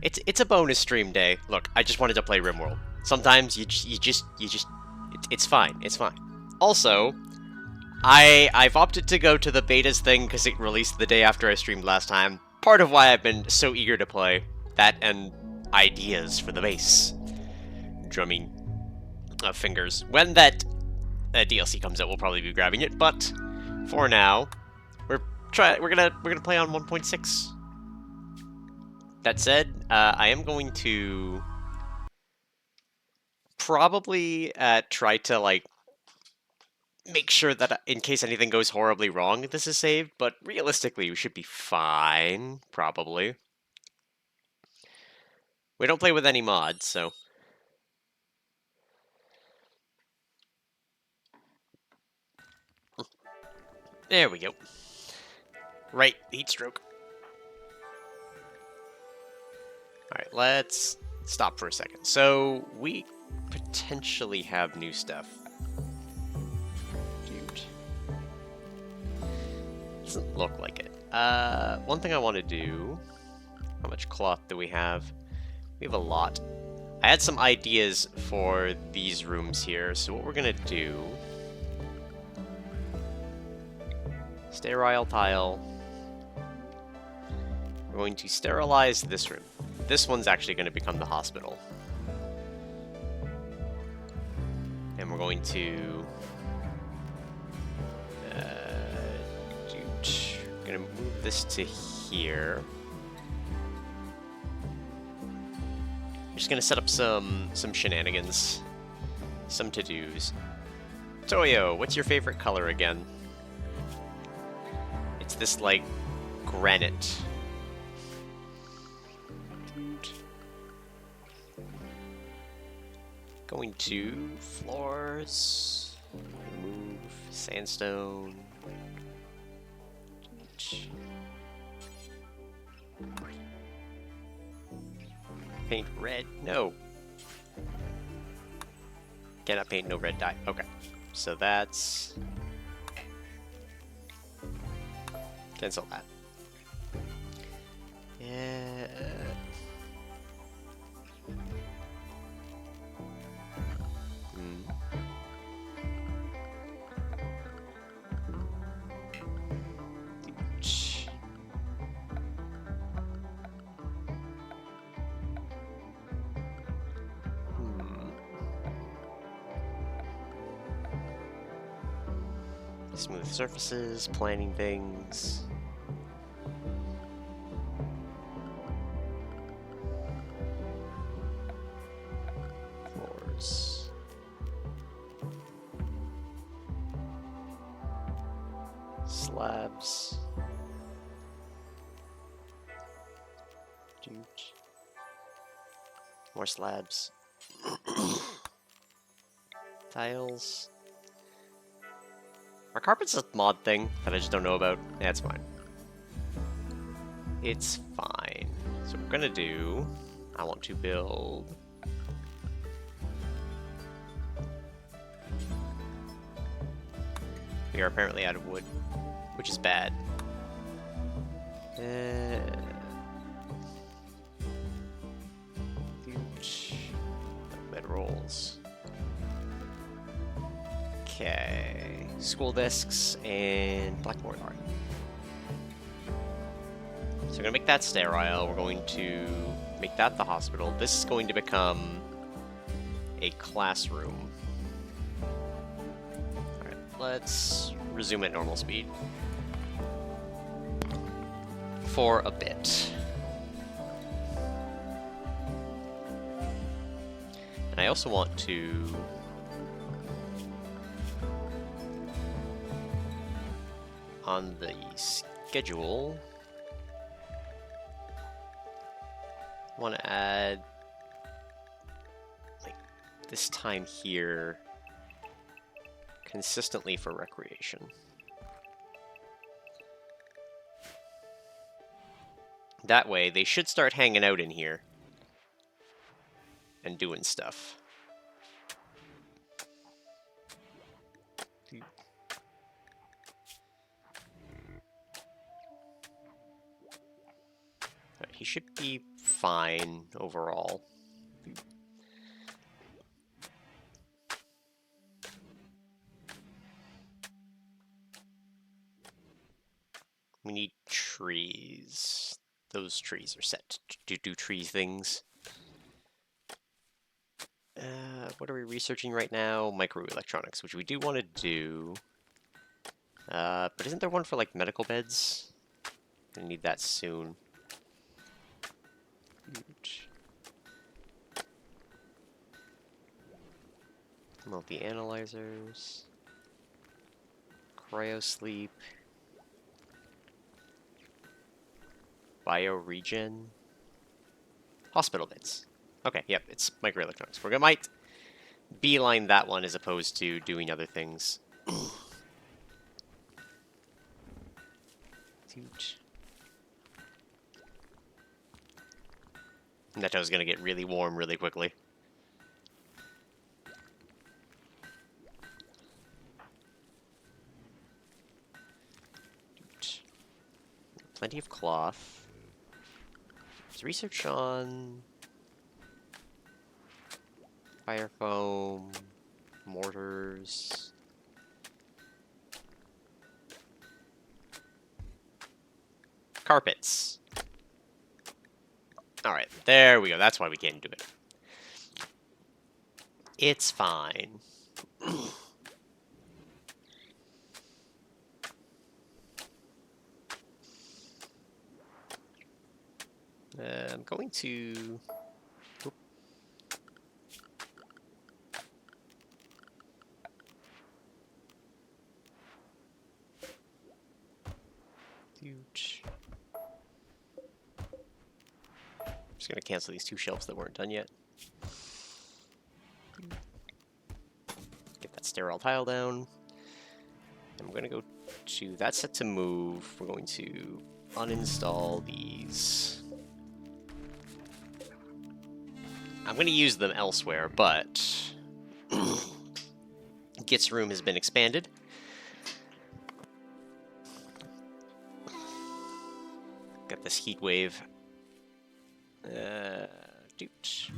It's a bonus stream day. Look, I just wanted to play RimWorld. Sometimes it's fine. It's fine. Also, I've opted to go to the betas thing because it released the day after I streamed last time. Part of why I've been so eager to play that and ideas for the bass drumming fingers. When that DLC comes out, we'll probably be grabbing it. But for now, we're gonna play on 1.6. That said, I am going to probably try to like make sure that in case anything goes horribly wrong, this is saved. But realistically, we should be fine. Probably. We don't play with any mods, so. There we go. Right, heat stroke. Alright, let's stop for a second. So, we potentially have new stuff. Dude. Doesn't look like it. One thing I want to do... How much cloth do we have? We have a lot. I had some ideas for these rooms here, so what we're gonna do... Sterile tile. We're going to sterilize this room. This one's actually going to become the hospital. And we're going to... we're going to move this to here. We're just going to set up some shenanigans. Some to-dos. Toyo, what's your favorite color again? It's this, like, granite. Going to floors, remove sandstone. Paint red? No. Cannot paint no red dye. Okay. So that's... Cancel that. Yeah. Smooth surfaces, planning things. Floors. Slabs. More slabs. Tiles. Are carpets a mod thing that I just don't know about? Yeah, it's fine. It's fine. So what we're gonna do, I want to build... We are apparently out of wood, which is bad. Bedrolls. Okay, school desks and blackboard art. So we're gonna make that sterile. We're going to make that the hospital. This is going to become a classroom. Alright, let's resume at normal speed for a bit. And I also want to on the schedule, I want to add like this time here consistently for recreation. That way, they should start hanging out in here and doing stuff. He should be fine overall. We need trees. Those trees are set to do tree things. What are we researching right now? Microelectronics, which we do want to do. But isn't there one for, like, medical beds? Gonna need that soon. Huge. Multi-analyzers. Cryosleep. Bioregen. Hospital beds. Okay, yep, it's microelectronics. We might beeline that one as opposed to doing other things. Huge. Neto's gonna get really warm really quickly. Plenty of cloth. There's research on fire foam, mortars. Carpets. Alright, there we go. That's why we can't do it. It's fine. I'm going to... Oop. Huge. Just gonna cancel these 2 shelves that weren't done yet. Get that sterile tile down. And we're gonna go to that set to move. We're going to uninstall these. I'm going to use them elsewhere, but Git's room has been expanded. Got this heat wave. Let's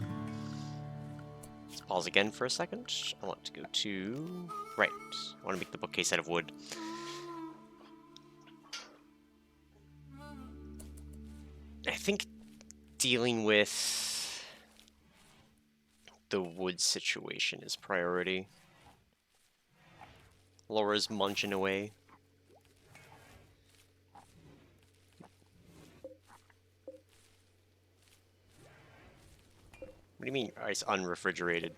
pause again for a second. I want to go to... Right. I want to make the bookcase out of wood. I think dealing with the wood situation is priority. Laura's munching away. What do you mean it's unrefrigerated?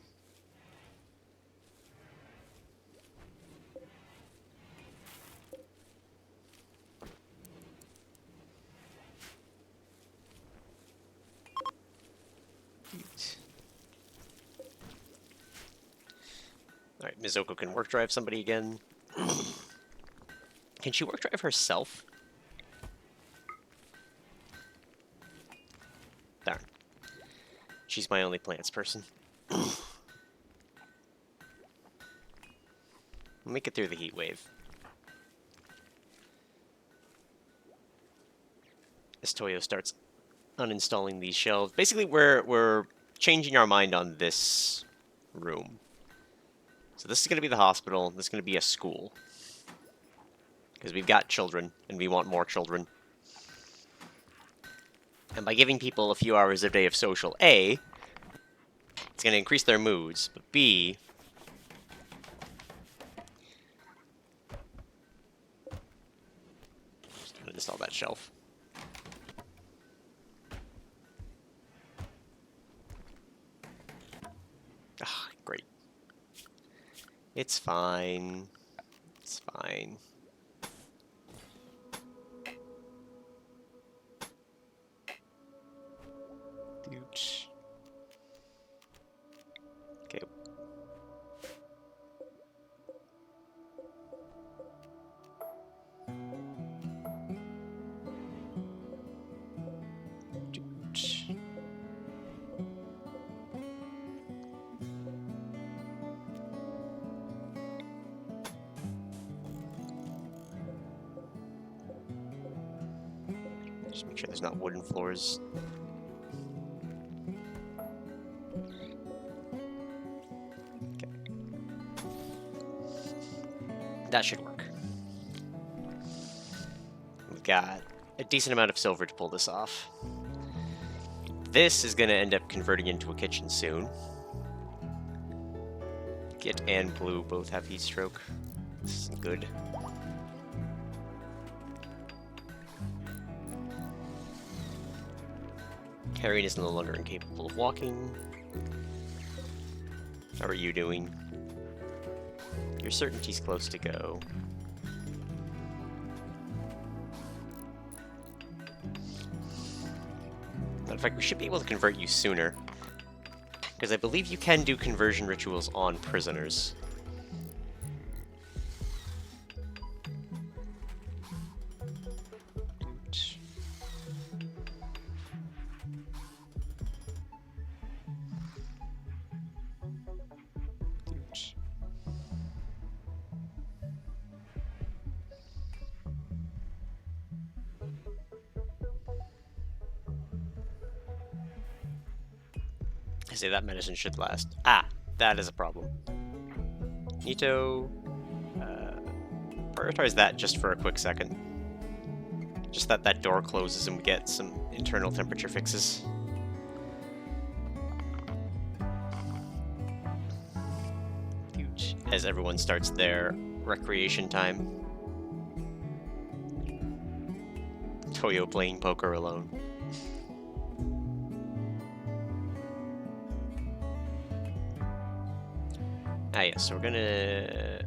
Alright, Mizuko can work drive somebody again. Can she work drive herself? Darn. She's my only plants person. Make it through the heat wave. As Toyo starts uninstalling these shelves. Basically, we're changing our mind on this room. So this is going to be the hospital. This is going to be a school. Because we've got children, and we want more children. And by giving people a few hours a day of social, A, it's going to increase their moods, but B, just going to install that shelf. Ah, great. It's fine. It's fine. Huge. Okay. Huge. Just make sure there's not wooden floors. That should work. We've got a decent amount of silver to pull this off. This is going to end up converting into a kitchen soon. Git and blue both have heat stroke. This is good. Harriet is no longer incapable of walking. How are you doing? Your certainty's close to go. In fact, we should be able to convert you sooner. Because I believe you can do conversion rituals on prisoners. I say that medicine should last. Ah, that is a problem. Nito, prioritize that just for a quick second. Just that that door closes and we get some internal temperature fixes. Huge. As everyone starts their recreation time. Toyo playing poker alone. Ah, yes, so we're gonna...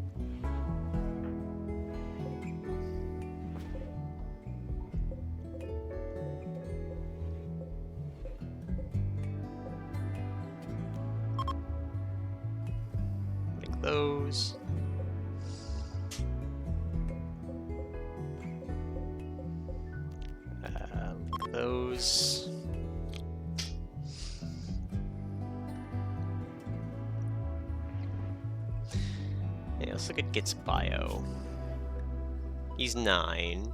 make those. Those. Yeah, let's look at Git's bio. He's 9.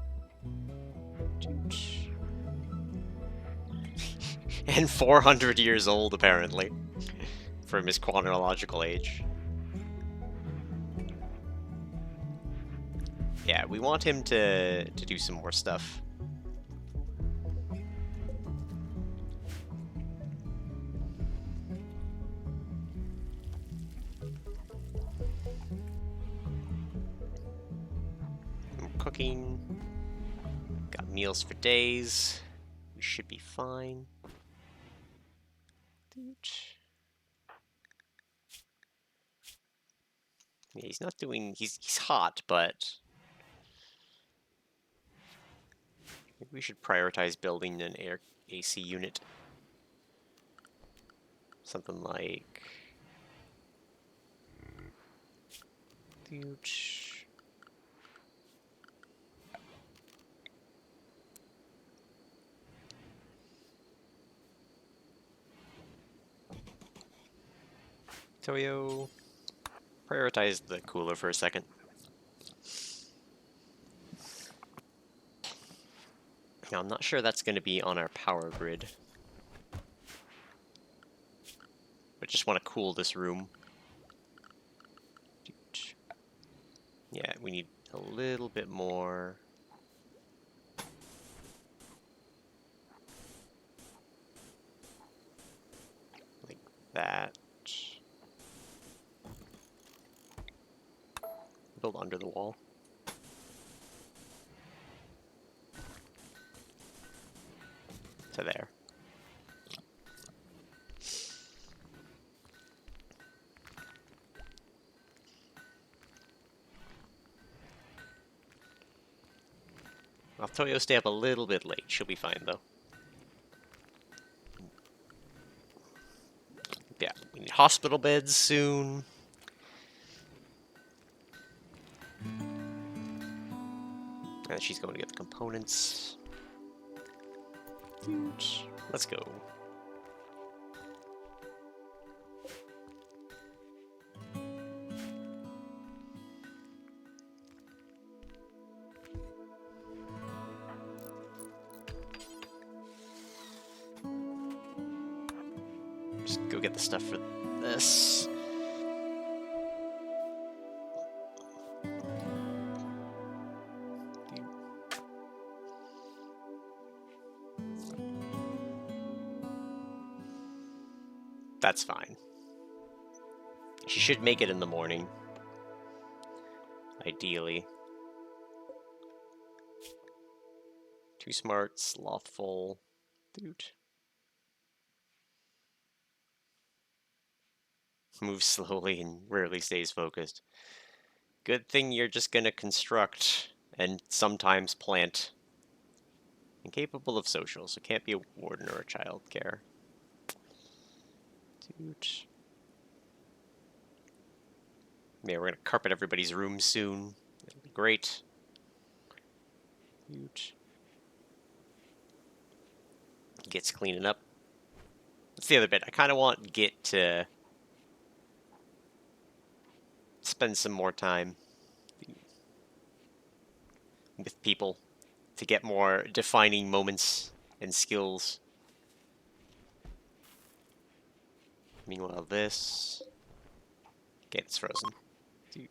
And 400 years old, apparently. From his chronological age. Yeah, we want him to do some more stuff. Cooking. Got meals for days. We should be fine. Yeah, he's not doing... He's hot, but... maybe we should prioritize building an air AC unit. Something like... Toyo, prioritize the cooler for a second. Now, I'm not sure that's going to be on our power grid. I just want to cool this room. Yeah, we need a little bit more. Like that. Build under the wall. To there. I'll Toyo stay up a little bit late. She'll be fine, though. Yeah, we need hospital beds soon. And she's going to get the components. Let's go. Just go get the stuff for this. That's fine. She should make it in the morning. Ideally. Too smart, slothful. Dude. Moves slowly and rarely stays focused. Good thing you're just gonna construct and sometimes plant. Incapable of social, so can't be a warden or a child care. Dude. Yeah, we're gonna carpet everybody's room soon. It'll be great. Dude. Git's cleaning up. That's the other bit. I kind of want Git to spend some more time with people to get more defining moments and skills. Meanwhile, this... Okay, it's frozen. Dude.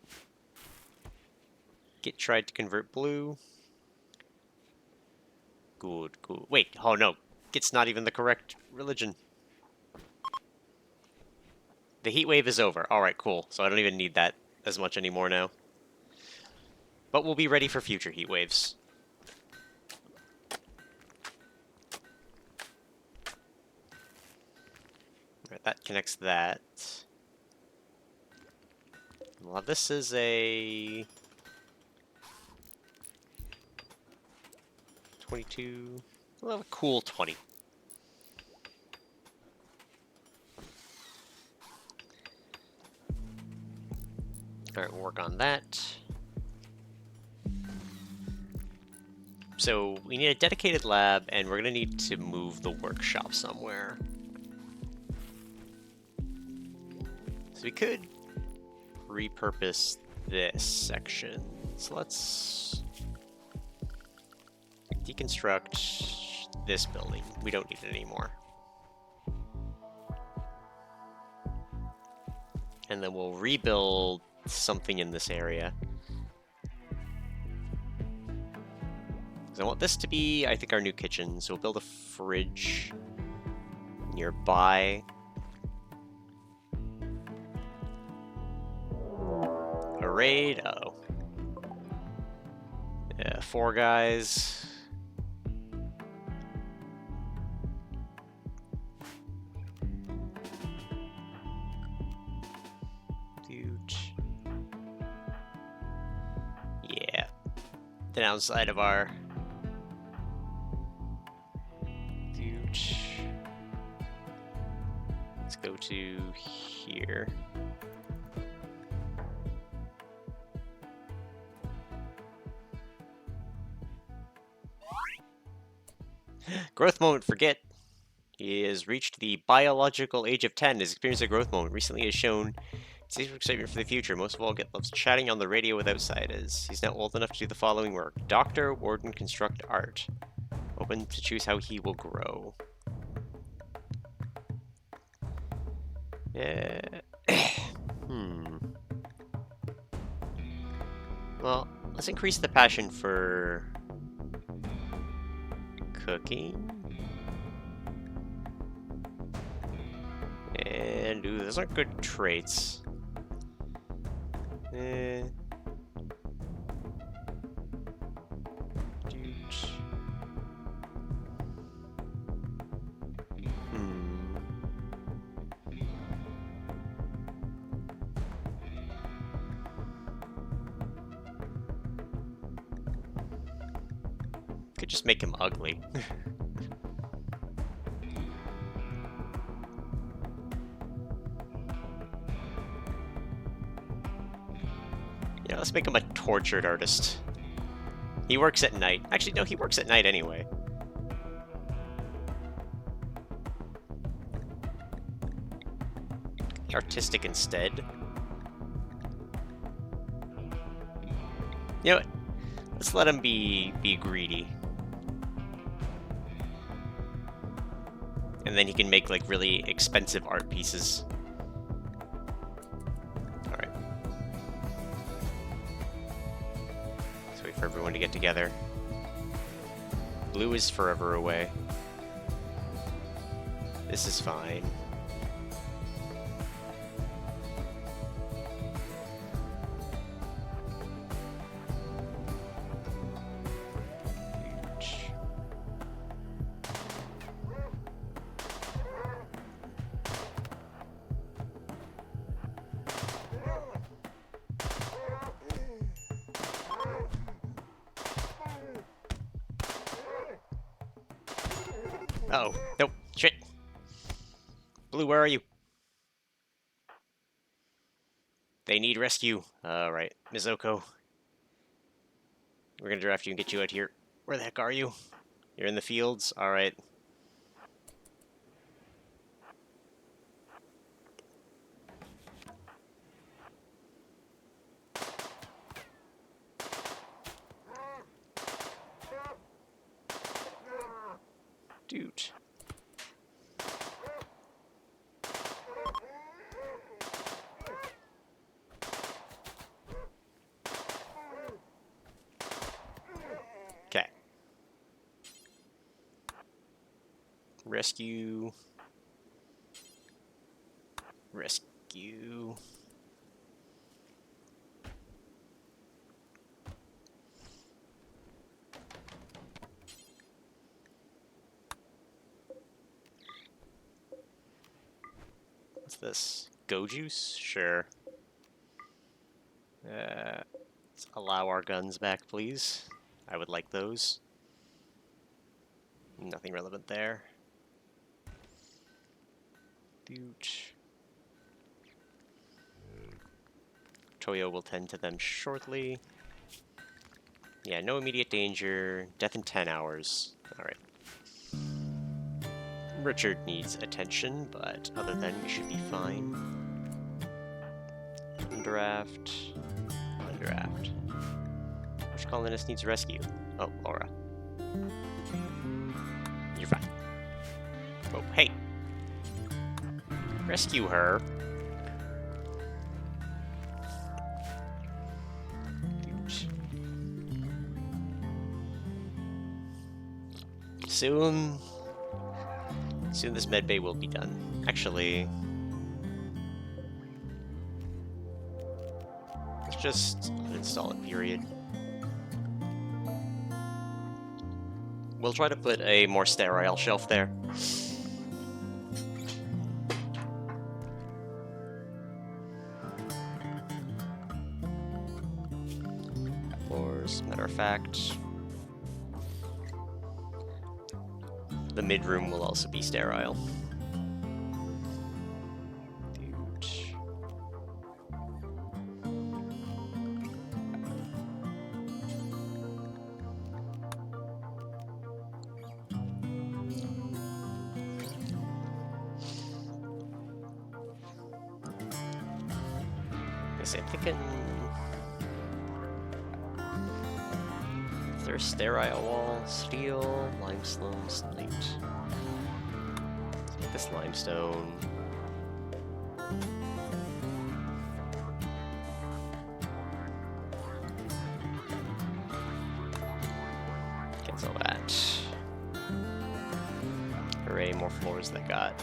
Git tried to convert blue. Good, good. Wait, oh no. Git's not even the correct religion. The heat wave is over. Alright, cool. So I don't even need that as much anymore now. But we'll be ready for future heat waves. Alright, that connects that. Well, this is a... 22... We'll have a cool 20. Alright, we'll work on that. So, we need a dedicated lab, and we're gonna need to move the workshop somewhere. So we could repurpose this section. So let's deconstruct this building. We don't need it anymore. And then we'll rebuild something in this area. Because I want this to be, I think, our new kitchen. So we'll build a fridge nearby. A raid? Uh-oh. Yeah, 4 guys. Dude. Yeah. The downside of our... Dude. Let's go to here. Growth moment for Git. He has reached the biological age of 10. His experience of growth moment recently has shown secret excitement for the future. Most of all, Git loves chatting on the radio with outsiders. He's now old enough to do the following work: Doctor, Warden, Construct, Art. Open to choose how he will grow. Well, let's increase the passion for cooking. And, ooh, those aren't good traits. Dude. Could just make him ugly. Yeah, let's make him a tortured artist. He works at night. Actually, no, he works at night anyway. Artistic instead. You know what? Let's let him be greedy. And then he can make, like, really expensive art pieces. Alright. Let's wait for everyone to get together. Blue is forever away. This is fine. Uh-oh. Nope. Shit. Blue, where are you? They need rescue. Alright. Mizuko. We're gonna draft you and get you out here. Where the heck are you? You're in the fields? Alright. Dude. Okay. Rescue. Rescue. What's this? Go juice? Sure. Let's allow our guns back, please. I would like those. Nothing relevant there. Dude. Toyo will tend to them shortly. Yeah, no immediate danger. Death in 10 hours. Alright. Richard needs attention, but other than we should be fine. Undraft. Undraft. Which colonist needs rescue? Oh, Laura. You're fine. Oh, hey! Rescue her. Soon this medbay will be done. Actually, let's just uninstall it, period. We'll try to put a more sterile shelf there. As a matter of fact, the mid-room will also be sterile. Dude. I'm thinking... Is there a sterile wall? Steel, limestone, slate. Take this limestone. Cancel that. Hooray, more floors than I got.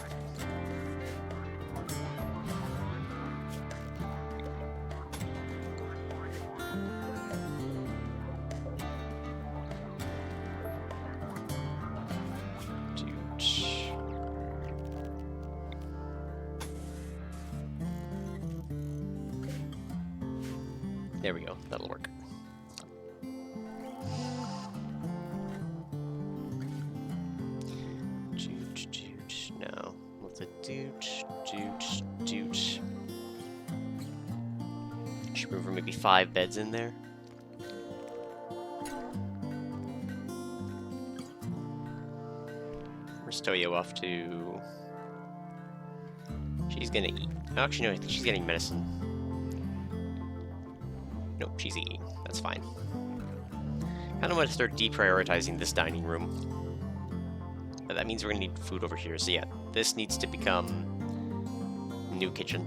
There we go, that'll work. No, what's a doot. Should move for maybe 5 beds in there. Where's Toyo off to? She's gonna eat. Actually, no, I think she's getting medicine. Nope, she's eating. That's fine. Kind of want to start deprioritizing this dining room. But that means we're going to need food over here. So yeah, this needs to become new kitchen.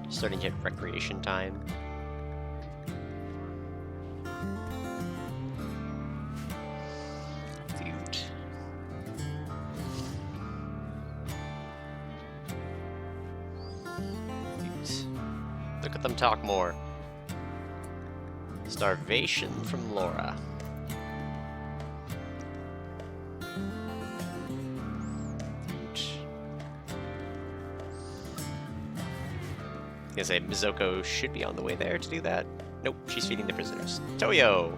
Starting to hit recreation time. Look at them talk more. Starvation from Laura. gonna say Mizoko should be on the way there to do that. Nope, she's feeding the prisoners. Toyo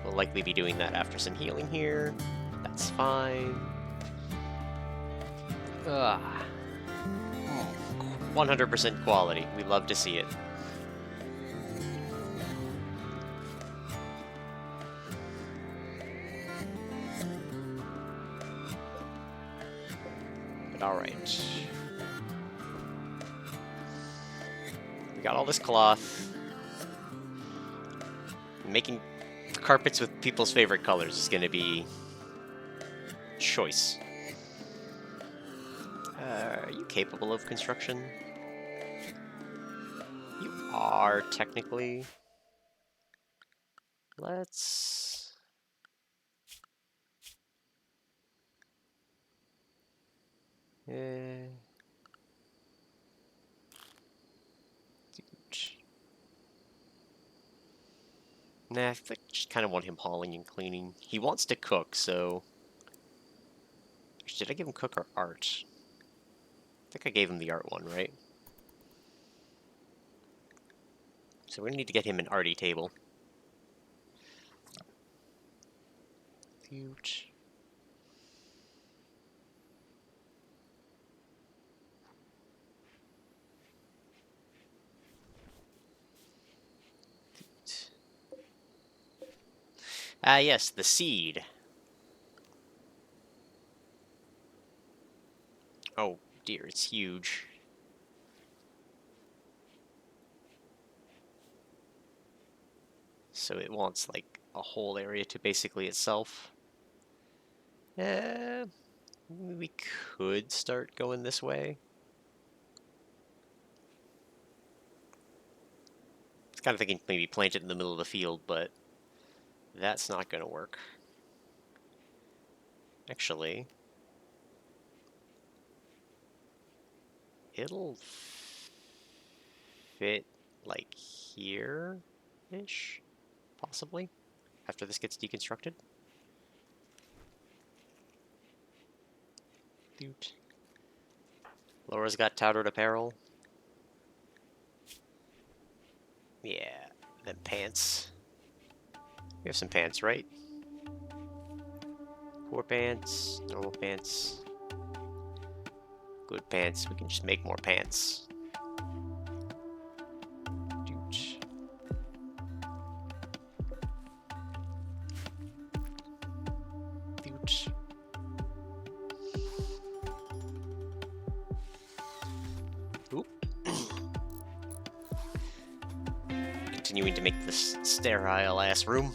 will likely be doing that after some healing here. That's fine. Ugh. 100% quality. We love to see it. But alright. We got all this cloth. Making carpets with people's favorite colors is going to be choice. Are you capable of construction? You are, technically. Let's... Dude. Nah, I think I just kind of want him hauling and cleaning. He wants to cook, so... Did I give him cook or art? I think I gave him the art one, right? So we're gonna need to get him an arty table. Huge. Ah, yes, the seed. Oh dear, it's huge. So it wants, like, a whole area to basically itself. We could start going this way. I was kind of thinking maybe plant it in the middle of the field, but that's not going to work. Actually, it'll fit, like, here-ish, possibly, after this gets deconstructed. Dude. Laura's got powdered apparel. Yeah, then pants. We have some pants, right? Poor pants, normal pants, good pants. We can just make more pants. Dude. Dude. Oop. Continuing to make this sterile ass room.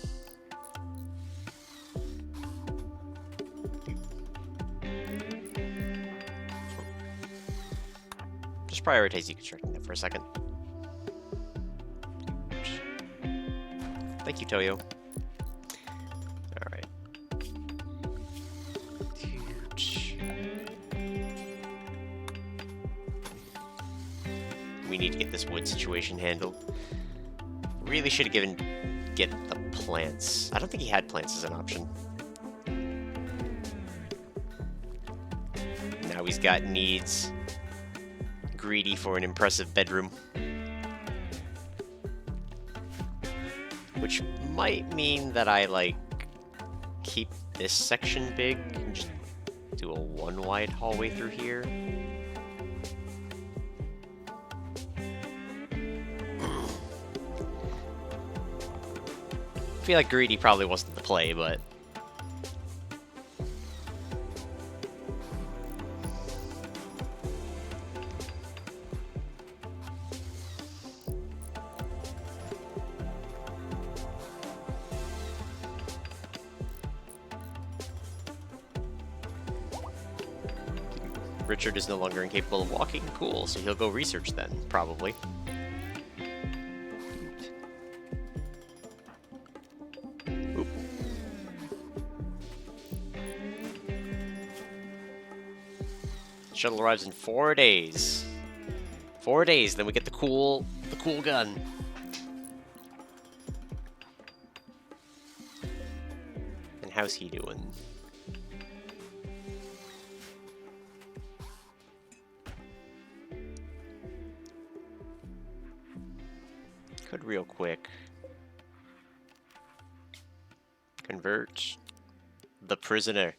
Just prioritize deconstructing that for a second. Thank you, Toyo. Alright. We need to get this wood situation handled. Really should have get the plants. I don't think he had plants as an option. Now he's got needs. Greedy for an impressive bedroom. Which might mean that I, like, keep this section big and just do a one wide hallway through here. I feel like greedy probably wasn't the play, but... Richard is no longer incapable of walking. Cool, so he'll go research then, probably. Oop. Shuttle arrives in 4 days. 4 days, then we get the cool gun. And how's he doing? could real quick convert the prisoner.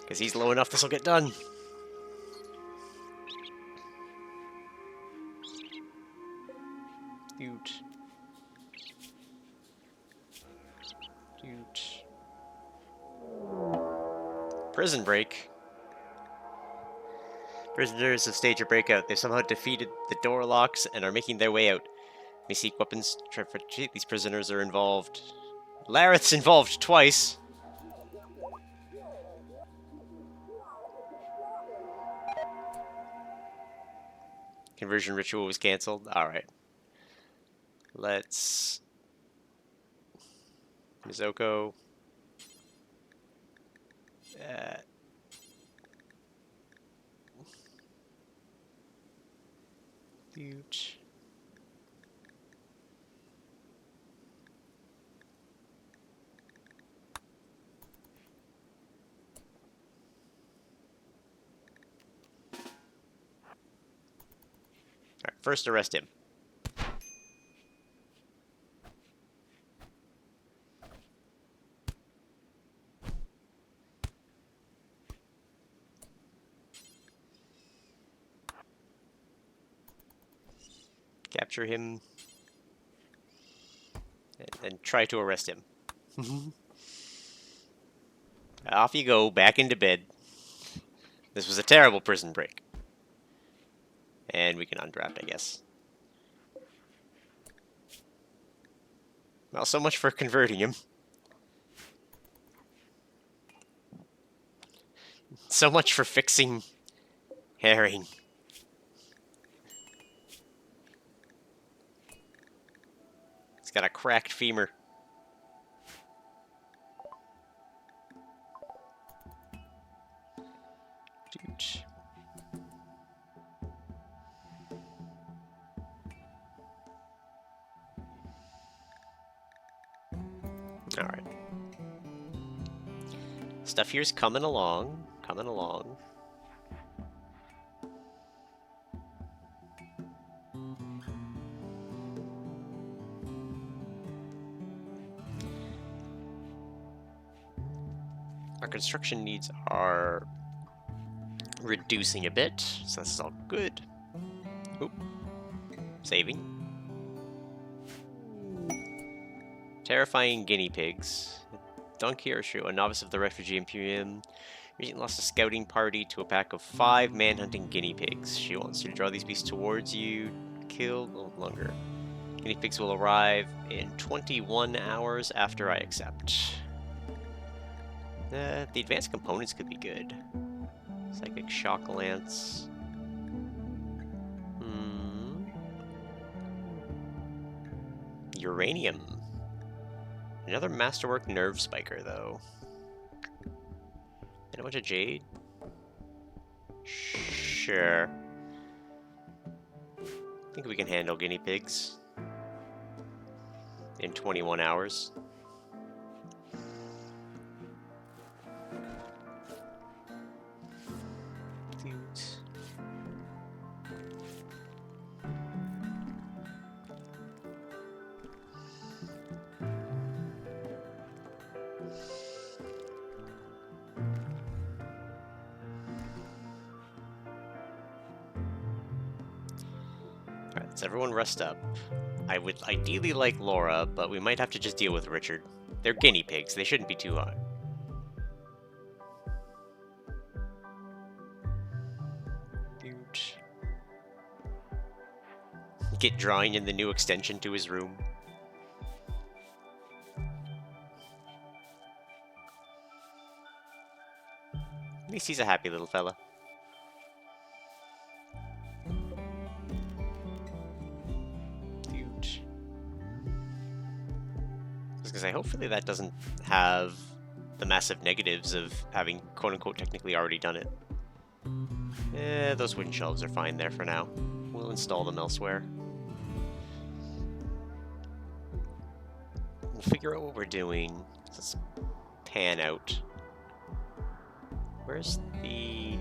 Because he's low enough, this will get done. Dude. Prison break. Prisoners have staged a breakout. They've somehow defeated the door locks and are making their way out. May seek weapons to try to cheat. These prisoners are involved. Lareth's involved twice. Conversion ritual was cancelled. Alright. Let's... Mizoko. Huge. Alright, first arrest him. Capture him. And try to arrest him. Off you go, back into bed. This was a terrible prison break. And we can undraft, I guess. Well, so much for converting him. So much for fixing Herring. He's got a cracked femur. Dude. Alright. Stuff here's coming along. Coming along. Our construction needs are reducing a bit, so this is all good. Oop. Saving. Terrifying guinea pigs. Donkey or Shrew, a novice of the Refugee Imperium, recently lost a scouting party to a pack of 5 man-hunting guinea pigs. She wants you to draw these beasts towards you. Kill no longer. Guinea pigs will arrive in 21 hours after I accept. The advanced components could be good. Psychic Shock Lance. Uranium. Another Masterwork Nerve Spiker, though. And a bunch of Jade? Sure. I think we can handle guinea pigs. In 21 hours. Alright, so everyone rest up. I would ideally like Laura, but we might have to just deal with Richard. They're guinea pigs, they shouldn't be too hot. Dude. Get drawing in the new extension to his room. At least he's a happy little fella. Because hopefully that doesn't have the massive negatives of having quote-unquote technically already done it. Those wooden shelves are fine there for now. We'll install them elsewhere. We'll figure out what we're doing. Let's pan out. Where's the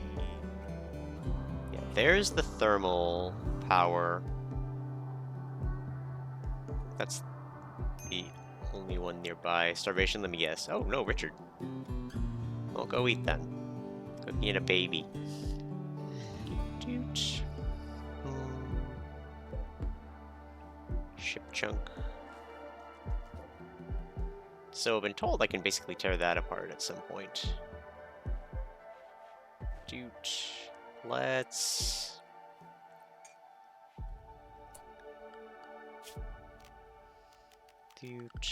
There's the thermal power. That's the only one nearby. Starvation, let me guess. Oh, no, Richard. Well, go eat then. Go eat a baby. Doot. Ship chunk. So I've been told I can basically tear that apart at some point. Doot. Let's... Doot.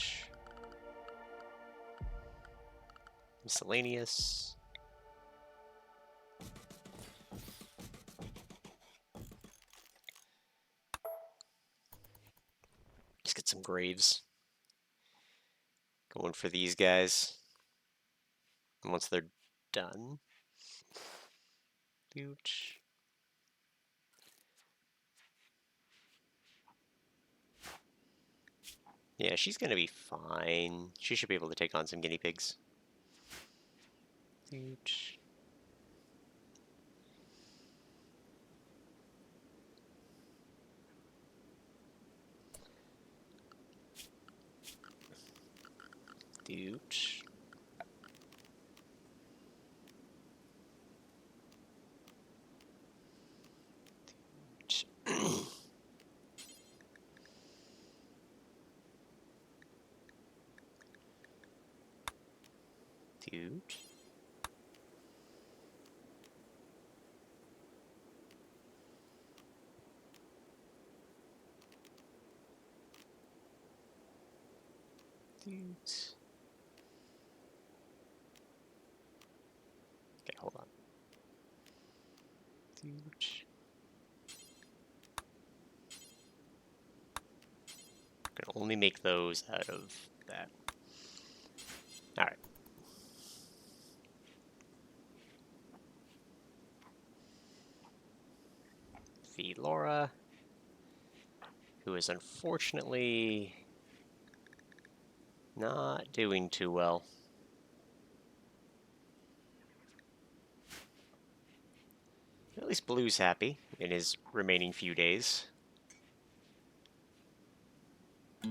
Miscellaneous. Let's get some graves. Going for these guys. And once they're done. Doot. Yeah, she's gonna be fine. She should be able to take on some guinea pigs. Doot. Doot. Doot. Doot. Okay, hold on. Doot. I can only make those out of that. Alright. Feed Laura, who is unfortunately not doing too well. At least Blue's happy in his remaining few days. I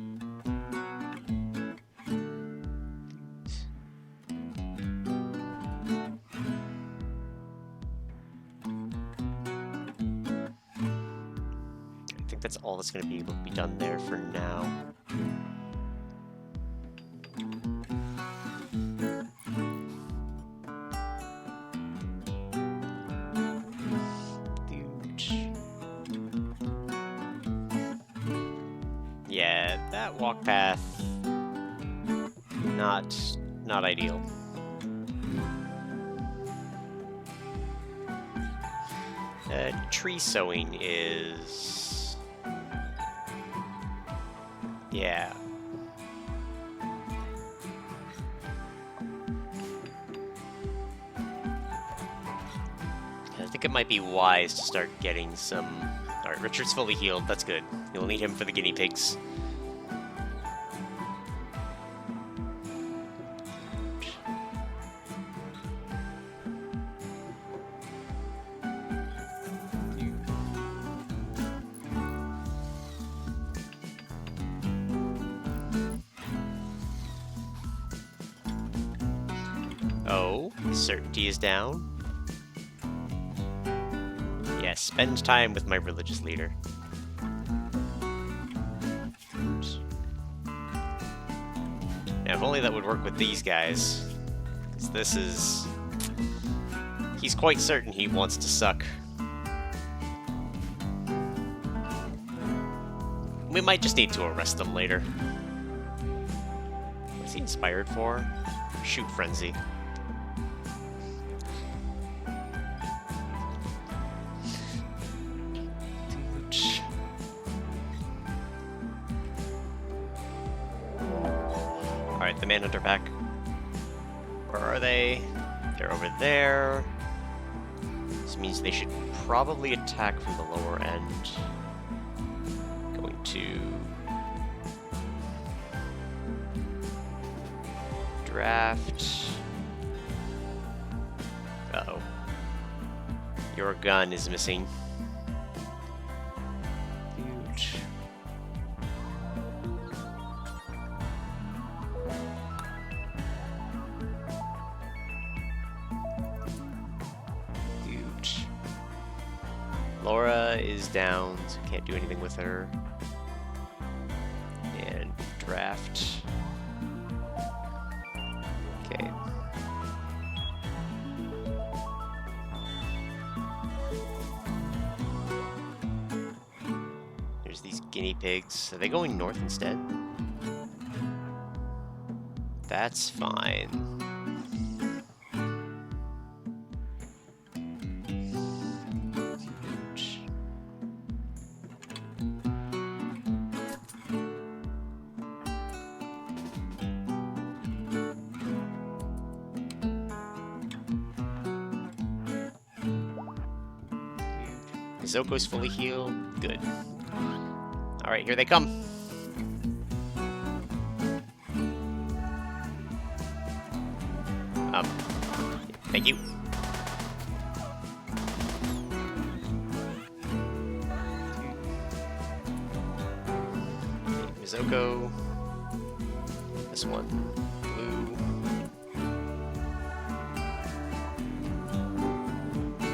think that's all that's going to be able to be done there for now. Yeah, that walk path, not ideal. Tree sowing is... yeah. I think it might be wise to start getting some... Alright, Richard's fully healed, that's good. You'll need him for the guinea pigs. Oh, certainty is down. Yes, spend time with my religious leader. Oops. Now, if only that would work with these guys. Because this is... he's quite certain he wants to suck. We might just need to arrest him later. What's he inspired for? Shoot Frenzy. Alright, the Manhunter pack. Where are they? They're over there. This means they should probably attack from the lower end. Going to... draft... uh-oh. Your gun is missing. Huge. Huge. Laura is down, so can't do anything with her. And draft. Okay. There's these guinea pigs. Are they going north instead? That's fine. Huge. Zoko's fully healed. Good. Alright, here they come. Thank you. Mizoko. This one. Blue.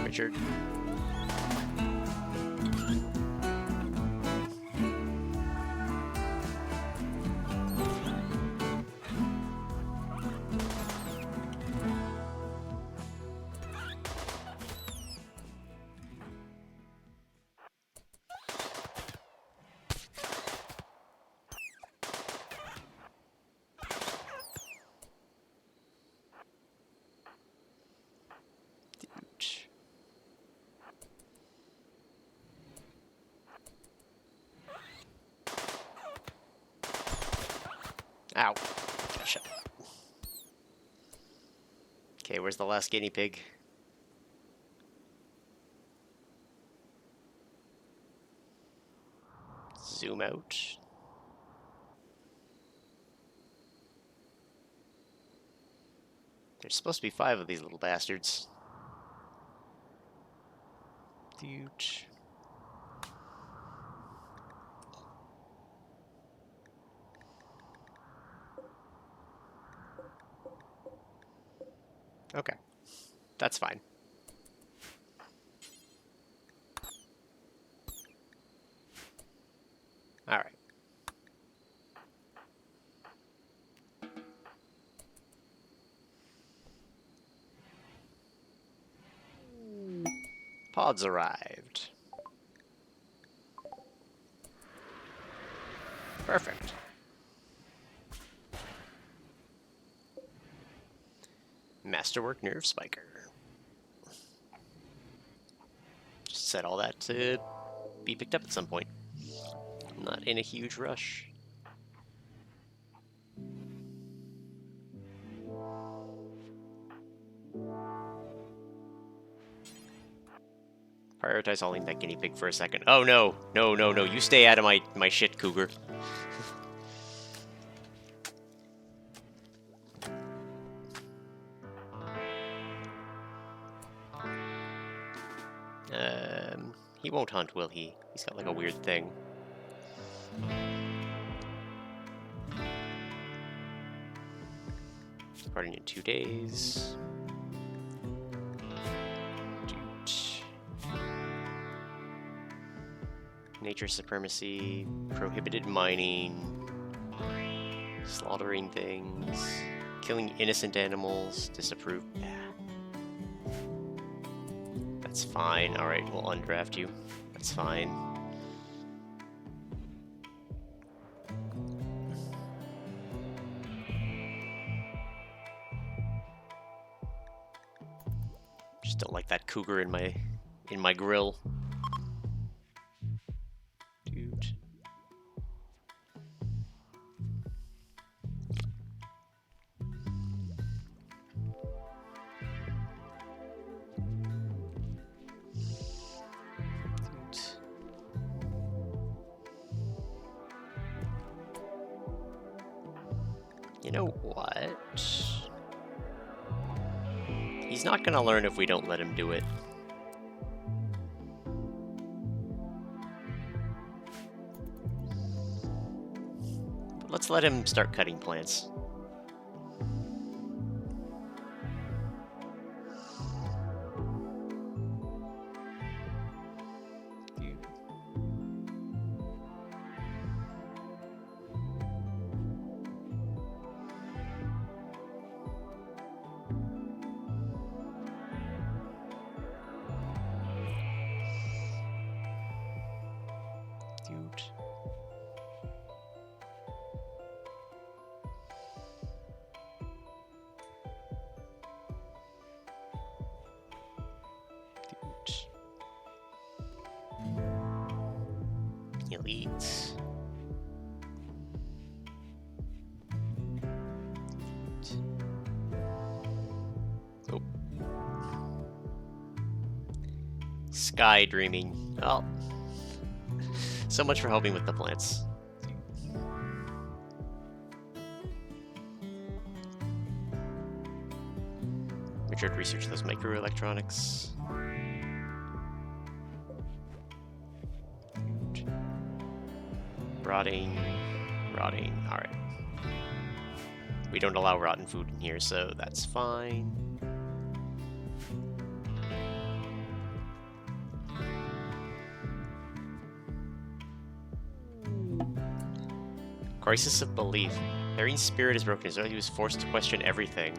Richard. Ow. Shut up. Okay, where's the last guinea pig? Zoom out. There's supposed to be 5 of these little bastards. Huge. Okay, that's fine. All right. Pods arrived. Perfect. Masterwork Nerve Spiker. Just set all that to be picked up at some point. I'm not in a huge rush. Prioritize hauling that guinea pig for a second. Oh no, no, no, no! You stay out of my shit, cougar. He won't hunt, will he? He's got like a weird thing. Starting in 2 days. Nature supremacy, prohibited mining, slaughtering things, killing innocent animals, disapprove. That's fine. Alright, we'll undraft you. That's fine. Just don't like that cougar in my grill. Dude. You know what? He's not gonna learn if we don't let him do it. let's let him start cutting plants. Elite. Oh. Sky dreaming. Oh. So much for helping with the plants. Richard, research those microelectronics. Rotting. Alright. We don't allow rotten food in here, so that's fine. Crisis of belief. Harry's spirit is broken, so he was forced to question everything.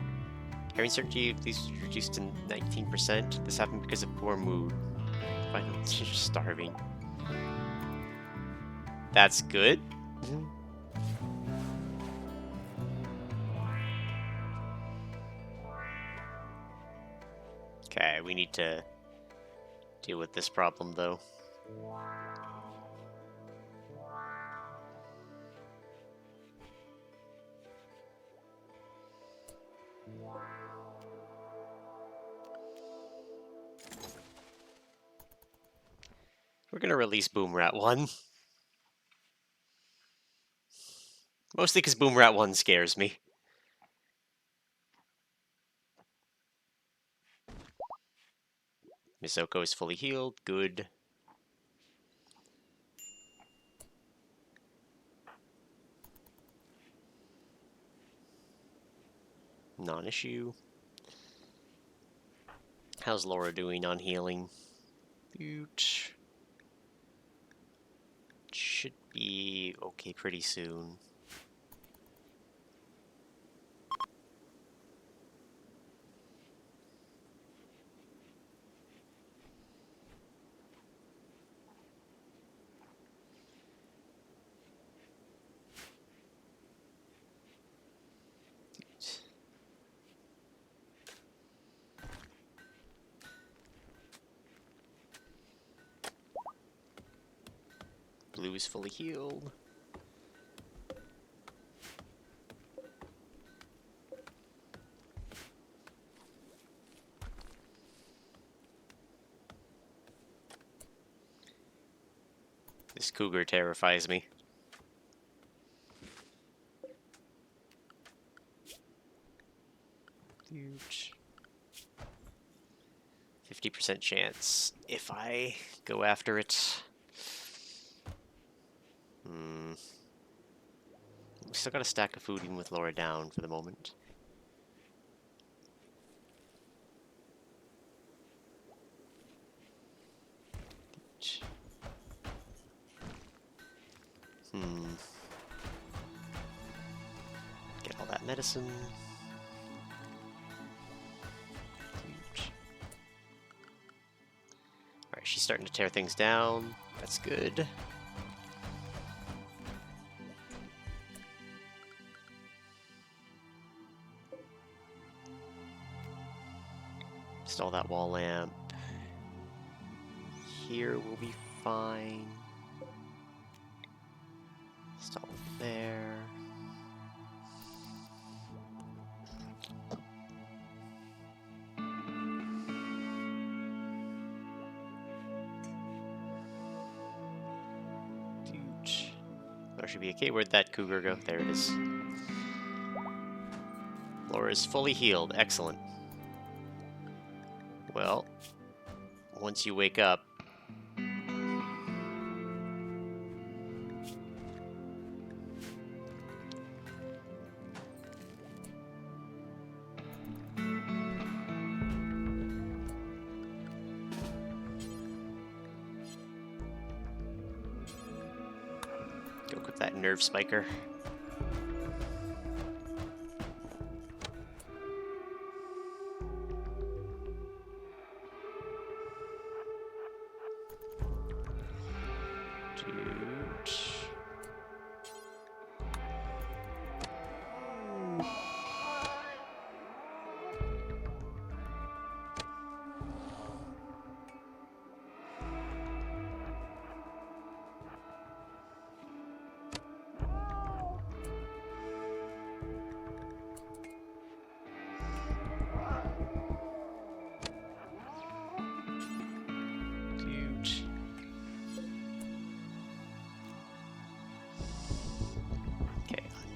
Harry's certainty was reduced to 19%. This happened because of poor mood. Finally, she's starving. That's good. Okay, we need to deal with this problem, though. We're gonna release Boom Rat 1. Mostly because Boom Rat 1 scares me. Misoko is fully healed. Good. Non-issue. How's Laura doing on healing? Should be okay pretty soon. Blue is fully healed. This cougar terrifies me. Huge. 50% chance if I go after it. We still got a stack of food even with Laura down for the moment. Get all that medicine. Alright, she's starting to tear things down. That's good. Install that wall lamp. Here we'll be fine. Install it there. There should be okay. Where'd that cougar go? There it is. Laura is fully healed. Excellent. Well, once you wake up, with that nerve spiker.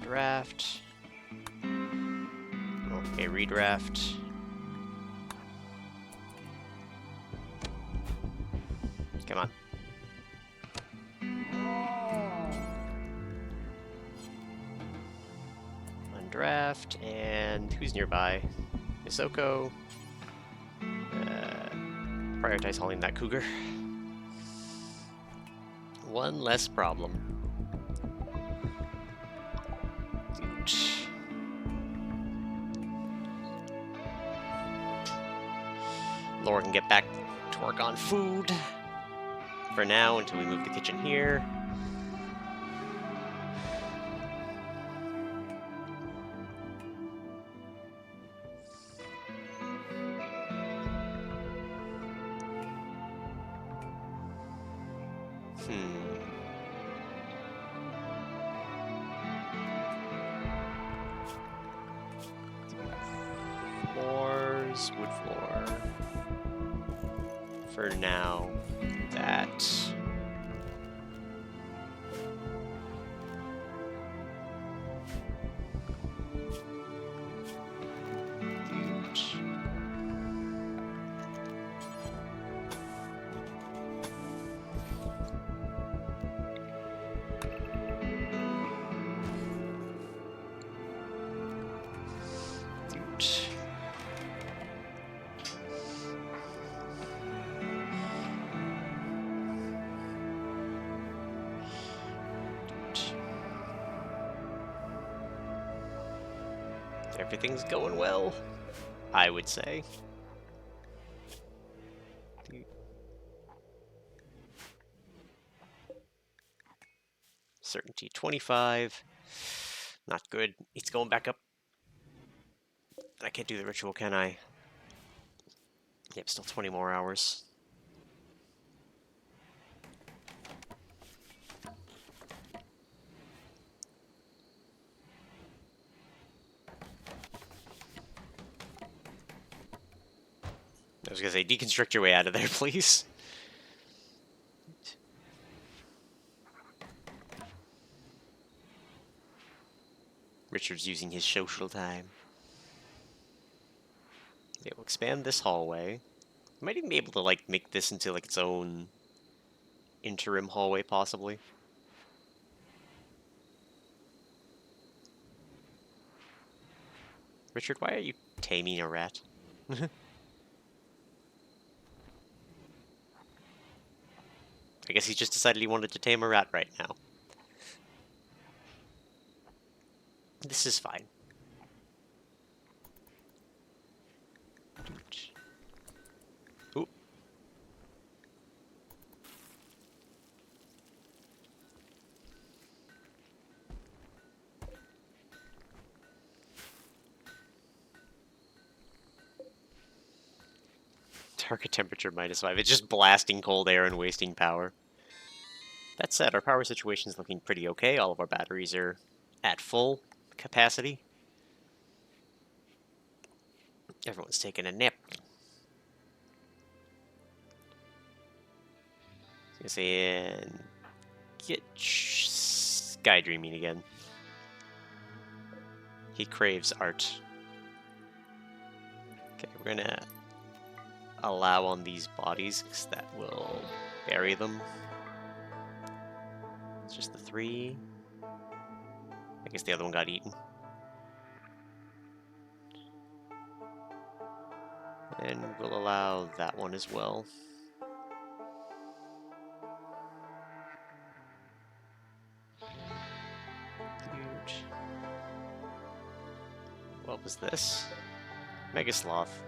Draft. Okay, redraft. Come on. Undraft, and who's nearby? Isoko. Prioritize hauling that cougar. One less problem. Laura can get back to work on food for now until we move the kitchen here. Floors, wood floor. For now, that. Everything's going well, I would say. Certainty 25. Not good. It's going back up. I can't do the ritual, can I? Yep, still 20 more hours. I was gonna say, deconstruct your way out of there, please. Richard's using his social time. Okay, we'll expand this hallway. Might even be able to, like, make this into, like, its own interim hallway, possibly. Richard, why are you taming a rat? I guess he just decided he wanted to tame a rat right now. This is fine. Ooh. Target temperature -5. It's just blasting cold air and wasting power. That said, our power situation is looking pretty okay. All of our batteries are at full capacity. Everyone's taking a nap. And get sky dreaming again. He craves art. Okay, we're gonna allow on these bodies because that will bury them. It's just the 3. I guess the other one got eaten. And we'll allow that one as well. What was this? Mega Sloth.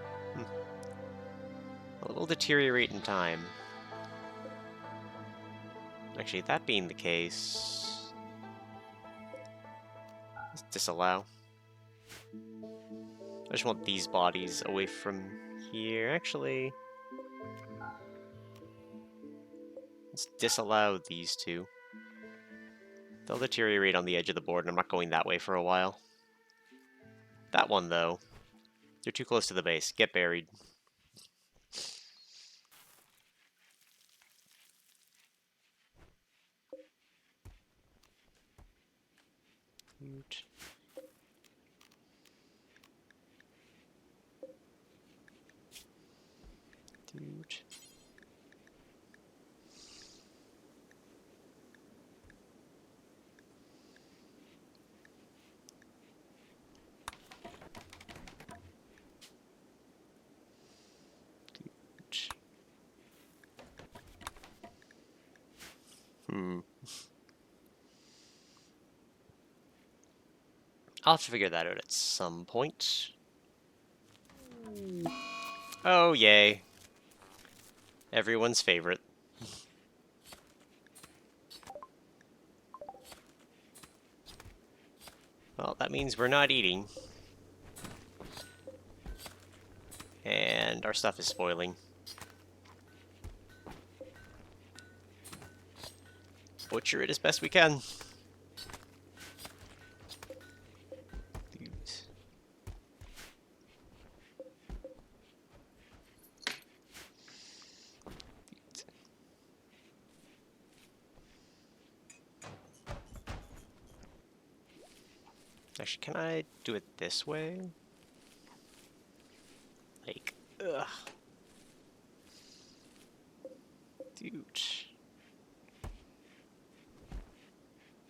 Well, it will deteriorate in time. Actually, that being the case... let's disallow. I just want these bodies away from here. Actually... let's disallow these two. They'll deteriorate on the edge of the board, and I'm not going that way for a while. That one, though. You're too close to the base. Get buried. Dude. Dude. I'll have to figure that out at some point. Oh, yay. Everyone's favorite. Well, that means we're not eating. And our stuff is spoiling. Butcher it as best we can. Actually, can I do it this way? Like, ugh. Dude.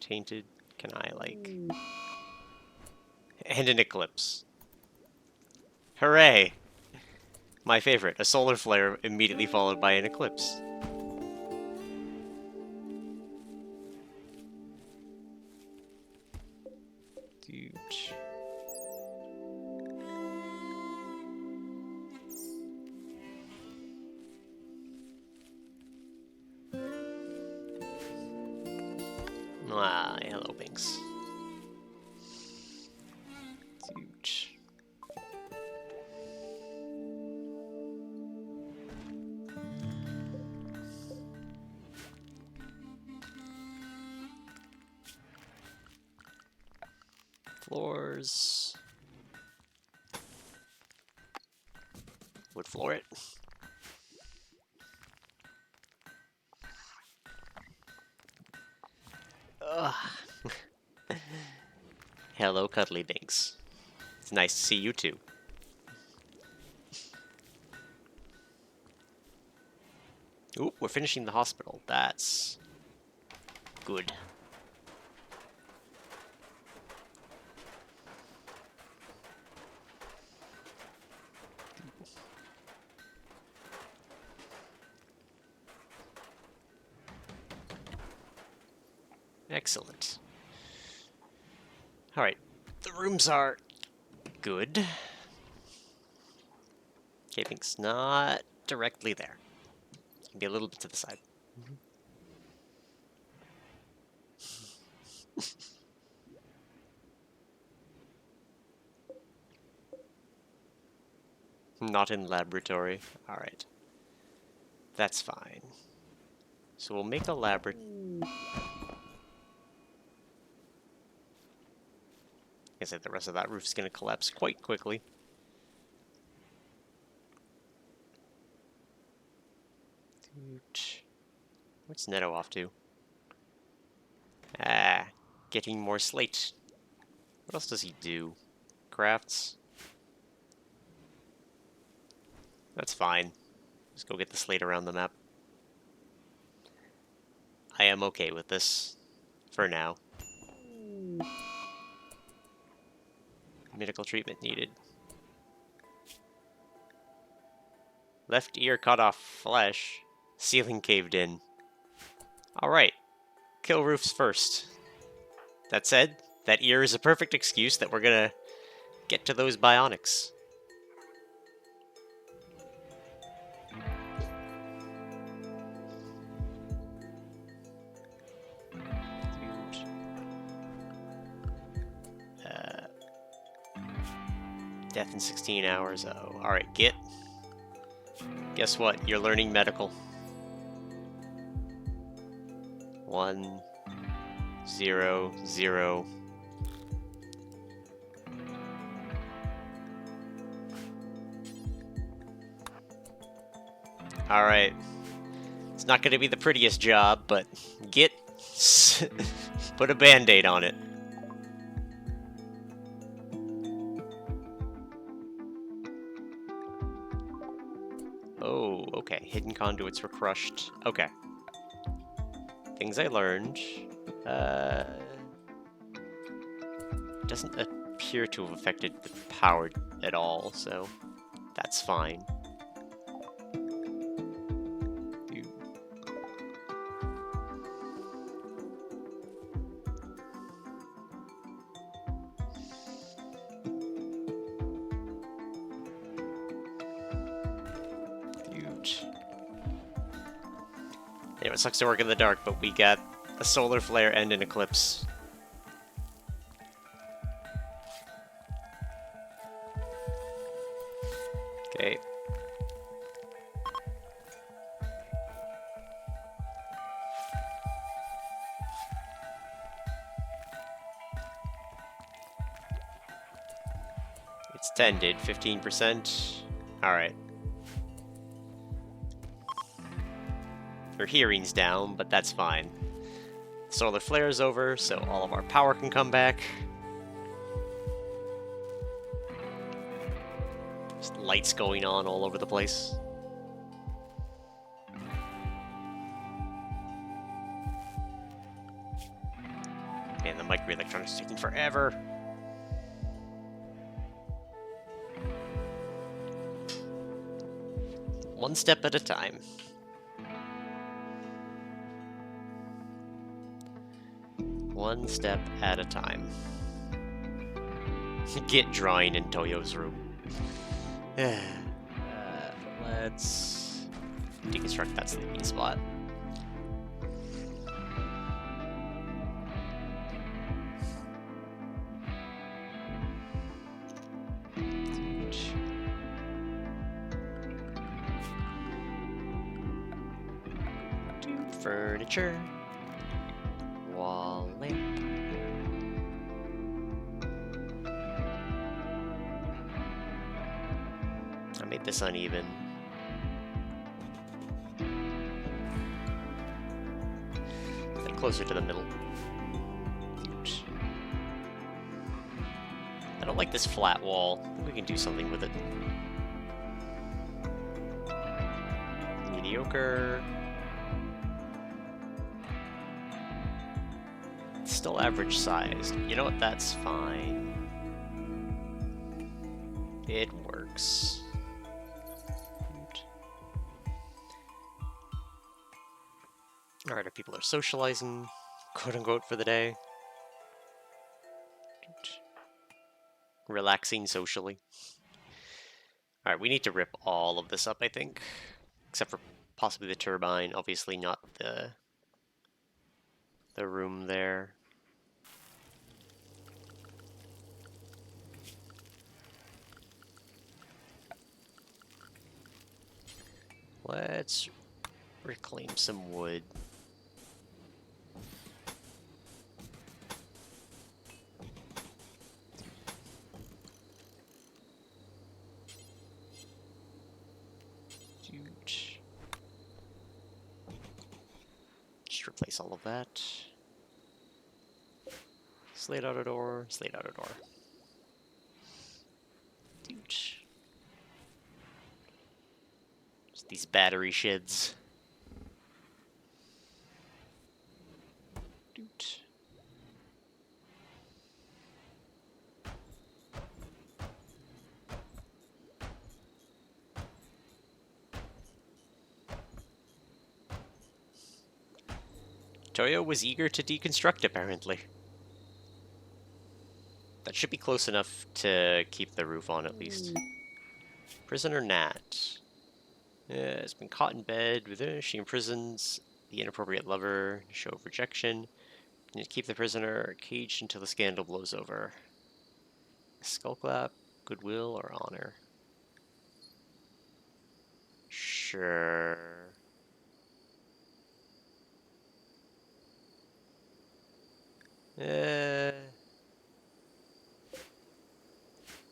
Tainted, can I, like... and an eclipse. Hooray! My favorite, a solar flare immediately followed by an eclipse. Dude. Ah, hello, Binks. Dude. Floors. Would floor it. Ugh. Hello, Cuddly Binks. It's nice to see you too. Ooh, we're finishing the hospital. That's good. Excellent. Alright, the rooms are good. Caping's not directly there. It can be a little bit to the side. Not in laboratory. Alright. That's fine. So we'll make a laboratory. I said the rest of that roof is going to collapse quite quickly. Dude. What's Neto off to? Ah, getting more slate. What else does he do? Crafts? That's fine. Just go get the slate around the map. I am okay with this. For now. Medical treatment needed. Left ear cut off flesh. Ceiling caved in. Alright. Kill roofs first. That said, that ear is a perfect excuse that we're gonna get to those bionics. Death in 16 hours. Oh, alright, Git. Guess what? You're learning medical. 1, 0, 0. Alright. It's not going to be the prettiest job, but Git. Put a band-aid on it. Oh, okay. Hidden conduits were crushed. Okay. Things I learned. Doesn't appear to have affected the power at all, so that's fine. Anyway, it sucks to work in the dark, but we got a solar flare and an eclipse. Okay. It's tended, 15%. Alright. Her hearing's down, but that's fine. Solar flare's over, so all of our power can come back. Just lights going on all over the place. Man, the microelectronics is taking forever. One step at a time. One step at a time. Get drawing in Toyo's room. Let's deconstruct that sleeping spot. Furniture. Wall lamp. I made this uneven. Then closer to the middle. I don't like this flat wall. I think we can do something with it. Mediocre. Still average sized. You know what? That's fine. It works. Alright, our people are socializing, quote unquote, for the day. Relaxing socially. Alright, we need to rip all of this up, I think. Except for possibly the turbine. Obviously not the room there. Let's reclaim some wood. Huge. Just replace all of that. Slate out a door, slate out a door. Huge. These battery sheds. Doot. Toyo was eager to deconstruct, apparently. That should be close enough to keep the roof on, at least. Prisoner Nat. Has been caught in bed with her. She imprisons the inappropriate lover. Show of rejection. You need to keep the prisoner caged until the scandal blows over. Skullclap, goodwill, or honor? Sure.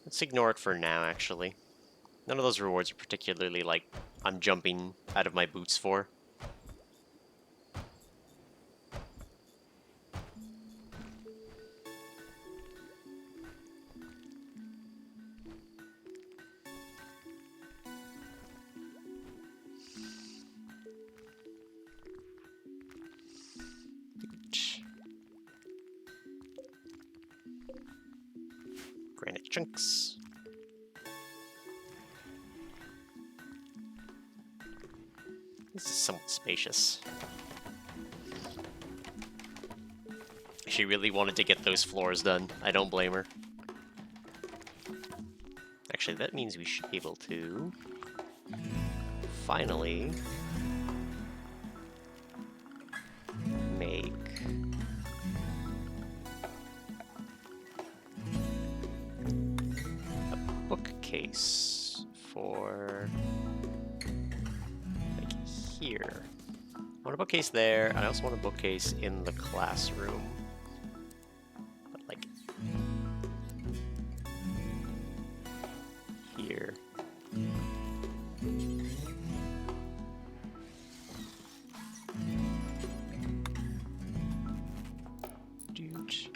Let's ignore it for now, actually. None of those rewards are particularly, like, I'm jumping out of my boots for. Granite chunks. This is somewhat spacious. She really wanted to get those floors done. I don't blame her. Actually, that means we should be able to finally make a bookcase for, like, here. I want a bookcase there, and I also want a bookcase in the classroom. But, like, here. Dude.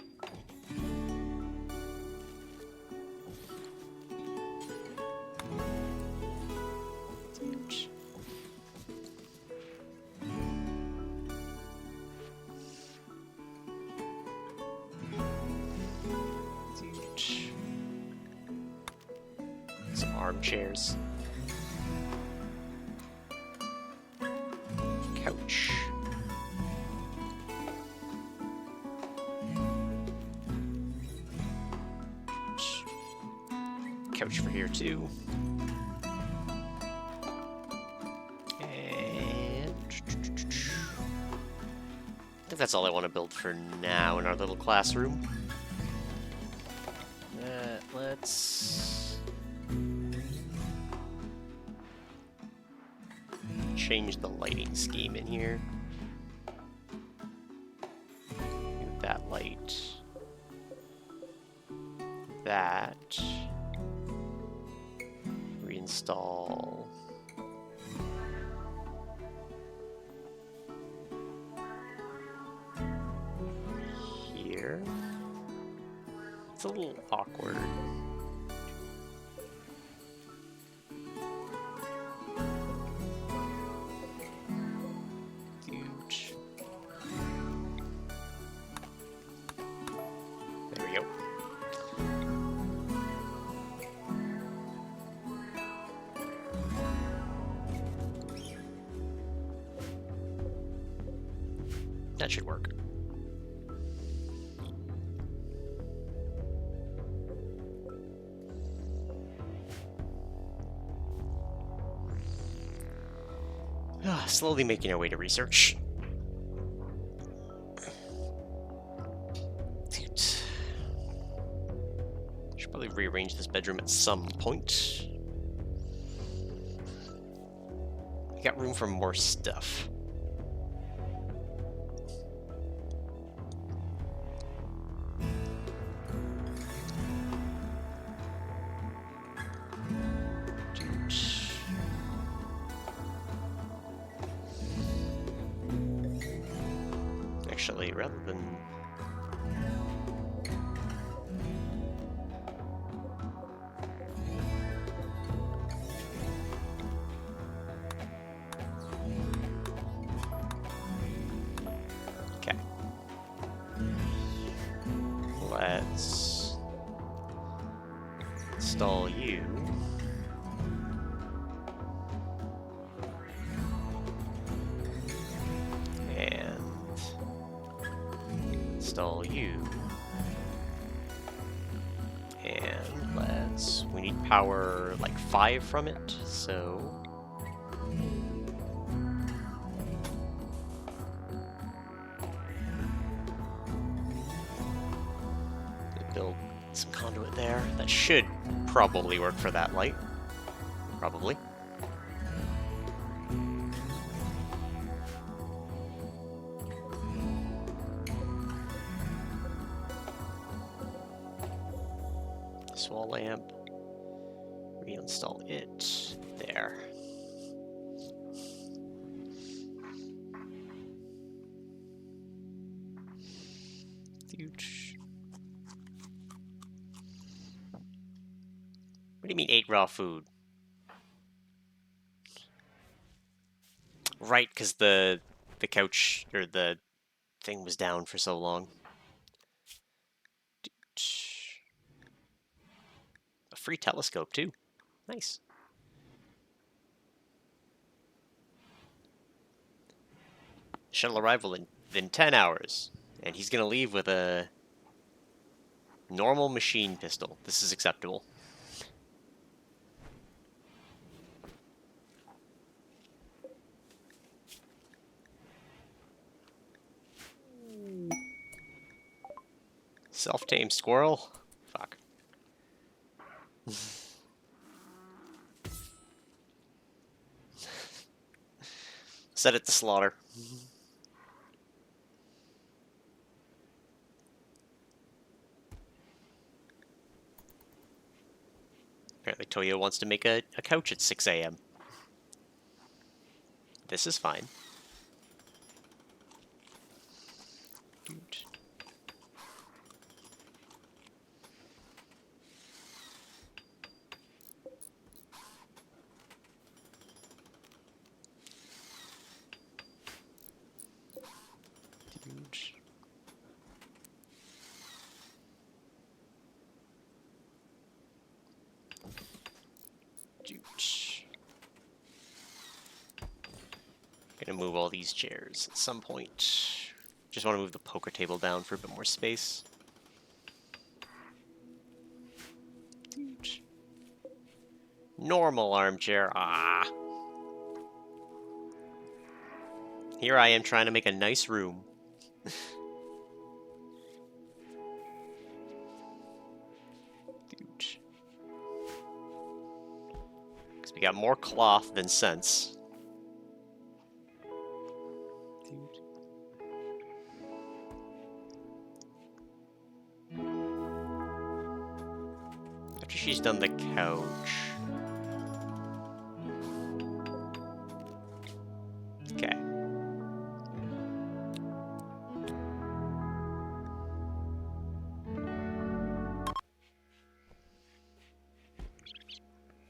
Some armchairs. Couch. Couch for here too. And I think that's all I want to build for now in our little classroom. Let's change the lighting scheme in here. Do that light. That. Reinstall. Here. It's a little awkward. There we go. That should work. Slowly making our way to research. Should probably rearrange this bedroom at some point. We got room for more stuff. Actually, rather than okay, let's install you. Install you. need power like 5 from it, so... build some conduit there. That should probably work for that light. Probably. Wall lamp. Reinstall it. There. Huge. What do you mean 8 raw food? Right, because the couch or the thing was down for so long. A free telescope too. Nice. Shuttle arrival in 10 hours. And he's gonna leave with a normal machine pistol. This is acceptable. Self-tamed squirrel? Fuck. Set it to slaughter. Apparently Toyo wants to make a couch at 6 a.m. This is fine. Gonna move all these chairs at some point. Just want to move the poker table down for a bit more space. Normal armchair. Ah. Here I am trying to make a nice room. Because we got more cloth than sense. After she's done the couch. Okay.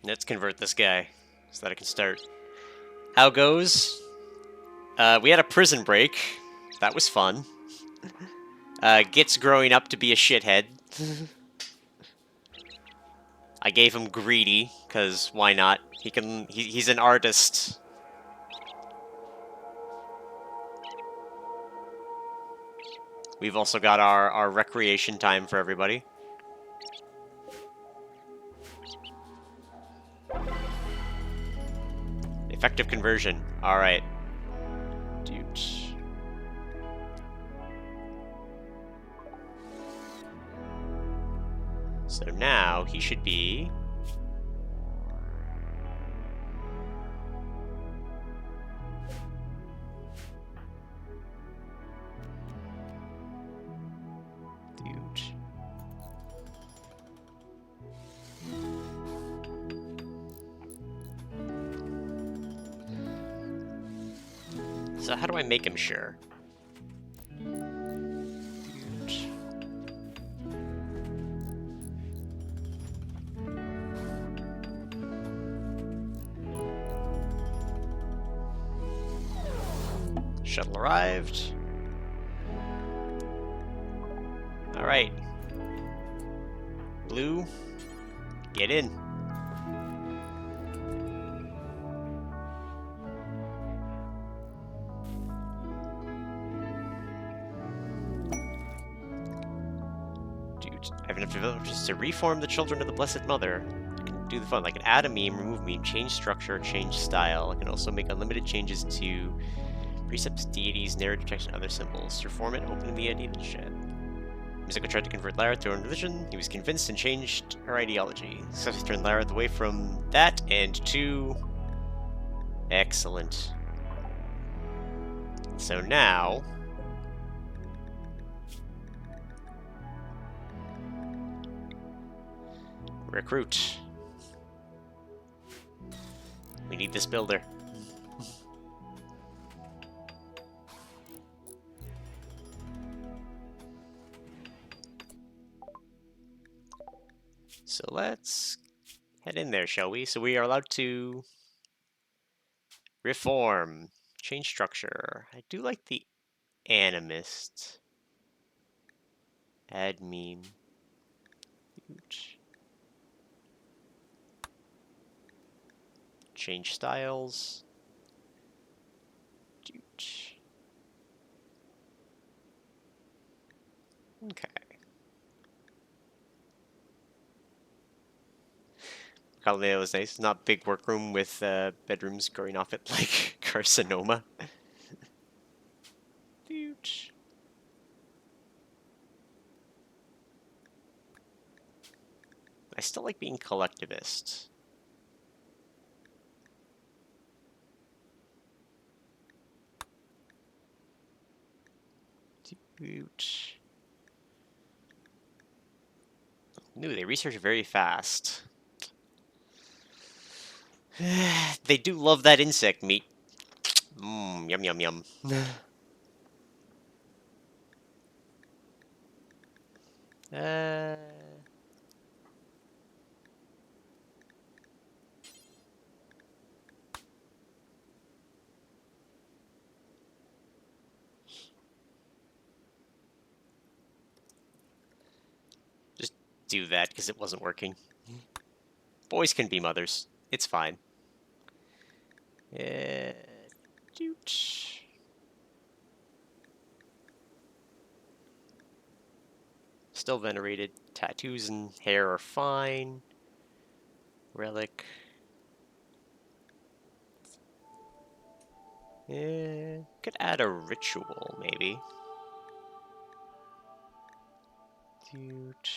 Let's convert this guy so that I can start. How goes? We had a prison break. That was fun. Git's growing up to be a shithead. I gave him greedy, because why not? He's an artist. We've also got our recreation time for everybody. Effective conversion. Alright. Dude. So now he should be... Dude. So how do I make him sure? Shuttle arrived. Alright. Blue, get in. Dude, I have enough developers to reform the children of the Blessed Mother. I can do the fun. I can add a meme, remove meme, change structure, change style. I can also make unlimited changes to precepts, deities, narrative text, and other symbols. To format, open the idea chat. Mizuko tried to convert Lareth to her own religion. He was convinced and changed her ideology. Successfully turned Lareth away from that and to... Excellent. So now... Recruit. We need this builder. So let's head in there, shall we? So we are allowed to reform, change structure. I do like the animist. Add meme. Huge. Change styles. Huge. Okay. Galileo was nice. Not big workroom with bedrooms growing off it like carcinoma. Huge. I still like being collectivist. Huge. Ooh, they research very fast. They do love that insect meat. Mmm, yum yum yum. uh, just do that because it wasn't working. Boys can be mothers. It's fine. Doot. Still venerated. Tattoos and hair are fine. Relic. Could add a ritual, maybe. Doot.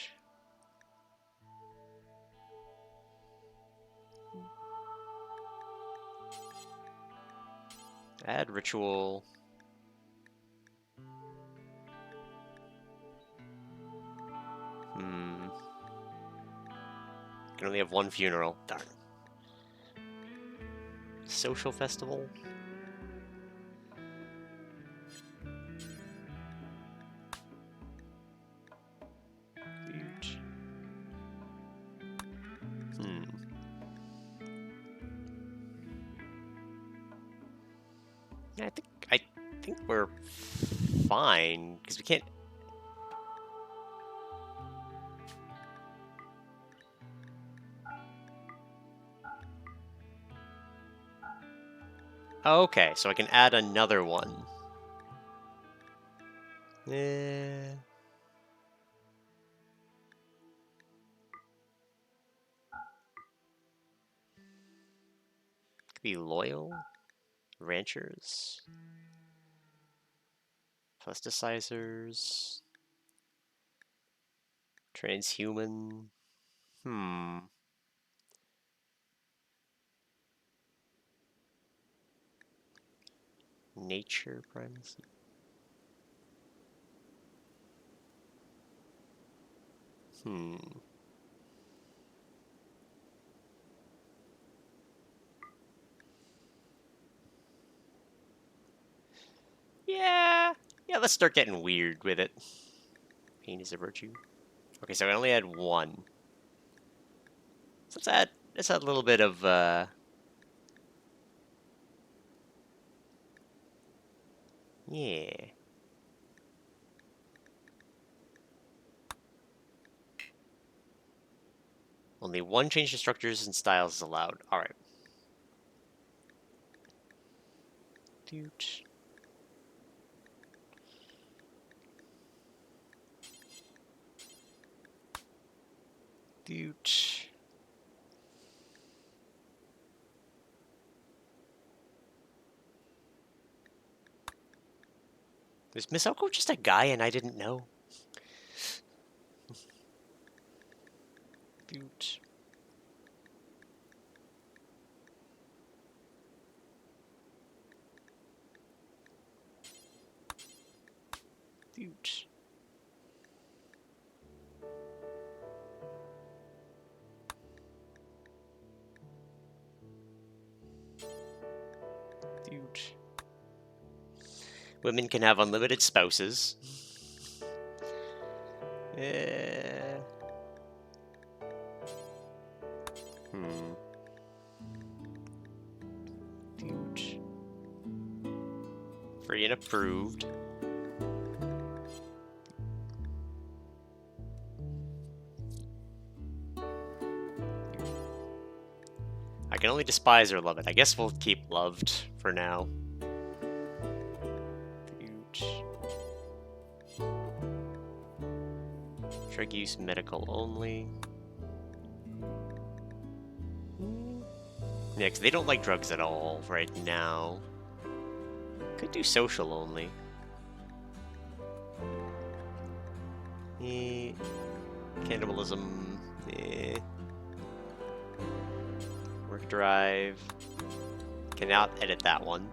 Add ritual. Can only have one funeral. Darn. Social festival. Huge. Yeah, I think we're fine because we can't. Okay, so I can add another one. Could be loyal, ranchers, plasticizers, transhuman. Nature primacy. Yeah, let's start getting weird with it. Pain is a virtue. Okay, so I only had one. So let's add a little bit of yeah. Only one change to structures and styles is allowed. Alright. Doot. Doot. Is Misoko just a guy and I didn't know? Dude. Dude. Dude. Women can have unlimited spouses. Dude. Free and approved. I can only despise or love it. I guess we'll keep loved for now. Drug use medical only. Yeah, because they don't like drugs at all right now. Could do social only. Cannibalism. Work drive. Cannot edit that one.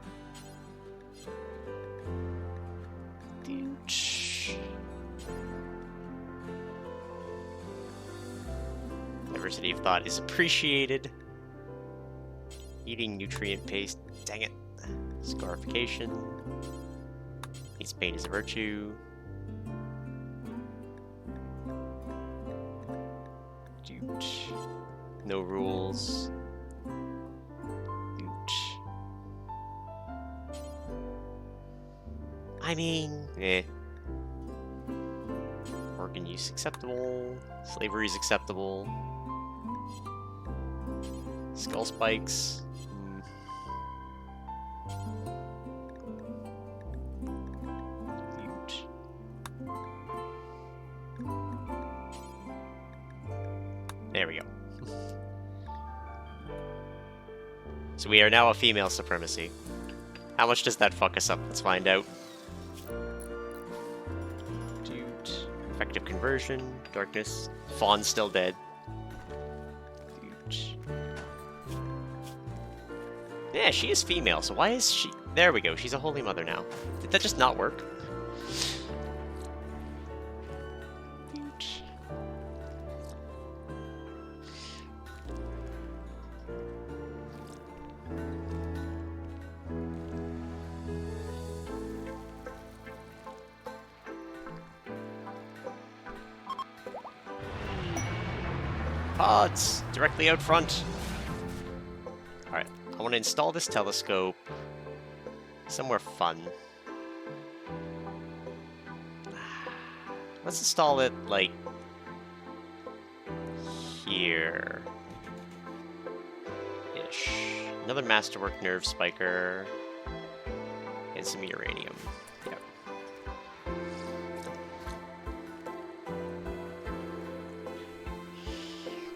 Diversity of thought is appreciated. Eating nutrient paste. Dang it. Scarification. Means pain is a virtue. Dude. No rules. Dude. I mean, Organ use acceptable. Slavery is acceptable. Skull spikes. Huge. There we go. So we are now a female supremacy. How much does that fuck us up? Let's find out. Dude. Effective conversion. Darkness. Fawn's still dead. Dude. Yeah, she is female, so why is she... There we go, she's a holy mother now. Did that just not work? Pods! Directly out front. Alright, I want to install this telescope somewhere fun. Let's install it, like, here. Ish. Another masterwork nerve spiker. And some uranium. Yep.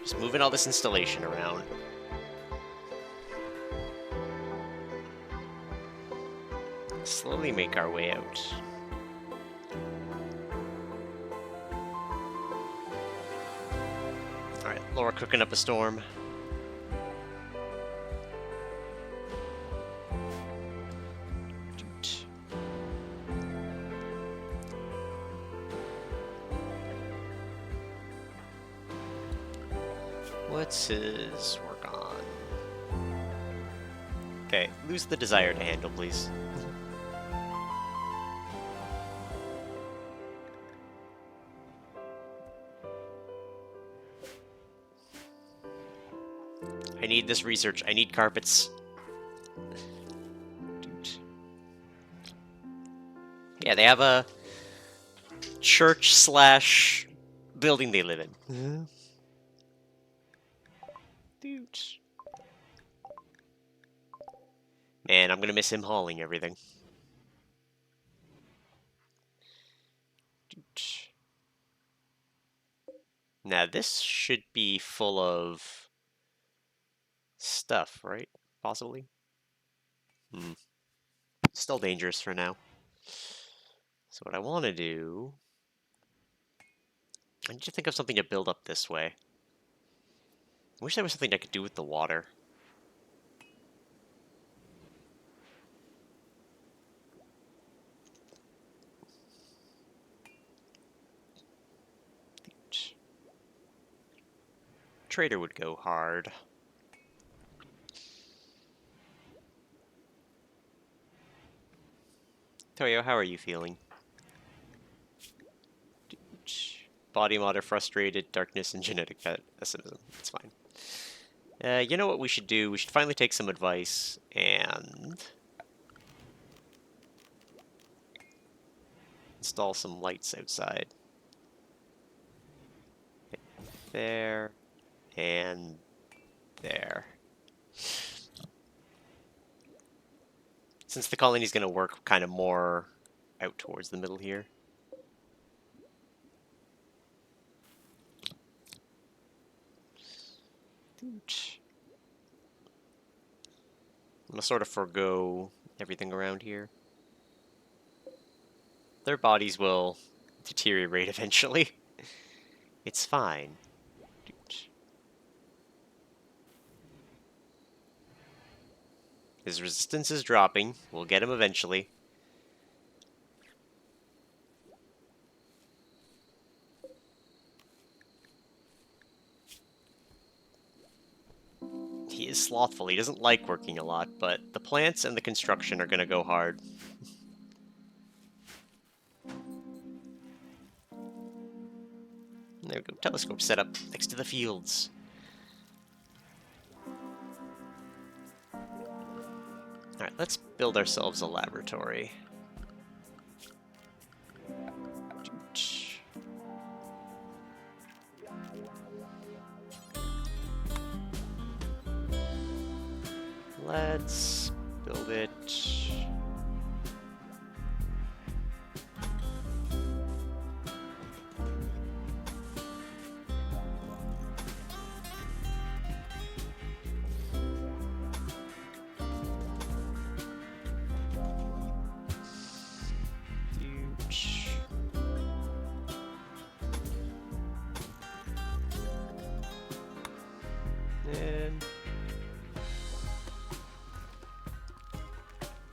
Just moving all this installation around. Slowly make our way out. Alright, Laura cooking up a storm. What's his work on? Okay, lose the desire to handle, please. I need this research. I need carpets. Dude. Yeah, they have a church / building they live in. Dude. Man, I'm gonna miss him hauling everything. Dude. Now, this should be full of stuff, right? Possibly? Still dangerous for now. So what I want to do... I need to think of something to build up this way. I wish there was something I could do with the water. Trader would go hard. Toyo, how are you feeling? Body modder, frustrated, darkness, and genetic pessimism. That's fine. You know what we should do? We should finally take some advice and install some lights outside. There and there. Since the colony's going to work kind of more out towards the middle here. I'm going to sort of forego everything around here. Their bodies will deteriorate eventually. It's fine. His resistance is dropping. We'll get him eventually. He is slothful. He doesn't like working a lot, but the plants and the construction are going to go hard. There we go. Telescope set up next to the fields. Alright, let's build ourselves a laboratory. Let's build it.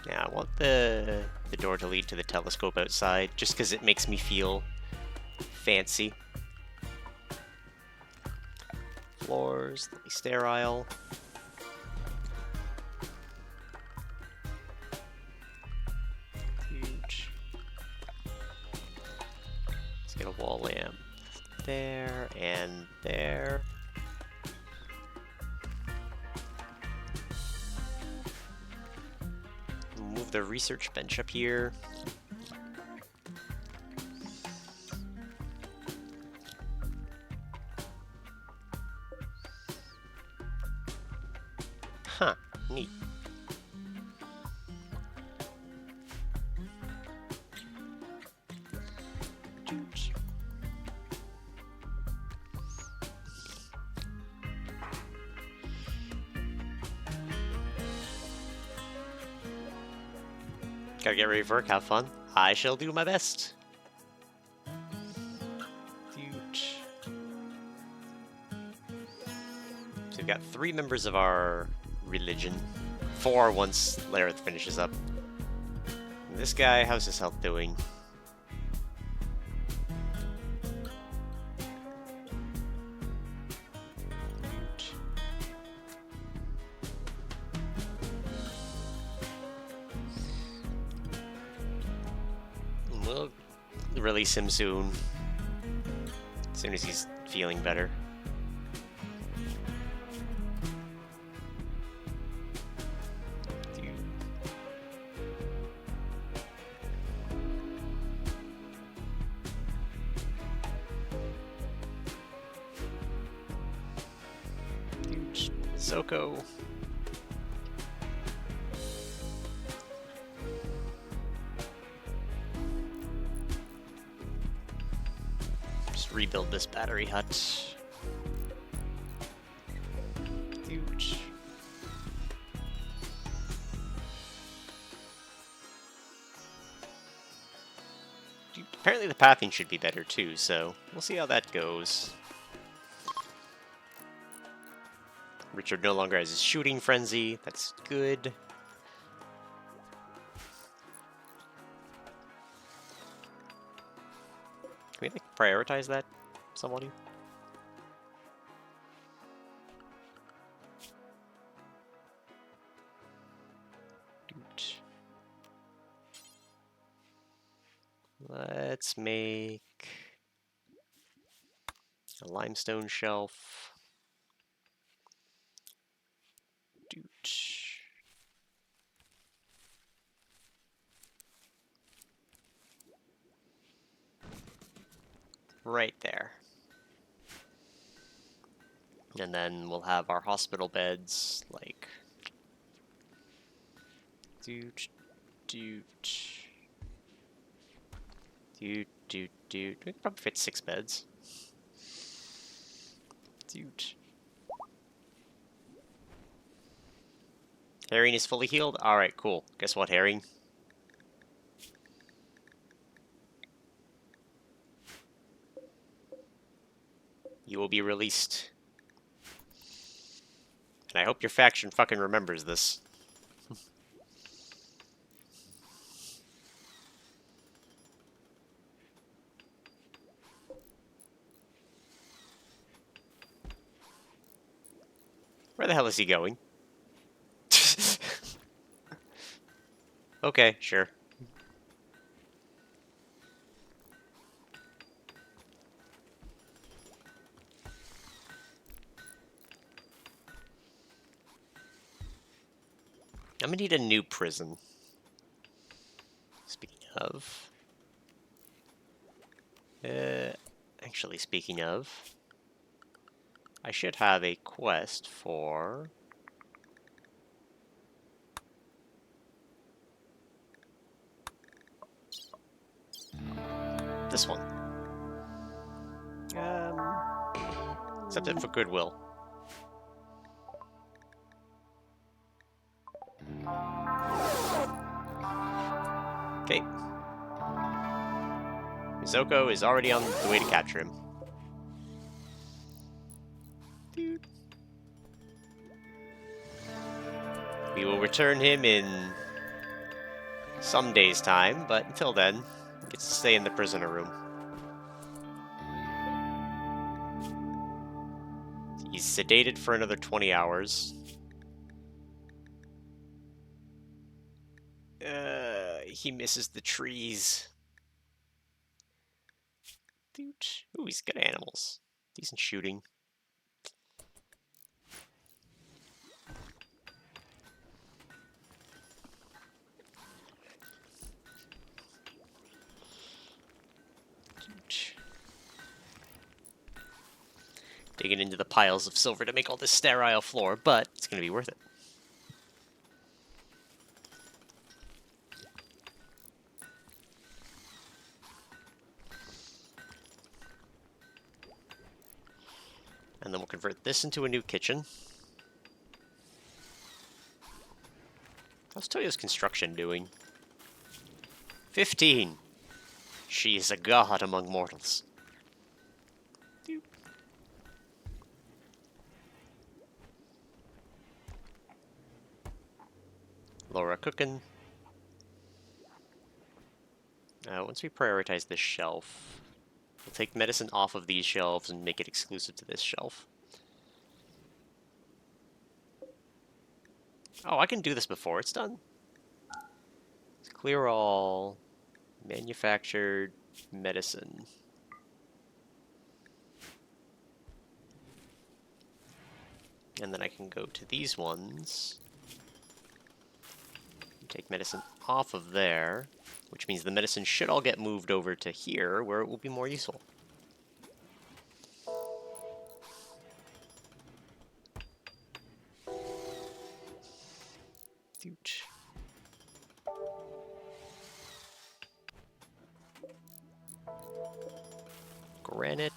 Yeah, I want the door to lead to the telescope outside, just because it makes me feel fancy. Floors, they'll be sterile. Huge. Let's get a wall lamp there and there. Move the research bench up here. Huh, neat. Gotta get ready for work, have fun. I shall do my best. Huge. So we've got 3 members of our religion. 4 once Lareth finishes up. This guy, how's his health doing? We'll release him soon. As soon as he's feeling better. Soko. Just rebuild this battery hut. Huge. Apparently the pathing should be better too, so we'll see how that goes. Richard no longer has his shooting frenzy. That's good. Can we like prioritize that, somebody? Let's make a limestone shelf. Right there. And then we'll have our hospital beds, like... Doot, doot. Doot, doot, doot. We could probably fit 6 beds. Doot. Herring is fully healed? Alright, cool. Guess what, Herring? You will be released. And I hope your faction fucking remembers this. Where the hell is he going? Okay, sure. I'm gonna need a new prison. Speaking of... actually, speaking of... I should have a quest for... this one. Accepted for goodwill. Okay. Mizoko is already on the way to capture him. We will return him in some days' time, but until then, he gets to stay in the prisoner room. He's sedated for another 20 hours. He misses the trees. Ooh, he's good animals. Decent shooting. Digging into the piles of silver to make all this sterile floor, but it's going to be worth it. And then we'll convert this into a new kitchen. How's Toyo's construction doing? 15! She is a god among mortals. Laura cooking. Once we prioritize this shelf, we'll take medicine off of these shelves and make it exclusive to this shelf. Oh, I can do this before it's done. Let's clear all manufactured medicine. And then I can go to these ones. Take medicine off of there, which means the medicine should all get moved over to here, where it will be more useful. Granite.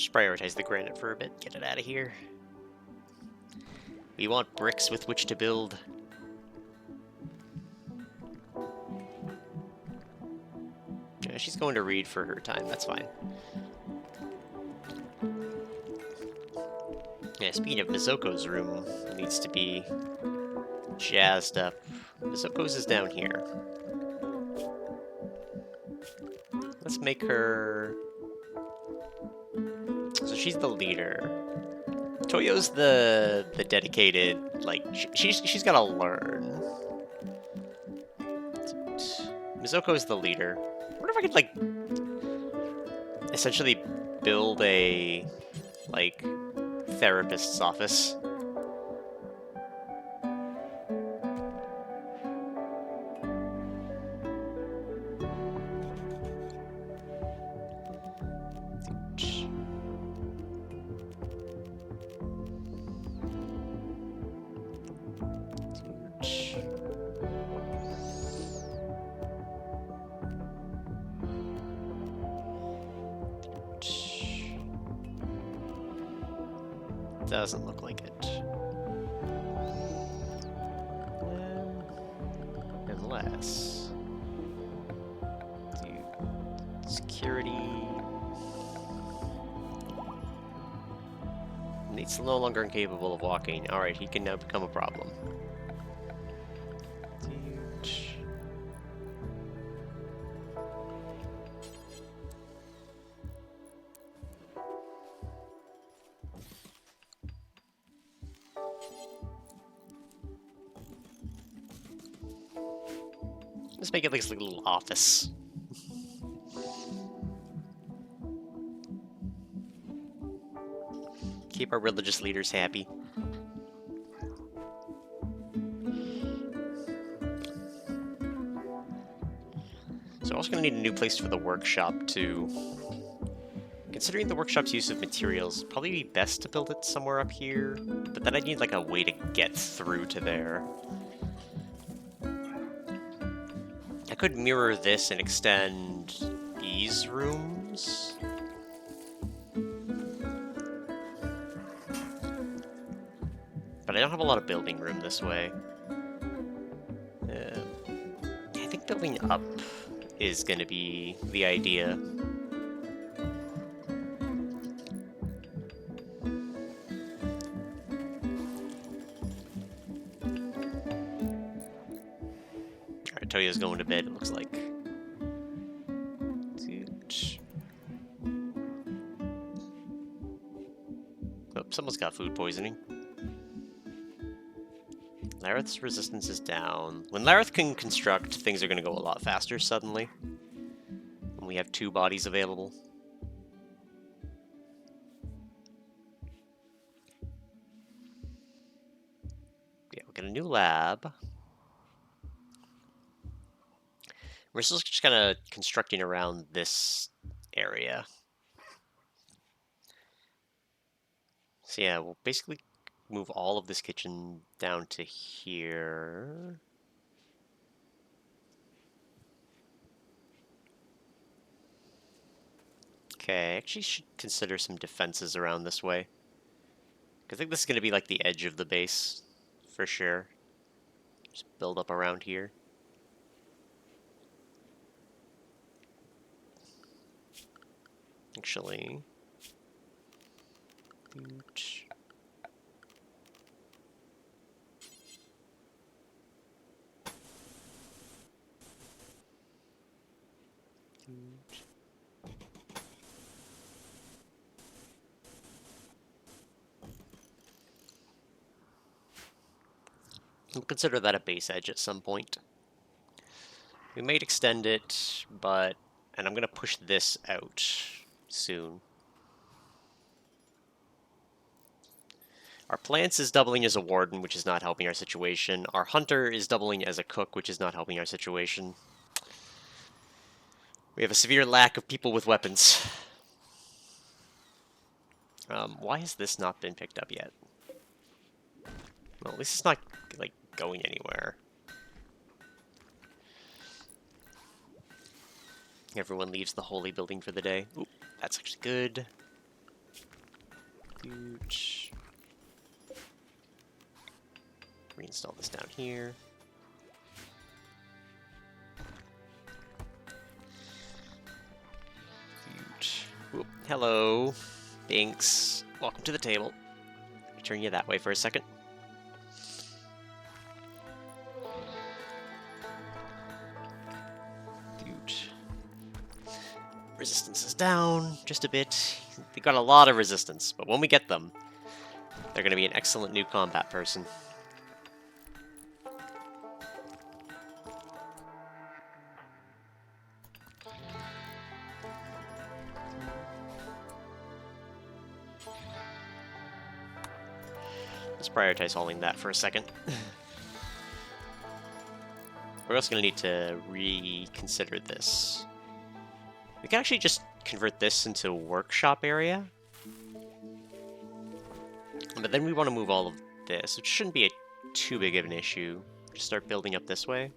Just prioritize the granite for a bit. Get it out of here. We want bricks with which to build. Yeah, she's going to read for her time. That's fine. Yeah, speaking of, Mizoko's room needs to be jazzed up. Mizoko's is down here. Let's make her... So she's the leader. Toyo's the dedicated, like, she's gotta learn. Mizoko's the leader. I wonder if I could, like, essentially build a, like, therapist's office. Doesn't look like it. Unless... Security... Nate's no longer incapable of walking. Alright, he can now become a problem. Let's make it like a little office. Keep our religious leaders happy. So we're also going to need a new place for the workshop too. Considering the workshop's use of materials, probably be best to build it somewhere up here, but then I need like a way to get through to there. I could mirror this and extend these rooms. But I don't have a lot of building room this way. I think building up is going to be the idea. Alright, Toyo's going to bed, it looks like. Oh, someone's got food poisoning. Lareth's resistance is down. When Lareth can construct, things are going to go a lot faster suddenly. When we have 2 bodies available. Yeah, we'll get a new lab. We're still just kind of constructing around this area. So yeah, we'll basically move all of this kitchen down to here. Okay, I actually should consider some defenses around this way. I think this is going to be like the edge of the base, for sure. Just build up around here. Actually... We'll consider that a base edge at some point. We might extend it, but... And I'm going to push this out soon. Our plants is doubling as a warden, which is not helping our situation. Our hunter is doubling as a cook, which is not helping our situation. We have a severe lack of people with weapons. Why has this not been picked up yet? Well, at least it's not, like, going anywhere. Everyone leaves the holy building for the day. Ooh, that's actually good. Shoot. Reinstall this down here. Shoot. Oop. Hello, Binks. Welcome to the table. Turn you that way for a second. Resistance is down just a bit. They got a lot of resistance, but when we get them, they're going to be an excellent new combat person. Let's prioritize hauling that for a second. We're also going to need to reconsider this. We can actually just convert this into a workshop area. But then we want to move all of this, which shouldn't be too big of an issue. Just start building up this way.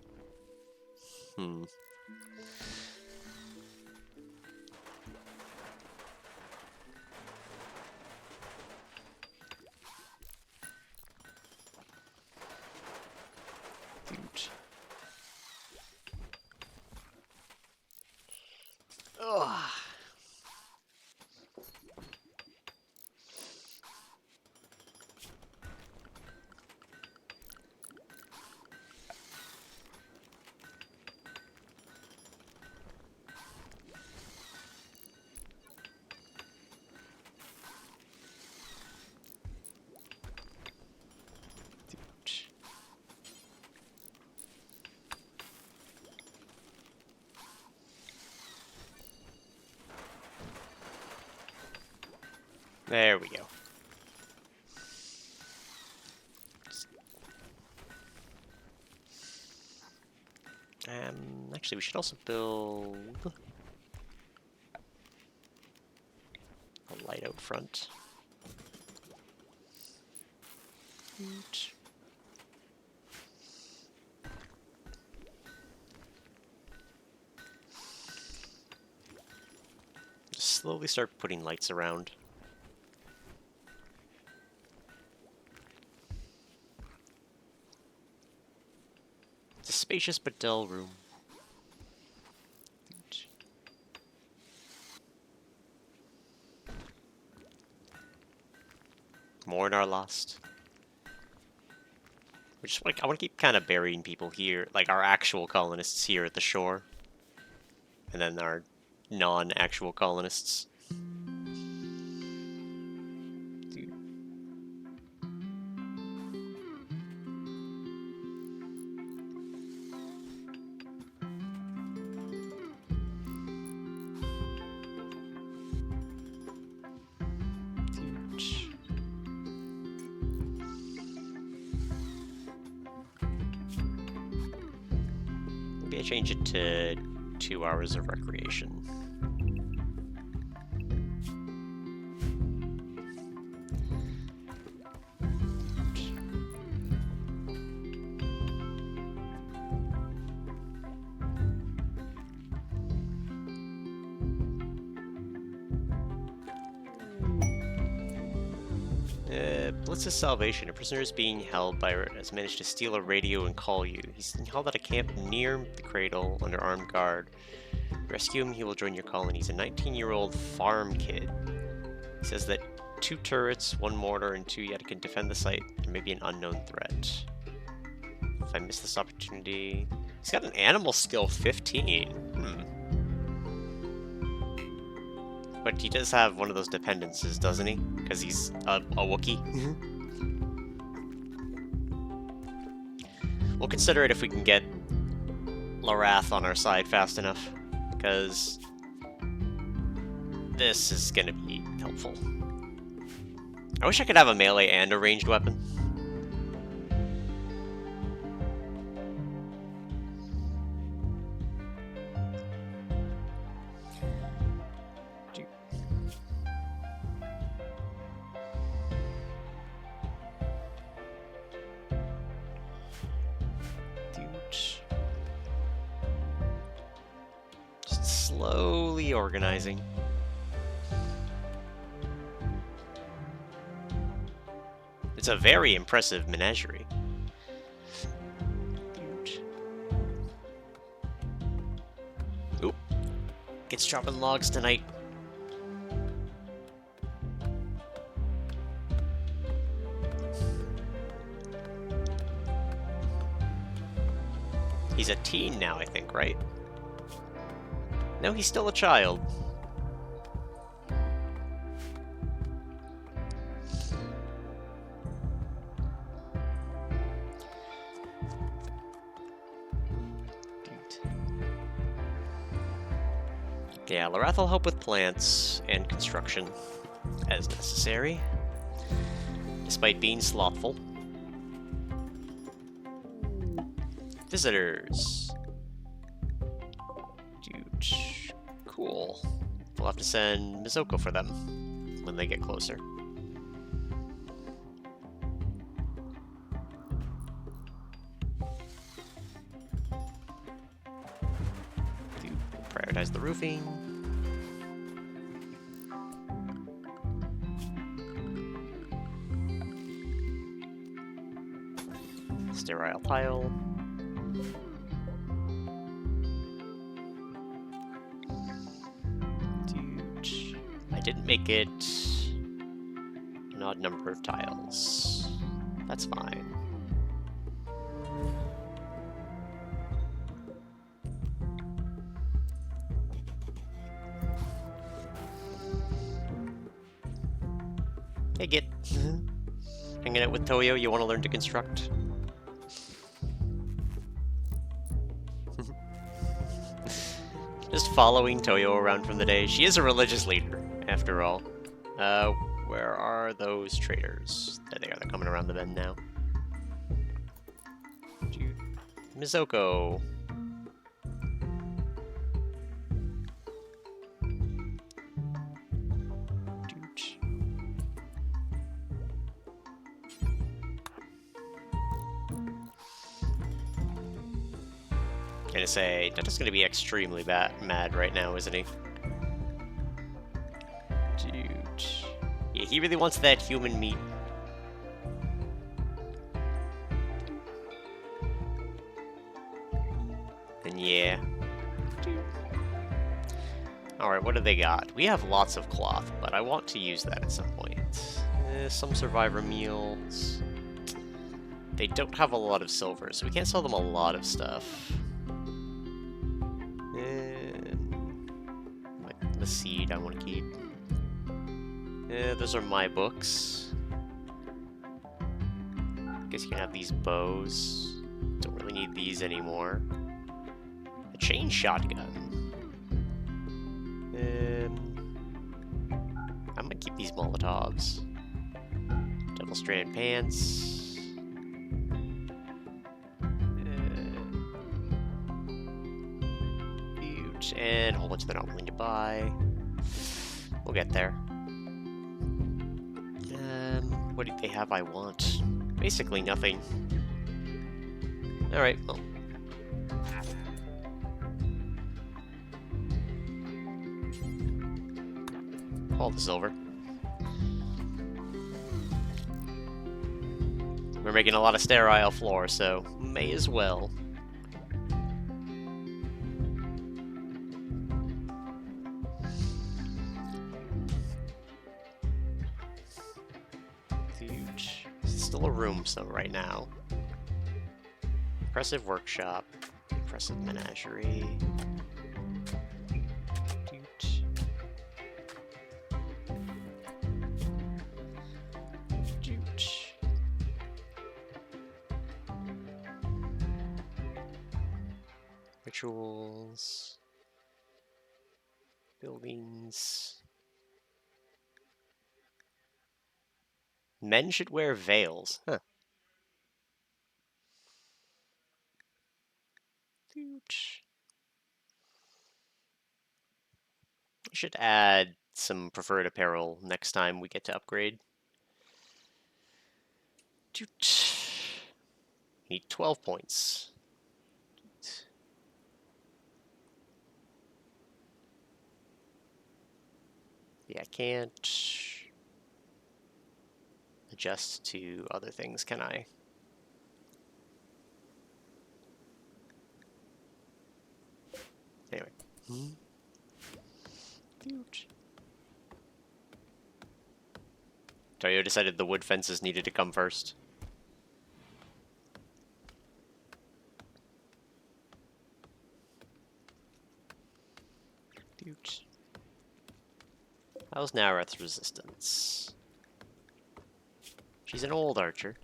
Dude. Ugh. There we go. Actually, we should also build a light out front. Just slowly start putting lights around. It's a spacious but dull room. Mourn our lost. We're just like, I want to keep kind of burying people here, like our actual colonists here at the shore, and then our non-actual colonists. Maybe I change it to 2 hours of recreation. Blitz's salvation. A prisoner is being held has managed to steal a radio and call you. He's held at a camp near the cradle under armed guard. Rescue him, he will join your colony. He's a 19-year-old farm kid. He says that 2 turrets, 1 mortar, and 2 yet can defend the site. There may be an unknown threat. If I miss this opportunity... He's got an animal skill 15. But he does have one of those dependencies, doesn't he? Because he's a Wookiee. We'll consider it if we can get Larath on our side fast enough. Because this is going to be helpful. I wish I could have a melee and a ranged weapon. Slowly organizing. It's a very impressive menagerie. Oop. Gets chopping logs tonight. He's a teen now, I think, right? No, he's still a child. Yeah, Larath will help with plants and construction as necessary, despite being slothful. Visitors. Dude, cool. We'll have to send Mizoko for them when they get closer. Dude, prioritize the roofing. Sterile tile. Dude, I didn't make it an odd number of tiles. That's fine. Hey, Git. Hanging out with Toyo, you want to learn to construct? Just following Toyo around from the day. She is a religious leader, after all. Where are those traders? There they are. They're coming around the bend now. Dude. Mizoko. Gonna say, Denta's gonna be extremely mad right now, isn't he? Dude. Yeah, he really wants that human meat. And yeah. Alright, what do they got? We have lots of cloth, but I want to use that at some point. Some survivor meals. They don't have a lot of silver, so we can't sell them a lot of stuff. The seed I want to keep. Those are my books. Guess you can have these bows. Don't really need these anymore. A chain shotgun. I'm gonna keep these Molotovs. Double strand pants. Huge. And a whole bunch that I'm not willing to buy. We'll get there. What do they have I want? Basically nothing. Alright, well. All the silver. We're making a lot of sterile floor, so may as well. Huge. Still a room, so right now. Impressive workshop. Impressive menagerie. Rituals, buildings. Men should wear veils. Huh. Huge. We should add some preferred apparel next time we get to upgrade. Need 12 points. Yeah, I can't adjust to other things, can I? Anyway. Toyo decided the wood fences needed to come first. How's Nareth's resistance? She's an old archer.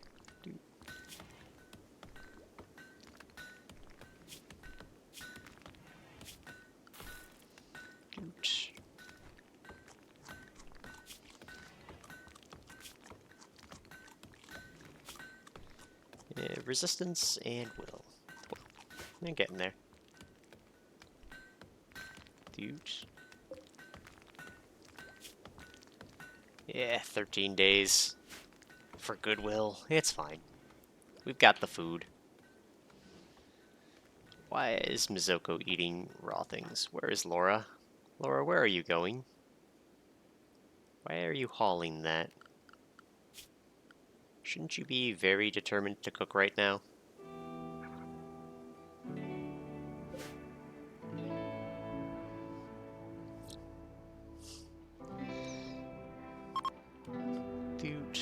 Resistance and will. I'm getting there. Huge. Yeah, 13 days for goodwill. It's fine. We've got the food. Why is Mizoko eating raw things? Where is Laura? Laura, where are you going? Why are you hauling that? Shouldn't you be very determined to cook right now? Dude.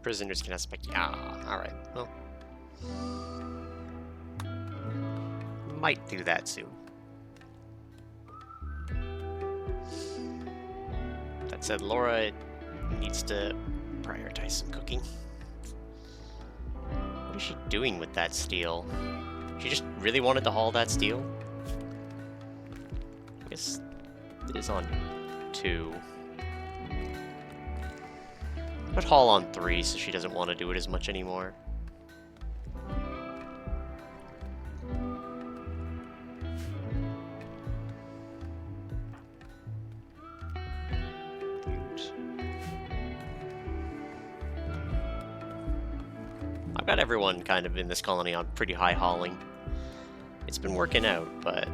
Prisoners can aspect. Ah, alright. Well. Might do that soon. That said, Laura needs to prioritize some cooking. What is she doing with that steel? She just really wanted to haul that steel? I guess it is on 2. Put haul on 3 so she doesn't want to do it as much anymore. I've got everyone kind of in this colony on pretty high hauling. It's been working out, but...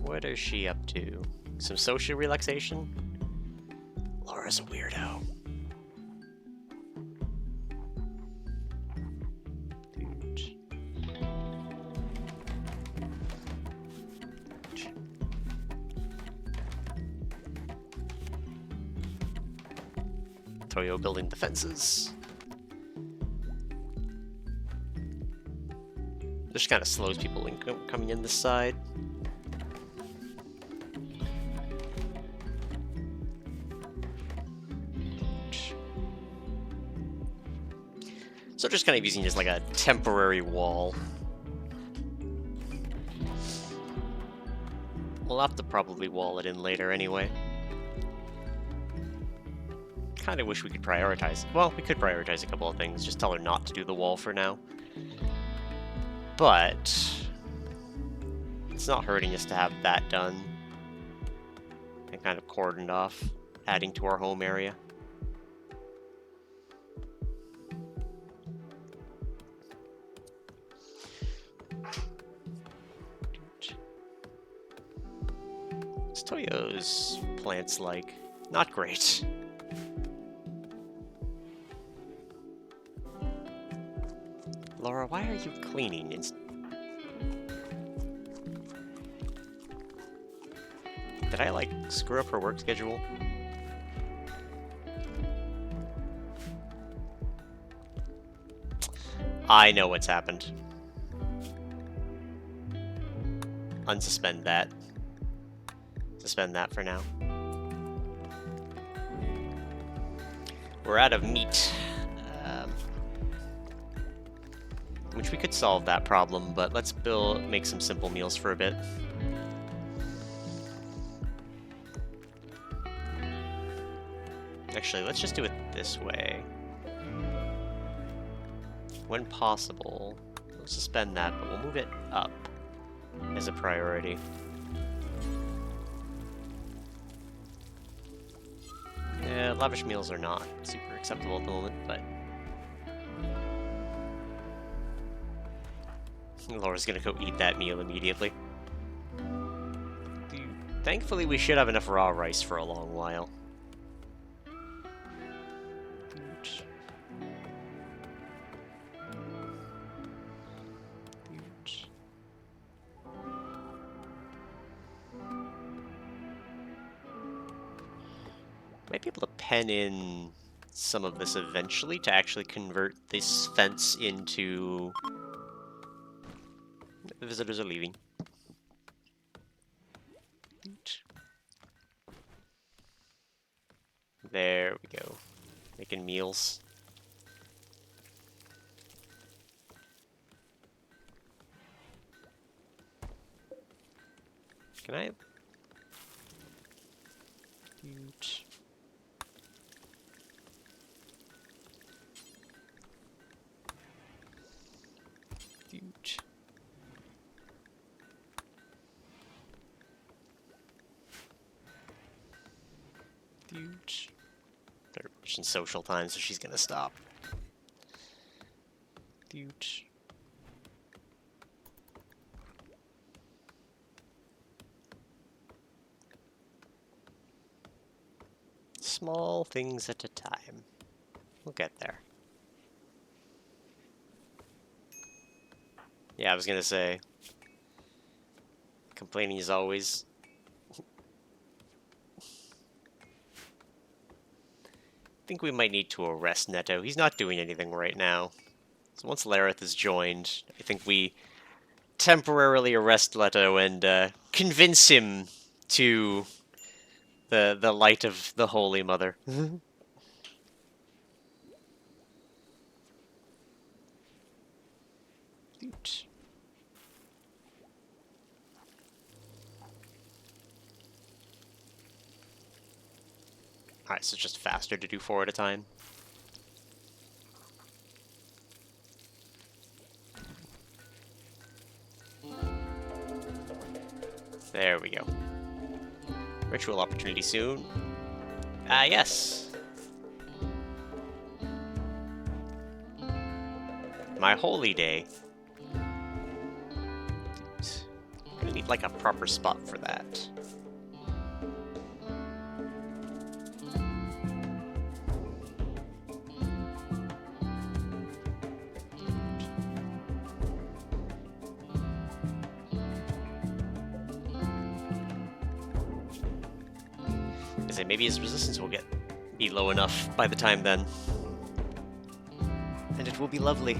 what is she up to? Some social relaxation? Laura's a weirdo. Toyo building defenses. Just kind of slows people in coming in this side. So just kind of using it as like a temporary wall. We'll have to probably wall it in later anyway. Kind of wish we could prioritize. Well, we could prioritize a couple of things. Just tell her not to do the wall for now. But it's not hurting us to have that done and kind of cordoned off, adding to our home area. What's Toyo's plants like? Not great. Laura, why are you cleaning? Did I, like, screw up her work schedule? I know what's happened. Unsuspend that. Suspend that for now. We're out of meat. Which we could solve that problem, but let's make some simple meals for a bit. Actually, let's just do it this way. When possible, we'll suspend that, but we'll move it up as a priority. Yeah, lavish meals are not super acceptable at the moment, but... Laura's gonna go eat that meal immediately. Thankfully, we should have enough raw rice for a long while. Might be able to pen in some of this eventually to actually convert this fence into... The visitors are leaving. There we go. Making meals. Can I... They're reaching social time, so she's gonna stop. Small things at a time. We'll get there. Yeah, I was gonna say, complaining is always... I think we might need to arrest Neto. He's not doing anything right now. So once Lareth is joined, I think we temporarily arrest Leto and convince him to the light of the Holy Mother. Alright, so it's just faster to do 4 at a time. There we go. Ritual opportunity soon. Ah, yes! My holy day. I'm gonna need, like, a proper spot for that. Maybe his resistance will be low enough by the time then. And it will be lovely.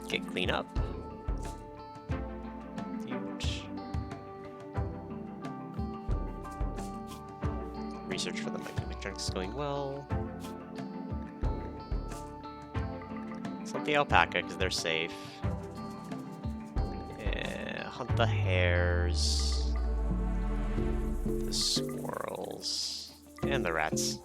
Get clean up. Huge. Research for the microelectronics is going well. Hunt the alpaca because they're safe. Hunt the hares. The squirrels. And the rats.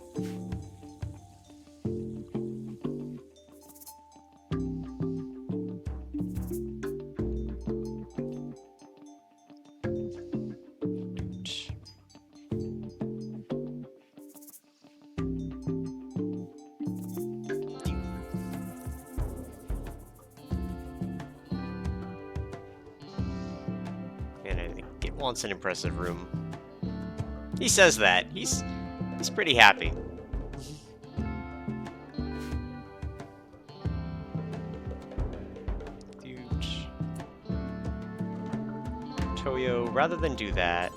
And I think it wants an impressive room. He says that. He's pretty happy. Huge. Toyo, rather than do that,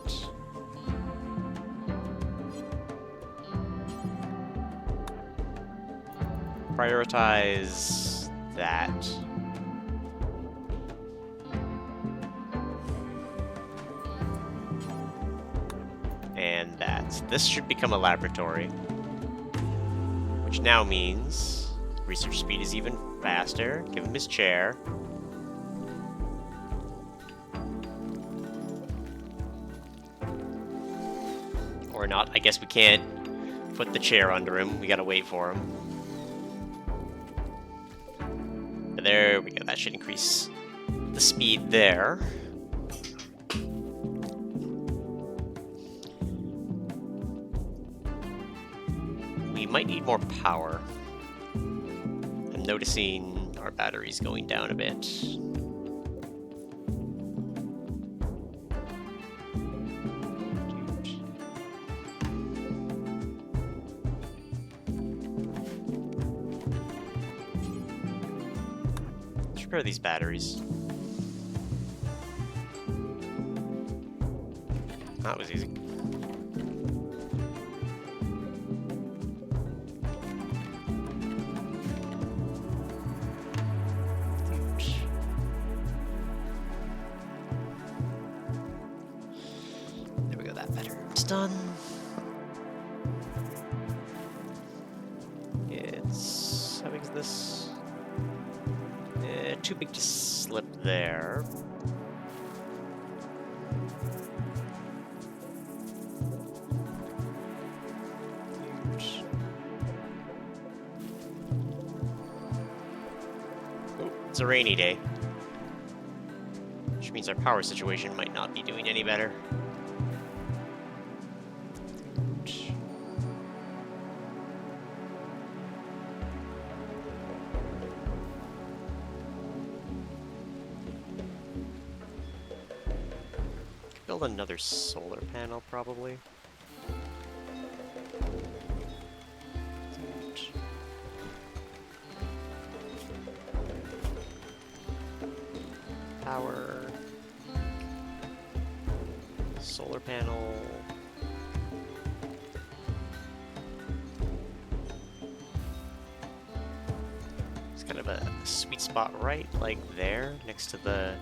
prioritize that. And that. This should become a laboratory. Which now means research speed is even faster. Give him his chair. Or not. I guess we can't put the chair under him. We gotta wait for him. But there we go. That should increase the speed there. We might need more power. I'm noticing our batteries going down a bit. Let's repair these batteries. That was easy. There we go, that better. It's done. It's... how big is this? Too big to slip there. Oh, it's a rainy day. Which means our power situation might not be doing any better. Build another solar panel, probably. Power. Solar panel. It's kind of a sweet spot right, like there, next to the...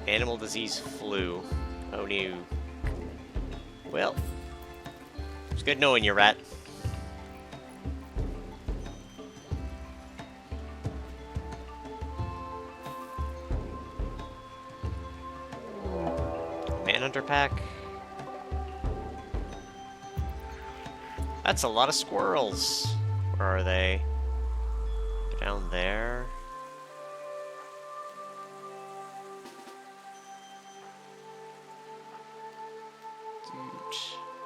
Animal disease flu. Oh no. Well, it's good knowing you, rat. Manhunter pack. That's a lot of squirrels. Where are they? Down there.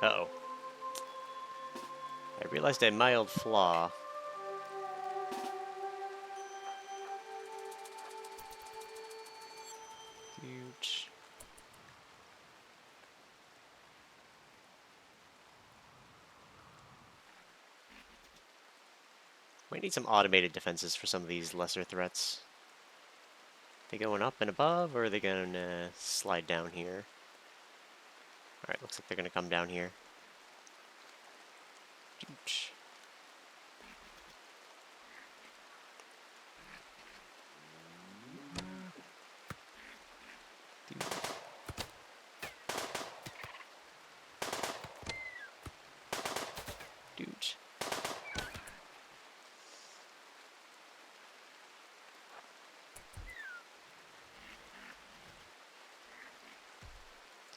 Uh-oh. I realized a mild flaw. Huge. Might need some automated defenses for some of these lesser threats. They going up and above, or are they gonna slide down here? Alright, looks like they're gonna come down here. Huge. Huge.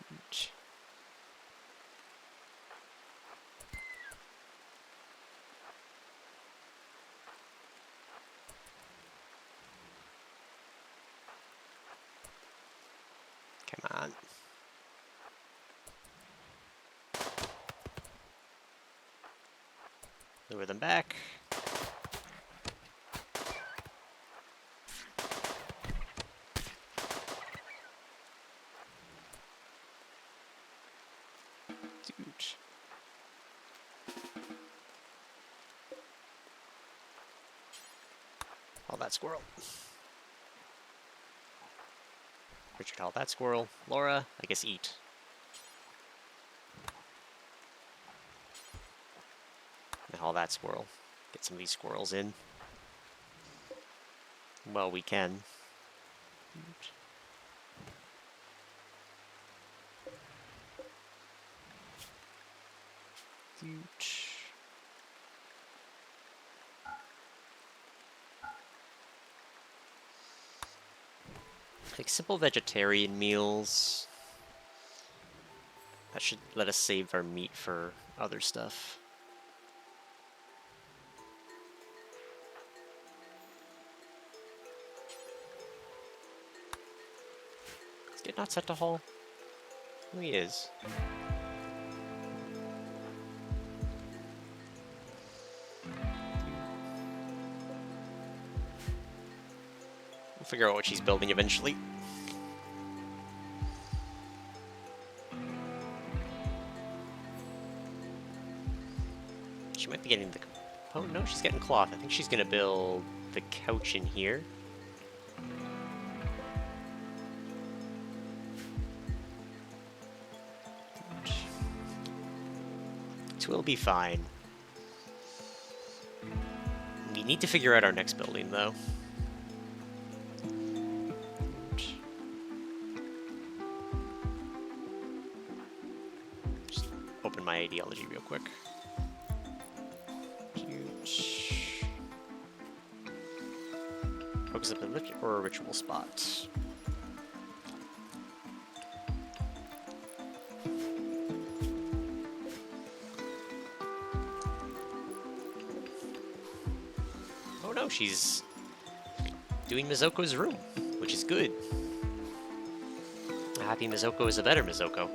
Huge. Come on. Lure them back. Huge. All that squirrel. Richard, haul that squirrel. Laura, I guess eat. And haul that squirrel. Get some of these squirrels in. Well, we can. Huge. Like simple vegetarian meals. That should let us save our meat for other stuff. Is Get not set to haul? Oh, he is. We'll figure out what she's building eventually. She might be getting the... Oh, no, she's getting cloth. I think she's going to build the couch in here. It will be fine. We need to figure out our next building, though. Just open my ideology real quick. Focus up on or a ritual spot. Oh no, she's doing Mizoko's room, which is good. A happy Mizoko is a better Mizoko.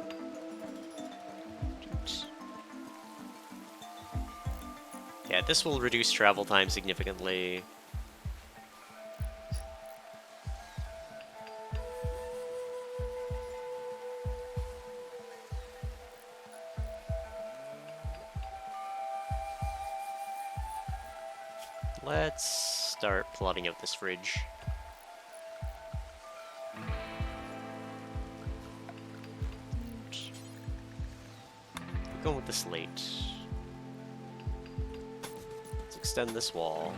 Yeah, this will reduce travel time significantly. Let's start plotting out this fridge. We're going with the slate. Let's extend this wall.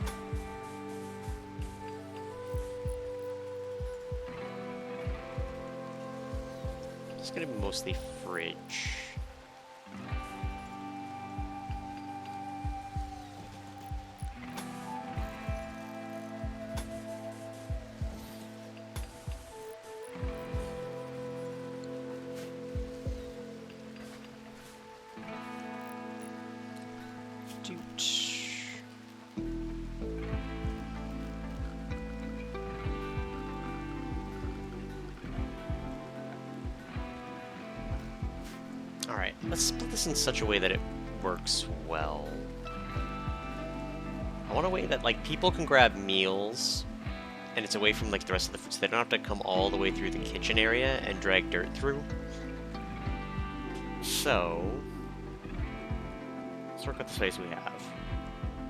It's gonna be mostly fridge. Alright, let's split this in such a way that it works well. I want a way that, like, people can grab meals, and it's away from, like, the rest of the food, so they don't have to come all the way through the kitchen area and drag dirt through. So, let's work with the space we have.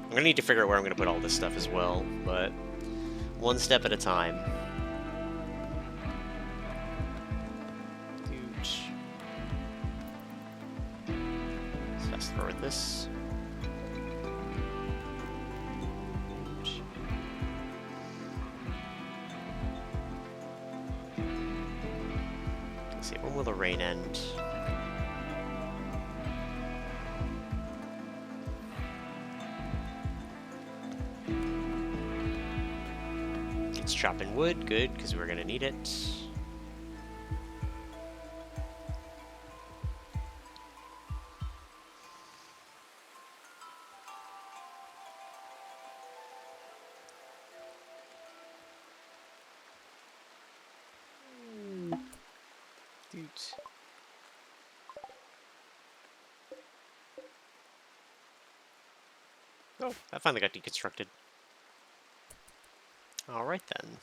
I'm gonna need to figure out where I'm gonna put all this stuff as well, but one step at a time. Let's fast forward this. Let's see, when will the rain end? It's chopping wood, good, because we're gonna need it. Oh, that finally got deconstructed. Alright then.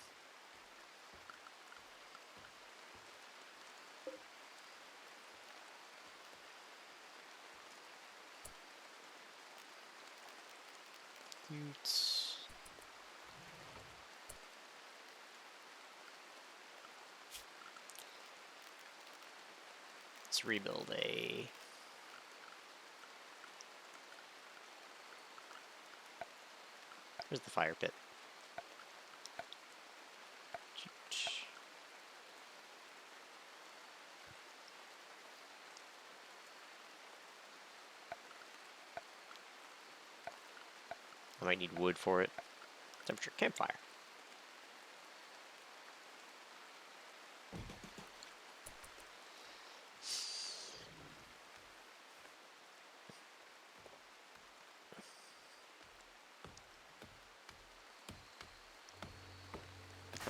Let's rebuild a... Where's the fire pit? I might need wood for it. Temperature campfire.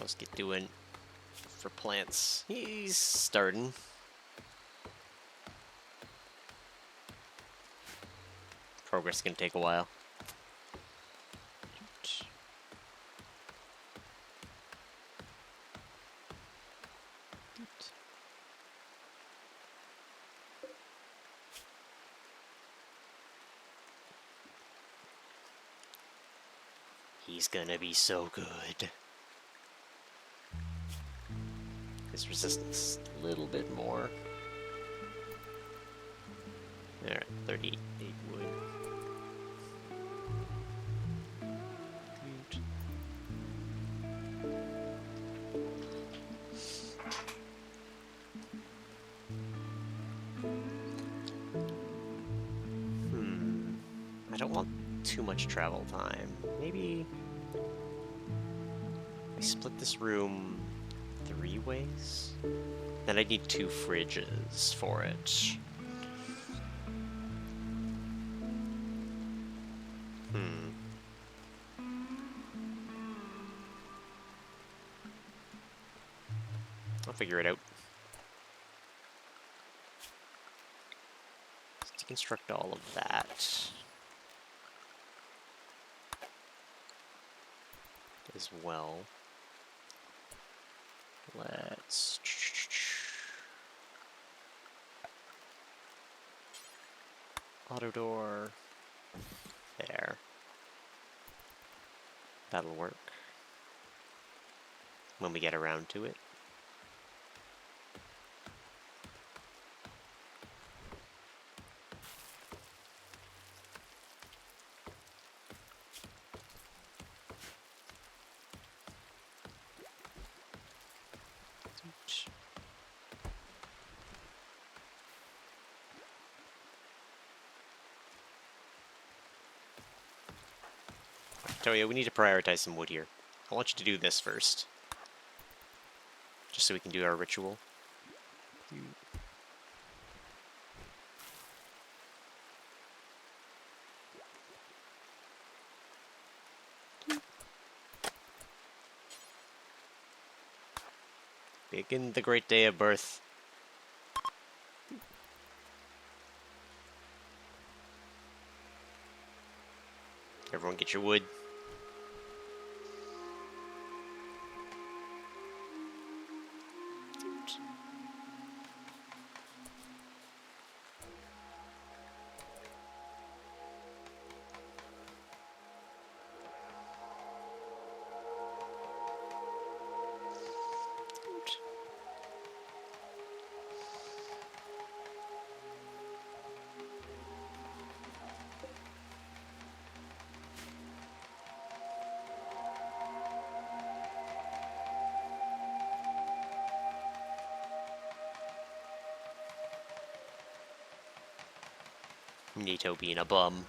How's Git doing for plants? He's starting. Progress is gonna take a while. He's gonna be so good. His resistance a little bit more. Alright, 38 wood. I don't want too much travel time. Maybe I split this room 3 ways? Then I'd need 2 fridges for it. I'll figure it out. Let's deconstruct all of that as well. Let's auto door there. That'll work when we get around to it. Toyo, we need to prioritize some wood here. I want you to do this first. Just so we can do our ritual. Begin the great day of birth. Everyone get your wood. Nito being a bum.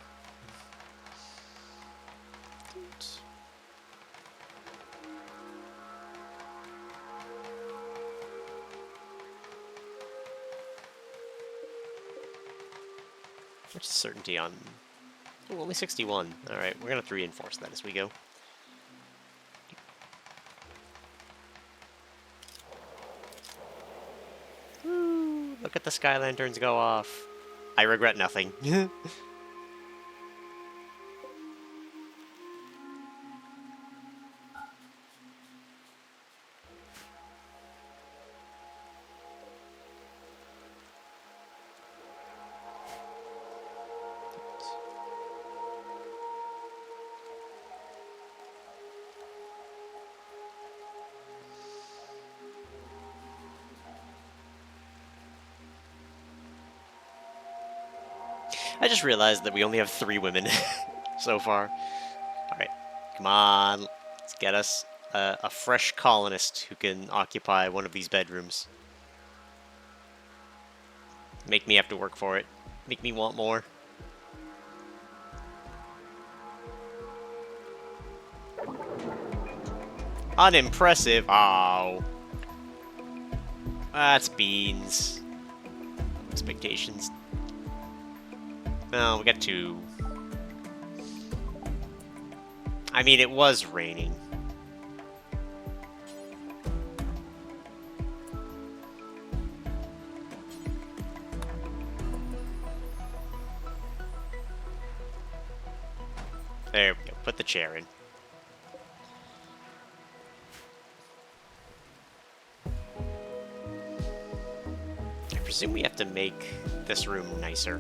What's the certainty on... Oh, only 61. Alright, we're gonna have to reinforce that as we go. Woo! Look at the sky lanterns go off. I regret nothing. I just realized that we only have 3 women so far. Alright, come on. Let's get us a fresh colonist who can occupy one of these bedrooms. Make me have to work for it. Make me want more. Unimpressive. Oh. That's beans. Expectations. No, we got 2. I mean, it was raining. There we go. Put the chair in. I presume we have to make this room nicer.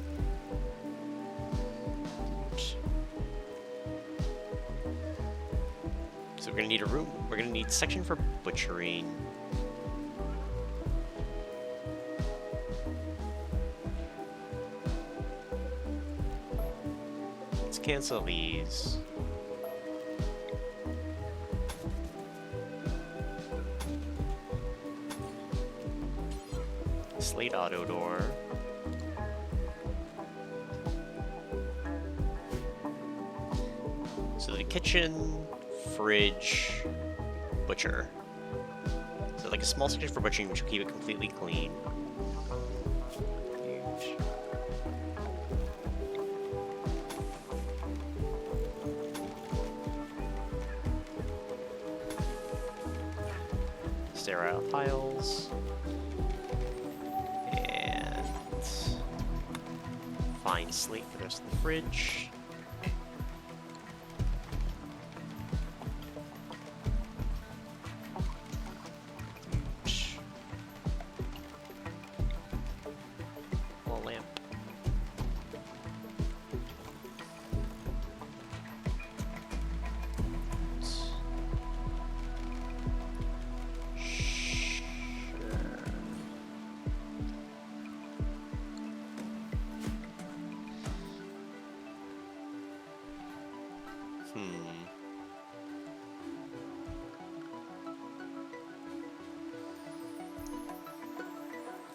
So we're gonna need a room. We're gonna need a section for butchering. Let's cancel these. Slate auto door. So the kitchen, fridge, butcher. So like a small section for butchering, which will keep it completely clean. Huge. Sterile piles. And fine slate for the rest of the fridge.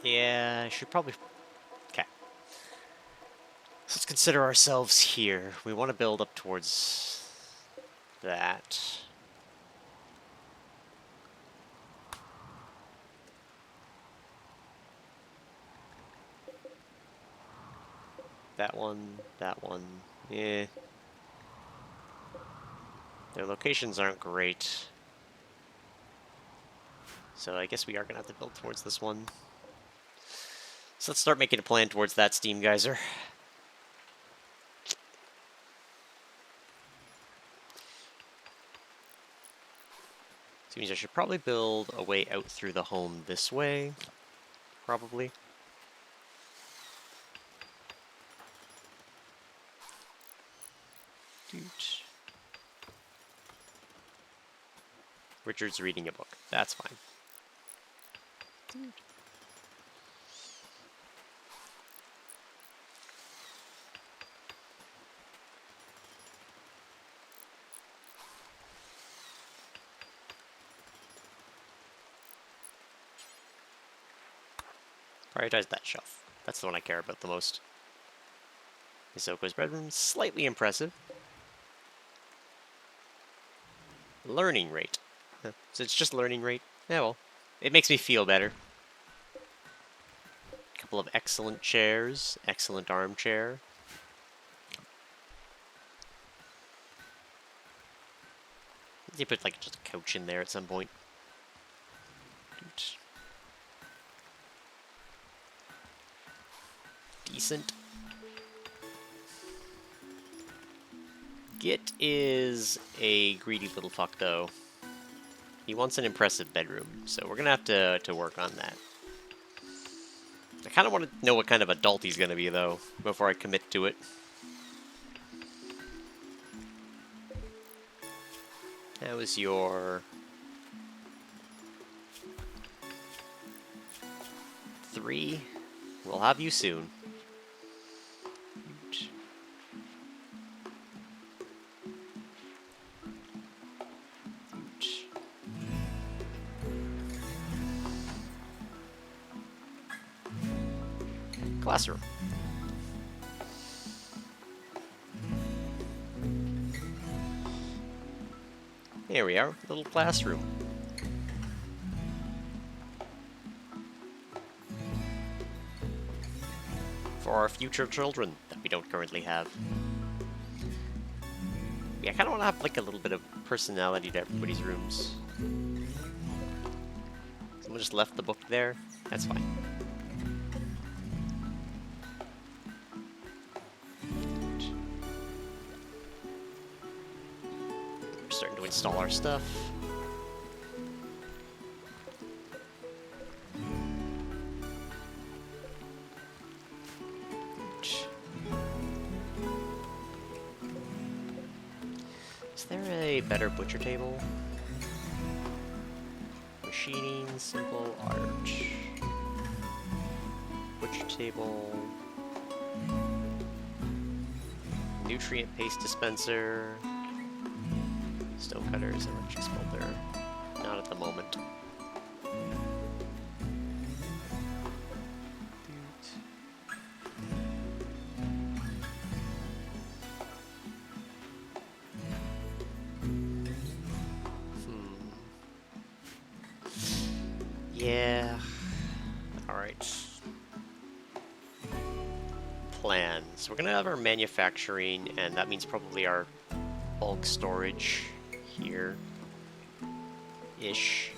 Yeah, I should probably... Okay. So let's consider ourselves here. We want to build up towards that. That one. Yeah. Their locations aren't great. So I guess we are going to have to build towards this one. So let's start making a plan towards that steam geyser. So it means I should probably build a way out through the home this way. Probably. Richard's reading a book. That's fine. Prioritize that shelf. That's the one I care about the most. Isoko's bedroom, slightly impressive. Learning rate. So it's just learning rate. Yeah, well, it makes me feel better. A couple of excellent chairs, excellent armchair. You put like just a couch in there at some point. Decent. Git is a greedy little fuck, though. He wants an impressive bedroom, so we're gonna have to work on that. I kind of want to know what kind of adult he's gonna be, though, before I commit to it. That was your... 3. We'll have you soon. Classroom. Here we are, little classroom. For our future children that we don't currently have. Yeah, I kind of want to have like a little bit of personality to everybody's rooms. Someone just left the book there. That's fine. Install our stuff. Is there a better butcher table? Machining, simple art. Butcher table. Nutrient paste dispenser. Stonecutters, electric smelter. Not at the moment. Yeah. Alright. Plans. We're gonna have our manufacturing, and that means probably our bulk storage here. Ish.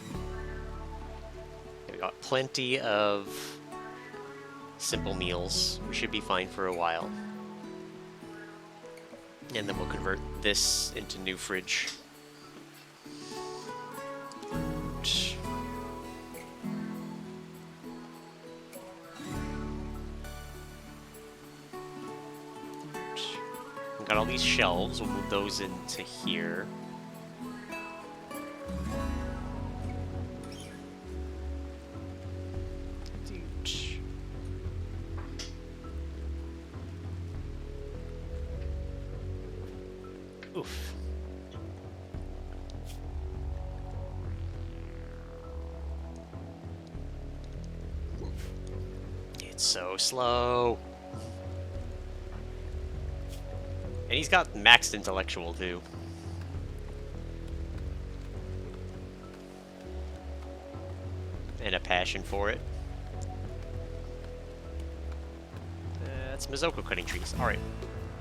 We got plenty of simple meals. We should be fine for a while. And then we'll convert this into new fridge. We've got all these shelves. We'll move those into here. Oof. It's so slow. And he's got maxed intellectual too. And a passion for it. That's Mizoko cutting trees. Alright.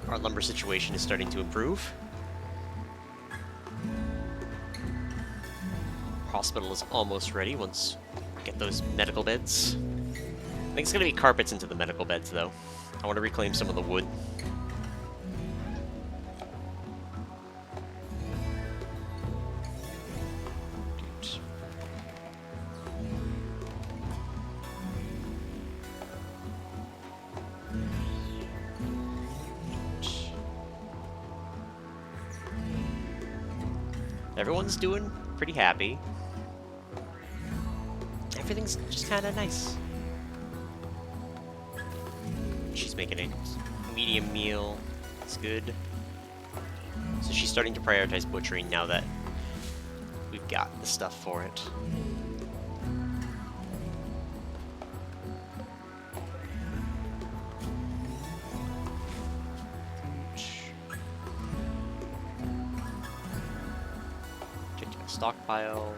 Our lumber situation is starting to improve. Hospital is almost ready once we get those medical beds. I think it's going to be carpets into the medical beds, though. I want to reclaim some of the wood. Everyone's doing pretty happy. Everything's just kind of nice. She's making a medium meal. It's good. So she's starting to prioritize butchering now that we've got the stuff for it. Changing the stockpile.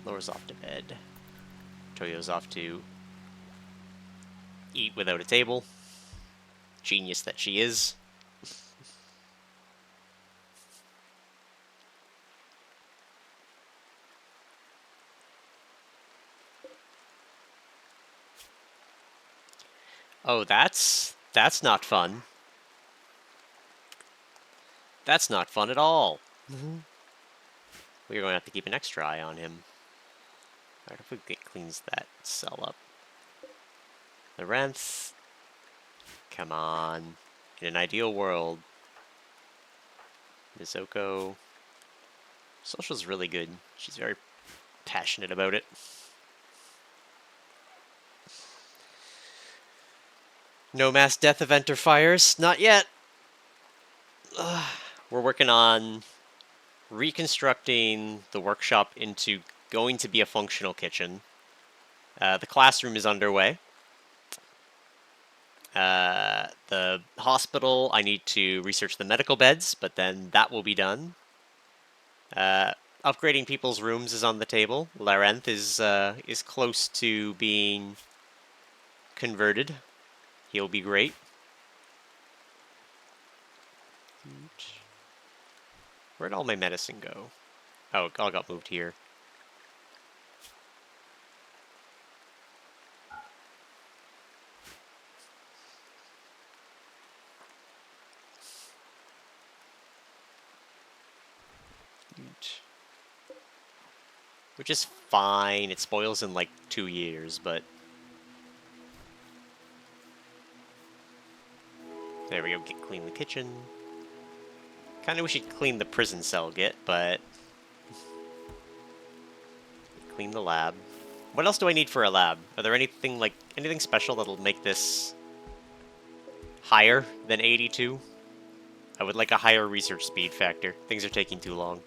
Laura's off to bed. Toyo's off to eat without a table. Genius that she is. Oh, that's not fun. That's not fun at all. We're going to have to keep an extra eye on him. Alright, if we cleans that cell up. The Renth. Come on. In an ideal world. Mizoko. Social's really good. She's very passionate about it. No mass death event or fires? Not yet. We're working on reconstructing the workshop into going to be a functional kitchen. The classroom is underway. The hospital, I need to research the medical beds, but then that will be done. Upgrading people's rooms is on the table. Larenth is close to being converted. He'll be great. Where'd all my medicine go? Oh, it all got moved here. Which is fine. It spoils in like 2 years, but... There we go, clean the kitchen. Kinda wish you'd clean the prison cell but... Clean the lab. What else do I need for a lab? Are there anything special that'll make this higher than 82? I would like a higher research speed factor. Things are taking too long.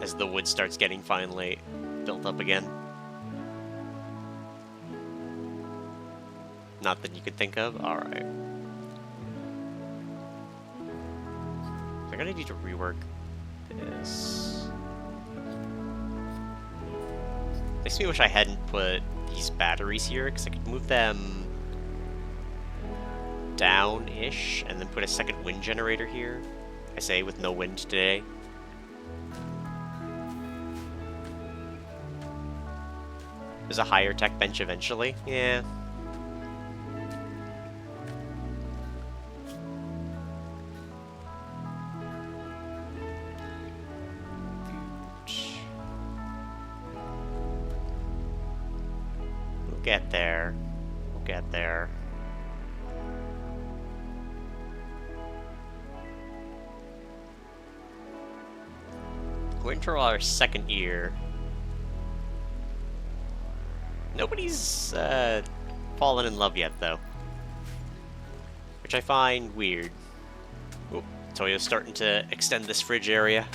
As the wood starts getting finally built up again. Not that you could think of? Alright. I'm gonna need to rework this. Makes me wish I hadn't put these batteries here, because I could move them down-ish, and then put a second wind generator here. I say, with no wind today. There's a higher tech bench eventually. Yeah. We'll get there. We'll get there. We're into our second year. Nobody's fallen in love yet, though. Which I find weird. Oh, Toyo's starting to extend this fridge area.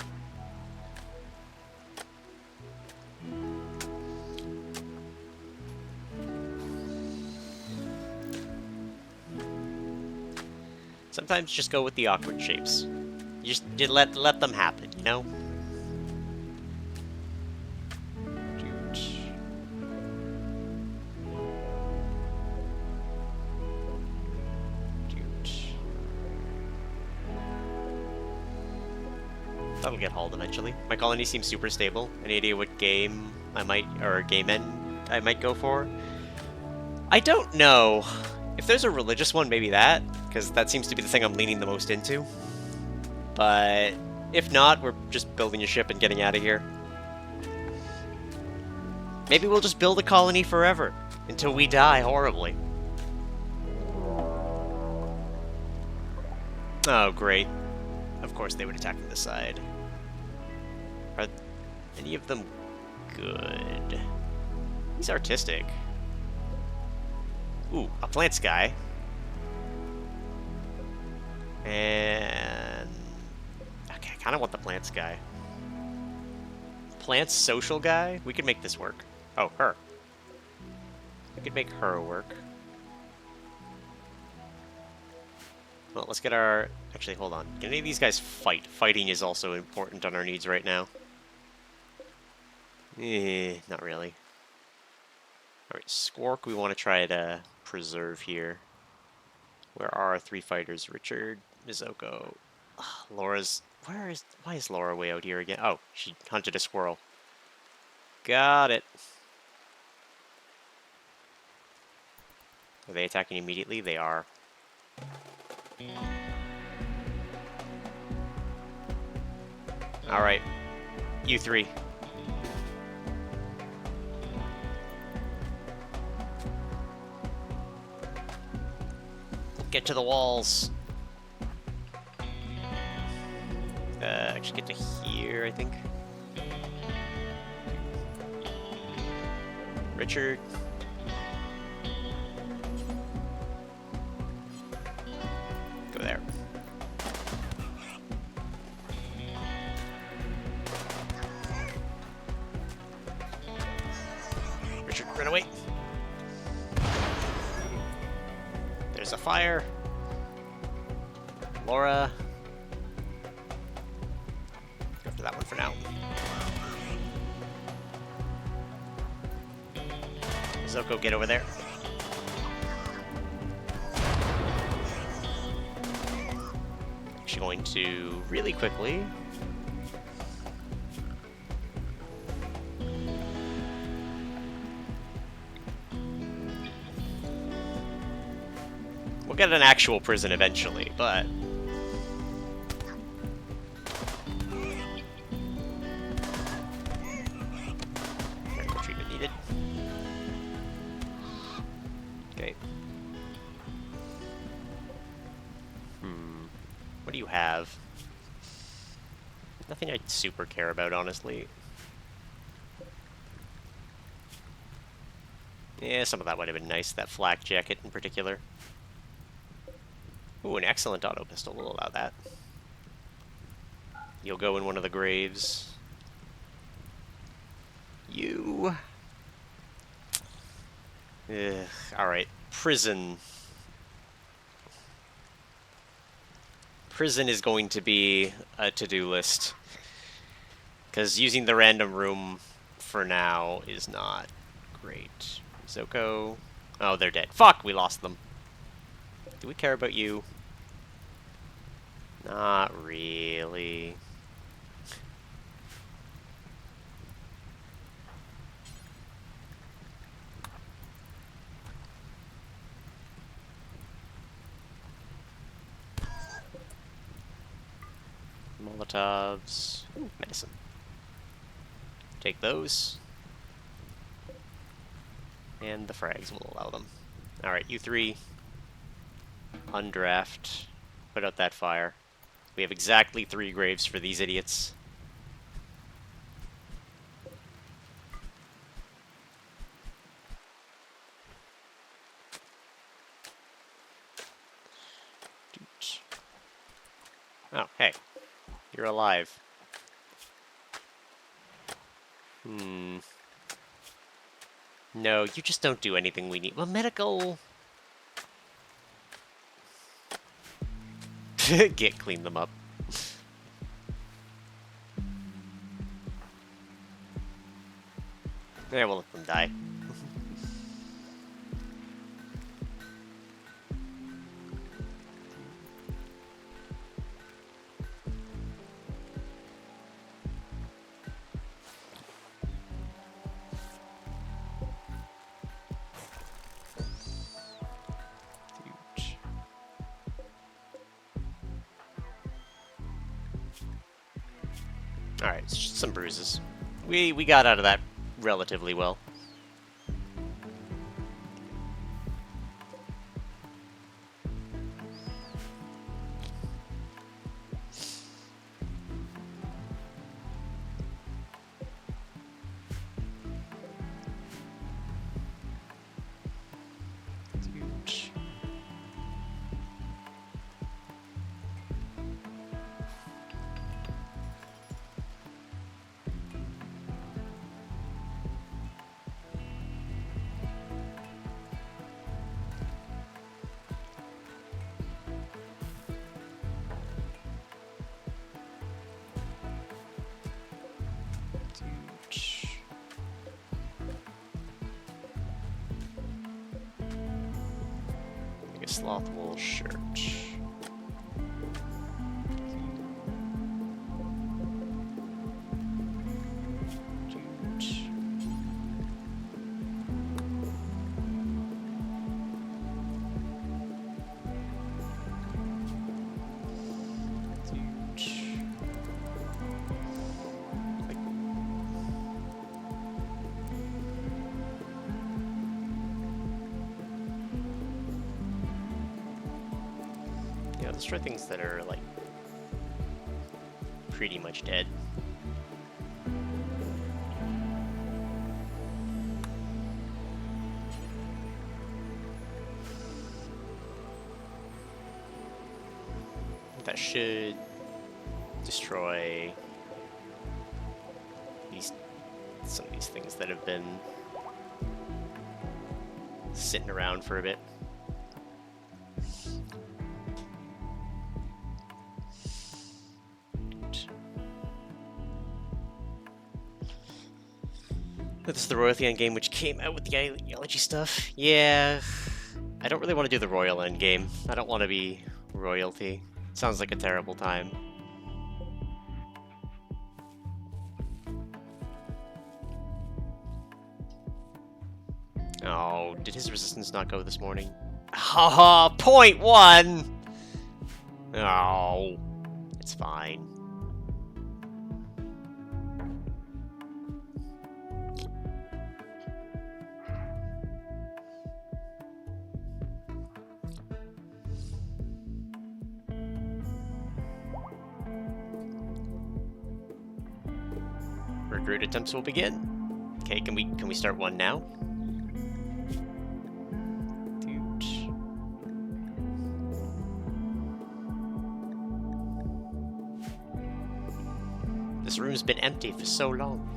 Sometimes just go with the awkward shapes. You just let them happen, you know? That'll get hauled eventually. My colony seems super stable. Any idea what game I might, or game end I might go for? I don't know. If there's a religious one, maybe that, because that seems to be the thing I'm leaning the most into. But if not, we're just building a ship and getting out of here. Maybe we'll just build a colony forever, until we die horribly. Oh, great. Of course they would attack from the side. Are any of them good? He's artistic. Ooh, a plants guy. And... okay, I kind of want the plants guy. Plants social guy? We could make this work. Oh, her. We could make her work. Well, let's get our... actually, hold on. Can any of these guys fight? Fighting is also important on our needs right now. Not really. Alright, Squark we want to try to preserve here. Where are our 3 fighters? Richard, Mizuko. Laura's... why is Laura way out here again? Oh, she hunted a squirrel. Got it. Are they attacking immediately? They are. Alright. You 3. Get to the walls. Actually get to here, I think. Richard. Go there. Richard, run away. There's a fire. Laura. Go for that one for now. Zoko, get over there. actually going to, really quickly... We'll get an actual prison eventually, but... Medical treatment needed. Okay. What do you have? Nothing I super care about, honestly. Yeah, some of that would have been nice, that flak jacket in particular. Ooh, an excellent auto pistol, we'll allow that. You'll go in one of the graves. You... Ugh, alright, prison. Prison is going to be a to-do list. Because using the random room for now is not great. Zoko... Oh, they're dead. Fuck, we lost them. Do we care about you? Not really. Molotovs. Ooh, medicine. Take those. And the frags will allow them. Alright, you three. Undraft. Put out that fire. We have exactly 3 graves for these idiots. Oh, hey. You're alive. No, you just don't do anything we need. Well, medical... Clean them up. Yeah, we'll let them die. Alright, it's just some bruises. We got out of that relatively well. Sloth wool shirt. Let's try things that are, like, pretty much dead. That should destroy some of these things that have been sitting around for a bit. This is the Royalty Endgame, which came out with the ideology stuff. Yeah, I don't really want to do the Royal Endgame. I don't want to be royalty. Sounds like a terrible time. Oh, did his resistance not go this morning? Haha, .1! Oh, it's fine. Recruit attempts will begin. Okay, can we start one now? This room's been empty for so long.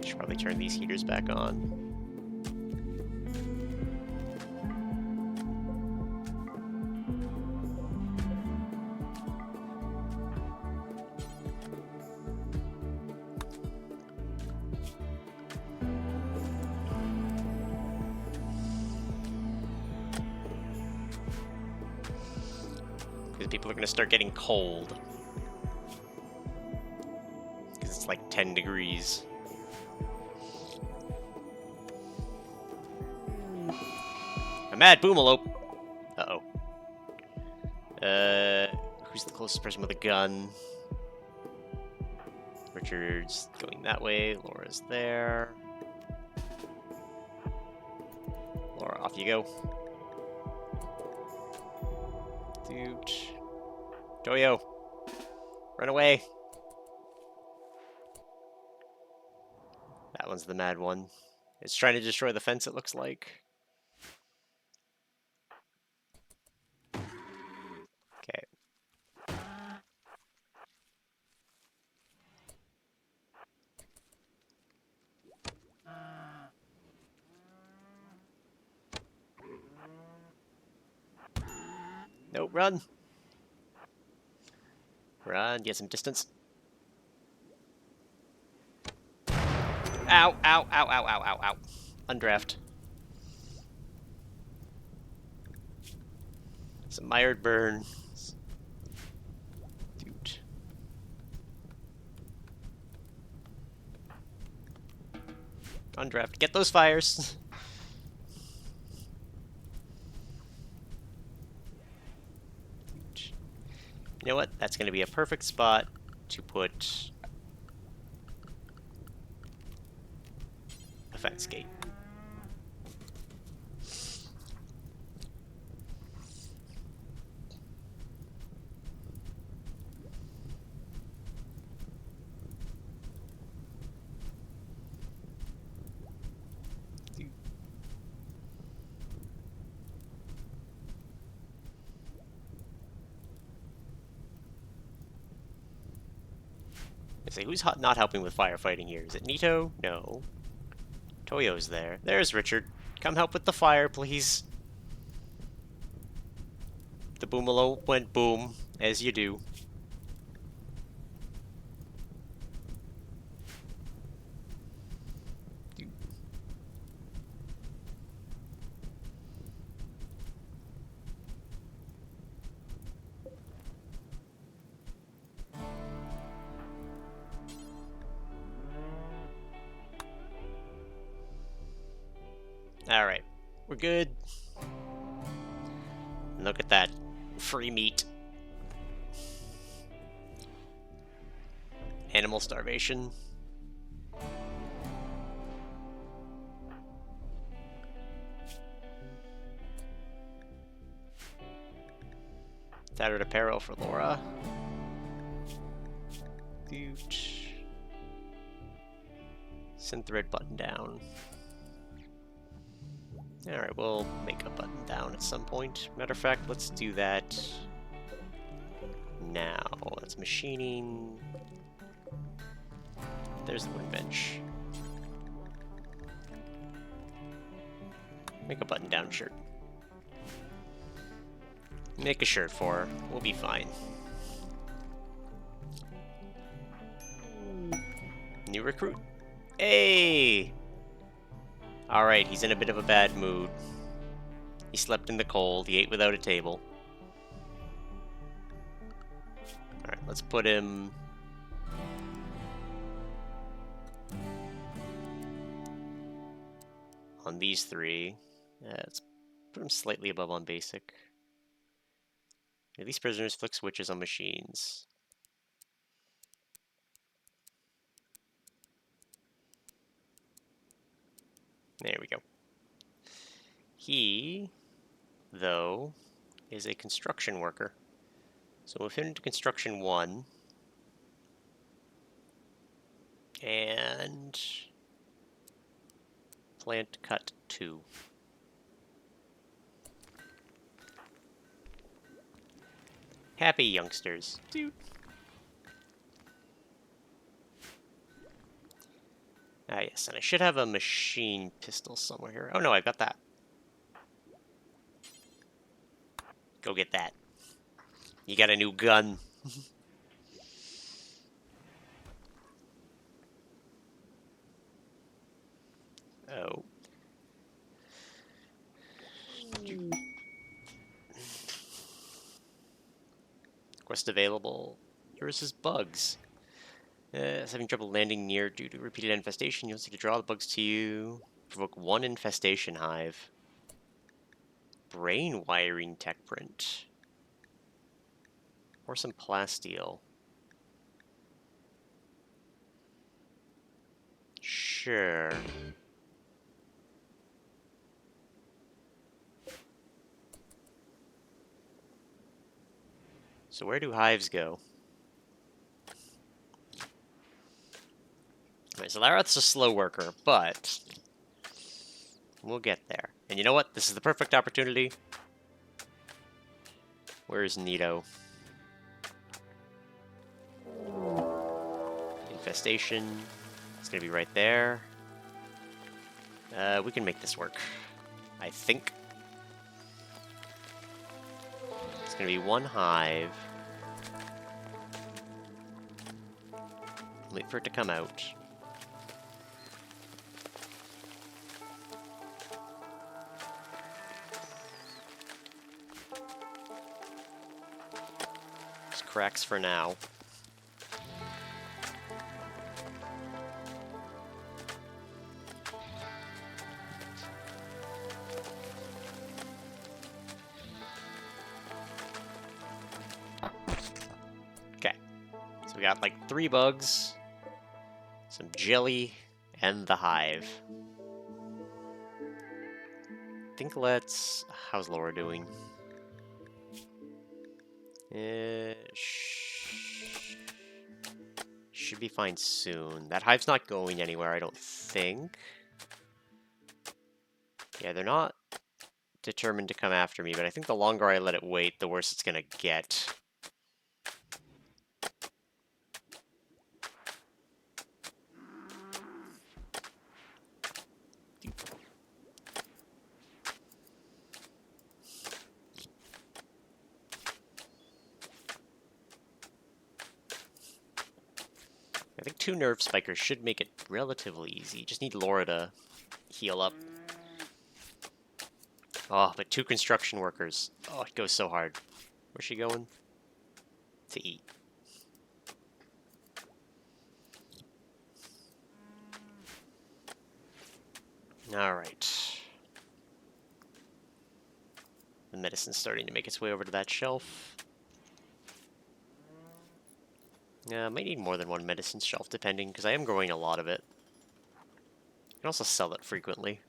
Should probably turn these heaters back on. Because people are going to start getting cold. Because it's like 10 degrees. A mad boomalope. Uh-oh. Who's the closest person with a gun? Richard's going that way. Laura's there. Laura, off you go. Dude. Toyo. Run away. That one's the mad one. It's trying to destroy the fence, it looks like. Okay. Nope, run. Run, get some distance. Ow, ow, ow, ow, ow, ow, ow. Undraft. Some mired burn. Dude. Undraft. Get those fires. You know what? That's going to be a perfect spot to put a fence gate. Say, who's not helping with firefighting here? Is it Nito? No. Toyo's there. There's Richard. Come help with the fire, please. The boomalo went boom, as you do. Alright, we're good. Look at that. Free meat. Animal starvation. Tattered apparel for Laura. Synth thread button down. Alright, we'll make a button down at some point. Matter of fact, let's do that now. That's machining. There's the workbench. Make a button down shirt. Make a shirt for her. We'll be fine. New recruit. Hey! Alright, he's in a bit of a bad mood. He slept in the cold, he ate without a table. let's put him... on these three. Let's put him slightly above on basic. These prisoners flick switches on machines. There we go. He, though, is a construction worker. So we'll fit into construction 1. And plant cut 2. Happy youngsters. Dude. Ah, yes, and I should have a machine pistol somewhere here. Oh no, I got that. Go get that. You got a new gun. Oh. Quest available. Yours is bugs. Having trouble landing near due to repeated infestation. You'll see to draw the bugs to you. Provoke 1 infestation hive. Brain wiring tech print. Or some plasteel. Sure. So where do hives go? Alright, so Larath's a slow worker, but we'll get there. And you know what? This is the perfect opportunity. Where's Nito? Infestation. It's gonna be right there. We can make this work. I think. It's gonna be 1 hive. Wait for it to come out. Just cracks for now. Okay. So we got like 3 bugs. Some jelly, and the hive. I think let's... How's Laura doing? Should be fine soon. That hive's not going anywhere, I don't think. Yeah, they're not determined to come after me, but I think the longer I let it wait, the worse it's gonna get. I think 2 nerve spikers should make it relatively easy. You just need Laura to heal up. Oh, but 2 construction workers. Oh, it goes so hard. Where's she going? To eat. Alright. The medicine's starting to make its way over to that shelf. I might need more than 1 medicine shelf, depending, because I am growing a lot of it. I can also sell it frequently.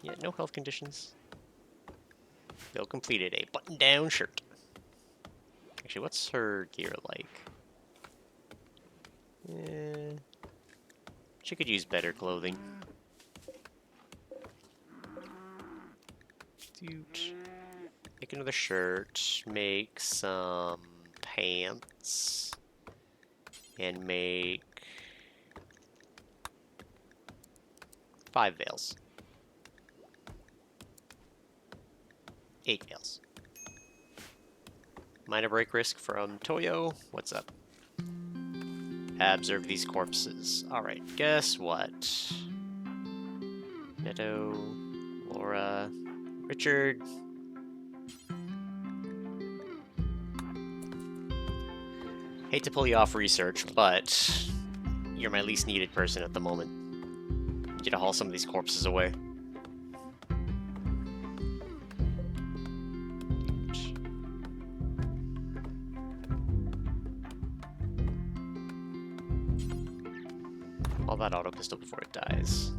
Yeah, no health conditions. Bill completed a button-down shirt. Actually, what's her gear like? She could use better clothing. Make another shirt. Make some pants. And make 5 veils. 8 veils. Minor break risk from Toyo. What's up? Observe these corpses. Alright, guess what? Netto. Laura, Richard. Hate to pull you off research, but you're my least needed person at the moment. Need you to haul some of these corpses away. Haul that auto pistol before it dies.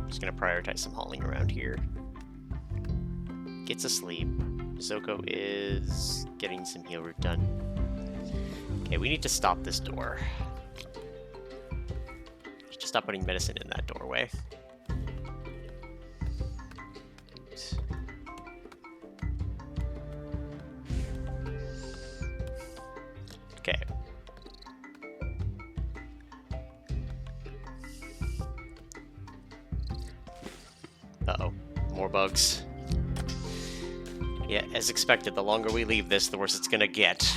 Just gonna prioritize some hauling around here. Gets asleep. Zoko is getting some heal root done. Okay, we need to stop this door. Just stop putting medicine in that doorway. Okay. Uh-oh. More bugs. Yeah, as expected, the longer we leave this, the worse it's gonna get.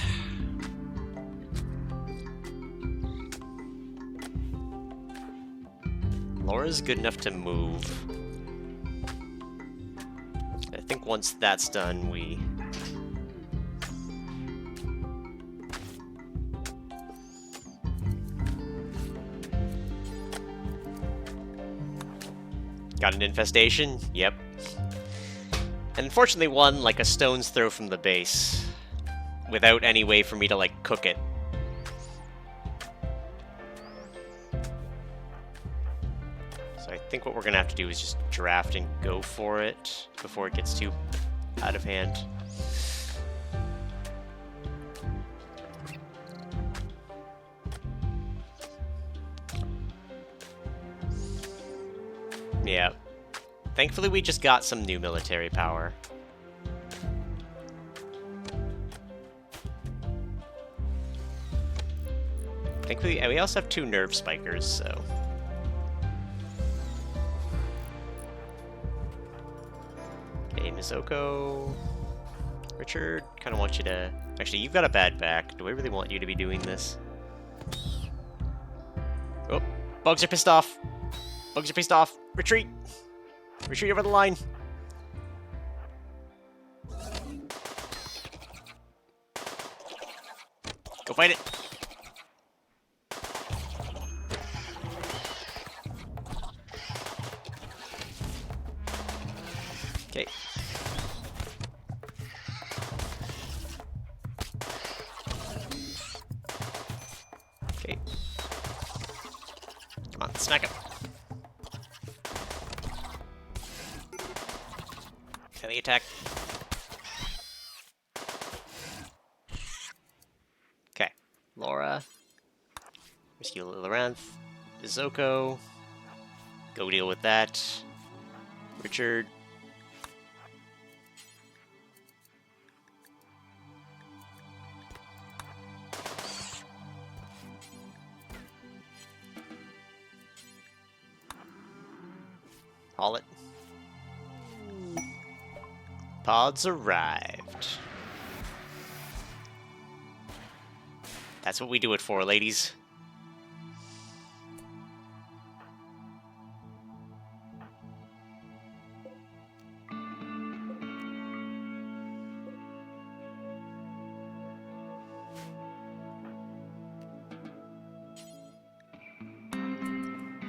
Laura's good enough to move. I think once that's done, we... Got an infestation? Yep. And unfortunately one, like, a stone's throw from the base. Without any way for me to, like, cook it. So I think what we're gonna have to do is just draft and go for it before it gets too out of hand. Yeah. Thankfully, we just got some new military power. Thankfully, we also have 2 nerve spikers, so... Okay, Mizoko... Richard, kind of want you to... Actually, you've got a bad back. Do I really want you to be doing this? Oh, bugs are pissed off! Bugs are pissed off! Retreat! Retreat over the line! Go fight it! Okay. Okay. Come on, smack it. Heavy attack. Okay. Laura. Rescue Laranth. Izoko. Go deal with that. Richard. Haul it. Pods arrived. That's what we do it for, ladies.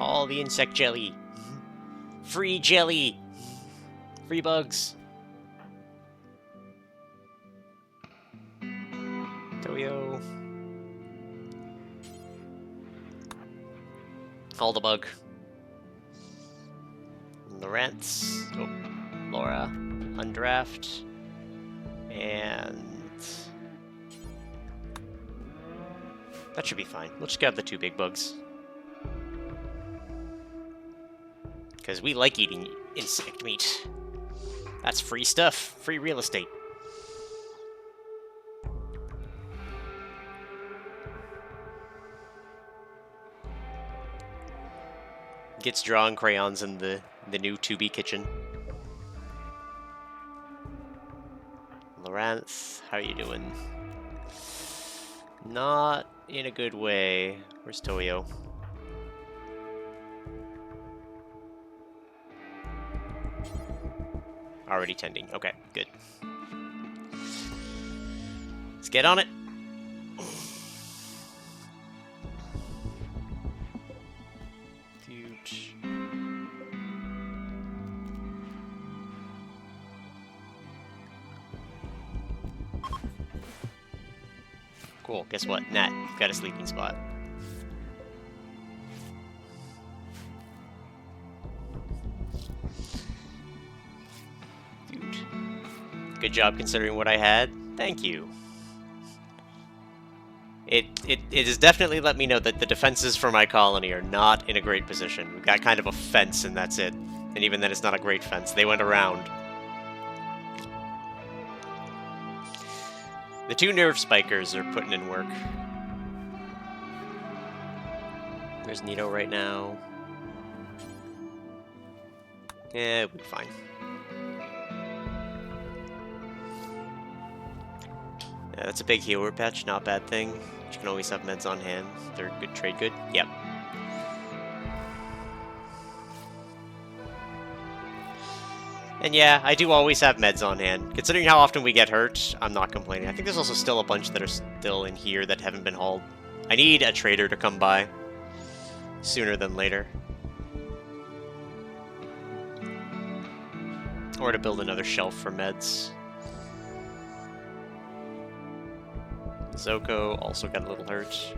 All the insect jelly. Free jelly. Free bugs. Toyo. All the bug. Lawrence. Oh, Laura. Undraft. And... that should be fine. We'll just grab the 2 big bugs. Because we like eating insect meat. That's free stuff. Free real estate. Gets drawing crayons in the new 2B kitchen. Laranth, how are you doing? Not in a good way. Where's Toyo? Already tending. Okay, good. Let's get on it. Huge. Cool. Guess what? Nat, you've got a sleeping spot. Dude. Good job considering what I had. Thank you. It has definitely let me know that the defenses for my colony are not in a great position. We've got kind of a fence, and that's it. And even then, it's not a great fence. They went around. The 2 nerve spikers are putting in work. There's Nito right now. Yeah, we'll be fine. Yeah, that's a big healer patch, not a bad thing. You can always have meds on hand. They're good trade good. Yep. And yeah, I do always have meds on hand. Considering how often we get hurt, I'm not complaining. I think there's also still a bunch that are still in here that haven't been hauled. I need a trader to come by sooner than later. Or to build another shelf for meds. Zoko also got a little hurt.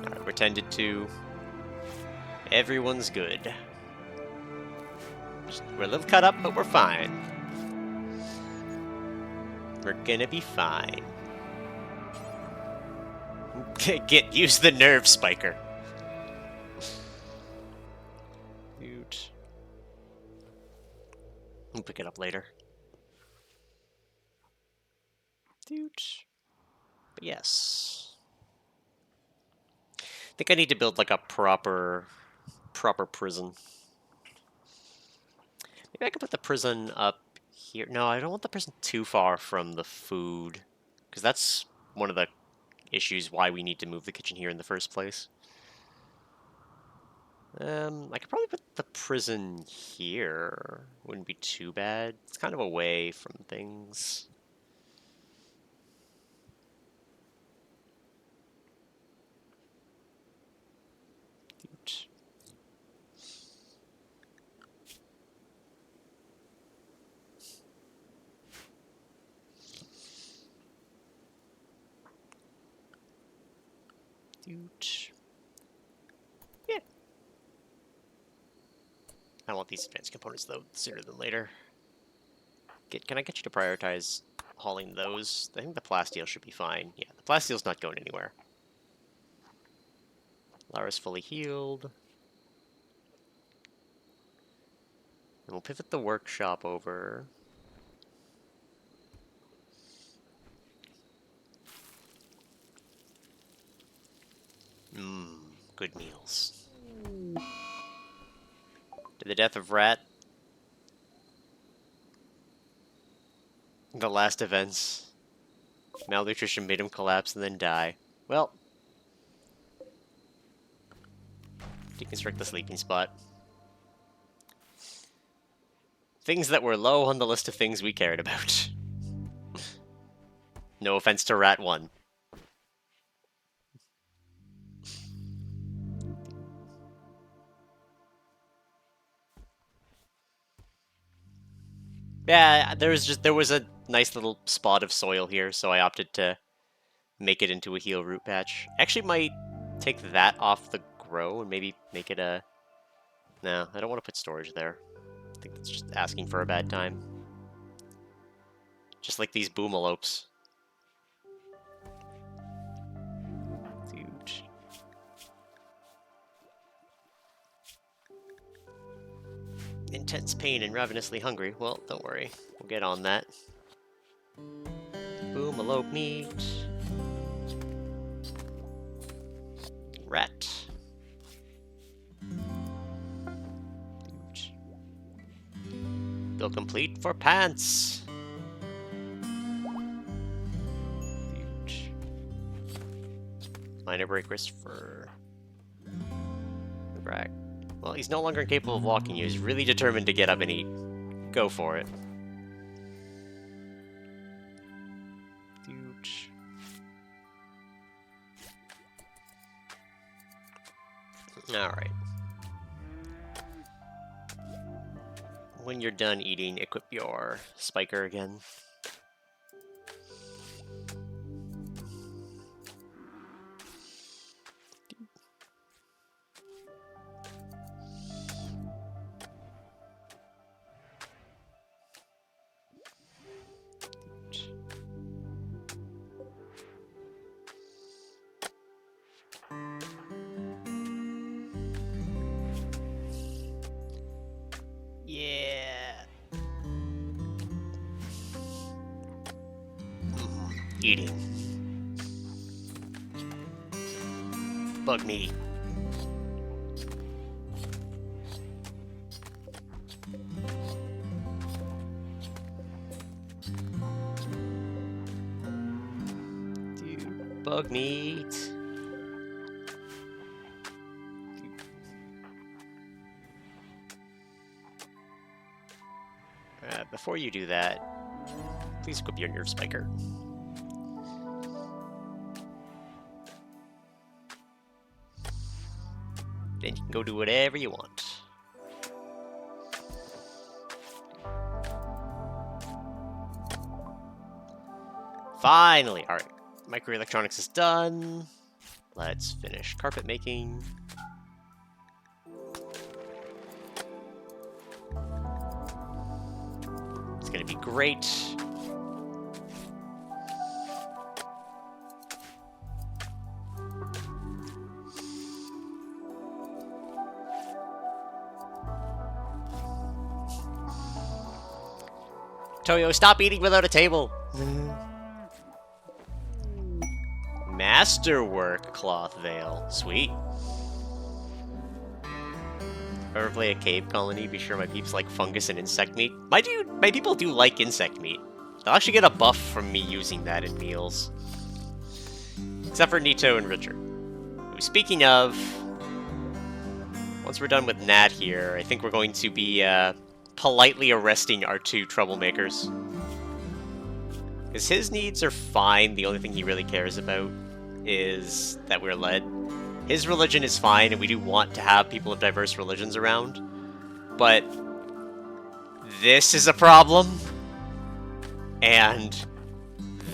Alright, we're tended to. Everyone's good. We're a little cut up, but we're fine. We're gonna be fine. Use the nerve spiker. Dude. We'll pick it up later. Dude. But yes. I think I need to build like a proper prison. Maybe I could put the prison up here. No, I don't want the prison too far from the food, because that's one of the issues why we need to move the kitchen here in the first place. I could probably put the prison here. Wouldn't be too bad. It's kind of away from things. Yeah. I want these advanced components, though, sooner than later. Can I get you to prioritize hauling those? I think the plasteel should be fine. Yeah, the plasteel's not going anywhere. Lara's fully healed. And we'll pivot the workshop over. Good meals. Did the death of Rat, the last events, malnutrition made him collapse and then die. Well, deconstruct the sleeping spot. Things that were low on the list of things we cared about. No offense to Rat 1. Yeah, there was a nice little spot of soil here, so I opted to make it into a heal root patch. Actually might take that off the grow and maybe make it a... No, I don't want to put storage there. I think that's just asking for a bad time. Just like these boomalopes. Dude. Intense pain and ravenously hungry. Well, don't worry. We'll get on that. Boomalope meat. Rat. Build complete for pants. Minor break risk for the rack. Well, he's no longer incapable of walking. He was really determined to get up and eat. Go for it. Alright. When you're done eating, equip your spiker again. Yeah. Eating. Bug meat. Dude, bug meat. Before you do that, please equip your nerve spiker. Then you can go do whatever you want. Finally! Alright, microelectronics is done. Let's finish carpet making. It's gonna be great. Toyo, stop eating without a table! Masterwork cloth veil. Sweet. If I ever play a cave colony, be sure my peeps like fungus and insect meat. My people do like insect meat. They'll actually get a buff from me using that in meals. Except for Nito and Richard. Speaking of, once we're done with Nat here, I think we're going to be politely arresting our two troublemakers. Because his needs are fine, the only thing he really cares about is that we're led. His religion is fine, and we do want to have people of diverse religions around. But this is a problem, and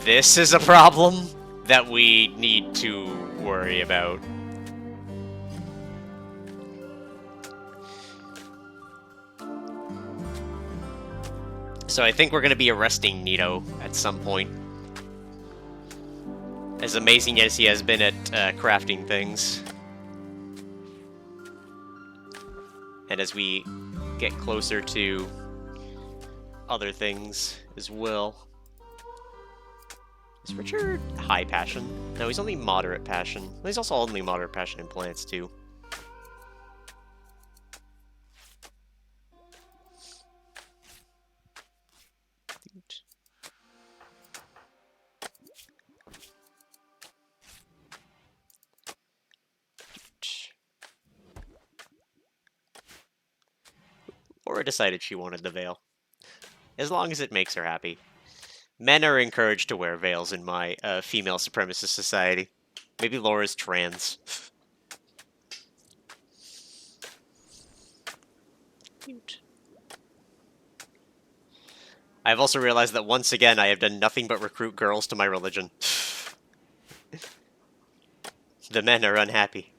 this is a problem that we need to worry about. So I think we're going to be arresting Nito at some point. As amazing as he has been at crafting things. And as we get closer to other things as well. Is Richard high passion? No, he's only moderate passion. Well, he's also only moderate passion in plants, too. Laura decided she wanted the veil. As long as it makes her happy. Men are encouraged to wear veils in my female supremacist society. Maybe Laura's trans. Cute. I've also realized that once again I have done nothing but recruit girls to my religion. The men are unhappy.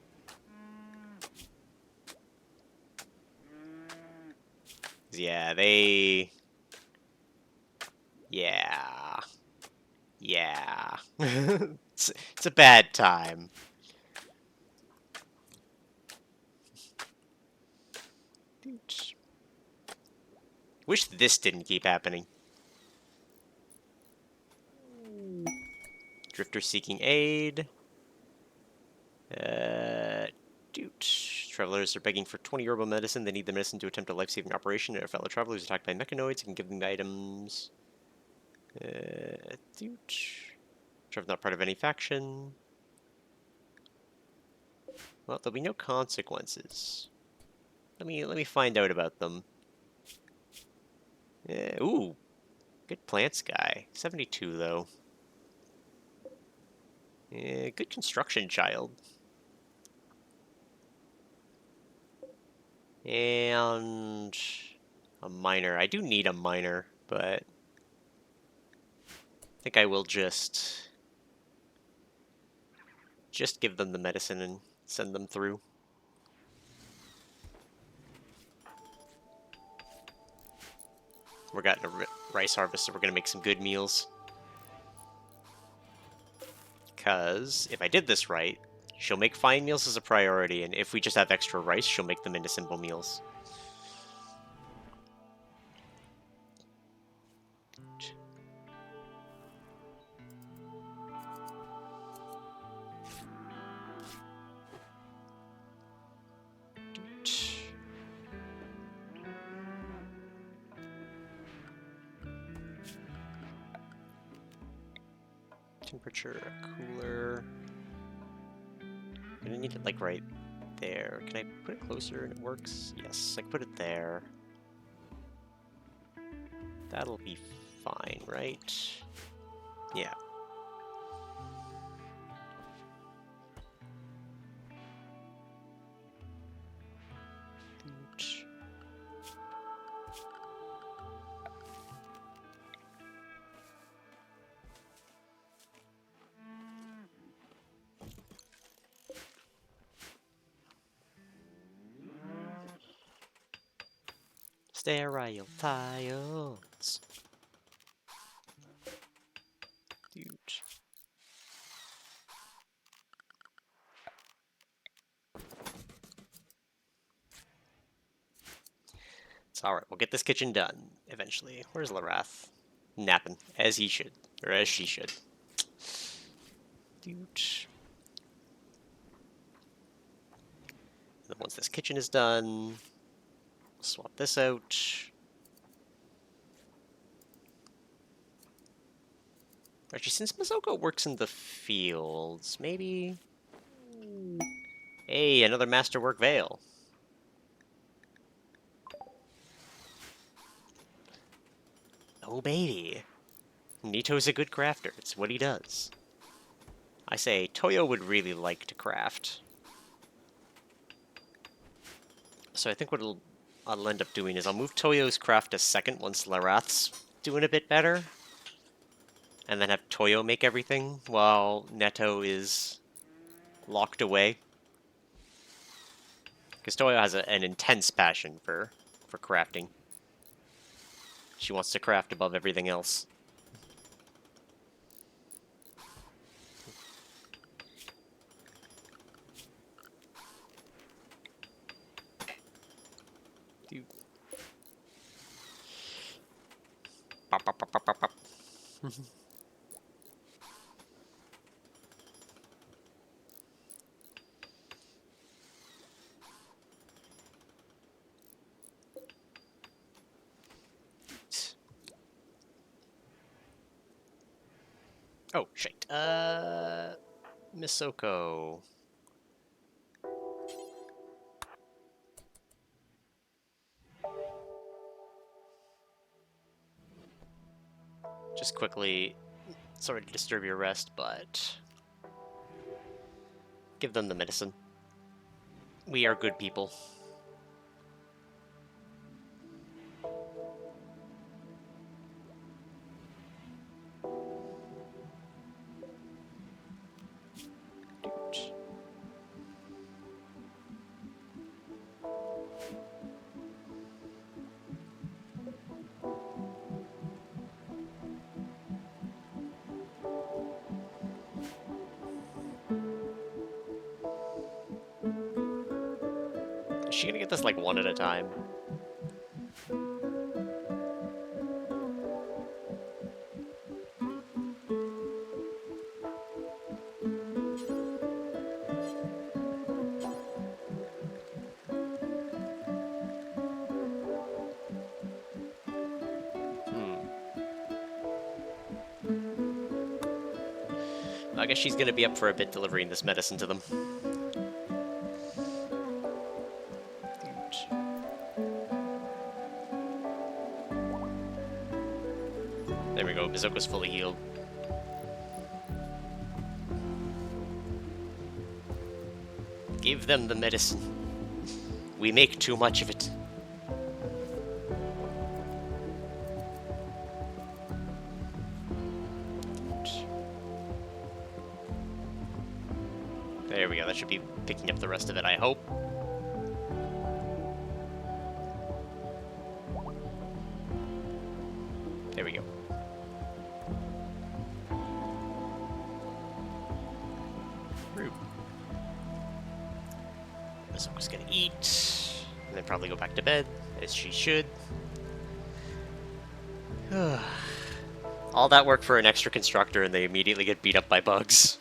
Yeah, they... Yeah. Yeah. It's a bad time. Wish this didn't keep happening. Drifter seeking aid. Travelers are begging for 20 herbal medicine. They need the medicine to attempt a life-saving operation. A fellow traveler is attacked by mechanoids. You can give them the items. Travel not part of any faction. Well, there'll be no consequences. Let me find out about them. Yeah, ooh, good plants guy. 72 though. Yeah, good construction child. And a miner. I do need a miner, but I think I will just give them the medicine and send them through. We're getting a rice harvest, so we're gonna make some good meals. Because if I did this right, she'll make fine meals as a priority, and if we just have extra rice, she'll make them into simple meals. Temperature, cooler. I'm gonna need it like right there. Can I put it closer and it works? Yes, I can put it there. That'll be fine, right? Yeah. Sterile tiles. Huge. It's alright, we'll get this kitchen done eventually. Where's Larath? Napping, as he should. Or as she should. Huge. Then once this kitchen is done, swap this out. Actually, since Mazoko works in the fields, maybe... Hey, another masterwork veil. Oh, baby. Nito's a good crafter. It's what he does. I say, Toyo would really like to craft. So I think what I'll end up doing is I'll move Toyo's craft to second once Larath's doing a bit better. And then have Toyo make everything while Neto is locked away. Because Toyo has an intense passion for crafting. She wants to craft above everything else. Dude. Pop, pop, pop, pop, pop, pop. Oh, shit. Misoko. Just quickly, sorry to disturb your rest, but give them the medicine. We are good people. Is she gonna get this like one at a time? I guess she's gonna be up for a bit delivering this medicine to them. Mizoko's fully healed. Give them the medicine. We make too much of it. There we go, that should be picking up the rest of it, I hope. There we go. Rude. Mizoko's gonna eat, and then probably go back to bed, as she should. All that work for an extra constructor, and they immediately get beat up by bugs.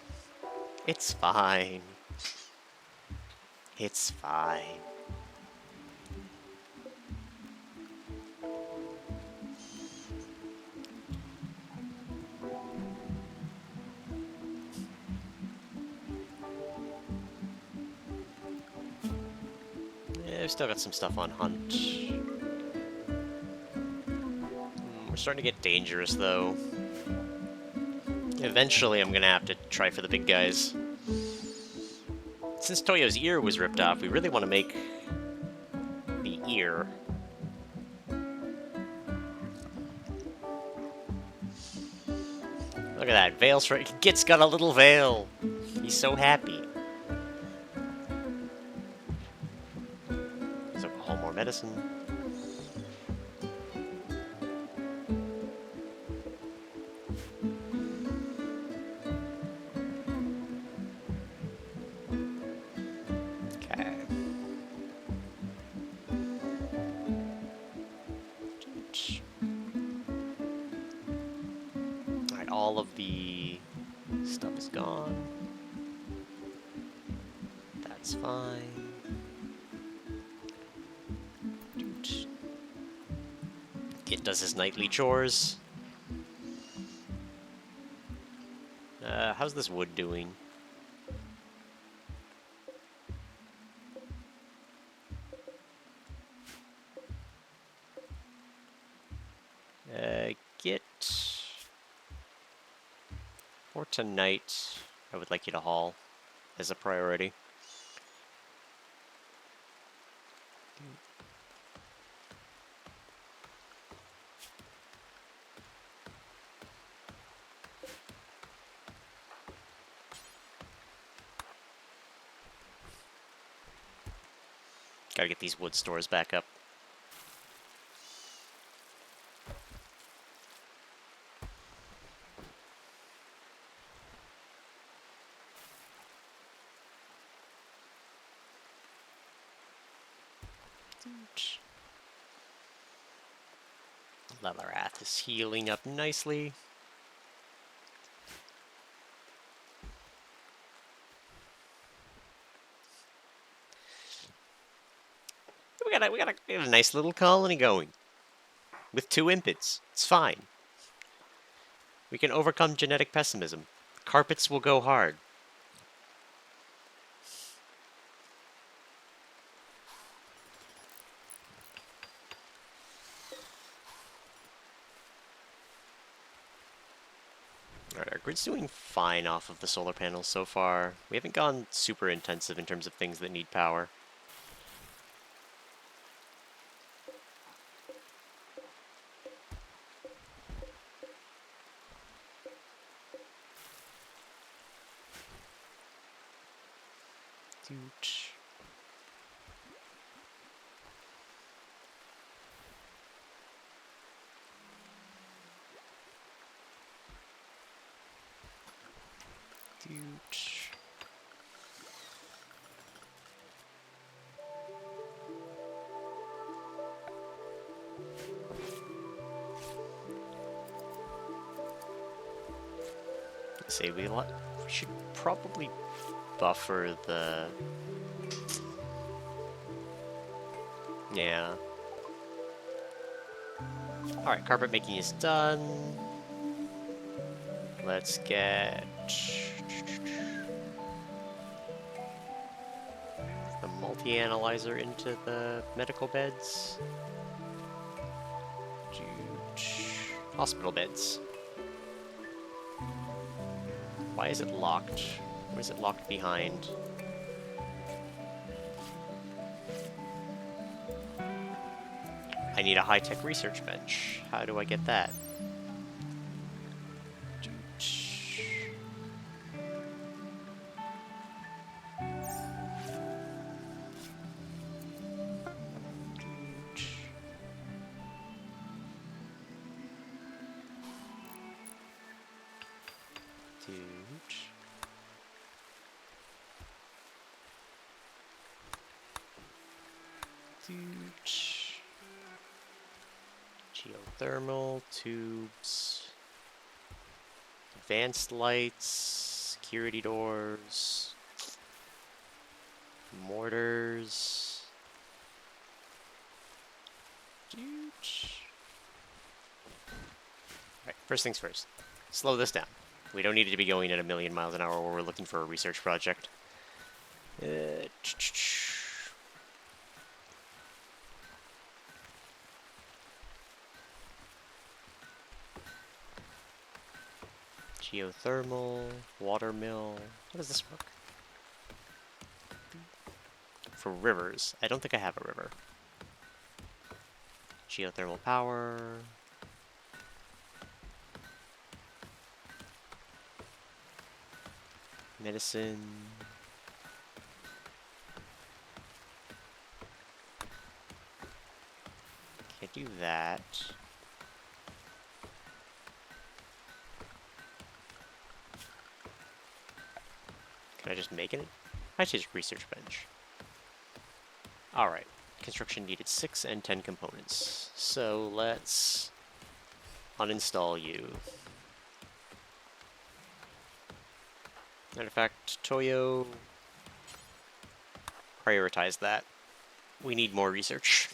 It's fine. It's fine. Yeah, we've still got some stuff on hunt. We're starting to get dangerous, though. Eventually, I'm gonna have to try for the big guys. Since Toyo's ear was ripped off, we really want to make the ear. Look at that, Veil's right. Git's got a little veil. He's so happy. There's alcohol, more medicine. All of the stuff is gone. That's fine. Git does his nightly chores. How's this wood doing? Git. For tonight, I would like you to haul as a priority. Gotta get these wood stores back up. Lelarath is healing up nicely. We got a nice little colony going. With 2 impids. It's fine. We can overcome genetic pessimism. Carpets will go hard. Alright, our grid's doing fine off of the solar panels so far. We haven't gone super intensive in terms of things that need power. Say we should probably buffer the... Yeah. Alright, carpet making is done. Let's get... the multi-analyzer into the medical beds. Hospital beds. Why is it locked? Or is it locked behind? I need a high-tech research bench. How do I get that? Geothermal tubes, advanced lights, security doors, mortars. Alright, first things first. Slow this down. We don't need it to be going at 1,000,000 miles an hour when we're looking for a research project. Geothermal, water mill. How does this work? For rivers. I don't think I have a river. Geothermal power. Medicine. Can't do that. Can I just make it? I just research bench. Alright. Construction needed 6 and 10 components. So let's uninstall you. Matter of fact, Toyo, prioritize that. We need more research.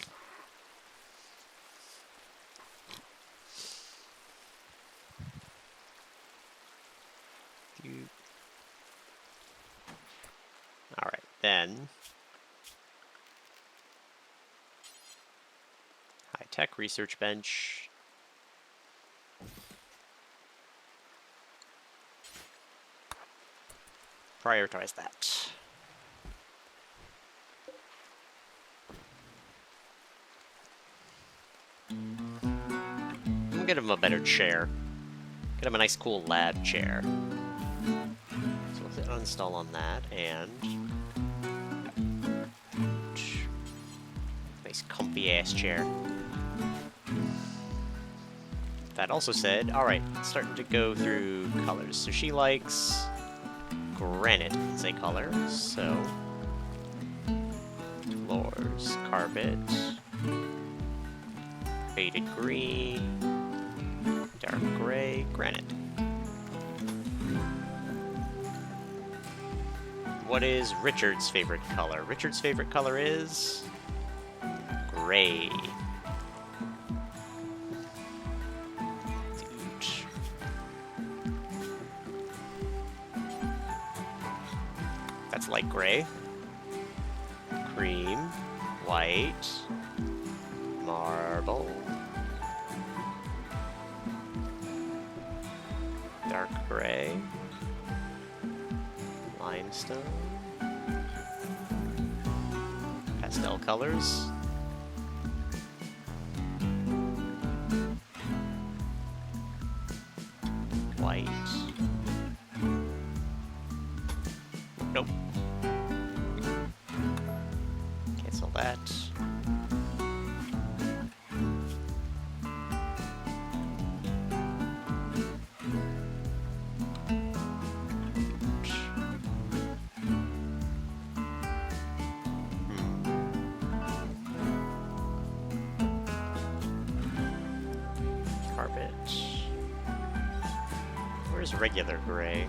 Alright, then high-tech research bench. Prioritize that. I'm gonna get him a better chair. Get him a nice cool lab chair. So let's hit uninstall on that, and nice comfy ass chair. That also said, alright, starting to go through colors. So she likes granite as a color, so floors, carpet, faded green, dark gray, granite. What is Richard's favorite color? Richard's favorite color is gray. That's light gray. Cream, white, marble, dark gray, limestone, pastel colors, white. Nope. Cancel that. Carpet. Where's regular gray?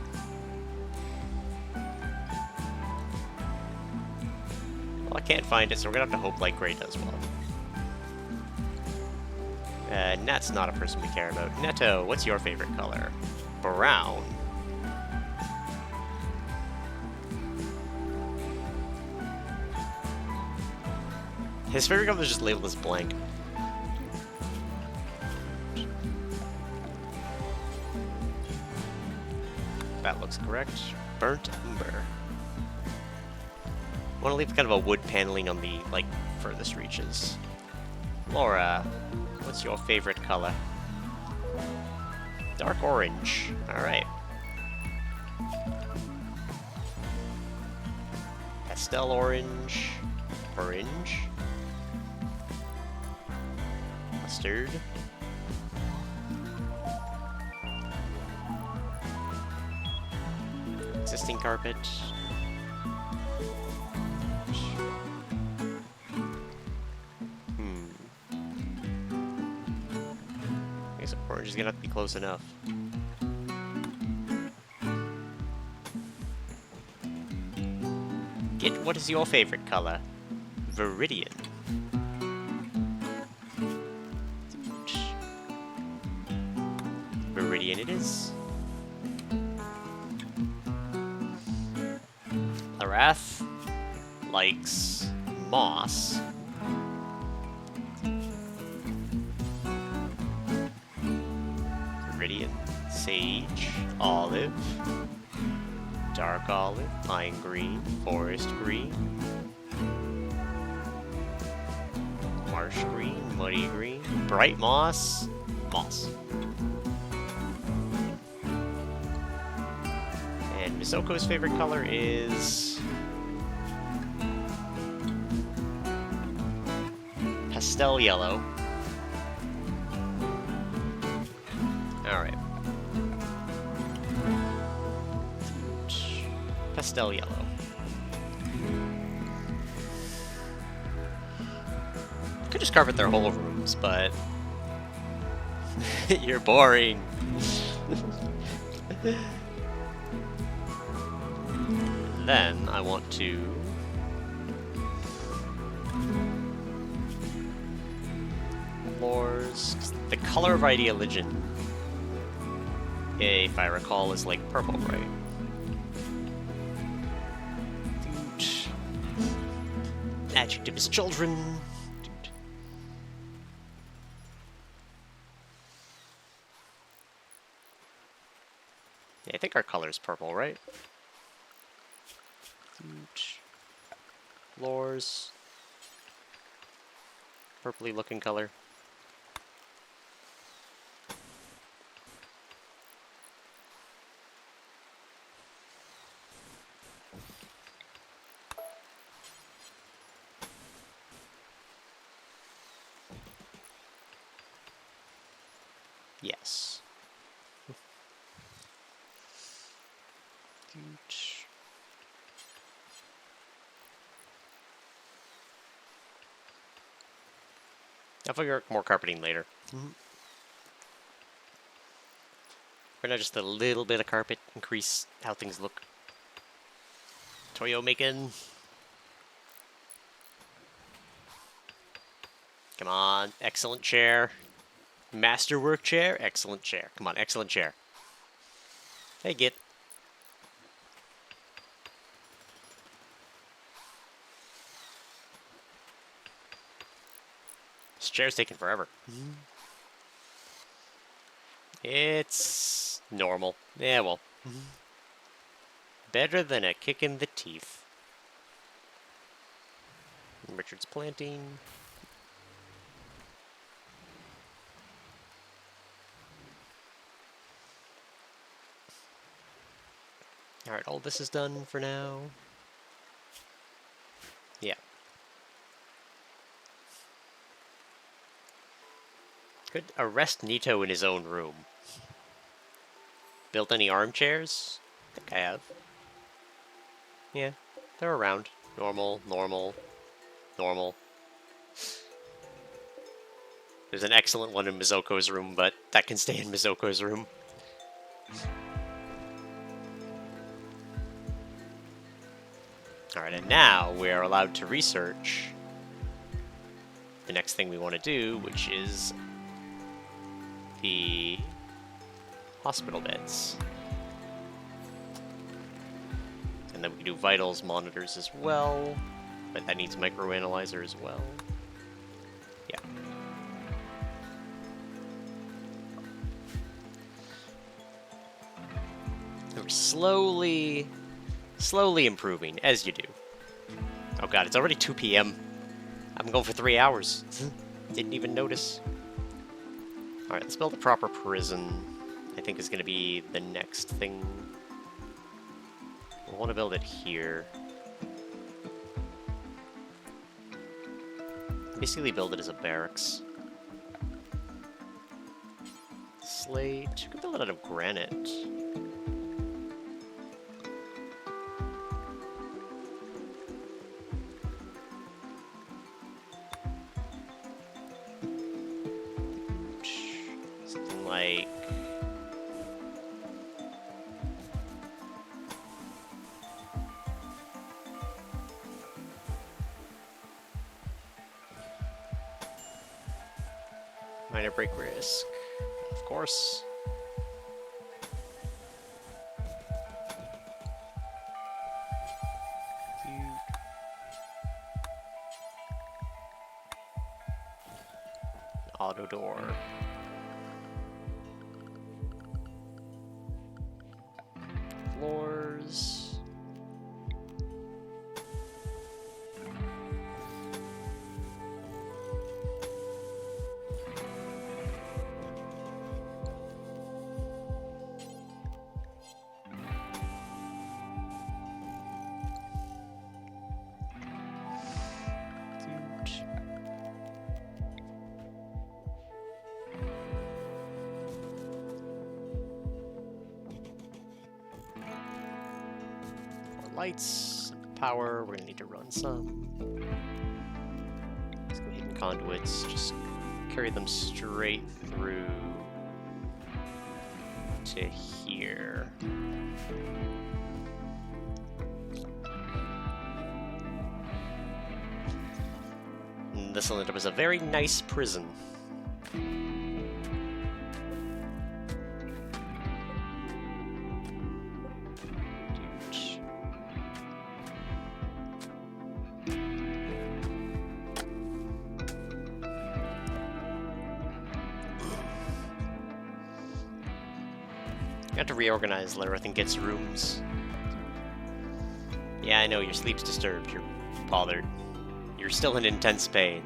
Well, I can't find it, so we're gonna have to hope light gray does well. Nat's not a person we care about. Neto, what's your favorite color? Brown. His favorite color is just labeled as blank. That looks correct. Burnt umber. I want to leave kind of a wood paneling on the, like, furthest reaches. Laura, what's your favorite color? Dark orange. Alright. Pastel orange. Orange. Mustard. Existing carpet. I guess orange is gonna have to be close enough. What is your favorite color? Viridian. Viridian it is. Larath likes moss. Viridian, sage, olive, dark olive, pine green, forest green, marsh green, muddy green, bright moss, moss. And Mizoko's favorite color is pastel yellow. Alright. Pastel yellow. Could just carpet their whole rooms, but you're boring. Then I want to floors. The color of Ideologian, if I recall, is like purple, right? Adjective is children. Yeah, I think our color is purple, right? Floors. Purpley looking color. Yes. I'll figure out more carpeting later. Right now, just a little bit of carpet, increase how things look. Toyo making. Come on, excellent chair. Masterwork chair, excellent chair. Come on, excellent chair. Hey, Git. This chair's taking forever. It's normal. Yeah, well. Better than a kick in the teeth. Richard's planting. Alright, all this is done for now. Yeah. Could arrest Nito in his own room. Built any armchairs? I think I have. Yeah, they're around. Normal, normal, normal. There's an excellent one in Mizoko's room, but that can stay in Mizoko's room. Alright, and now we're allowed to research the next thing we want to do, which is the hospital beds. And then we can do vitals monitors as well, but that needs microanalyzer as well. Yeah. We're slowly improving, as you do. Oh god, it's already 2 p.m. I'm going for 3 hours. Didn't even notice. Alright, let's build a proper prison. I think is going to be the next thing. We'll want to build it here. Basically build it as a barracks. Slate. You can build it out of granite. Something like... minor break risk, of course. Auto door. Floors. Lights, power, we're gonna need to run some. Let's go hidden conduits, just carry them straight through to here. And this will end up as a very nice prison. You have to reorganize Lilith and gets rooms. Yeah, I know, your sleep's disturbed, you're bothered. You're still in intense pain.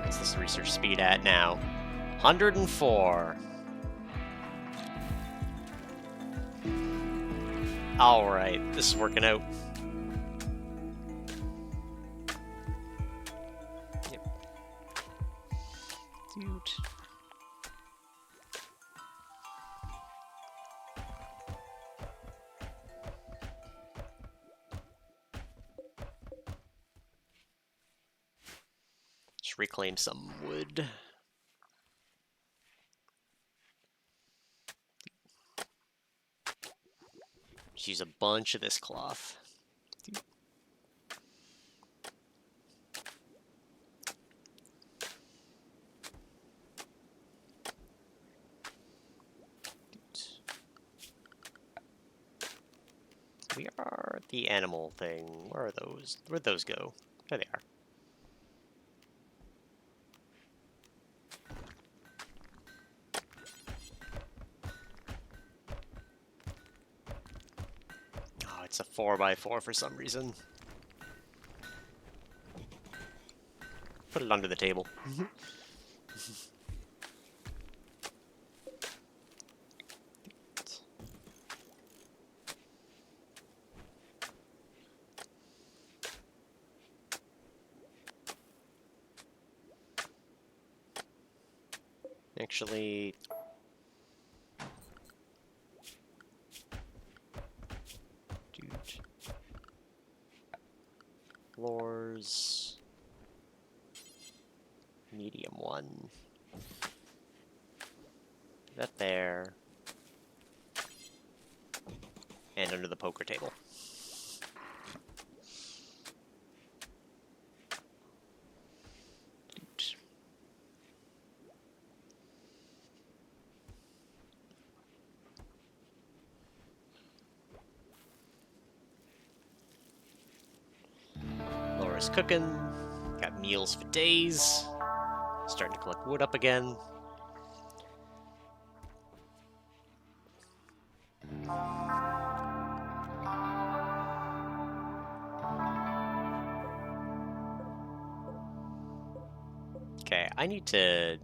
What's this research speed at now? 104. Alright, this is working out. Just reclaim some wood. Just use a bunch of this cloth. We are the animal thing. Where are those? Where'd those go? There they are. Oh, it's a 4x4 for some reason. Put it under the table. Actually, dude, floors, medium one, put that there, and under the poker table. Laura's cooking. Got meals for days. Starting to collect wood up again. Okay, I need to...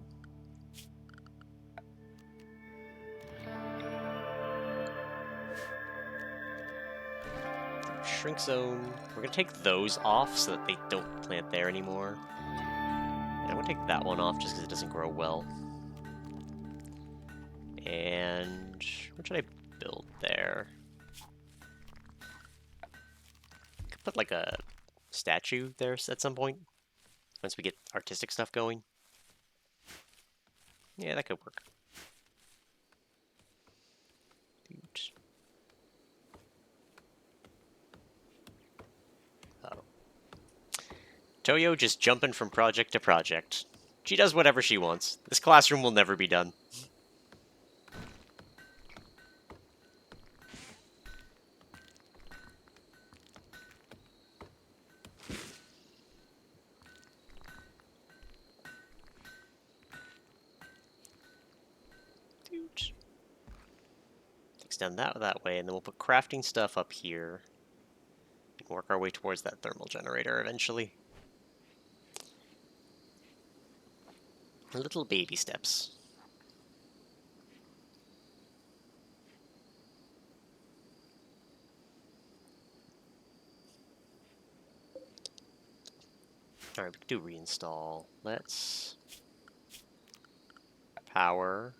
Shrink zone. We're gonna take those off so that they don't plant there anymore. And I'm gonna take that one off just because it doesn't grow well. And what should I build there? I could put like a statue there at some point once we get artistic stuff going. Yeah, that could work. Oh. Toyo just jumping from project to project. She does whatever she wants. This classroom will never be done. Extend that way, and then we'll put crafting stuff up here. And work our way towards that thermal generator eventually. Little baby steps. Alright, we can do reinstall. Let's power.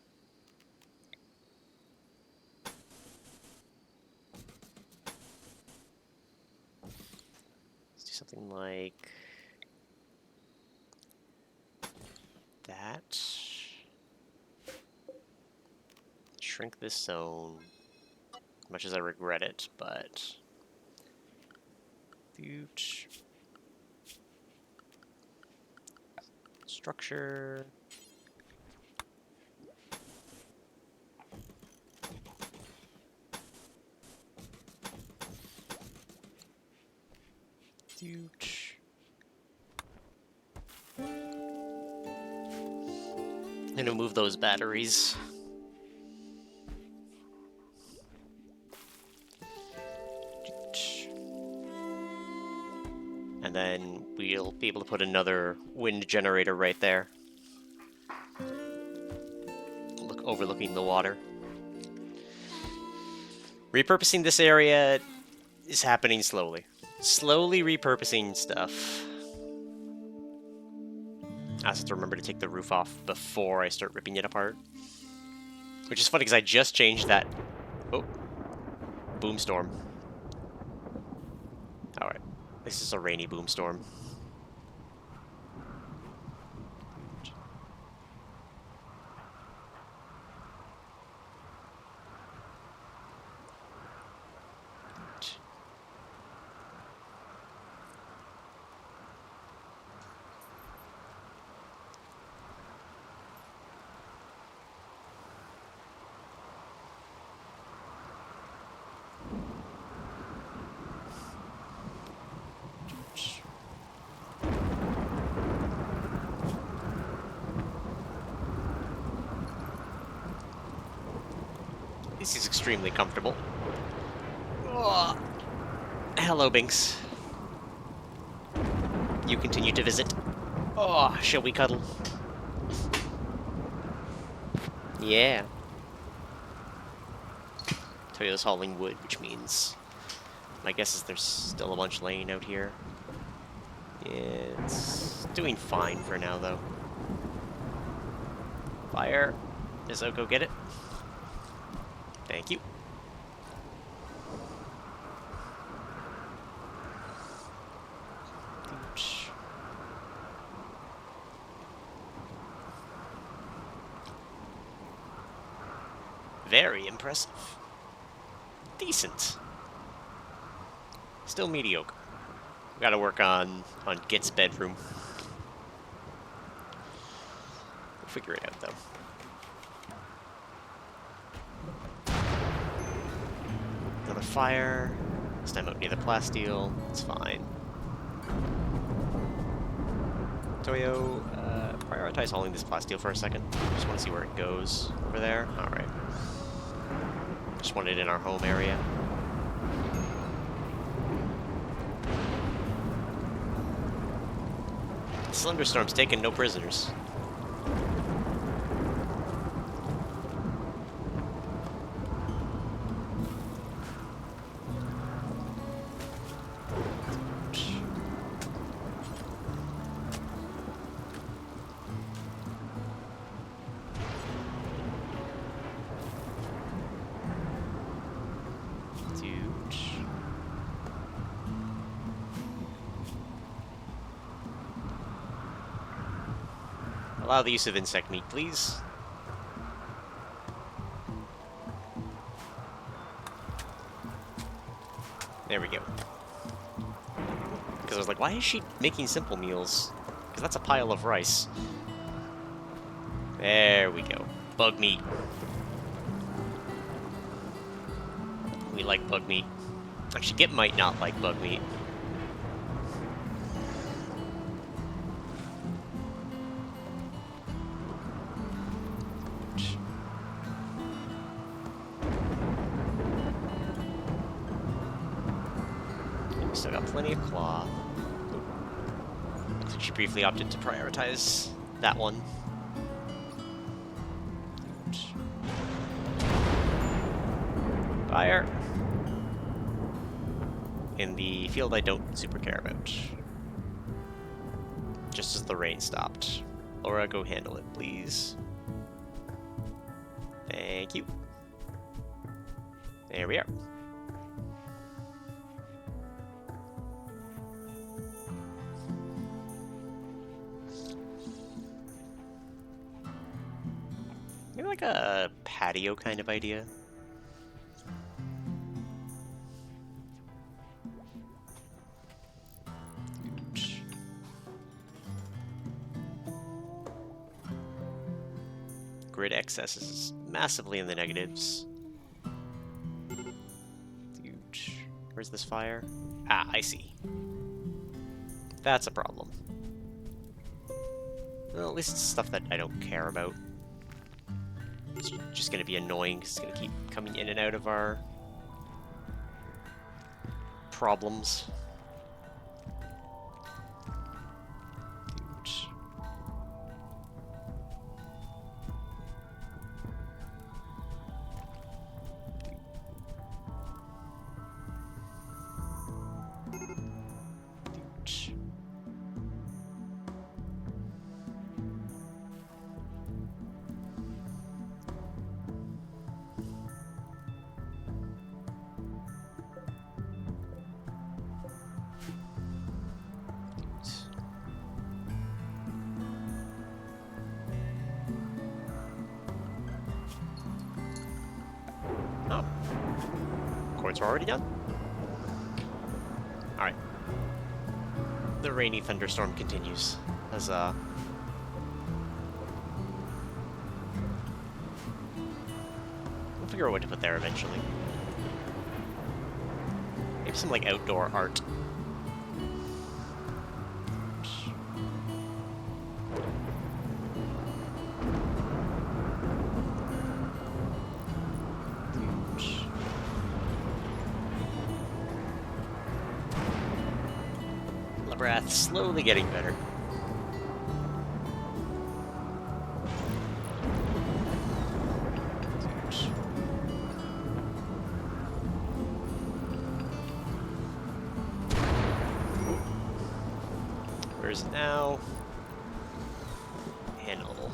Let's do something like that. Shrink this zone. As much as I regret it, but... Structure... I'm gonna move those batteries. And then we'll be able to put another wind generator right there. Overlooking the water. Repurposing this area is happening slowly. Slowly repurposing stuff. I also have to remember to take the roof off before I start ripping it apart. Which is funny because I just changed that... Oh. Boomstorm. Alright. This is a rainy boomstorm. This is extremely comfortable. Oh. Hello, Binks. You continue to visit. Oh, shall we cuddle? Yeah. Toyo's hauling wood, which means... my guess is there's still a bunch laying out here. Yeah, it's doing fine for now, though. Fire. Izoko, get it? Thank you. Very impressive. Decent. Still mediocre. We gotta work on Git's bedroom. We'll figure it out, though. Another fire. This time out near the plasteel. It's fine. Toyo, prioritize hauling this plasteel for a second. Just want to see where it goes over there. Alright. Just want it in our home area. Thunderstorm's taking no prisoners. Allow the use of insect meat, please. There we go. Because I was like, why is she making simple meals? Because that's a pile of rice. There we go. Bug meat. We like bug meat. Actually, Git might not like bug meat. Still got plenty of cloth. Looks like she briefly opted to prioritize that one. Fire. In the field I don't super care about. Just as the rain stopped. Laura, go handle it, please. Thank you. There we are. Maybe like a patio kind of idea. Grid excess is massively in the negatives. Huge. Where's this fire? Ah, I see. That's a problem. Well, at least it's stuff that I don't care about. It's just going to be annoying because it's going to keep coming in and out of our problems. Huge. Huge. Oh. Chords are already done. Alright. The rainy thunderstorm continues. As, We'll figure out what to put there eventually. Maybe some, like, outdoor art. Breath slowly getting better. Where is it now? Handle.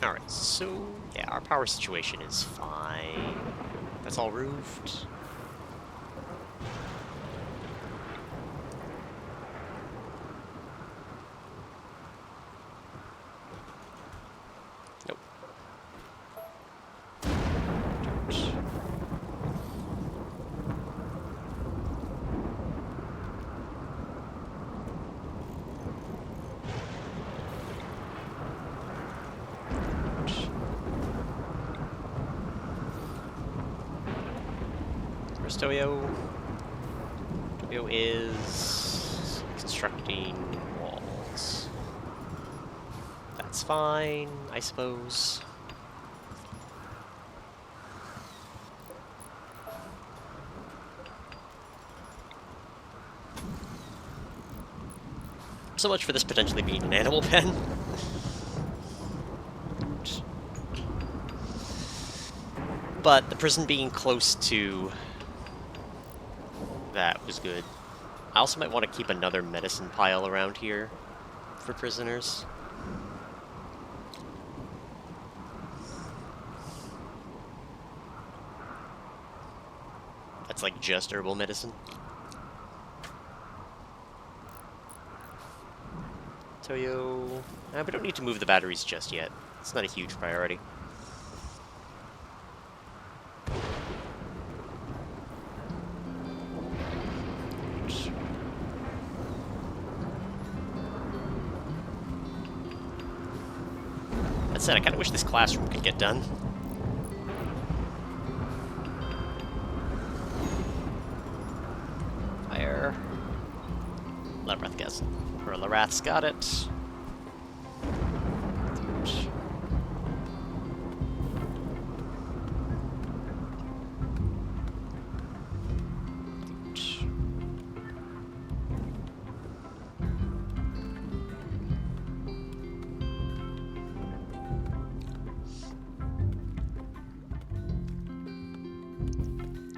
Alright, so, yeah, our power situation is fine. That's all roofed. Nope. Where's Toyo? Toyo is constructing walls. That's fine, I suppose. So much for this potentially being an animal pen. But the prison being close to that was good. I also might want to keep another medicine pile around here for prisoners. That's like just herbal medicine. Toyo... we don't need to move the batteries just yet. It's not a huge priority. That said, I kind of wish this classroom could get done. Fire. Larath's got it.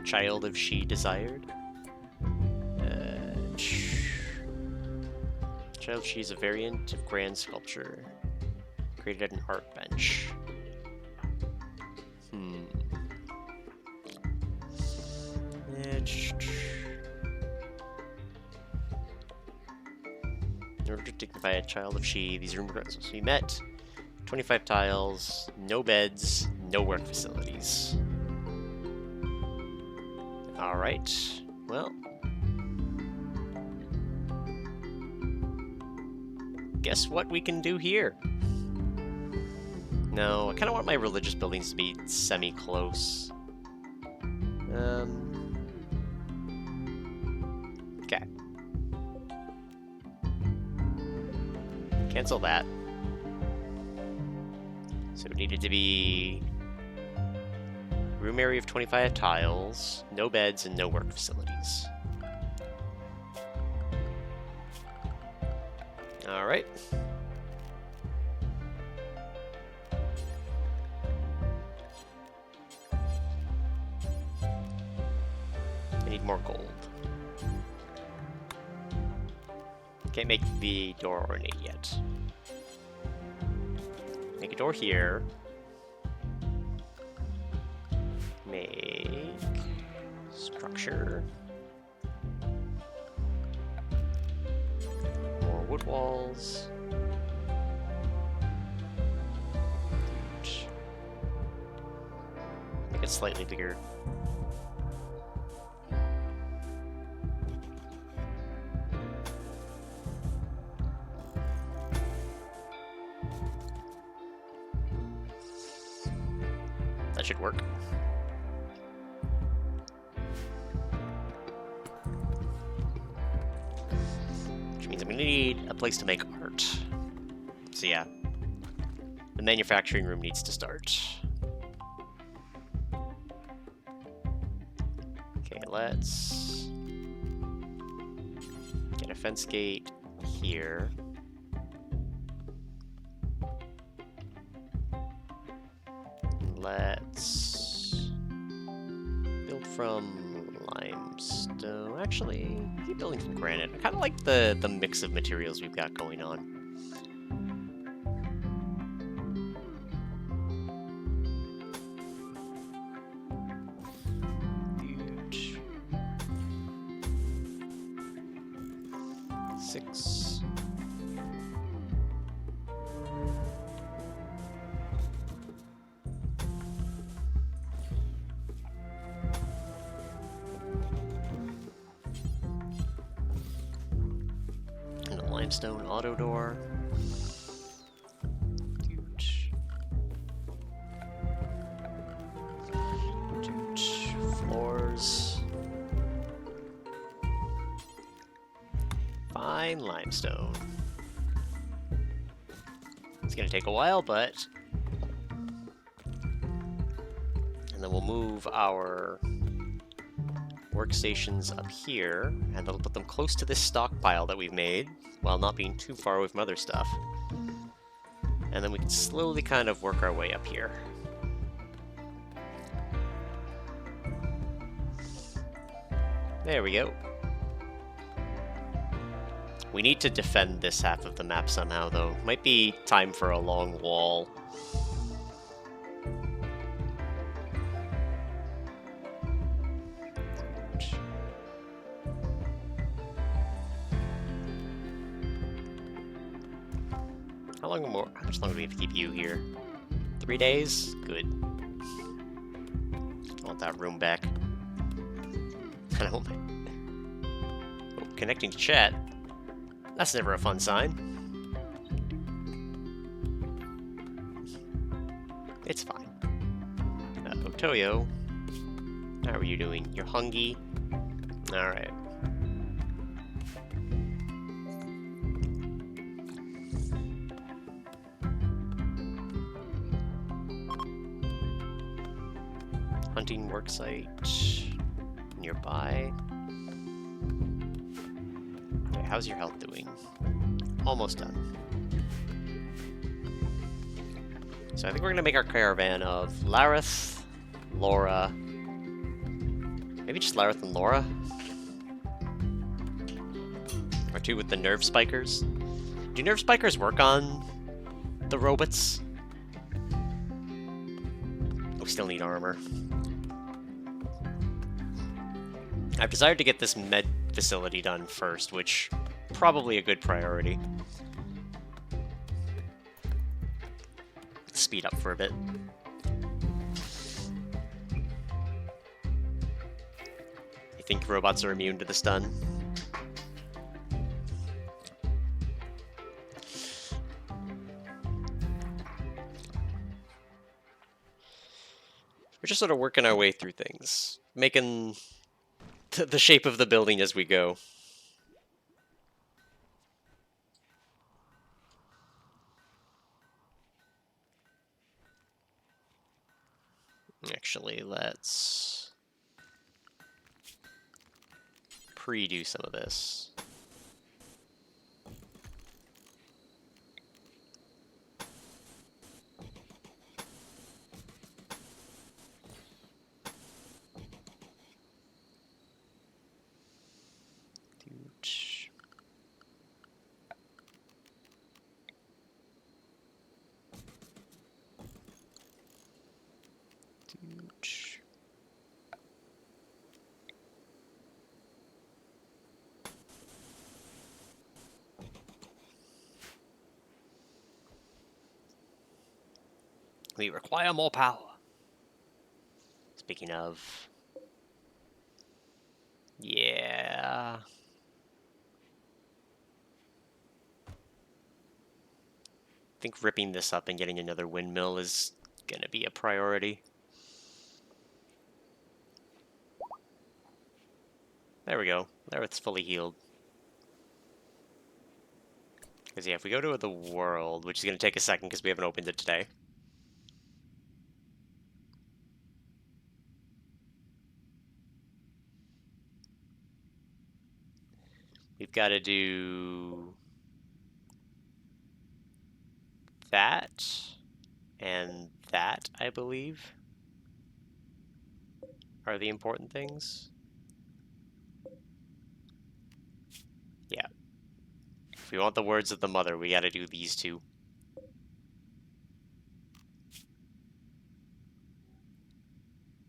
Child of she desired. Child she is a variant of grand sculpture created at an art bench. In order to dignify a child of she, these room requirements must be met. 25 tiles, no beds, no work facilities. Alright, well. Guess what we can do here? No, I kind of want my religious buildings to be semi-close. Okay. Cancel that. So it needed to be room area of 25 tiles, no beds, and no work facilities. Alright. I need more gold. Can't make the door ornate yet. Make a door here. Make structure. More wood walls. Make it slightly bigger. That should work. Which means I'm gonna need a place to make art. So yeah, the manufacturing room needs to start. Okay, let's get a fence gate here. Let's build from limestone. Actually, keep building from granite. I kind of like the mix of materials we've got going on. Huge. 6. Limestone auto door. Huge. Huge. Floors. Fine limestone. It's gonna take a while, but... And then we'll move our workstations up here, and then we'll put them close to this stockpile that we've made, while not being too far away from other stuff. And then we can slowly kind of work our way up here. There we go. We need to defend this half of the map somehow, though. Might be time for a long wall. How long more? How much longer do we have to keep you here? 3 days? Good. I want that room back. I don't mind. Oh, connecting to chat. That's never a fun sign. It's fine. Otoyo. How are you doing? You're hungry? Alright. Hunting worksite nearby. Okay, how's your health doing? Almost done. So I think we're gonna make our caravan of Lareth, Laura, maybe just Lareth and Laura, or two with the nerve spikers. Do nerve spikers work on the robots? We still need armor. I've decided to get this med facility done first, which probably a good priority. Speed up for a bit. You think robots are immune to the stun? We're just sort of working our way through things, making the shape of the building as we go. Actually, let's pre-do some of this. We require more power. Speaking of... Yeah... I think ripping this up and getting another windmill is gonna be a priority. There we go. There, it's fully healed. Because yeah, if we go to the world, which is gonna take a second because we haven't opened it today. We've got to do that and that, I believe, are the important things. Yeah. If we want the words of the mother, we got to do these two.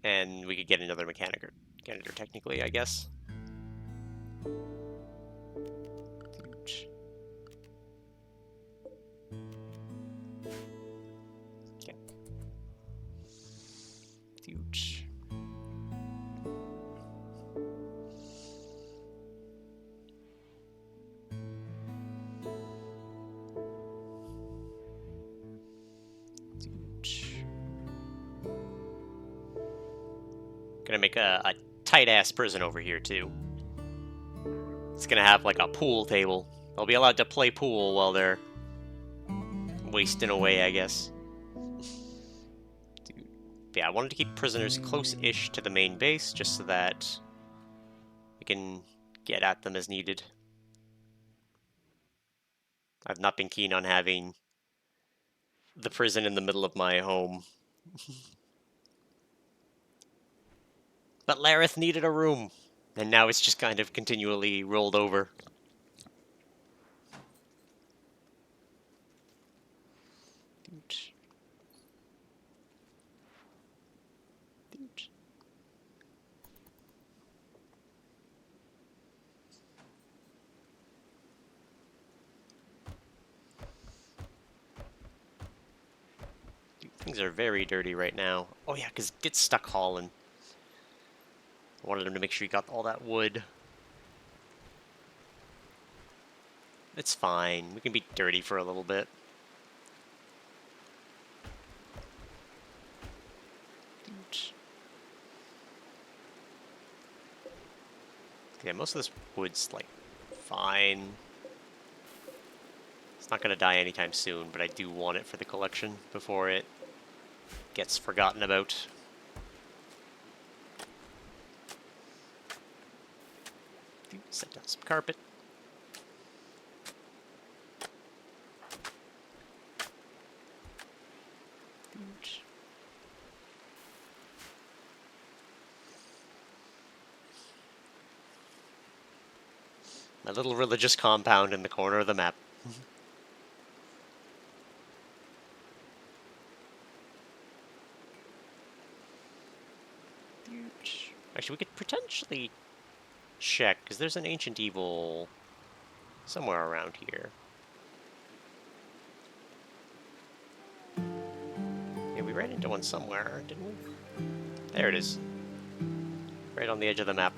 And we could get another mechanic technically, I guess. Okay. Huge. Gonna make a tight-ass prison over here, too. It's gonna have like a pool table. They'll be allowed to play pool while they're wasting away, I guess. Dude. Yeah, I wanted to keep prisoners close-ish to the main base, just so that we can get at them as needed. I've not been keen on having the prison in the middle of my home. But Lareth needed a room, and now it's just kind of continually rolled over. Things are very dirty right now. Oh yeah, because get stuck hauling. I wanted him to make sure he got all that wood. It's fine. We can be dirty for a little bit. Yeah, most of this wood's, like, fine. It's not going to die anytime soon, but I do want it for the collection before it gets forgotten about. Set down some carpet. My little religious compound in the corner of the map. Actually, we could potentially check, because there's an ancient evil somewhere around here. Yeah, we ran into one somewhere, didn't we? There it is. Right on the edge of the map.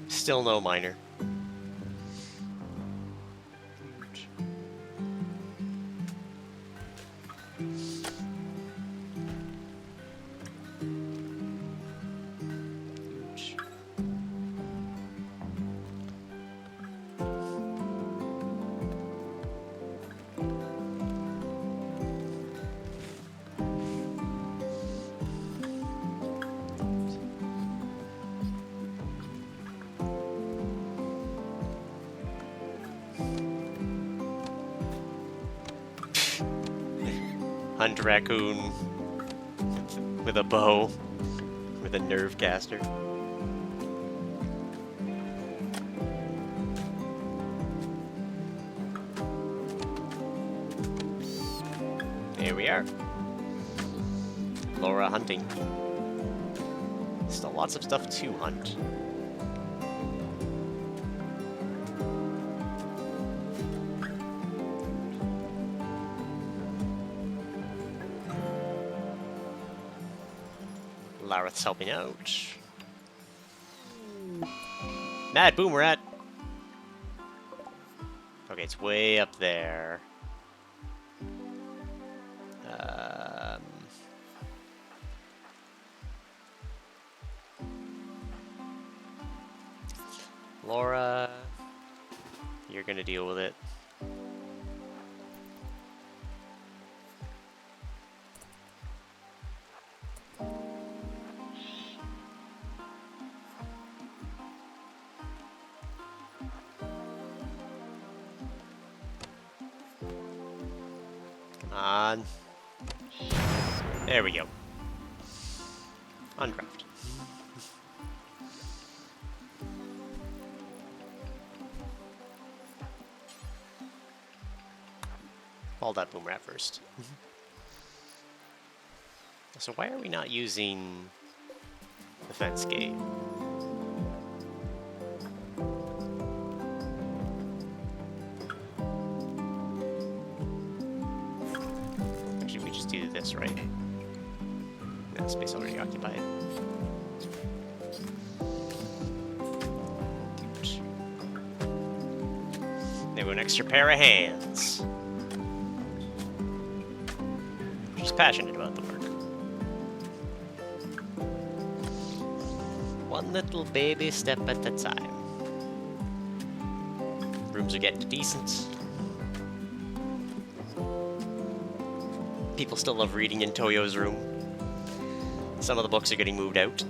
Still no miner. Hunt raccoon with a bow, with a nerve caster. Here we are. Laura hunting. Still lots of stuff to hunt. Lareth's helping out. Mad Boomerat! Okay, it's way up there. Laura, you're gonna deal with it. Come on. There we go. Uncraft. All that Boomerat first. So why are we not using the fence gate? Actually, we just do this, right? That space already occupied. They want an extra pair of hands. She's passionate about the work. One little baby step at a time. Rooms are getting decent. People still love reading in Toyo's room. Some of the books are getting moved out.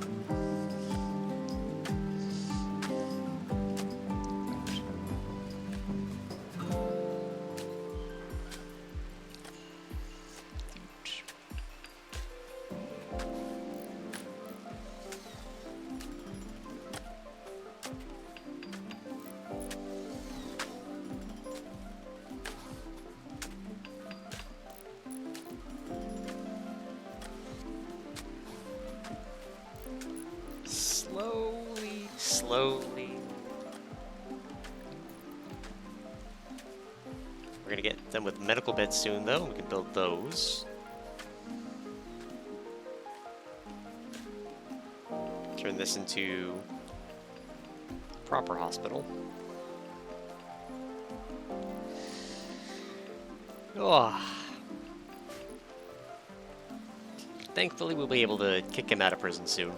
Slowly. We're gonna get them with medical beds soon, though. We can build those. Turn this into a proper hospital. Oh. Thankfully, we'll be able to kick him out of prison soon.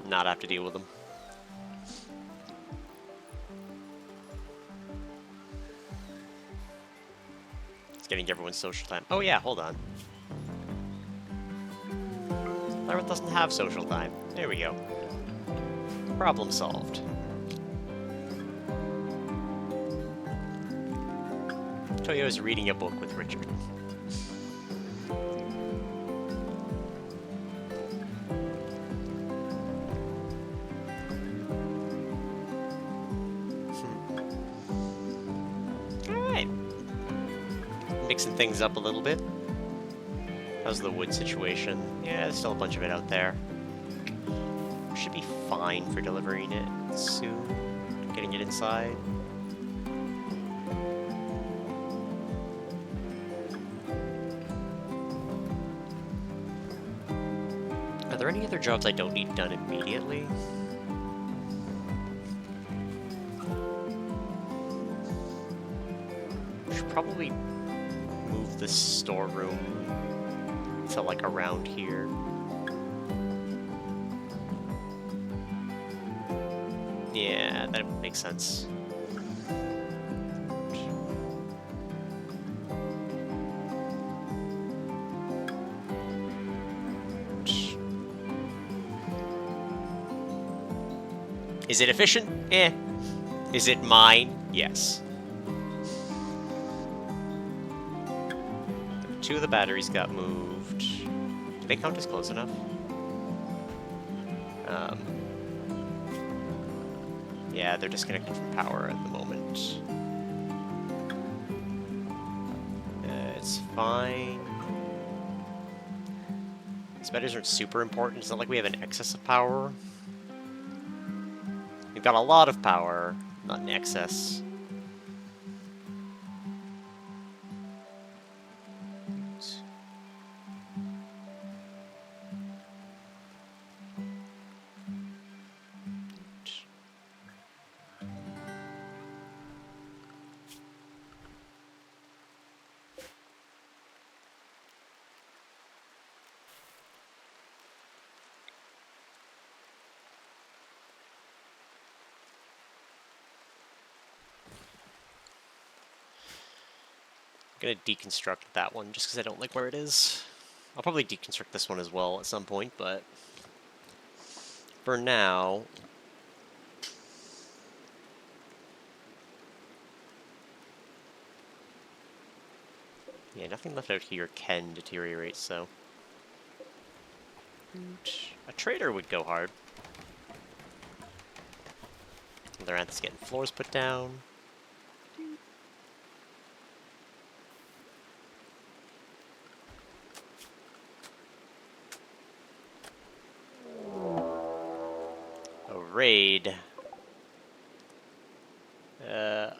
Not have to deal with him. It's getting everyone's social time. Oh yeah, hold on. Lareth doesn't have social time. There we go. Problem solved. Toyo is reading a book with Richard. Alright. Mixing things up a little bit. How's the wood situation? Yeah, there's still a bunch of it out there. Should be fine for delivering it soon. Getting it inside. Are there any other jobs I don't need done immediately? Should probably move the storeroom to like around here. Yeah, that makes sense. Is it efficient? Eh. Is it mine? Yes. Two of the batteries got moved. Do they count as close enough? Yeah, they're disconnected from power at the moment. It's fine. These batteries aren't super important. It's not like we have an excess of power. We've got a lot of power, not an excess. I'm gonna deconstruct that one just because I don't like where it is. I'll probably deconstruct this one as well at some point, but for now, yeah, nothing left out here can deteriorate, so a trader would go hard. Laranth's getting floors put down. A raid.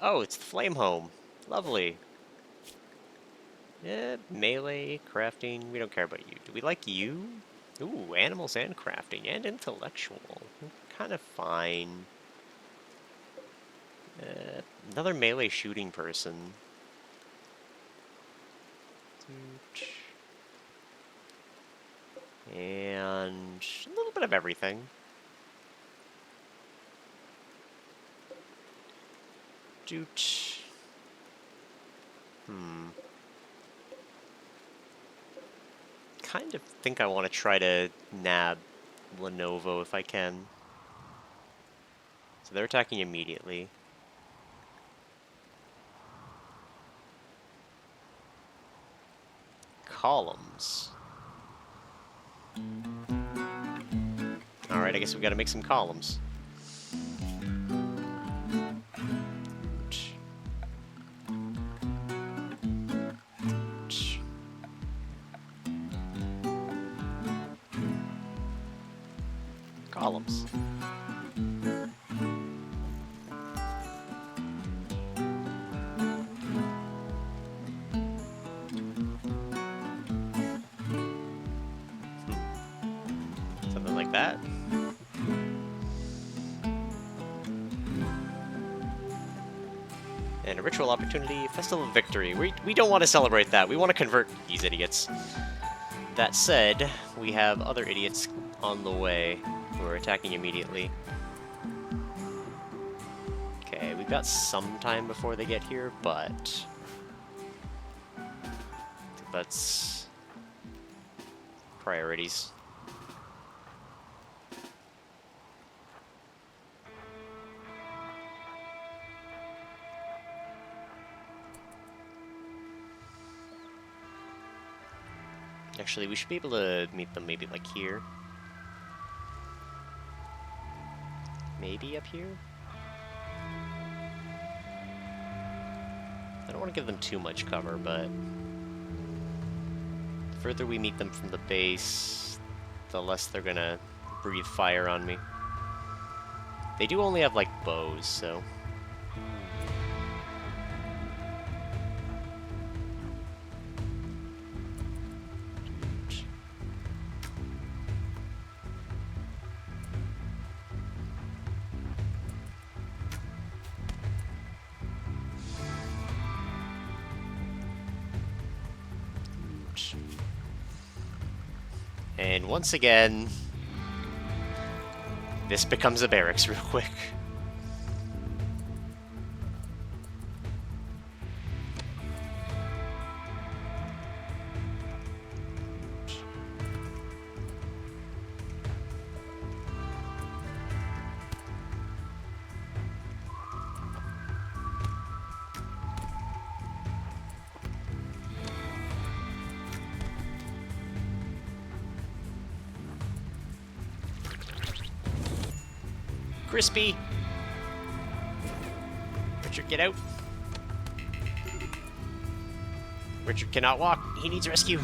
Oh, it's the Flame Home. Lovely. Yeah, melee, crafting, we don't care about you. Do we like you? Ooh, animals and crafting, and intellectual. Kind of fine. Another melee shooting person. And a little bit of everything. Doot. Kind of think I want to try to nab Lenovo if I can. So they're attacking immediately. Columns. Alright, I guess we gotta make some columns. Columns. Something like that. And a ritual opportunity, Festival of Victory. We don't want to celebrate that. We want to convert these idiots. That said, we have other idiots on the way who are attacking immediately. Okay, we've got some time before they get here, but that's priorities. Actually, we should be able to meet them maybe like here. Maybe up here? I don't want to give them too much cover, but the further we meet them from the base, the less they're gonna breathe fire on me. They do only have, like, bows, so... And once again, this becomes a barracks real quick. Crispy! Richard, get out! Richard cannot walk. He needs rescue.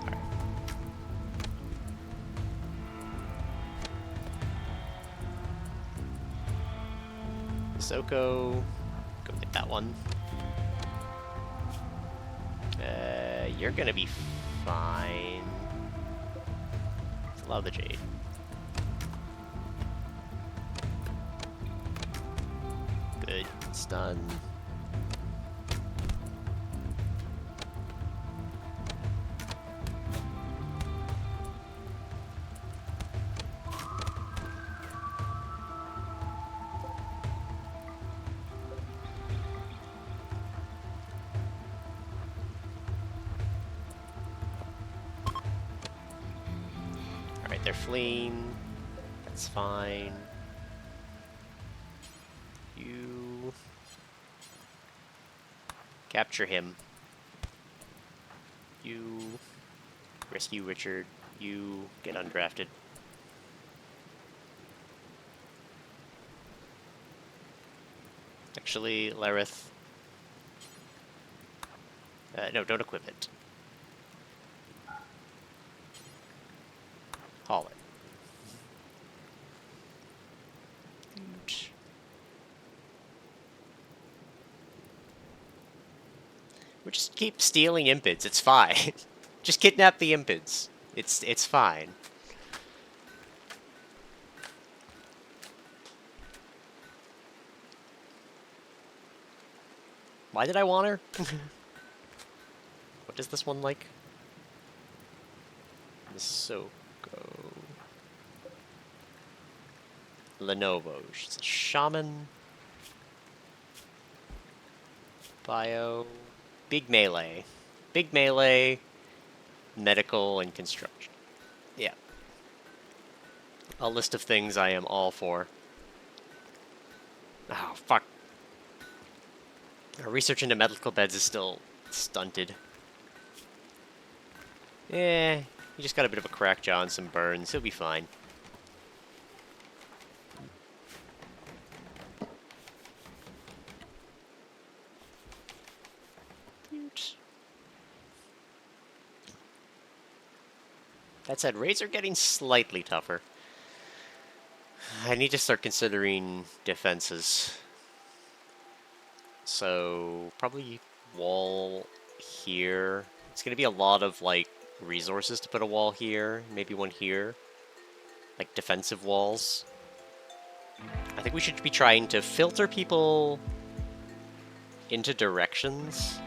Right. Soko, go get that one. You're gonna be fine. Let's allow the Jade. Good, it's done. Alright, they're fleeing. That's fine. You capture him. You rescue Richard. You get undrafted. Actually, Lareth. No, don't equip it. Haul it. We'll just keep stealing impids, it's fine. Just kidnap the impids. It's fine. Why did I want her? What is this one like? Soko. Lenovo. She's a shaman. Bio... Big melee. Big melee, medical, and construction. Yeah. A list of things I am all for. Oh, fuck. Our research into medical beds is still stunted. Eh, he just got a bit of a crack jaw and some burns. He'll be fine. That said, raids are getting slightly tougher. I need to start considering defenses. So, probably wall here. It's gonna be a lot of, like, resources to put a wall here. Maybe one here. Like, defensive walls. I think we should be trying to filter people into directions.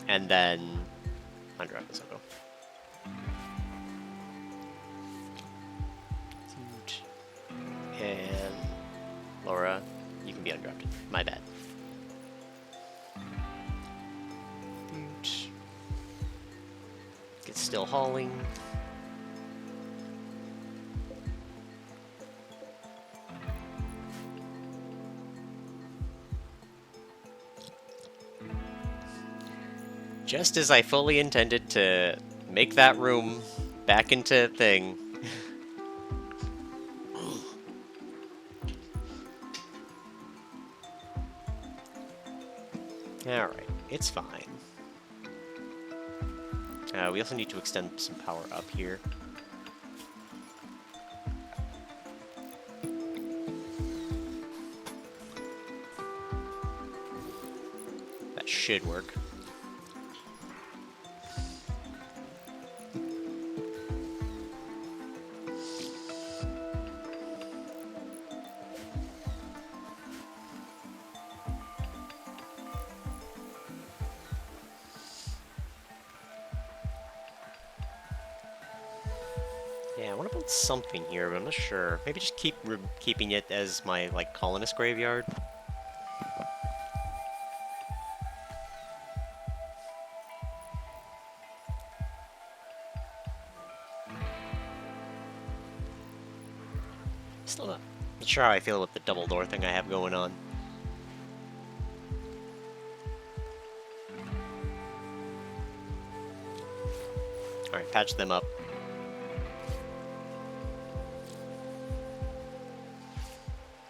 And then... Undrop this, I'll go. And... Laura, you can be undropped. My bad. It's still hauling. Just as I fully intended to make that room back into thing. Alright, it's fine. We also need to extend some power up here. That should work. Yeah, I want to build something here, but I'm not sure. Maybe just keeping it as my, like, colonist graveyard. Still not sure how I feel with the double door thing I have going on. Alright, patch them up.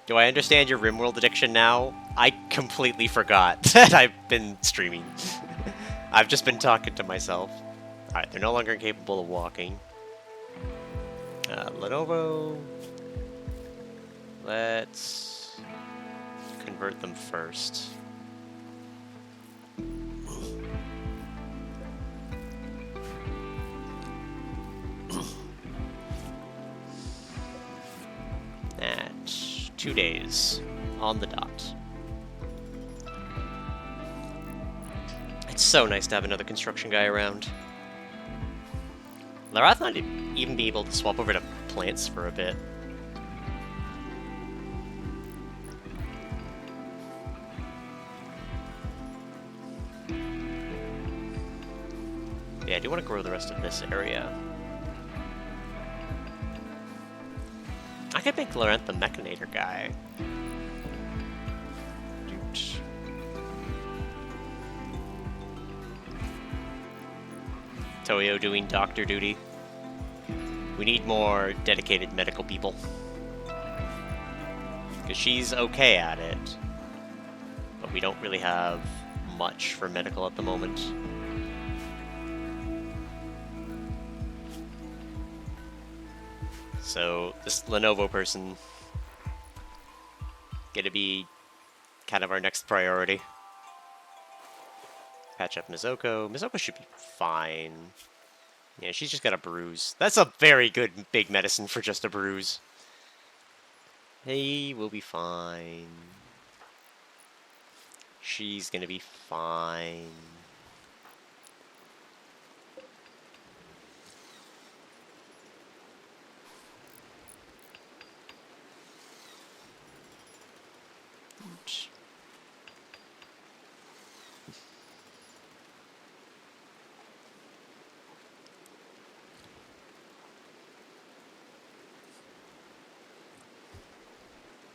Do I understand your RimWorld addiction now? I completely forgot that I've been streaming. I've just been talking to myself. Alright, they're no longer capable of walking. Lenovo. Let's convert them first. At 2 days on the dot. It's so nice to have another construction guy around. Larath might even be able to swap over to plants for a bit. Yeah, I do want to grow the rest of this area. I could make Laurent the Mechanator guy. Toyo doing doctor duty. We need more dedicated medical people. Because she's okay at it. But we don't really have much for medical at the moment. So, this Lenovo person gonna be kind of our next priority. Patch up Mizuko. Mizuko should be fine. Yeah, she's just got a bruise. That's a very good big medicine for just a bruise. Hey, we'll be fine. She's gonna be fine.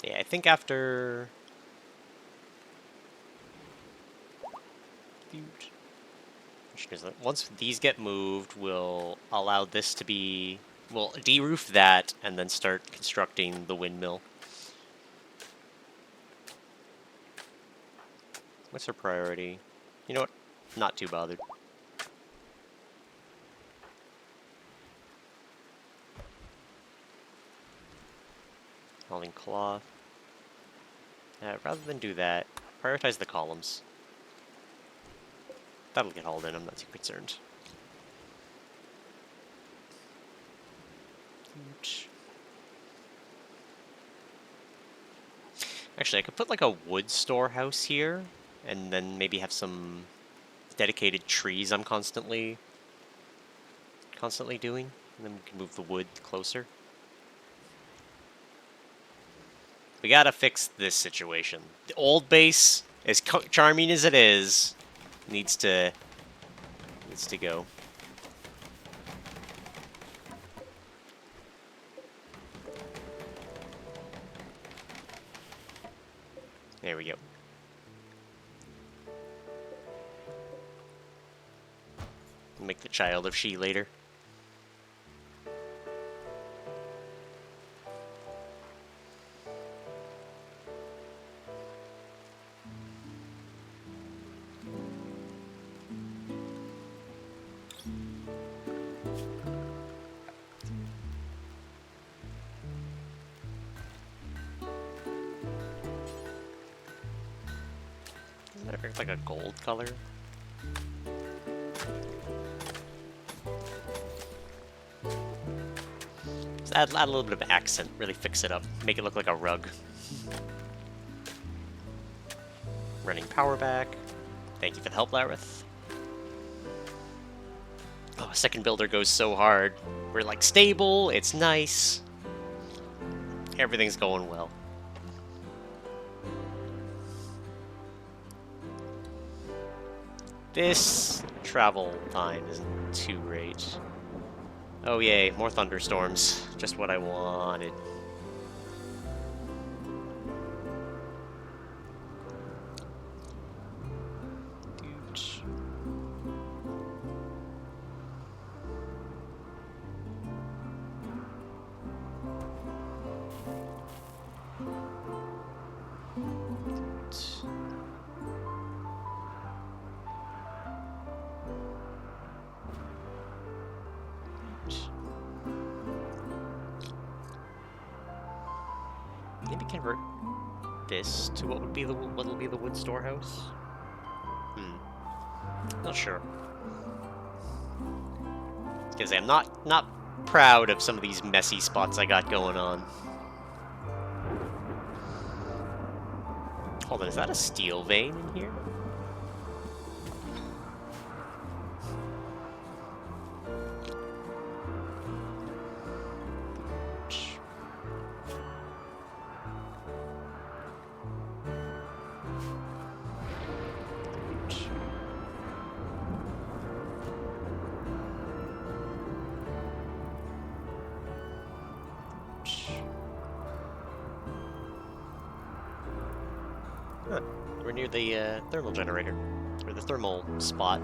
Yeah, I think after... Once these get moved, we'll allow this to be... We'll de-roof that, and then start constructing the windmill. What's our priority? You know what? Not too bothered. Hauling cloth. Rather than do that, prioritize the columns. That'll get hauled in, I'm not too concerned. Actually, I could put like a wood storehouse here, and then maybe have some dedicated trees I'm constantly doing, and then we can move the wood closer. We gotta fix this situation. The old base, as charming as it is, needs to go. There we go. Make the child of she later. Doesn't that look like a gold color? Just add a little bit of accent, really fix it up, make it look like a rug. Running power back. Thank you for the help, Lareth. Oh, second builder goes so hard. We're like stable, it's nice. Everything's going well. This travel time isn't too great. Oh yay, more thunderstorms. Just what I wanted. Maybe convert this to what will be the wood storehouse. Not sure. Because I'm not proud of some of these messy spots I got going on. Hold on, is that a steel vein in here? Huh. We're near the thermal generator, or the thermal spot.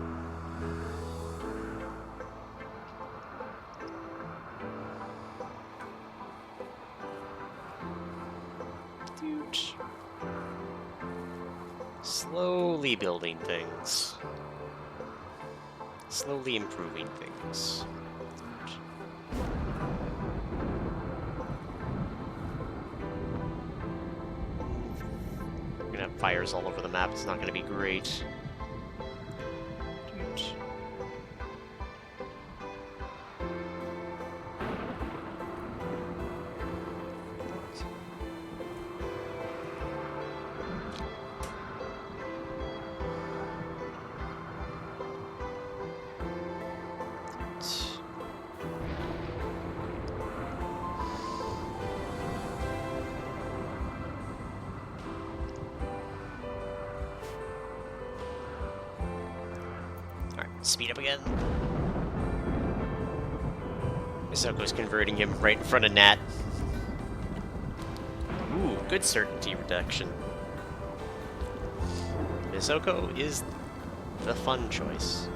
Slowly building things. Slowly improving things. We're gonna have fires all over the map, it's not gonna be great. Speed up again. Misoko's converting him right in front of Nat. Ooh, good certainty reduction. Misoko is the fun choice.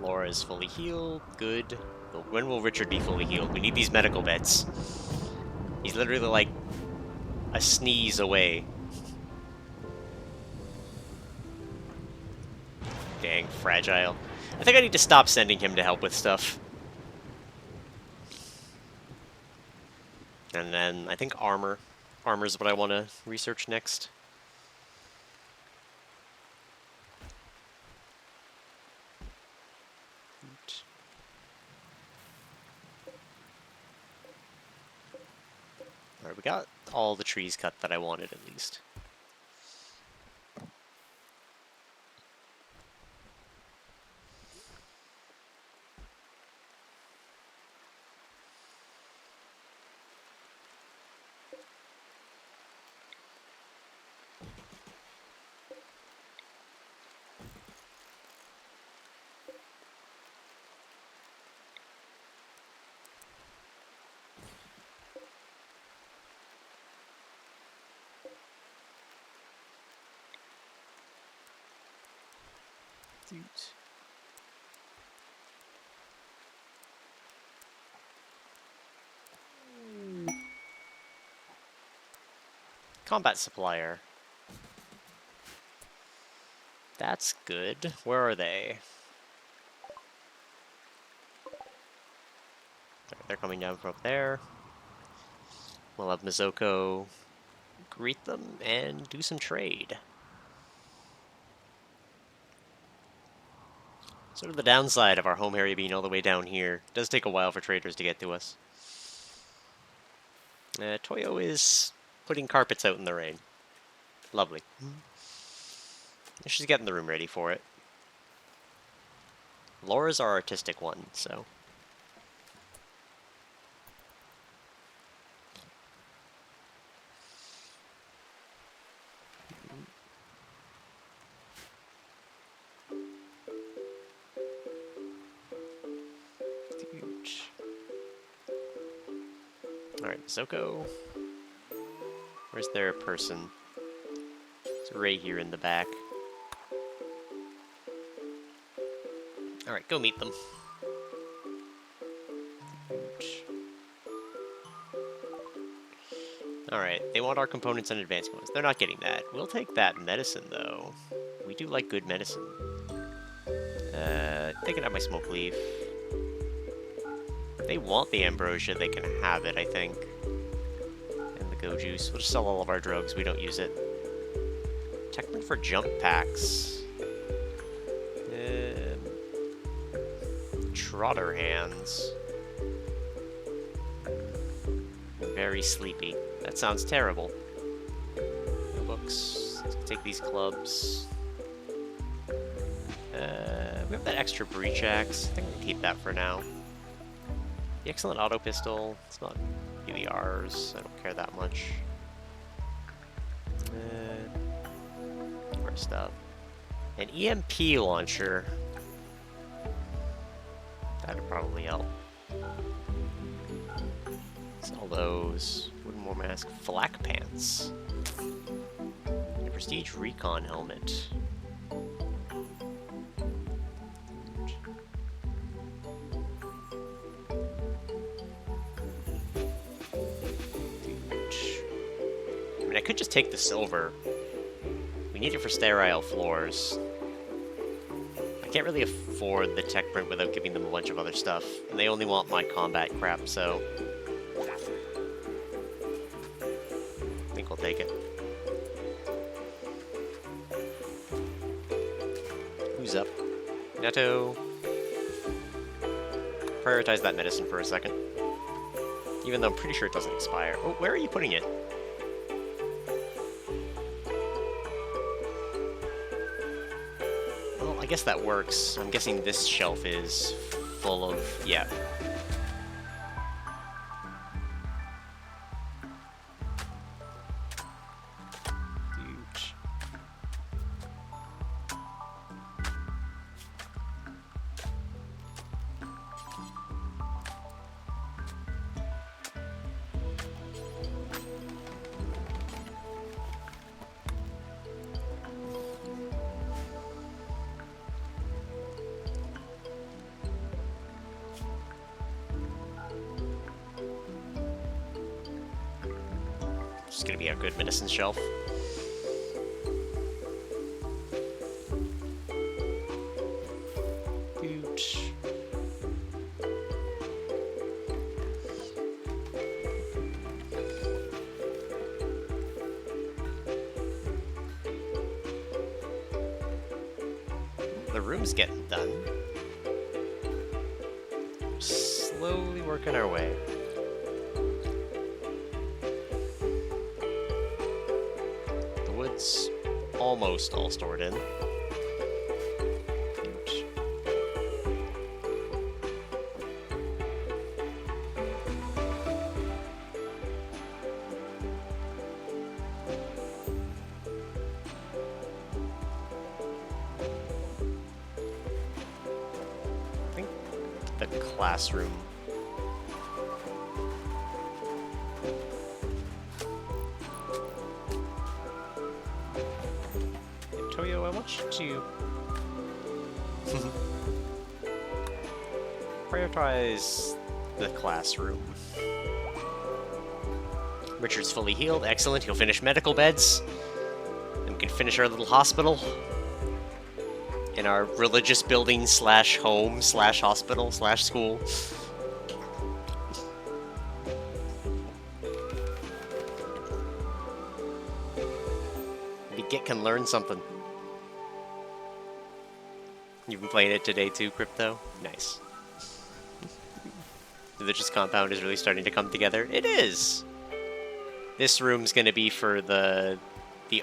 Laura is fully healed. Good. But when will Richard be fully healed? We need these medical beds. He's literally like a sneeze away. Dang, fragile. I think I need to stop sending him to help with stuff. And then I think armor. Armor's what I want to research next. Alright, we got all the trees cut that I wanted at least. Combat supplier. That's good. Where are they? They're coming down from up there. We'll have Misoko greet them and do some trade. Sort of the downside of our home area being all the way down here. It does take a while for traders to get to us. Toyo is putting carpets out in the rain. Lovely. She's getting the room ready for it. Laura's our artistic one, so... Alright, Misoko. Where's their person? It's right here in the back. Alright, go meet them. Alright, they want our components and advanced components. They're not getting that. We'll take that medicine, though. We do like good medicine. Taking out my smoke leaf. If they want the ambrosia, they can have it, I think. And the go juice. We'll just sell all of our drugs. We don't use it. Technically for jump packs. Trotter hands. Very sleepy. That sounds terrible. Books. Let's take these clubs. We have that extra breach axe. I think we'll keep that for now. The excellent auto pistol. It's not really ours. I don't care that much. More stuff. An EMP launcher. That'd probably help. Sell those. Wooden war mask. Flak pants. A prestige recon helmet. I mean, I could just take the silver. We need it for sterile floors. I can't really afford the tech print without giving them a bunch of other stuff. And they only want my combat crap, so... I think we'll take it. Who's up? Netto. Prioritize that medicine for a second. Even though I'm pretty sure it doesn't expire. Oh, where are you putting it? Well, I guess that works. I'm guessing this shelf is full of... yeah. Huge. It's gonna be a good medicine shelf. Boot. The room's getting done. Slowly working our way. The wood's almost all stored in. The classroom. And Toyo, I want you to prioritize the classroom. Richard's fully healed. Excellent. He'll finish medical beds. Then we can finish our little hospital. In our religious building slash home slash hospital slash school. Maybe Git can learn something. You've been playing it today too, Crypto? Nice. The religious compound is really starting to come together. It is! This room's gonna be for the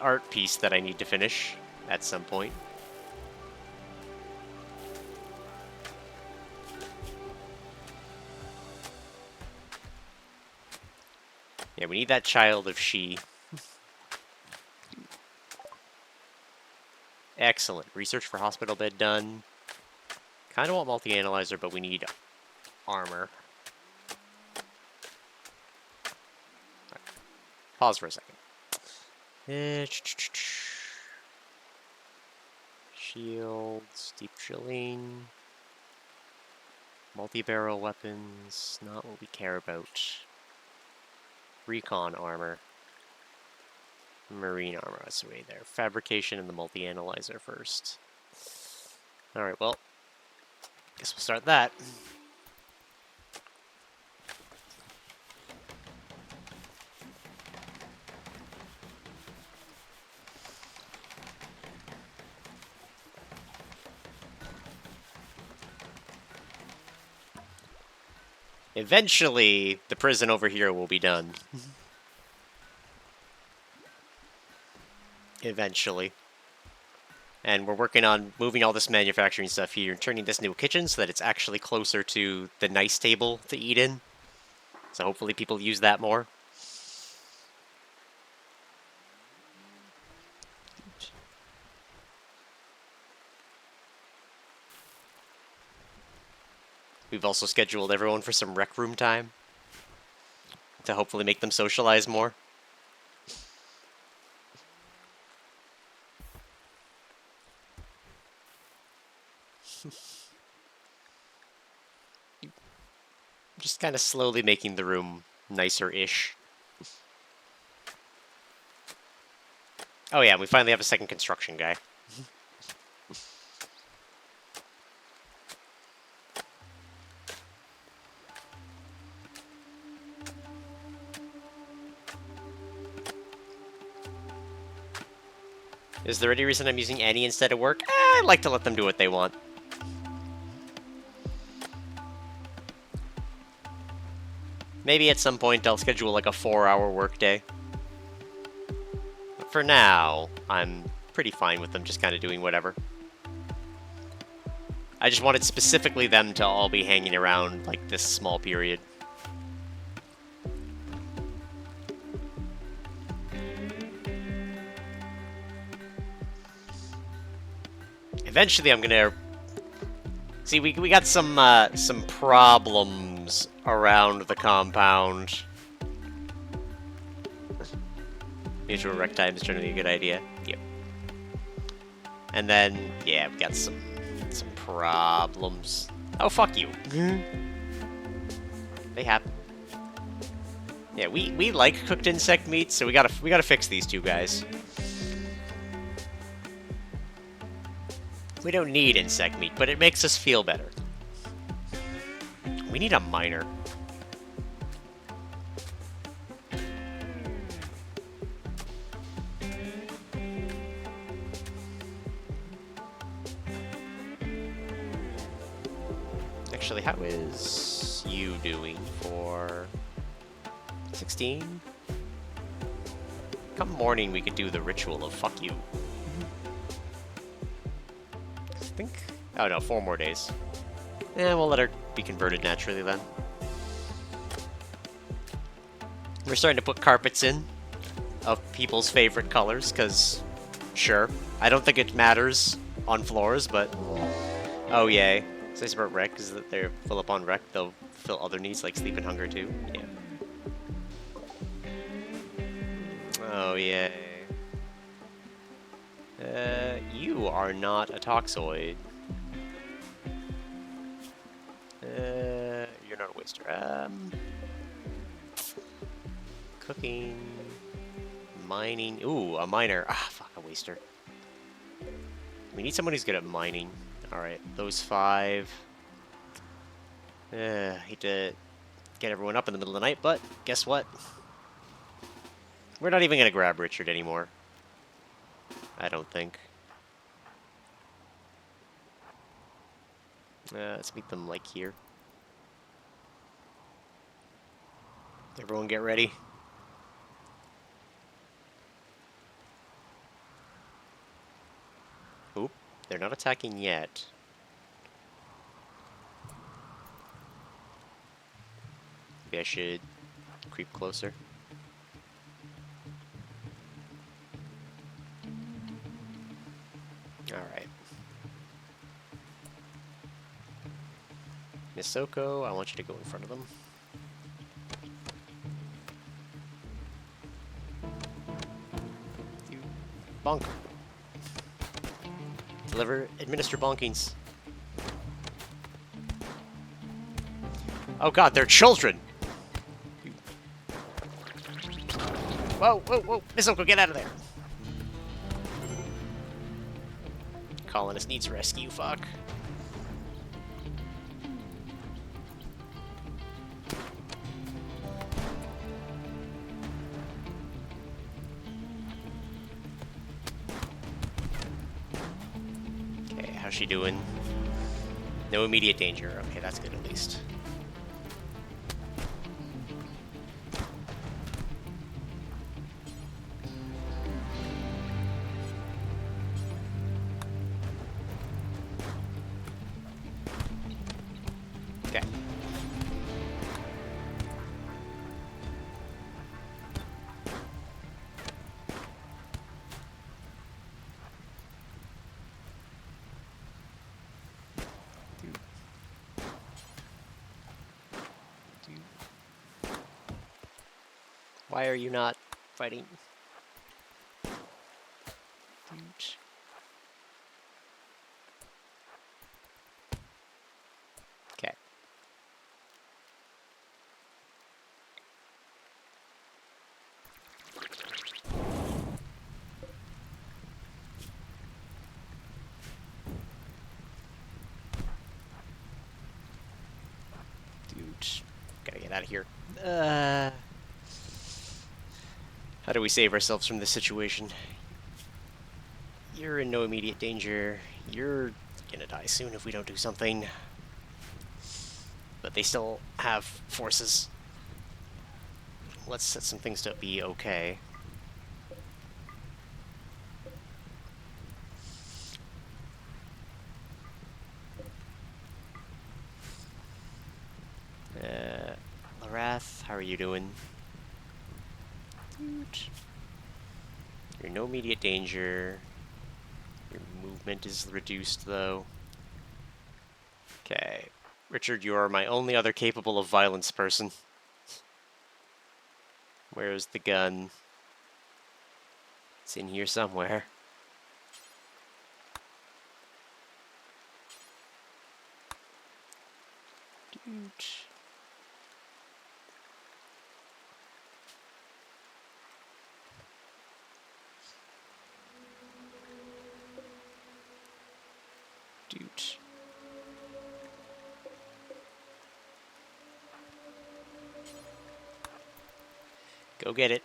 art piece that I need to finish at some point. Yeah, we need that child of she. Excellent. Research for hospital bed done. Kind of want multi-analyzer, but we need armor. Right. Pause for a second. Shields, deep chilling. Multi-barrel weapons, not what we care about. Recon armor. Marine armor, that's the way there. Fabrication and the multi-analyzer first. Alright, well, guess we'll start that. Eventually, the prison over here will be done. Eventually. And we're working on moving all this manufacturing stuff here and turning this into a kitchen so that it's actually closer to the nice table to eat in. So hopefully people use that more. We've also scheduled everyone for some rec room time to hopefully make them socialize more. Just kind of slowly making the room nicer-ish. Oh yeah, we finally have a second construction guy. Is there any reason I'm using Annie instead of work? I like to let them do what they want. Maybe at some point I'll schedule like a 4-hour workday. But for now, I'm pretty fine with them just kind of doing whatever. I just wanted specifically them to all be hanging around like this small period. Eventually I'm gonna... See, we got some problems around the compound. Mutual rec time is generally a good idea. Yep. And then, yeah, we got some problems. Oh, fuck you. They happen. Yeah, we like cooked insect meat, so we gotta fix these two guys. We don't need insect meat, but it makes us feel better. We need a miner. Actually, how is you doing for 16? Come morning, we could do the ritual of fuck you. I think... Oh no, 4 more days. Eh, we'll let her be converted naturally then. We're starting to put carpets in of people's favorite colors, because, sure. I don't think it matters on floors, but... Oh, yay. So nice about rec is that they're fill up on rec, they'll fill other needs like sleep and hunger too. Yeah. Oh, yay. You are not a toxoid. You're not a waster. Cooking, mining. Ooh, a miner. Ah, fuck, a waster. We need someone who's good at mining. Alright, those 5. Hate to get everyone up in the middle of the night, but guess what? We're not even gonna grab Richard anymore. I don't think. Let's meet them, like, here. Everyone get ready. Oop, they're not attacking yet. Maybe I should creep closer. Alright. Misoko, I want you to go in front of them. You bonk. Administer bonkings. Oh god, they're children! Whoa, whoa, whoa! Misoko, get out of there! Colonist needs rescue, fuck. Okay, how's she doing? No immediate danger. Okay, that's good at least. Okay. Why are you not fighting? Okay. Dude, gotta get out of here. How do we save ourselves from this situation? You're in no immediate danger. You're gonna die soon if we don't do something. But they still have forces. Let's set some things to be okay. Larath, how are you doing? You're in no immediate danger. Your movement is reduced, though. Okay. Richard, you are my only other capable of violence person. Where's the gun? It's in here somewhere. Dude. Go get it.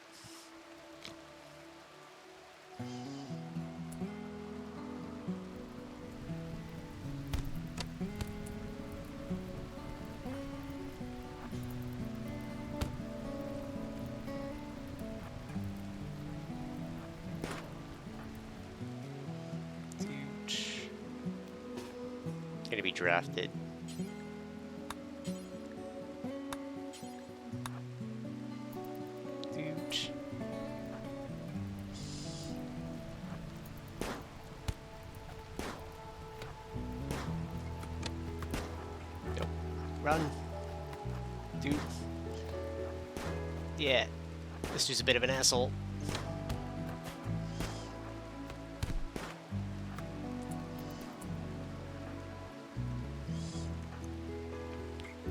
Gonna be drafted. Nope. Run. Dude. Yeah. This dude's a bit of an asshole.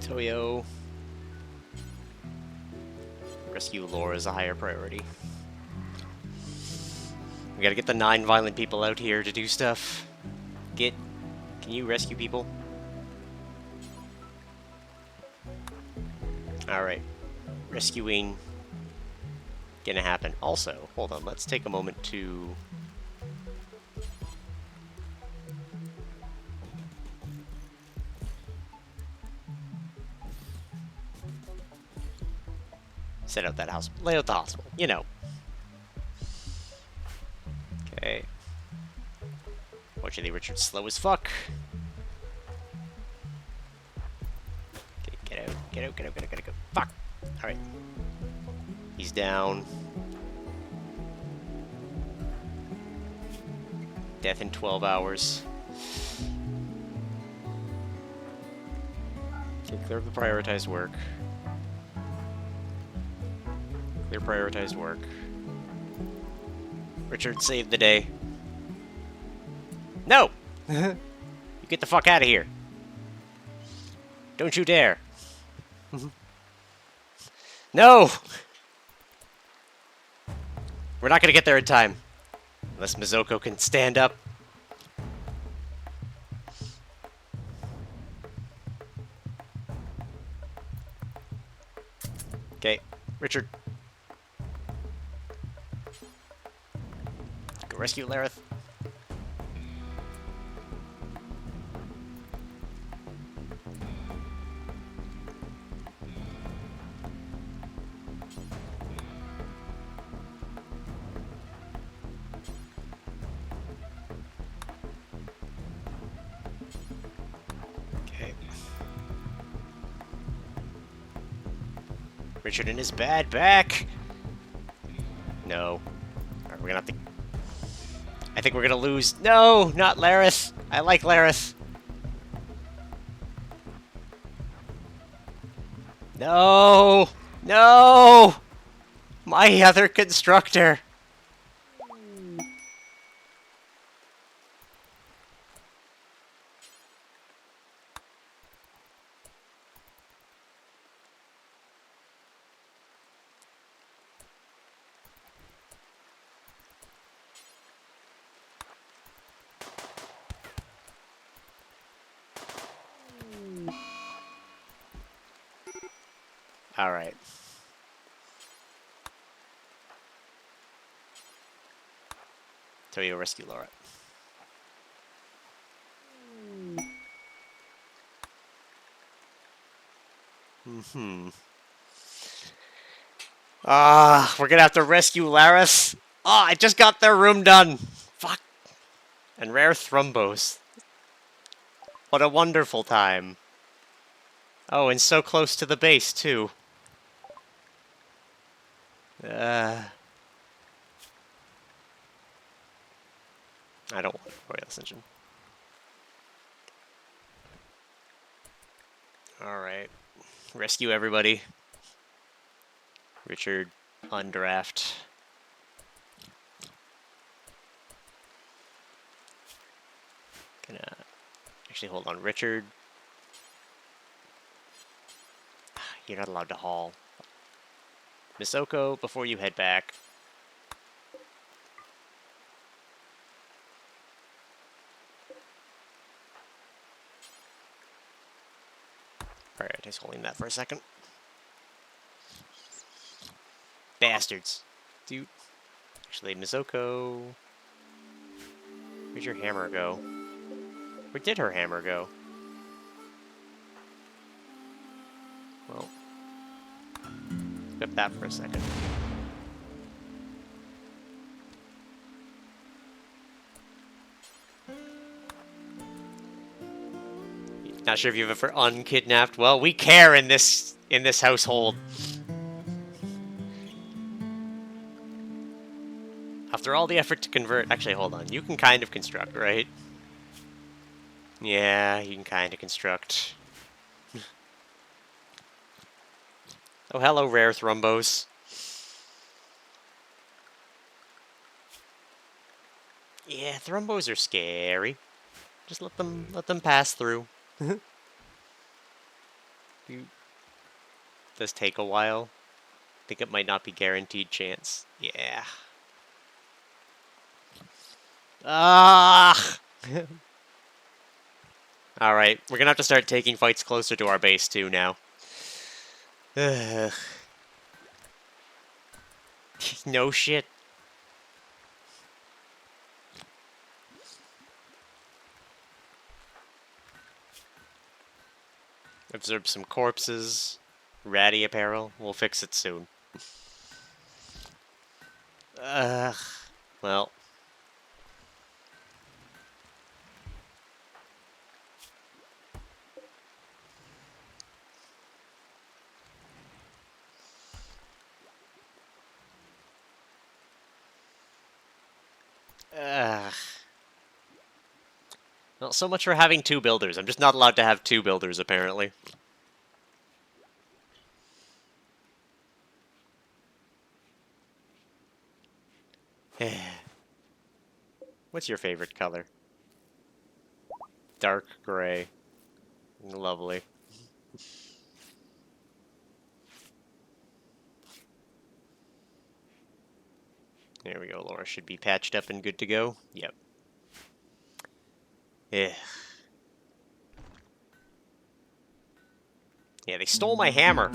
Toyo. Rescue lore is a higher priority. We gotta get the 9 violent people out here to do stuff. Can you rescue people? Alright. Rescuing. Gonna happen. Also, hold on, let's take a moment to... set out that house. Lay out the hospital. You know. Okay. Fortunately, Richard's slow as fuck. Okay, get out. Get out, get out, get out, get out, get out. Fuck! Alright. He's down. Death in 12 hours. Okay, clear up the prioritized work. Clear prioritized work. Richard saved the day. No! You get the fuck out of here. Don't you dare. No! We're not gonna get there in time. Unless Mizoko can stand up. Okay, Richard. Go rescue Lareth. Richard and his bad back. No. Alright, we're gonna have to... I think we're gonna lose. No, not Lareth. I like Lareth. No! No! My other constructor! Alright. Toyo rescue Laura. We're gonna have to rescue Laris. I just got their room done. Fuck. And rare thrombos. What a wonderful time. Oh, and so close to the base, too. I don't want Royal Ascension. Alright. Rescue everybody. Richard, undraft. Gonna... Actually, hold on. Richard. You're not allowed to haul. Misoko, before you head back. Alright, just holding that for a second. Bastards. Dude. Actually, Mizoko... Where'd your hammer go? Where did her hammer go? Well... Skip that for a second. Not sure if you've ever unkidnapped. Well, we care in this household. After all the effort to convert... Actually, hold on. You can kind of construct, right? Yeah, you can kind of construct. Oh, hello, rare thrombos. Yeah, thrombos are scary. Just let them pass through. Does take a while. Think it might not be guaranteed chance. Yeah. Ah. All right, we're gonna have to start taking fights closer to our base too now. Ugh. No shit. Observe some corpses. Ratty apparel. We'll fix it soon. Ugh. Well. Ugh. Well, so much for having two builders. I'm just not allowed to have two builders, apparently. What's your favorite color? Dark gray. Lovely. There we go, Laura should be patched up and good to go. Yep. Yeah. Yeah, they stole my hammer.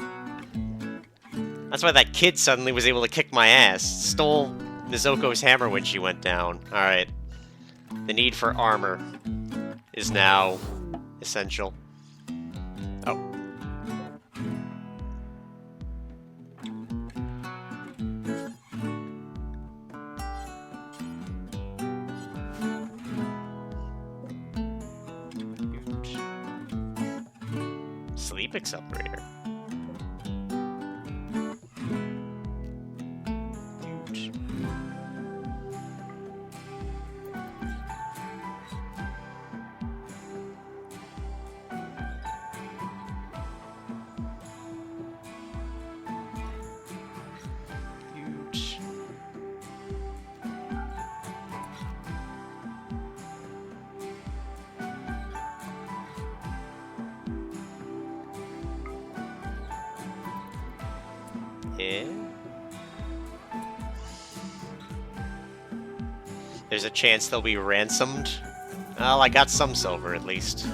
That's why that kid suddenly was able to kick my ass. Stole Mizoko's hammer when she went down. Alright. The need for armor is now essential. Oh. Sleep accelerator. Yeah. There's a chance they'll be ransomed. Well, I got some silver at least.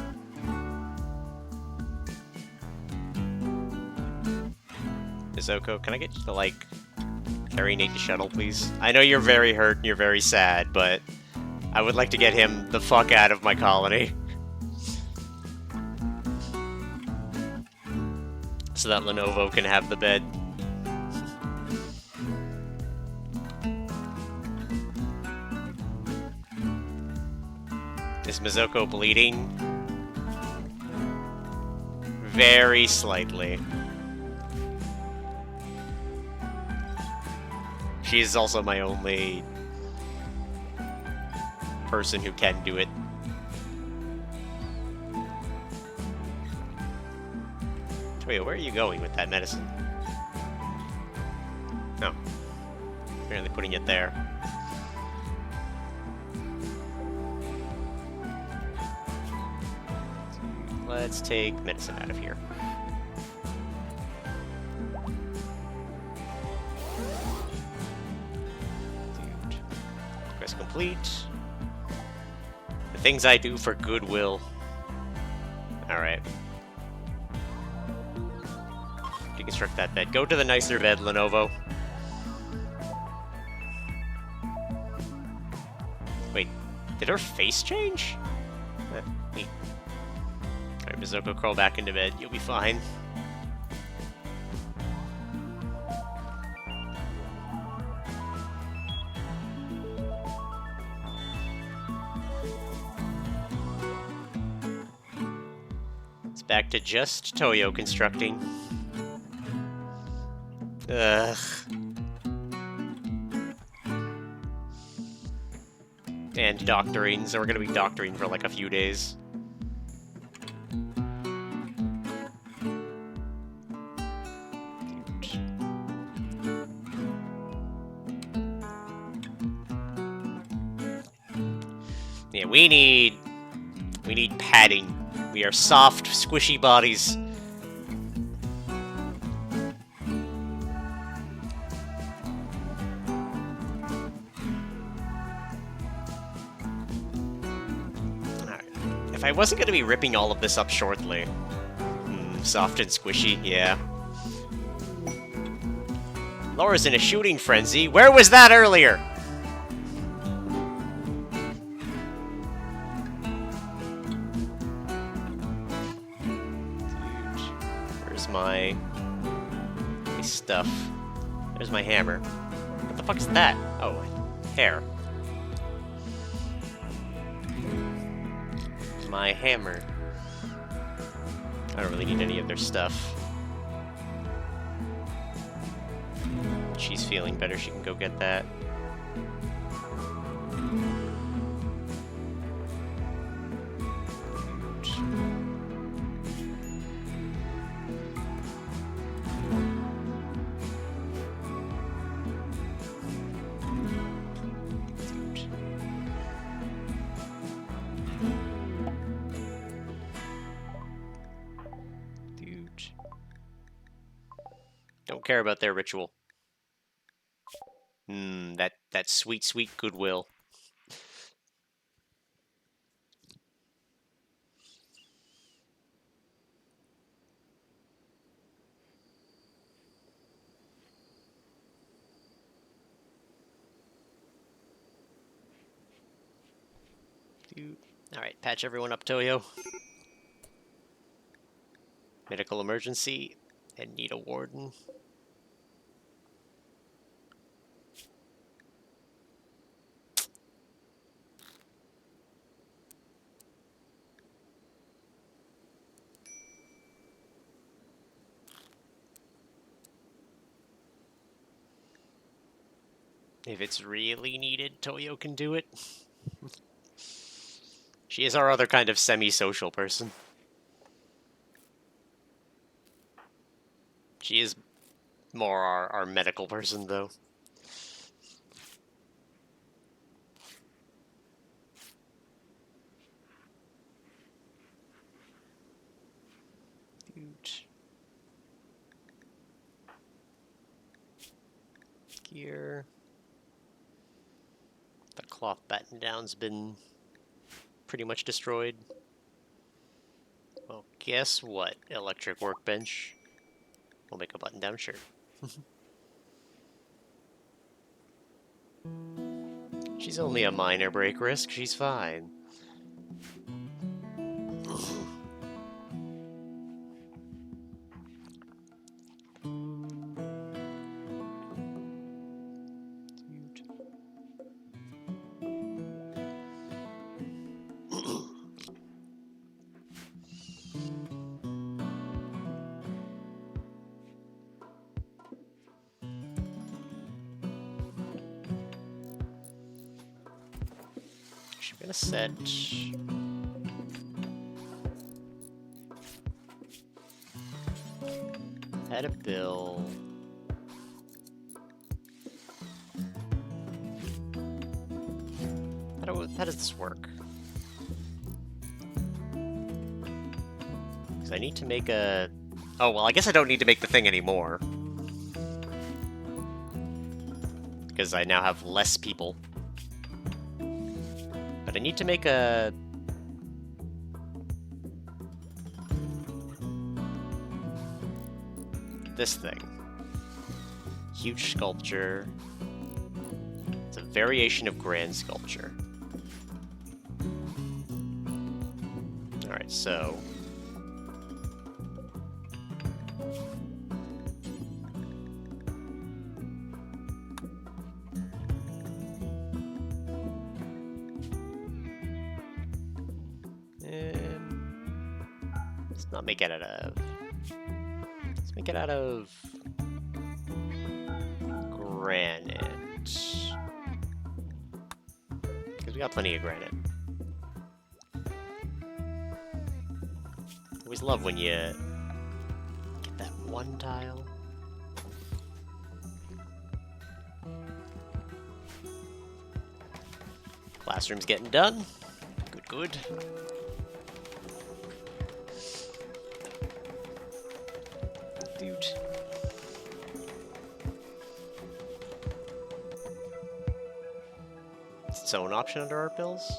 Izoko, can I get you to, like, carry Nate to shuttle, please? I know you're very hurt and you're very sad, but I would like to get him the fuck out of my colony. So that Lenovo can have the bed. Is Mizoko bleeding? Very slightly. She's also my only person who can do it. Wait, where are you going with that medicine? No. Apparently putting it there. Let's take medicine out of here. Dude. Quest complete. The things I do for goodwill. Alright. Deconstruct that bed. Go to the nicer bed, Lenovo. Did her face change? Neat. Alright, Mizuko, crawl back into bed. You'll be fine. It's back to just Toyo constructing. Ugh. And doctoring, so we're gonna be doctoring for like a few days. Yeah, we need padding. We are soft, squishy bodies. If I wasn't going to be ripping all of this up shortly. Soft and squishy, yeah. Laura's in a shooting frenzy. Where was that earlier? Where's my stuff? There's my hammer. What the fuck is that? Oh, hair. My hammer. I don't really need any of their stuff. She's feeling better, she can go get that. Don't care about their ritual. That sweet, sweet goodwill. Alright, patch everyone up, Toyo. Medical emergency, and need a warden. If it's really needed, Toyo can do it. She is our other kind of semi-social person. She is more our medical person, though. Gear. The cloth batten-down's been pretty much destroyed. Well, guess what? Electric workbench. We'll make a button-down shirt. She's only a minor break risk. She's fine. I'm gonna set add a bill. How does this work? Because I need to make a... Oh, well, I guess I don't need to make the thing anymore. Because I now have less people. But I need to make a... this thing. Huge sculpture. It's a variation of grand sculpture. So... let's not make it out of... Let's make it out of... granite. Because we got plenty of granite. Always love when you get that one tile. Classroom's getting done. Good, good. Dude. It's its own option under our bills.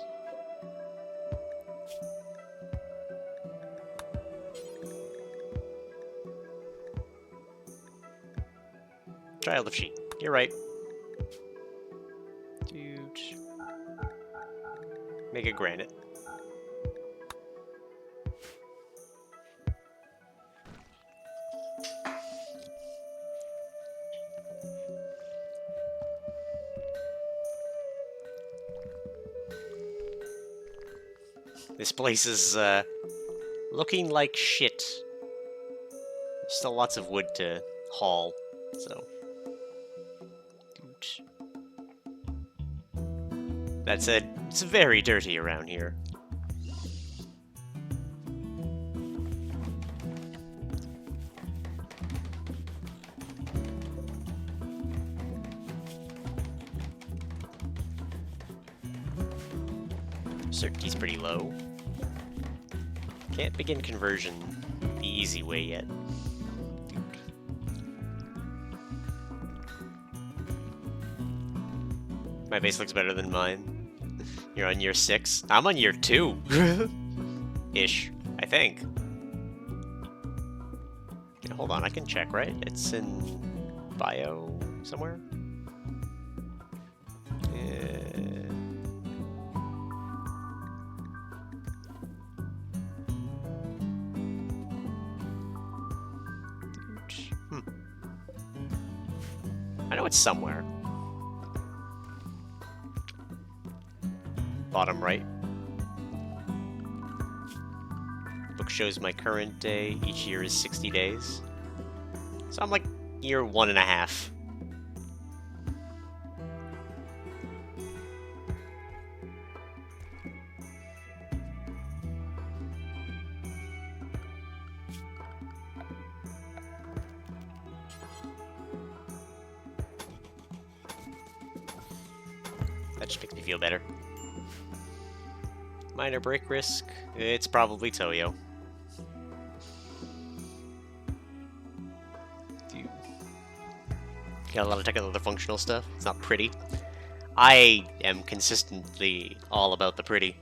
Child of sheep. You're right. Dude. Make it granite. This place is, looking like shit. There's still lots of wood to haul, so... That said, it's very dirty around here. Certainty's pretty low. Can't begin conversion the easy way yet. My base looks better than mine. You're on year 6. I'm on year 2. Ish, I think. Yeah, hold on, I can check, right? It's in bio somewhere? I know it's somewhere. Bottom right. Book shows my current day. Each year is 60 days. So I'm like year 1.5. That just makes me feel better. Minor break risk. It's probably Toyo. Got a lot of technical other functional stuff. It's not pretty. I am consistently all about the pretty.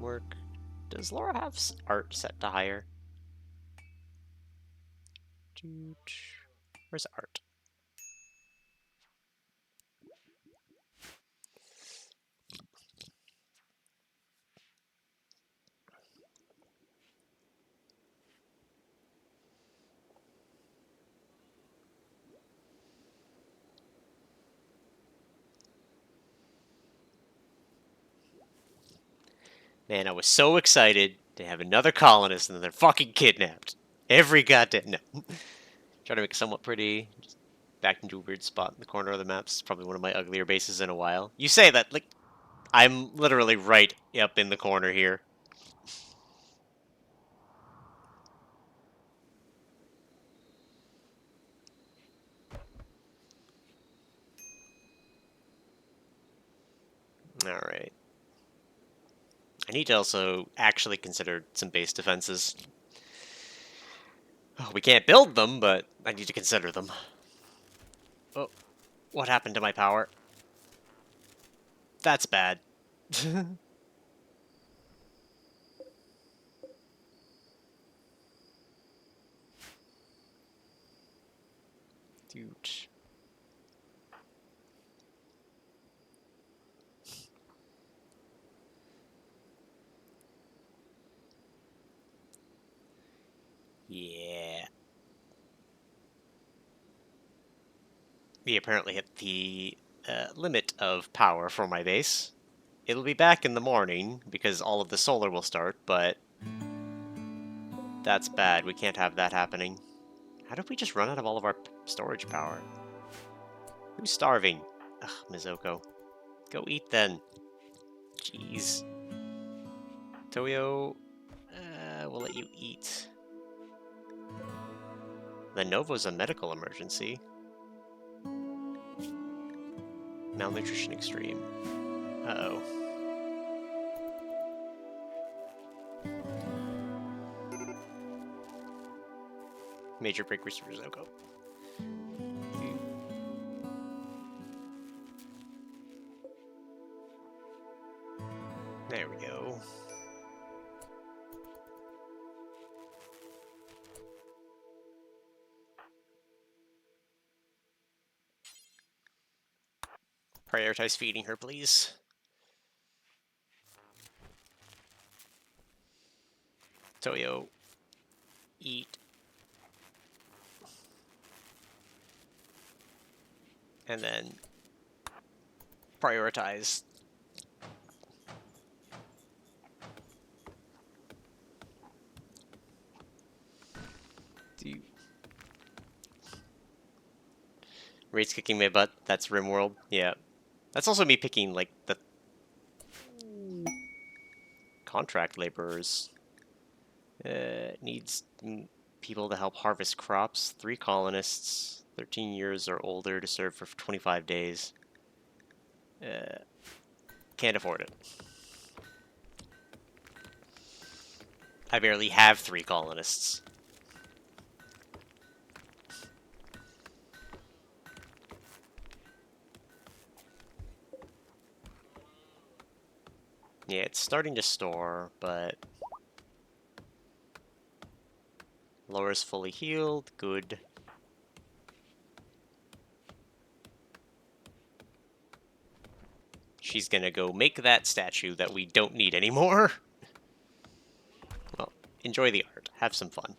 Work. Does Laura have art set to higher? Where's art? Man, I was so excited to have another colonist and then they're fucking kidnapped. Every goddamn... No. Try to make it somewhat pretty. Just backed into a weird spot in the corner of the map. It's probably one of my uglier bases in a while. You say that, like... I'm literally right up in the corner here. Alright. I need to also actually consider some base defenses. Oh, we can't build them, but I need to consider them. Oh, what happened to my power? That's bad. Dude. Yeah. We apparently hit the limit of power for my base. It'll be back in the morning because all of the solar will start, but that's bad. We can't have that happening. How did we just run out of all of our storage power? Who's starving? Ugh, Mizoko. Go eat then. Jeez. Toyo, we'll let you eat. Lenovo's a medical emergency. Malnutrition extreme. Uh-oh. Major breakthroughs for Zoko. There we go. Prioritize feeding her, please. Toyo, eat. And then prioritize. Raid's kicking my butt. That's RimWorld. Yeah. That's also me picking, like, the contract laborers. Needs people to help harvest crops. 3 colonists, 13 years or older to serve for 25 days. Can't afford it. I barely have 3 colonists. Yeah, it's starting to store, but... Laura's fully healed. Good. She's gonna go make that statue that we don't need anymore. Well, enjoy the art. Have some fun.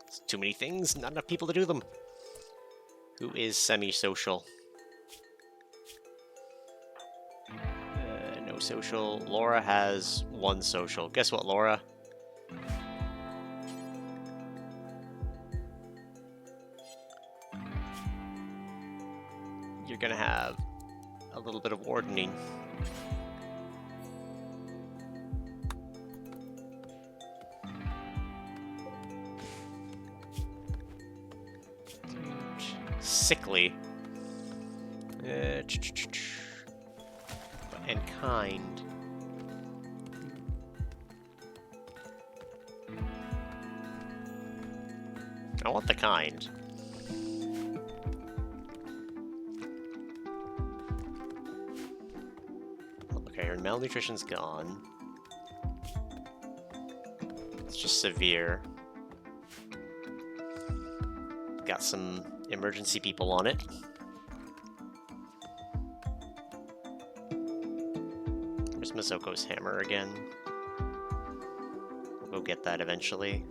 It's too many things, not enough people to do them. Who is semi-social? No social. Laura has 1 social. Guess what, Laura? You're gonna have a little bit of wardening. Sickly. And kind. I want the kind. Okay, her malnutrition's gone. It's just severe. Got some emergency people on it. Where's Mizoko's hammer again? We'll go get that eventually.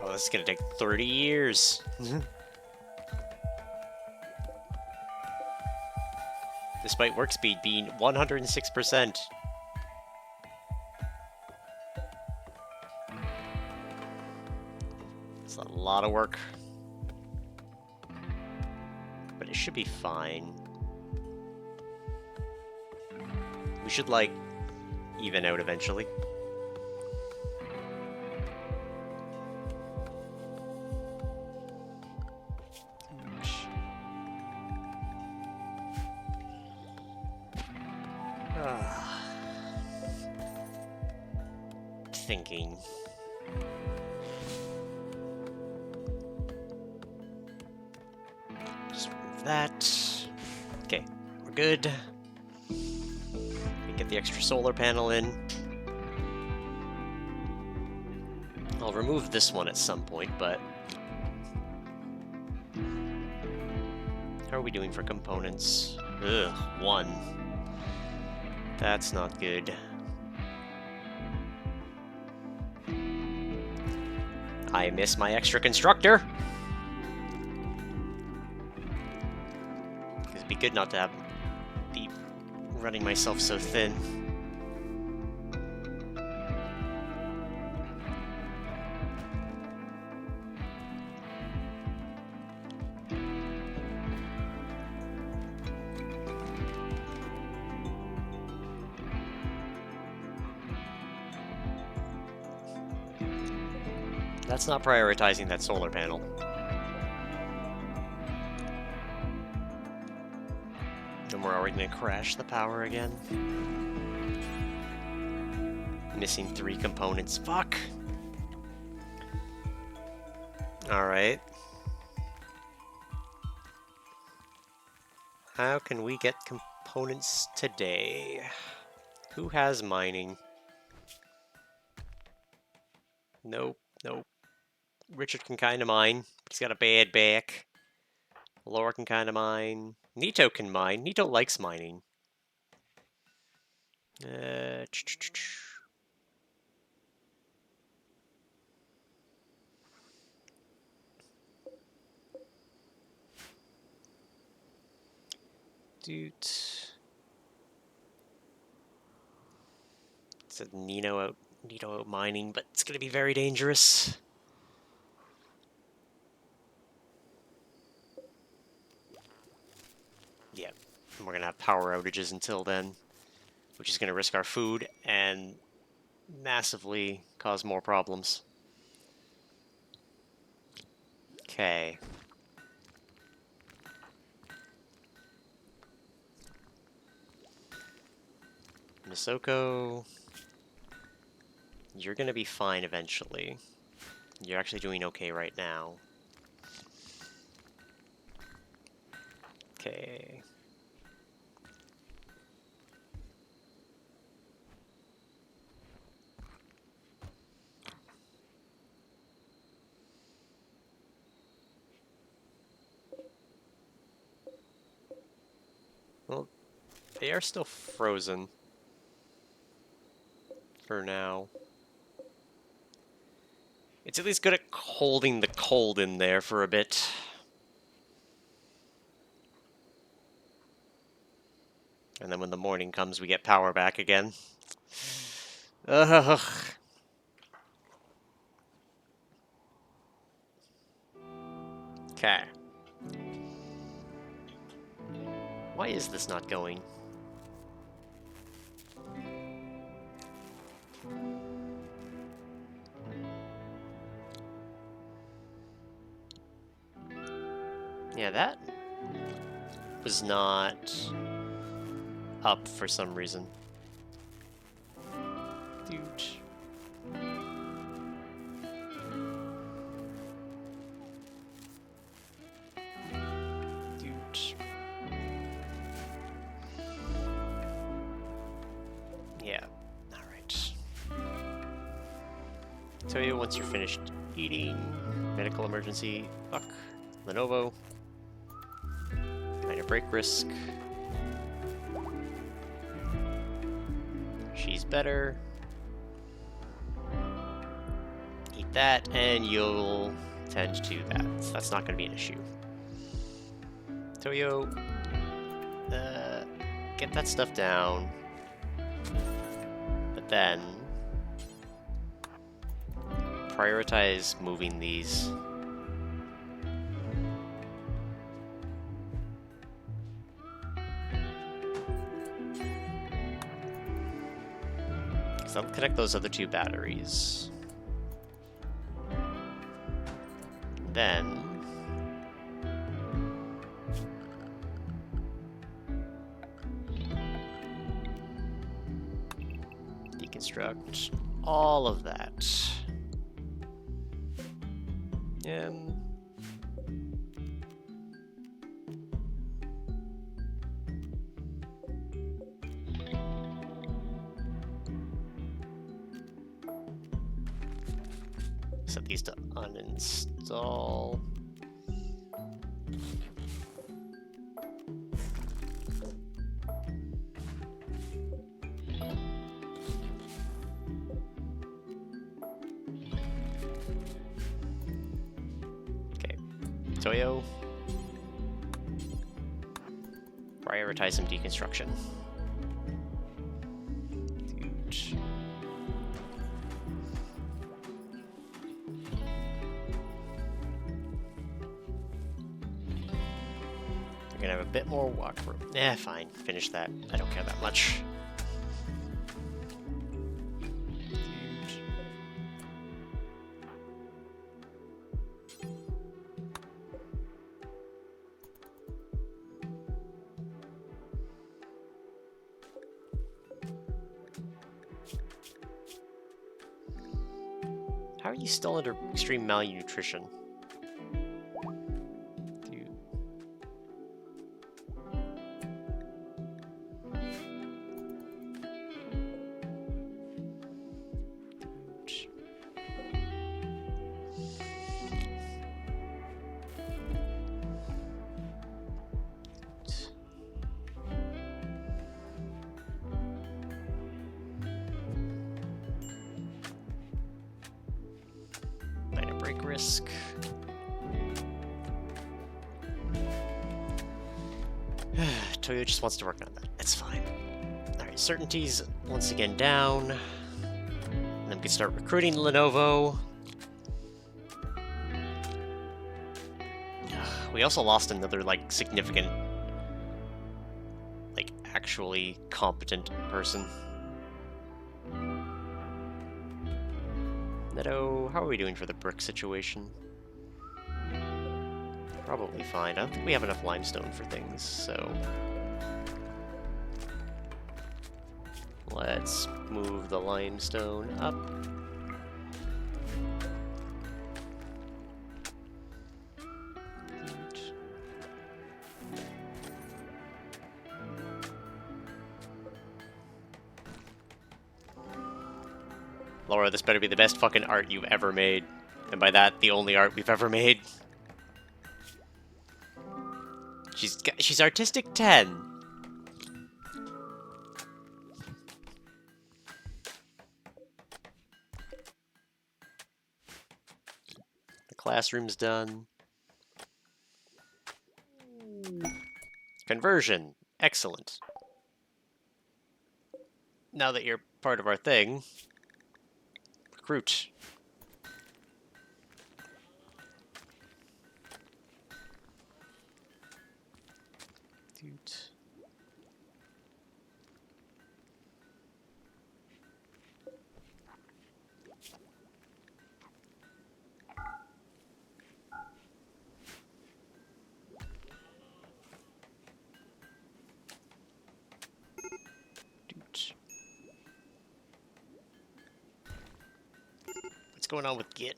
Oh, this is gonna take 30 years. Despite work speed being 106%. It's a lot of work. But it should be fine. We should, like, even out eventually. Thinking. Just remove that. Okay, we're good. We can get the extra solar panel in. I'll remove this one at some point, but... How are we doing for components? Ugh, 1. That's not good. I miss my extra constructor. It'd be good not to be running myself so thin. That's not prioritizing that solar panel. Then we're already gonna crash the power again. Missing 3 components. Fuck! Alright. How can we get components today? Who has mining? Nope, nope. Richard can kind of mine. He's got a bad back. Laura can kind of mine. Nito can mine. Nito likes mining. Dude. It said Nito out mining, but it's gonna be very dangerous. Yeah, and we're gonna have power outages until then, which is gonna risk our food and massively cause more problems. Okay. Misoko, you're gonna be fine eventually. You're actually doing okay right now. Okay. Well, they are still frozen. For now. It's at least good at holding the cold in there for a bit. And then when the morning comes, we get power back again. Ugh. Okay. Why is this not going? Yeah, that was not up for some reason. Dude. Yeah, alright. Tell you once you're finished eating. Medical emergency. Fuck. Lenovo. Minor break risk. She's better. Eat that, and you'll tend to that. So that's not going to be an issue. Toyo, get that stuff down. But then prioritize moving these. So I'll connect those other two batteries. Then... deconstruct all of that. And... set these to uninstall. Okay, Toyo. Prioritize some deconstruction. Huge. We're gonna have a bit more walk room. Eh, fine. Finish that. I don't care that much. Huge. How are you still under extreme malnutrition? Risk. Toyo just wants to work on that. It's fine. Alright, certainties once again down. And then we can start recruiting Lenovo. We also lost another, like, significant, like, actually competent person. Neto, how are we doing for the brick situation? Probably fine. I don't think we have enough limestone for things, so... let's move the limestone up. Laura, this better be the best fucking art you've ever made. And by that, the only art we've ever made. She's artistic 10. The classroom's done. Conversion. Excellent. Now that you're part of our thing... recruit. Dude. What's going on with Git?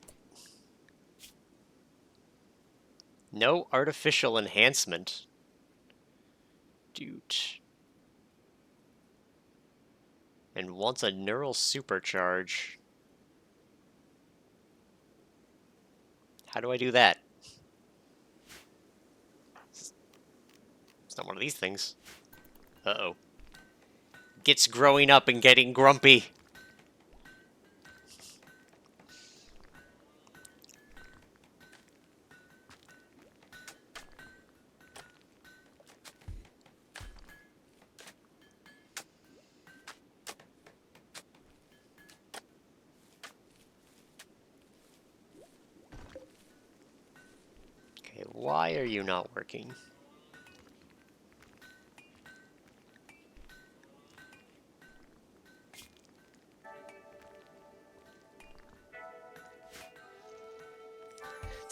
No artificial enhancement. Dude. And wants a neural supercharge. How do I do that? It's not one of these things. Uh-oh. Git's growing up and getting grumpy. Why are you not working?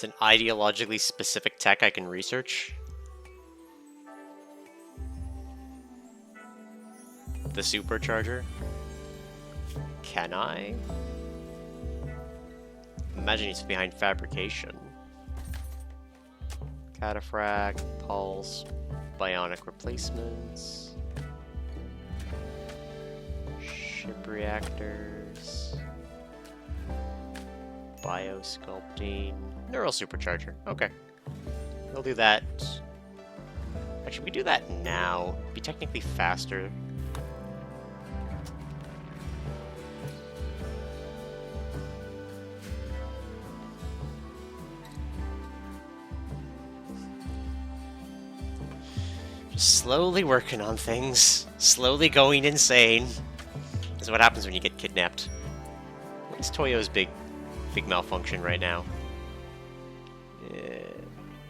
It's an ideologically specific tech I can research. The supercharger? Can I? Imagine it's behind fabrication. Cataphract, pulse, bionic replacements, ship reactors, biosculpting, neural supercharger. Okay, we'll do that. Actually, we do that now. It'd be technically faster. Slowly working on things, slowly going insane. This is what happens when you get kidnapped. What is Toyo's big malfunction right now?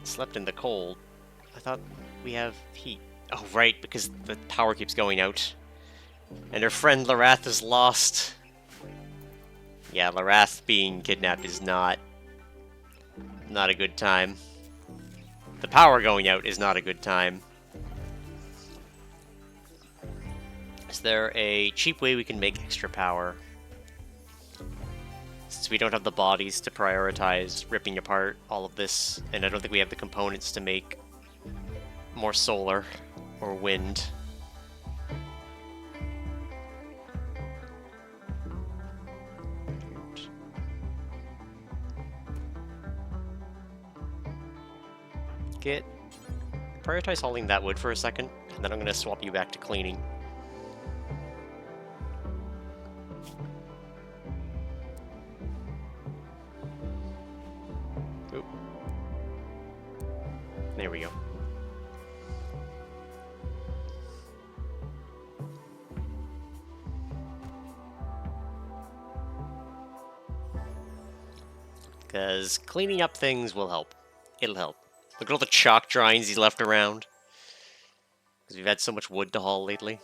Slept in the cold. I thought we have heat. Oh, right, because the power keeps going out. And her friend Larath is lost. Yeah, Larath being kidnapped is not a good time. The power going out is not a good time. Is there a cheap way we can make extra power? Since we don't have the bodies to prioritize ripping apart all of this, and I don't think we have the components to make more solar or wind. Prioritize hauling that wood for a second, and then I'm going to swap you back to cleaning. Oop. There we go. Because cleaning up things will help. It'll help. Look at all the chalk drawings he's left around. Because we've had so much wood to haul lately.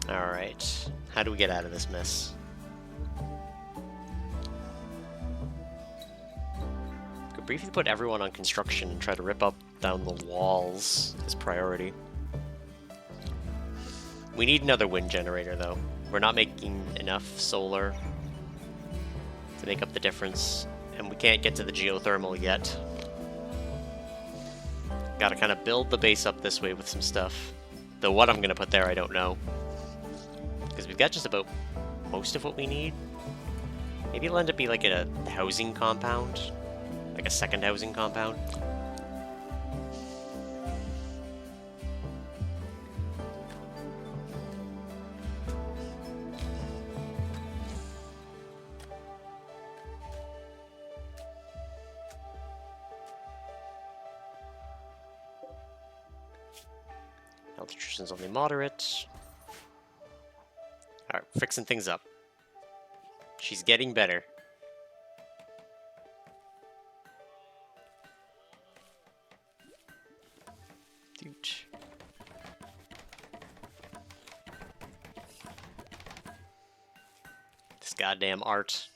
Alright. How do we get out of this mess? Could briefly put everyone on construction and try to rip up down the walls as priority. We need another wind generator, though. We're not making enough solar to make up the difference, and we can't get to the geothermal yet. Gotta kind of build the base up this way with some stuff. Though what I'm gonna put there, I don't know. Because we've got just about most of what we need. Maybe it'll end up being like a housing compound. Like a second housing compound. Health nutrition's only moderate. Alright, fixing things up. She's getting better. Dude. This goddamn art.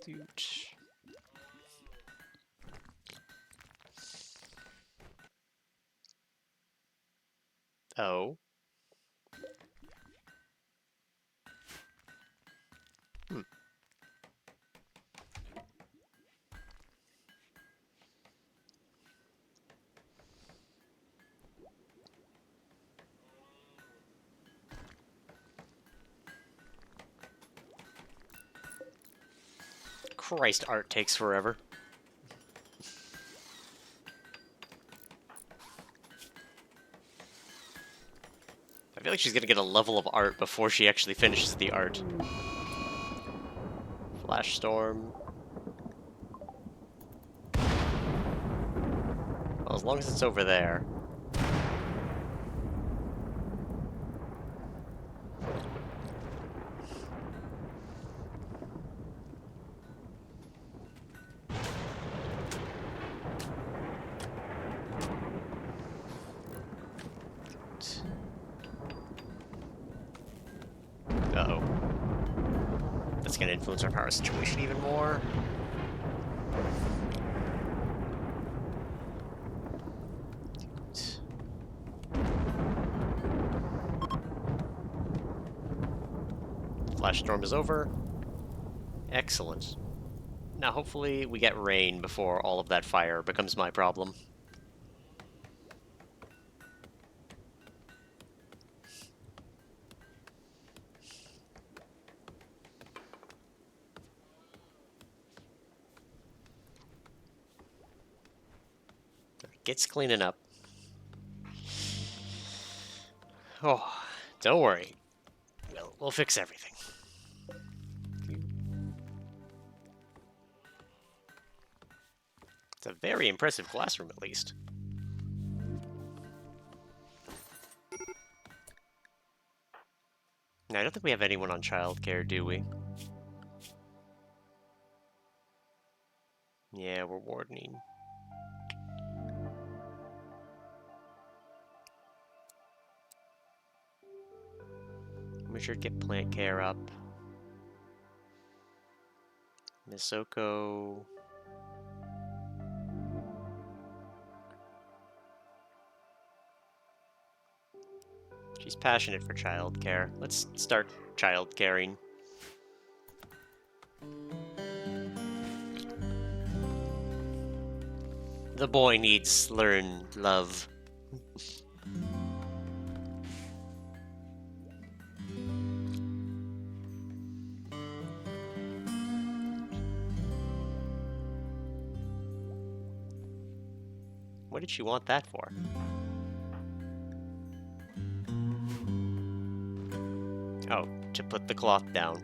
Dude. Oh. Christ, art takes forever. I feel like she's gonna get a level of art before she actually finishes the art. Flash storm. long as it's over there. Uh-oh. That's gonna influence our power situation even more. Flash storm is over. Excellent. Now hopefully we get rain before all of that fire becomes my problem. Gets cleaning up. Oh, don't worry. We'll fix everything. It's a very impressive classroom, at least. Now, I don't think we have anyone on childcare, do we? Yeah, we're wardening. We should get plant care up. Misoko. She's passionate for childcare. Let's start childcaring. The boy needs learned love. What did she want that for? Oh, to put the cloth down.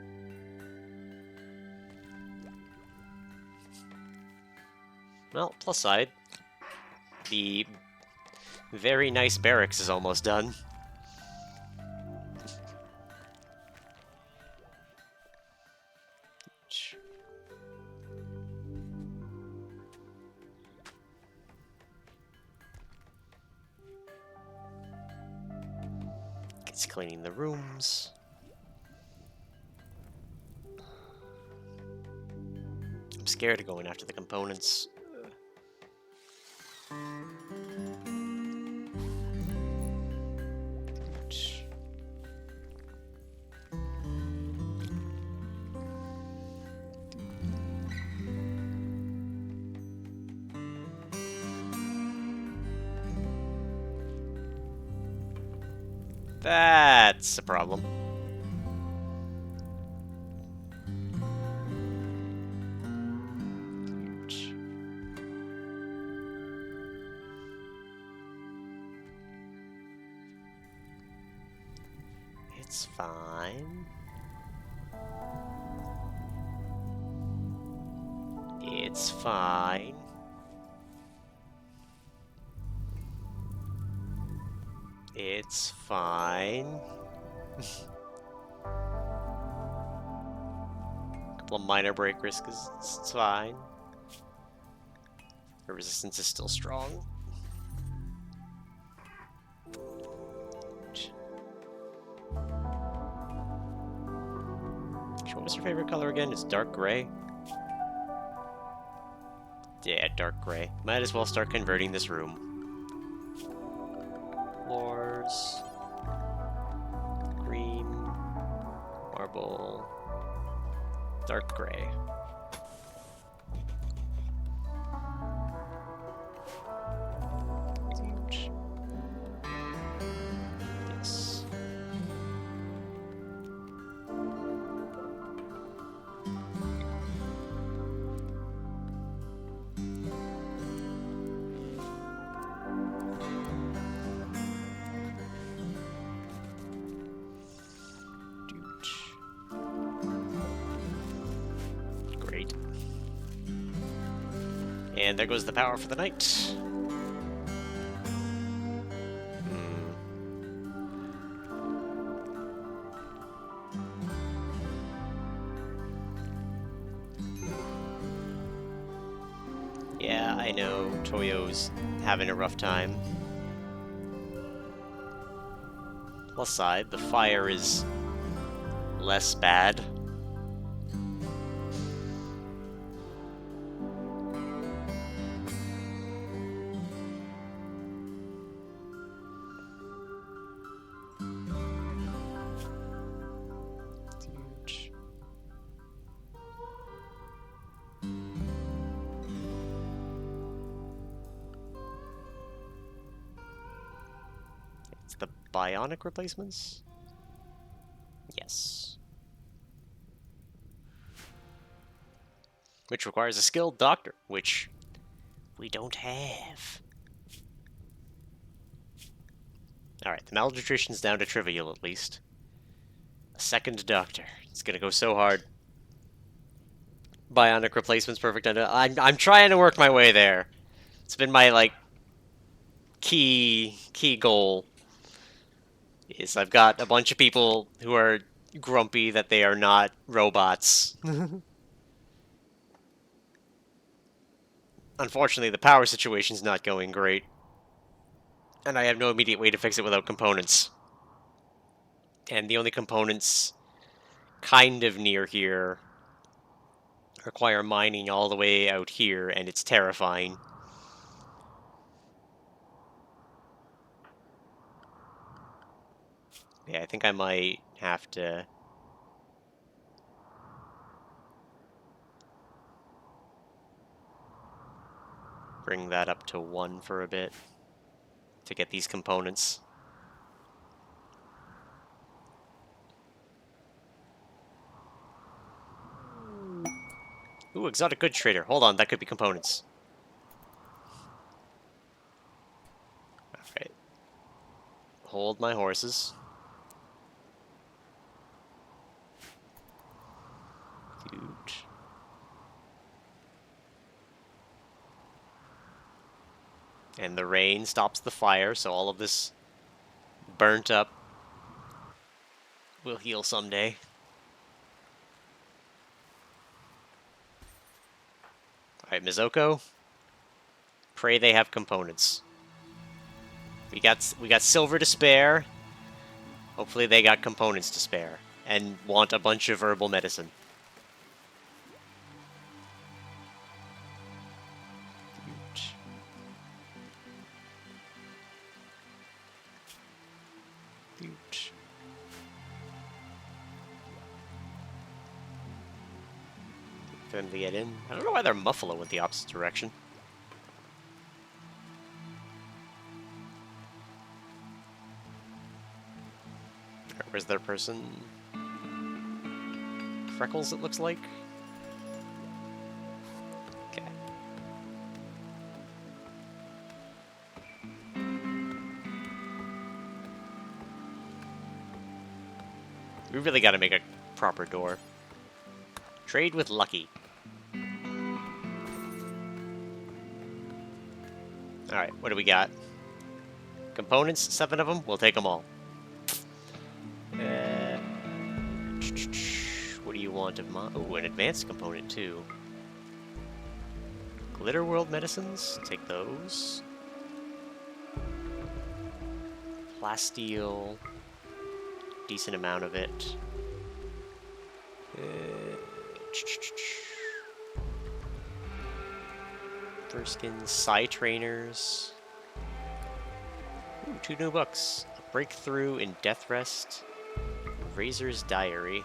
Well, plus side. The very nice barracks is almost done. It's cleaning the rooms. I'm scared of going after the components. That's a problem. It's fine. It's fine. It's fine. Couple of minor break risks, it's fine. The resistance is still strong. What was your favorite color again? It's dark gray? Yeah, dark gray. Might as well start converting this room. Floors. Green. Marble. Dark gray. Yes. Great. And there goes the power for the night. I know Toyo's having a rough time. Plus side, the fire is less bad. It's the bionic replacements? Yes. Which requires a skilled doctor, which we don't have. Alright, the malnutrition's down to trivial at least. A second doctor. It's gonna go so hard. Bionic replacement's perfect. I'm trying to work my way there. It's been my, like, key goal. Is I've got a bunch of people who are grumpy that they are not robots. Unfortunately, the power situation's not going great. And I have no immediate way to fix it without components. And the only components kind of near here require mining all the way out here, and it's terrifying. Yeah, I think I might have to bring that up to 1 for a bit to get these components. Ooh, exotic goods trader. Hold on, that could be components. Alright. Hold my horses. Huge. And the rain stops the fire, so all of this burnt up will heal someday. Alright, Mizoko. Pray they have components. We got silver to spare. Hopefully they got components to spare. And want a bunch of herbal medicine. Huge. For them to get in. I don't know why they're Muffalo went the opposite direction. Alright, where's their person? Freckles, it looks like. Okay. We really gotta make a proper door. Trade with Lucky. Alright, what do we got? Components, 7 of them. We'll take them all. What do you want of mine? Oh, an advanced component, too. Glitter World medicines? Take those. Plasteel. Decent amount of it. Furskins, Psy Trainers. Ooh, 2 new books. A Breakthrough in Death Rest. Razor's Diary.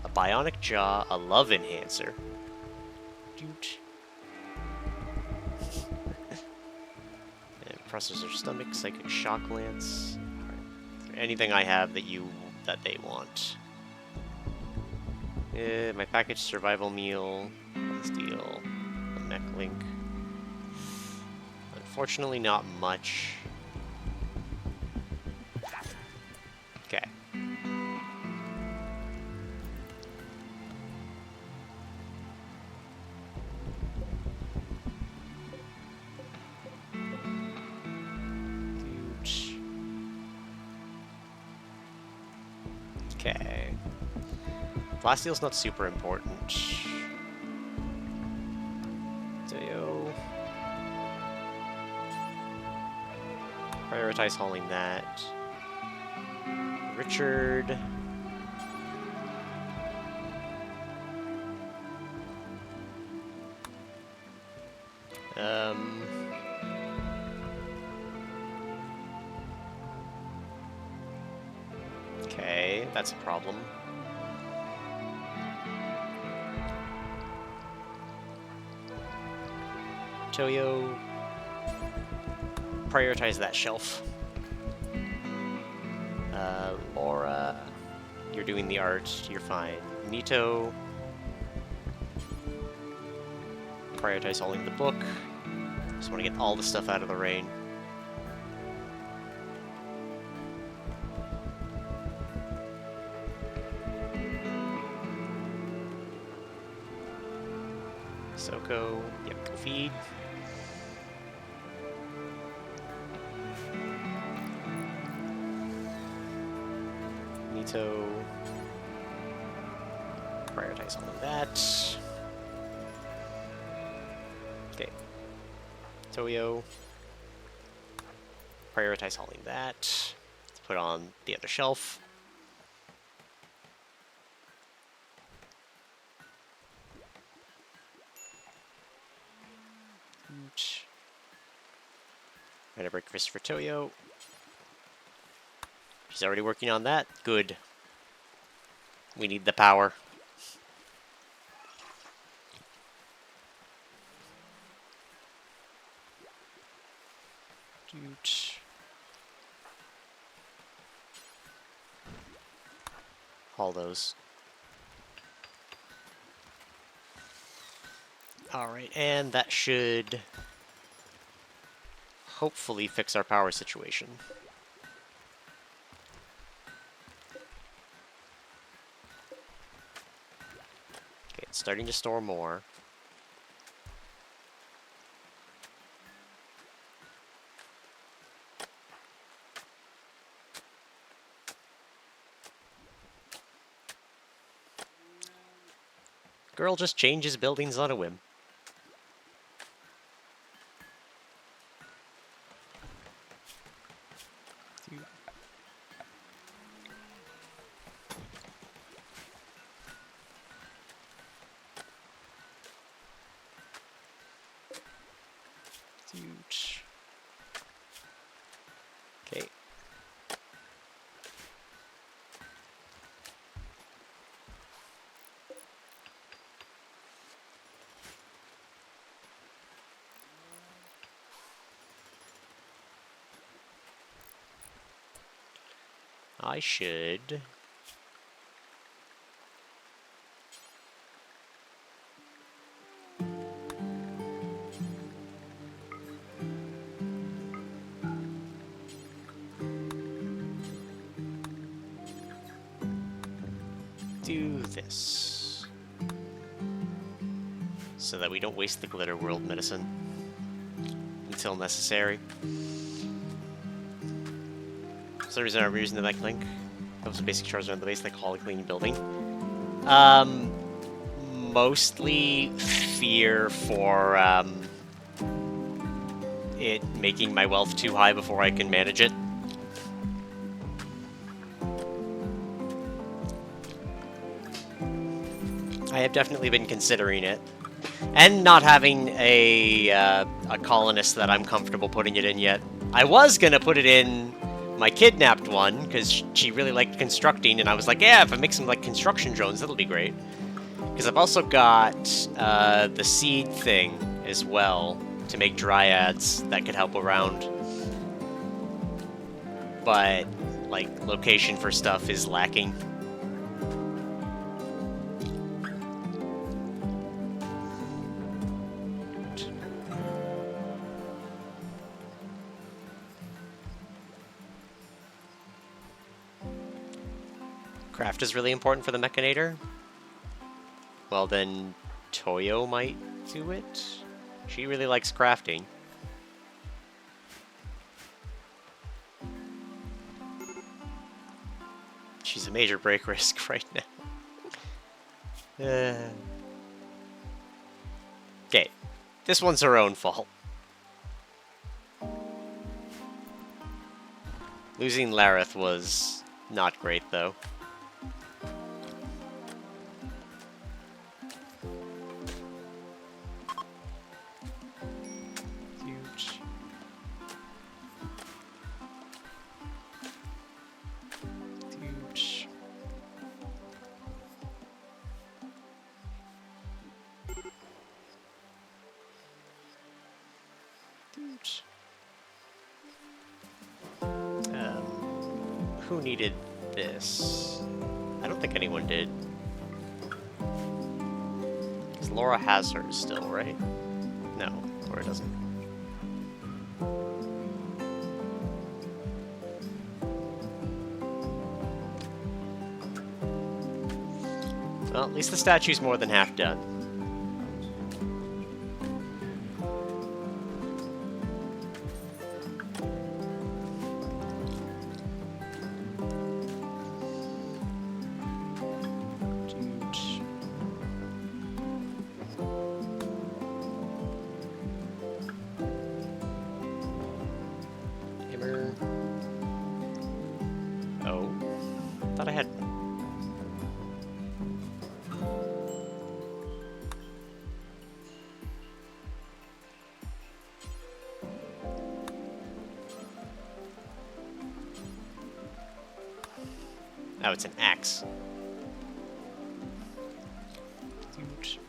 A Bionic Jaw, a Love Enhancer. Processor Stomach, Psychic Shock Lance. Right. Anything I have that they want. My package survival meal. Steel. A mech link. Unfortunately, not much. Okay. Okay. Plasteel's not super important. Toyo. Prioritize hauling that. Richard. Okay, that's a problem. Toyo, prioritize that shelf. Laura, you're doing the art, you're fine. Nito, prioritize holding the book. Just want to get all the stuff out of the rain. Soko, yep, go feed. Nito, prioritize all of that. Okay. Toyo, prioritize hauling that. Let's put on the other shelf. Gonna breakfast for Toyo. She's already working on that. Good. We need the power. Haul those. Alright, and that should hopefully fix our power situation. Okay, it's starting to store more. Girl just changes buildings on a whim. Okay. I should do this so that we don't waste the glitter world medicine until necessary. So the reason I'm using the mech link. That was a basic charge around the base, like hauling, cleaning, building. Mostly fear for it making my wealth too high before I can manage it. I have definitely been considering it. And not having a colonist that I'm comfortable putting it in yet. I was gonna put it in my kidnapped one, because she really liked constructing, and I was like, yeah, if I make some like construction drones, that'll be great. Because I've also got the seed thing as well, to make dryads that could help around. But, like, location for stuff is lacking. Craft is really important for the Mechanator. Well, then Toyo might do it. She really likes crafting. She's a major break risk right now. Okay, this one's her own fault. Losing Lareth was not great, though. Huge. Huge. Huge. Who needed this? I don't think anyone did. Because Laura has hers still, right? No, Laura doesn't. Well, at least the statue's more than half done. Oh, thought I had. Oh, it's an axe. Huge.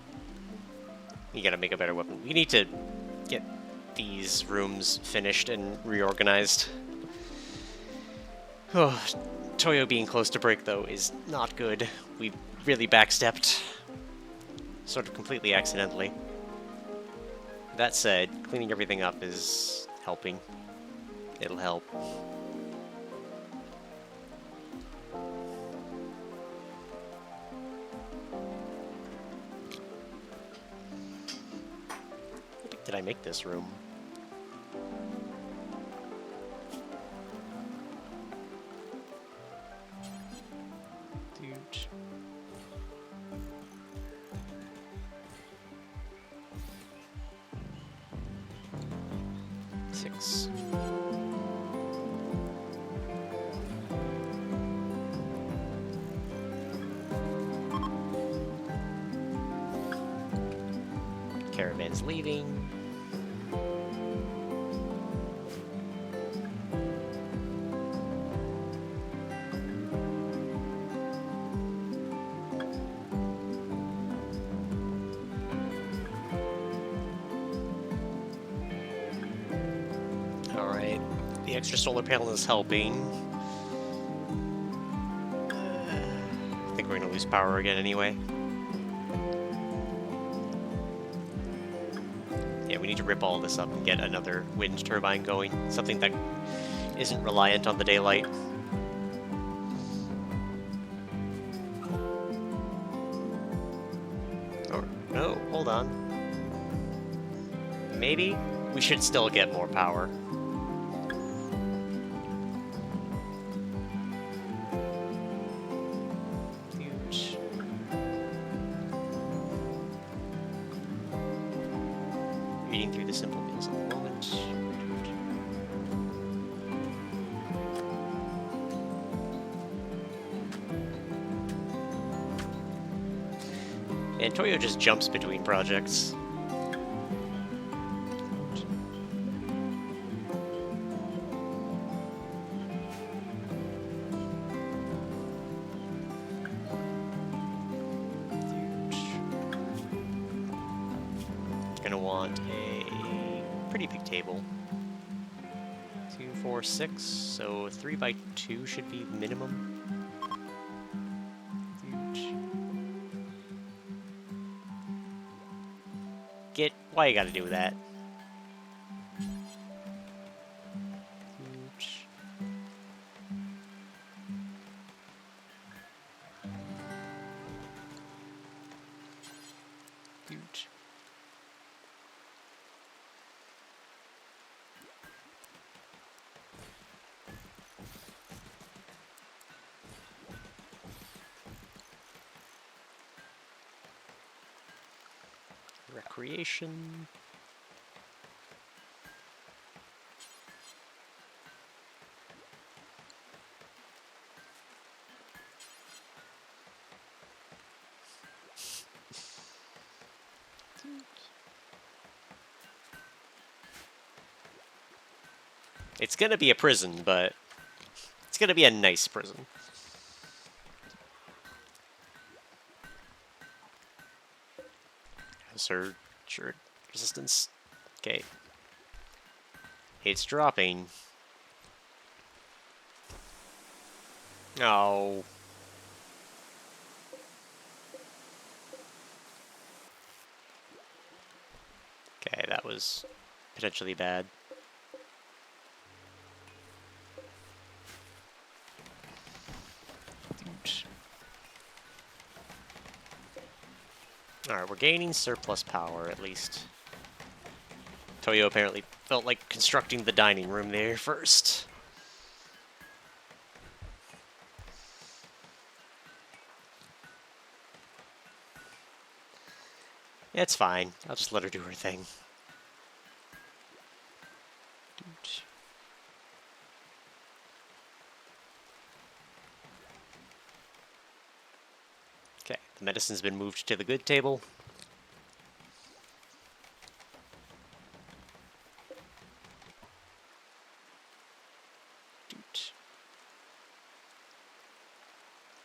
You gotta make a better weapon. We need to get these rooms finished and reorganized. Oh, Toyo being close to break, though, is not good. We really backstepped. Sort of completely accidentally. That said, cleaning everything up is helping. It'll help. Did I make this room? Huge. Six. Caravan's leaving. Alright, the extra solar panel is helping. I think we're gonna lose power again anyway. Yeah, we need to rip all this up and get another wind turbine going. Something that isn't reliant on the daylight. Or, no, hold on. Maybe we should still get more power. Huge. Reading through the simple meals at the moment. And Toyo just jumps between projects. Gonna want a pretty big table. 2, 4, 6, so 3 by 2 should be minimum. Huge. Why you gotta do that? Huge. Huge. Recreation. It's gonna be a prison, but it's gonna be a nice prison. Hazard resistance. Okay. It's dropping. Oh. Okay, that was potentially bad. Alright, we're gaining surplus power, at least. Toyo apparently felt like constructing the dining room there first. It's fine. I'll just let her do her thing. Okay, the medicine's been moved to the good table.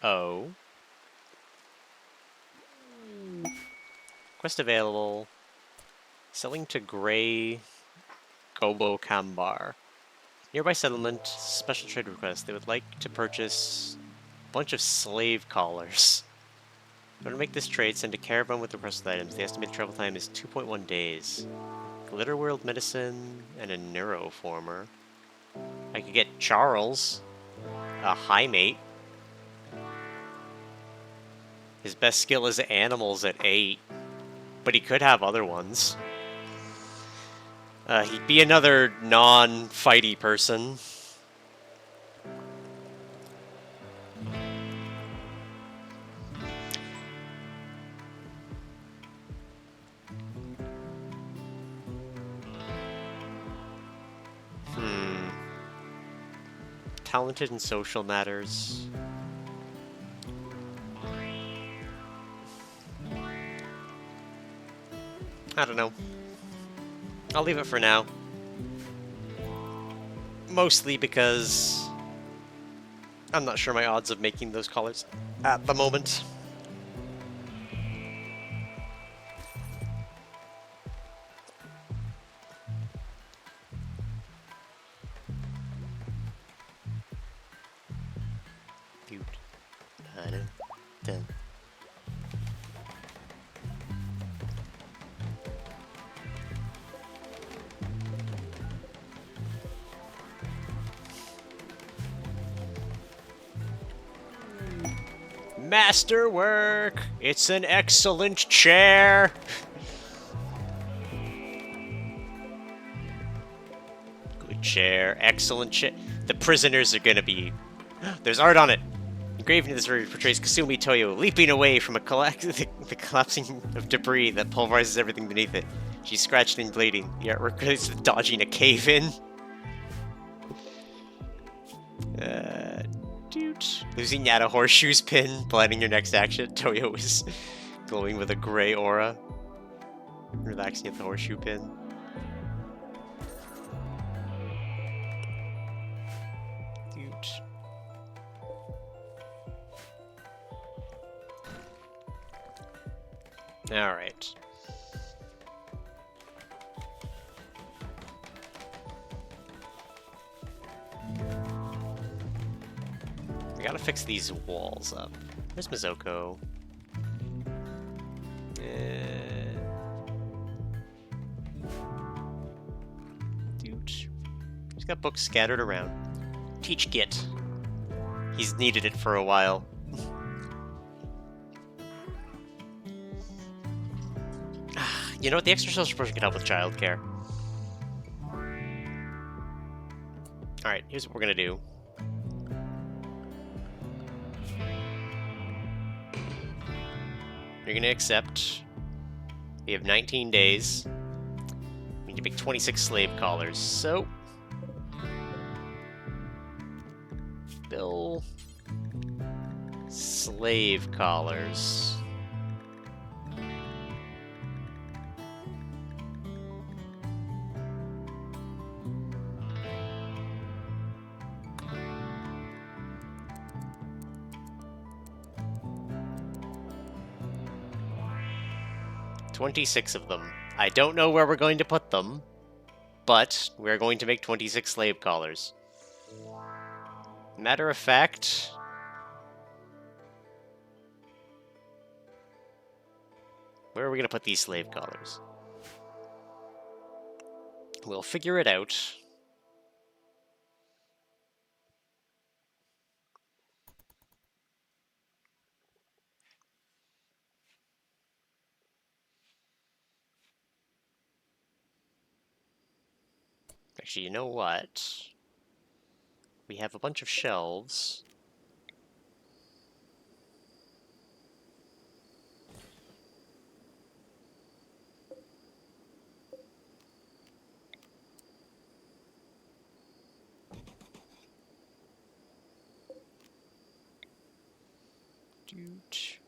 Oh. Quest available. Selling to Gray Gobo Kambar. Nearby settlement, special trade request. They would like to purchase a bunch of slave collars. In order to make this trade, send a caravan with the requested items. The estimated travel time is 2.1 days. Glitter World Medicine and a Neuroformer. I could get Charles, a high mate. His best skill is animals at 8, but he could have other ones. He'd be another non-fighty person. Talented in social matters. I don't know. I'll leave it for now. Mostly because I'm not sure my odds of making those collars at the moment. Masterwork! It's an excellent chair! Good chair, excellent chair. The prisoners are gonna be... There's art on it! Engraved in this area portrays Kasumi Toyo leaping away from the collapsing of debris that pulverizes everything beneath it. She's scratched and bleeding. The artwork is dodging a cave-in. Losing Yada Horseshoe's pin, planning your next action. Toyo is glowing with a gray aura. Relaxing at the horseshoe pin. Alright. We gotta fix these walls up. Where's Mizoko? Dude. He's got books scattered around. Teach Git. He's needed it for a while. You know what? The extra social person can help with childcare. Alright, here's what we're gonna do. You're gonna accept We have 19 days. We need to make 26 slave collars. So, Bill, slave collars. $26 of them. I don't know where we're going to put them, but we're going to make 26 slave collars. Matter of fact, where are we going to put these slave collars? We'll figure it out. Actually, you know what? We have a bunch of shelves. Doot.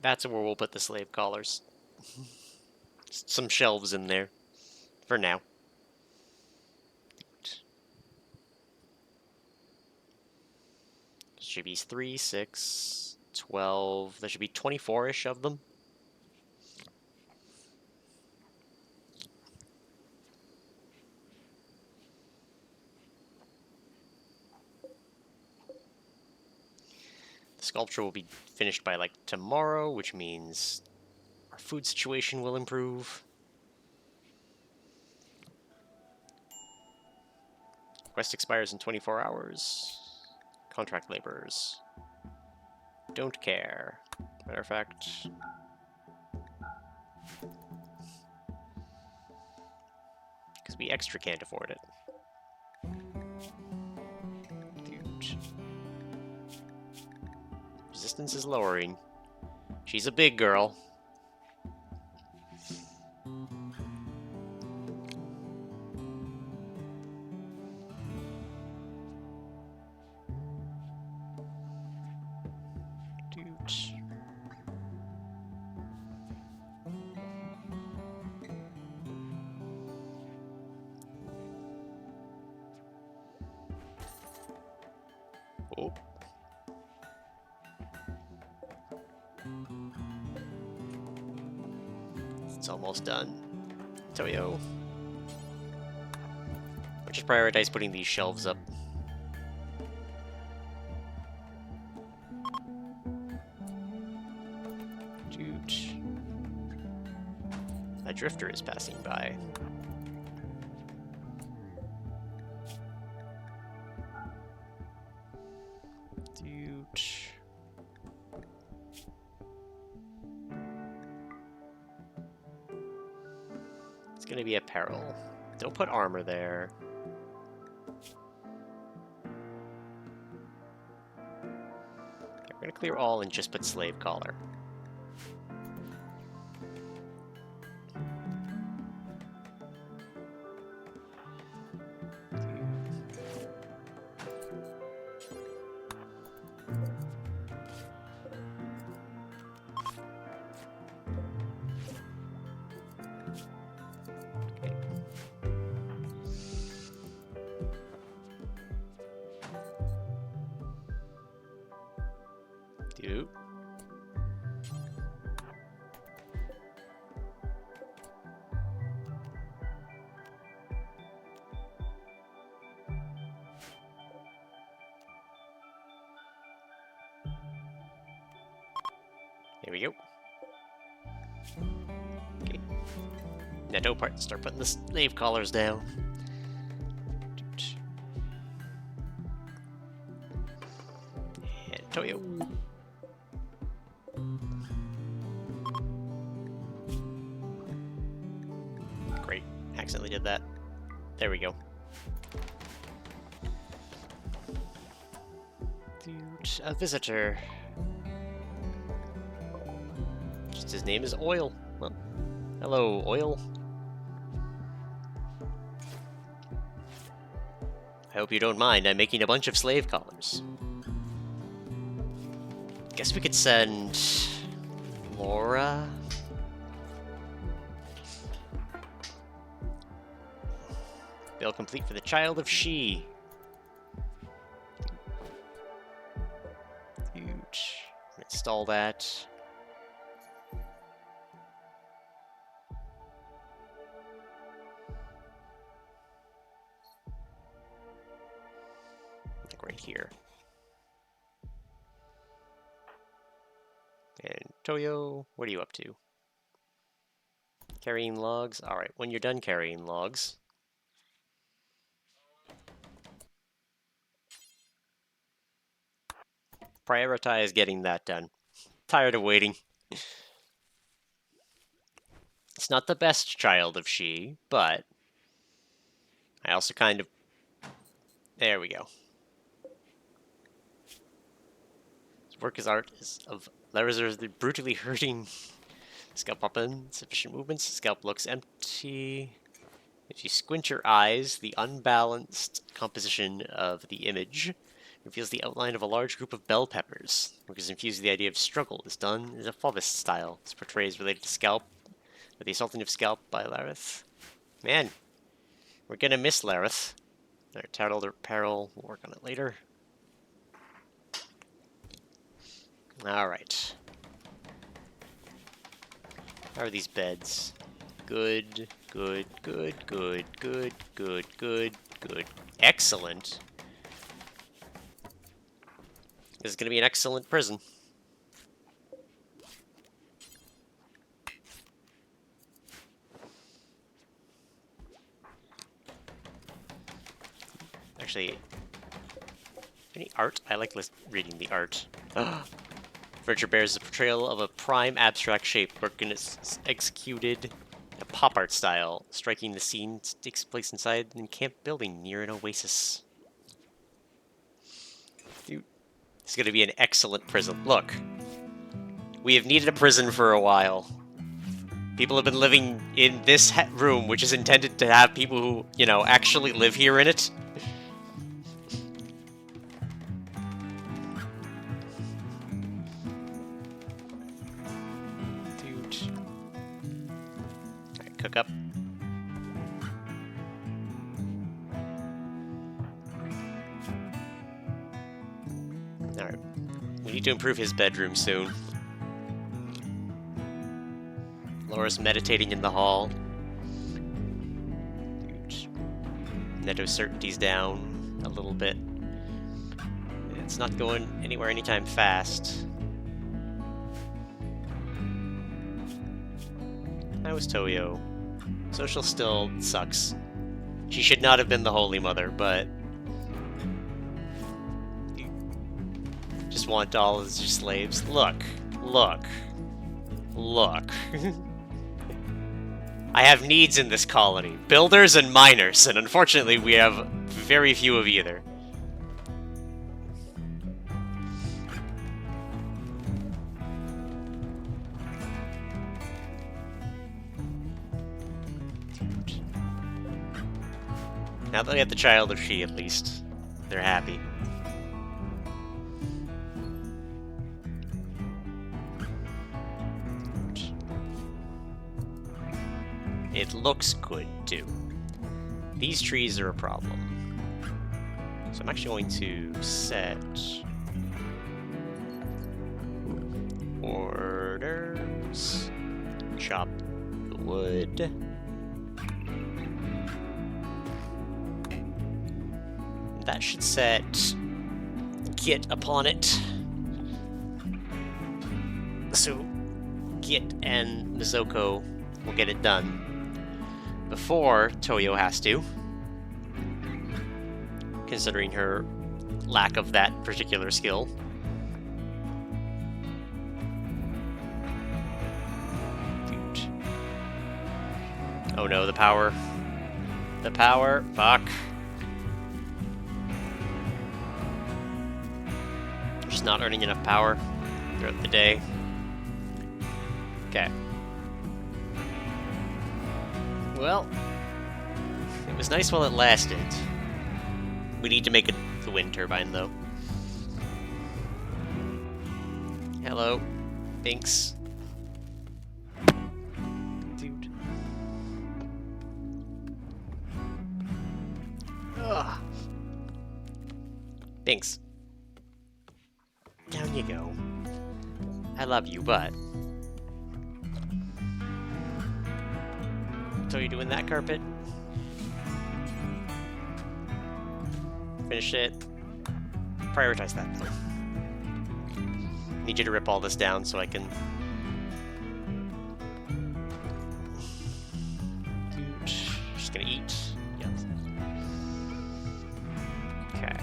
That's where we'll put the slave collars. Some shelves in there. For now. Should be 3, 6, 12. There should be 24-ish of them. The sculpture will be finished by like tomorrow, which means our food situation will improve. Quest expires in 24 hours. Contract laborers. Don't care. Matter of fact, because we extra can't afford it. Dude. Resistance is lowering. She's a big girl. Oh. It's almost done. Toyo. I'll just prioritize putting these shelves up. Dude. A drifter is passing by. Dude. It's gonna be apparel. Don't put armor there. Okay, we're gonna clear all and just put slave collar. Dude. There we go. Okay. Netto part. Start putting the slave collars down. Toyo. Great. Accidentally did that. There we go. Dude, a visitor. Just his name is Oil. Well, hello, Oil. I hope you don't mind. I'm making a bunch of slave collars. Guess we could send Laura. Bill complete for the child of She. Huge. Install that. Like right here. And Toyo, what are you up to? Carrying logs? Alright, when you're done carrying logs, prioritize getting that done. Tired of waiting. It's not the best child of She, but I also kind of... There we go. His work as art is of letters are brutally hurting. Scalp up in sufficient movements. Scalp looks empty. If you squint your eyes, the unbalanced composition of the image reveals the outline of a large group of bell peppers. Work is infused with the idea of struggle. Is done in a fauvist style. This portrays related to Scalp, with the assaulting of Scalp by Lareth. Man, we're gonna miss Lareth. Alright, Tattled or Peril. We'll work on it later. Alright. How are these beds? Good, good, good, good, good, good, good, good. Excellent. This is going to be an excellent prison. Actually, any art? I like reading the art. Furniture bears the portrayal of a prime abstract shape, work in its executed in a pop art style. Striking the scene takes place inside an encamped building near an oasis. Dude, this is going to be an excellent prison. Look, we have needed a prison for a while. People have been living in this room, which is intended to have people who, you know, actually live here in it. Cook up. Alright. We need to improve his bedroom soon. Laura's meditating in the hall. Neto's certainty's down a little bit. It's not going anywhere anytime fast. How was Toyo? Social still sucks. She should not have been the Holy Mother, but... You just want all as your slaves. Look. Look. Look. I have needs in this colony. Builders and miners, and unfortunately we have very few of either. Now that we have the child of She, at least, they're happy. It looks good, too. These trees are a problem. So I'm actually going to set... orders... chop the wood... That should set Git upon it. So Git and Mizoko will get it done before Toyo has to, considering her lack of that particular skill. Oh no, the power. The power. Fuck. Just not earning enough power throughout the day. Okay. Well, it was nice while it lasted. We need to make the wind turbine, though. Hello. Thanks. Dude. Ugh. Thanks. Down you go. I love you, but... So you're doing that carpet? Finish it. Prioritize that, though. Need you to rip all this down so I can... Just gonna eat. Yes. Okay.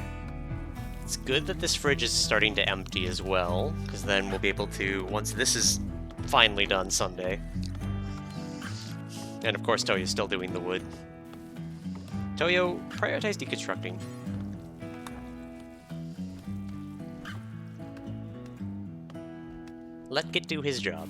It's good that this fridge is starting to empty as well, because then we'll be able to, once this is finally done Sunday. And of course, Toyo's still doing the wood. Toyo, prioritize deconstructing. Let Git do his job.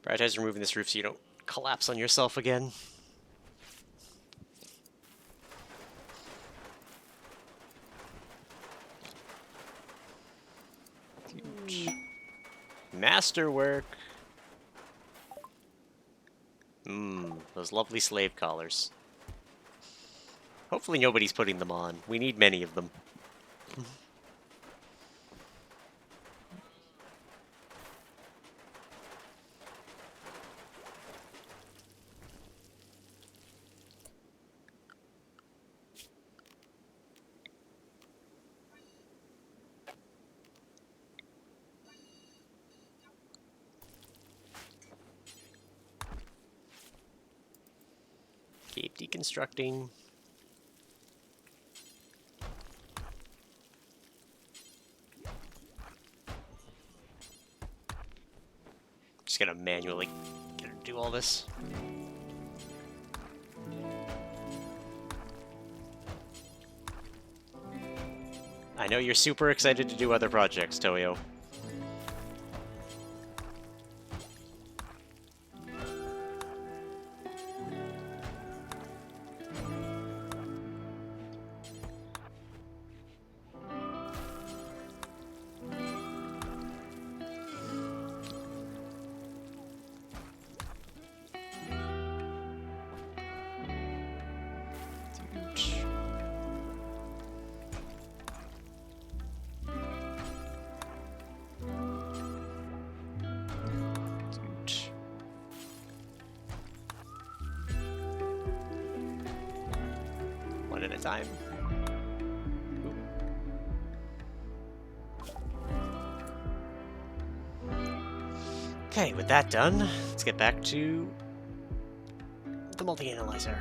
Prioritize removing this roof so you don't collapse on yourself again. Masterwork. Those lovely slave collars. Hopefully nobody's putting them on. We need many of them. Keep deconstructing. Just gonna manually get her to do all this. I know you're super excited to do other projects, Toyo. One at a time. Okay, with that done, let's get back to the multi-analyzer.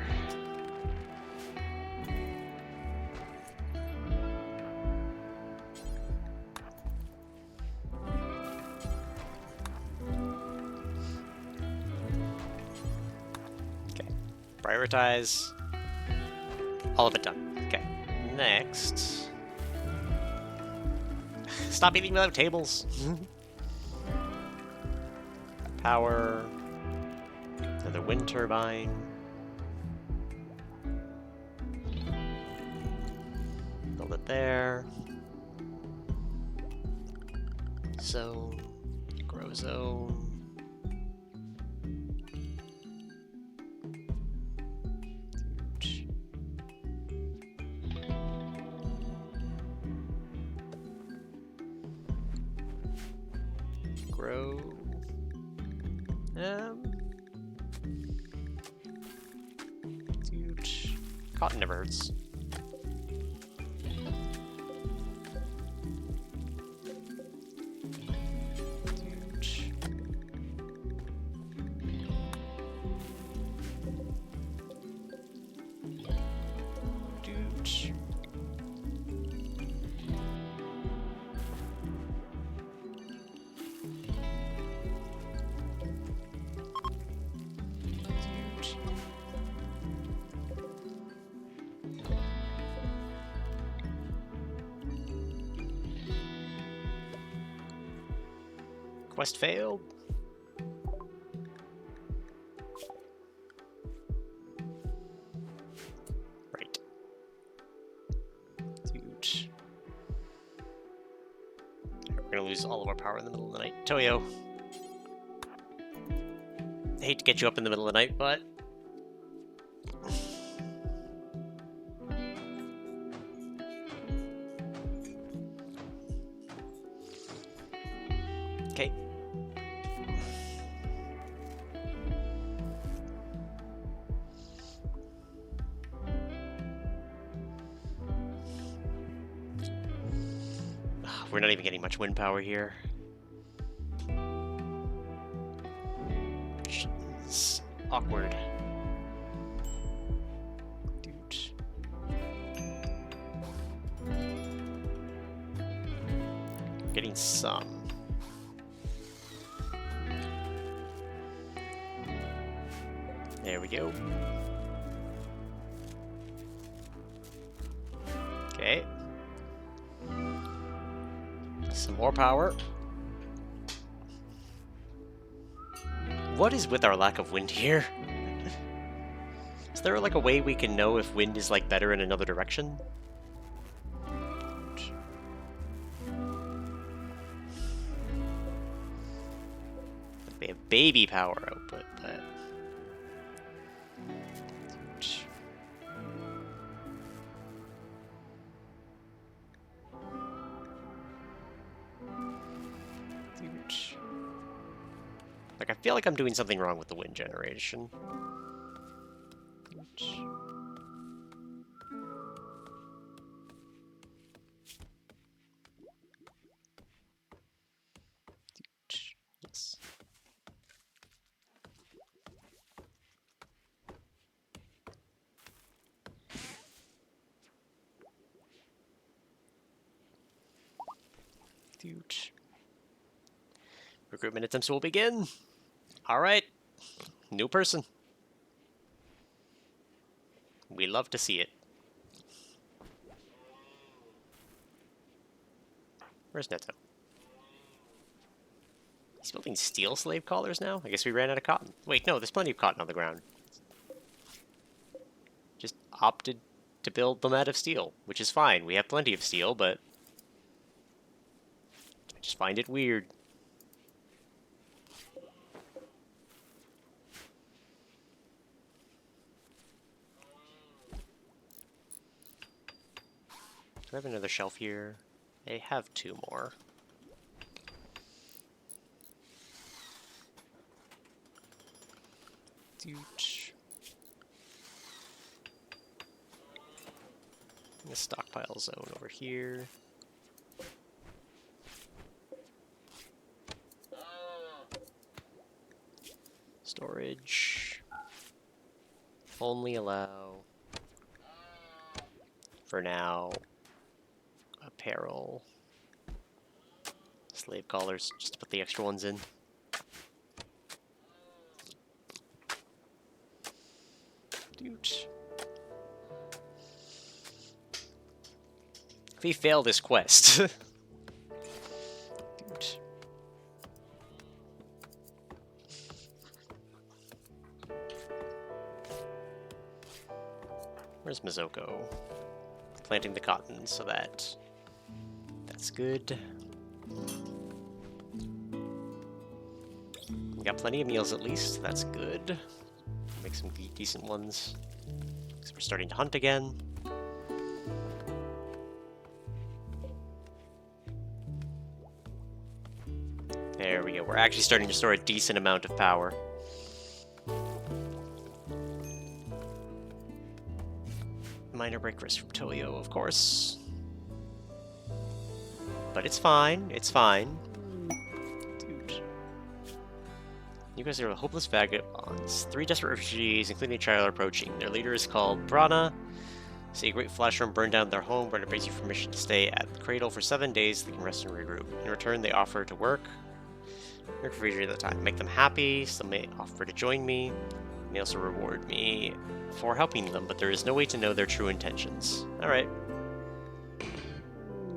Okay, prioritize. All of it done. Okay, next. Stop eating without tables. Power. Another wind turbine. Build it there. Zone. Grow zone. Grow. Dude. Cotton never hurts. Quest failed. Right. Dude. We're gonna lose all of our power in the middle of the night. Toyo. I hate to get you up in the middle of the night, but... Okay. We're not even getting much wind power here. It's awkward. Dude. Getting some. There we go. Okay. Some more power. What is with our lack of wind here? Is there like a way we can know if wind is like better in another direction? We have baby power output, but... Like, I feel like I'm doing something wrong with the wind generation. Yes. Dude. Recruitment attempts will begin. Alright. New person. We love to see it. Where's Neto? He's building steel slave collars now? I guess we ran out of cotton. Wait, no, there's plenty of cotton on the ground. Just opted to build them out of steel, which is fine. We have plenty of steel, but... I just find it weird. Do I have another shelf here? I have 2 more. The stockpile zone over here. Storage. Only allow, for now, apparel. Slave collars, just to put the extra ones in. Dude. If we fail this quest... Dude. Where's Mizoko? planting the cotton, so that's good. We got plenty of meals at least, that's good. Make some decent ones. Because we're starting to hunt again. There we go, we're actually starting to store a decent amount of power. Minor break risk from Toyo, of course. But it's fine, it's fine. Dude. You guys are hopeless vagabonds. 3 desperate refugees, including a child, are approaching. Their leader is called Brana. See a great flash storm burn down their home. Brana begs you permission to stay at the cradle for 7 days so they can rest and regroup. In return, they offer to work for free at the time. Make them happy, some may offer to join me. They also reward me for helping them, but there is no way to know their true intentions. Alright.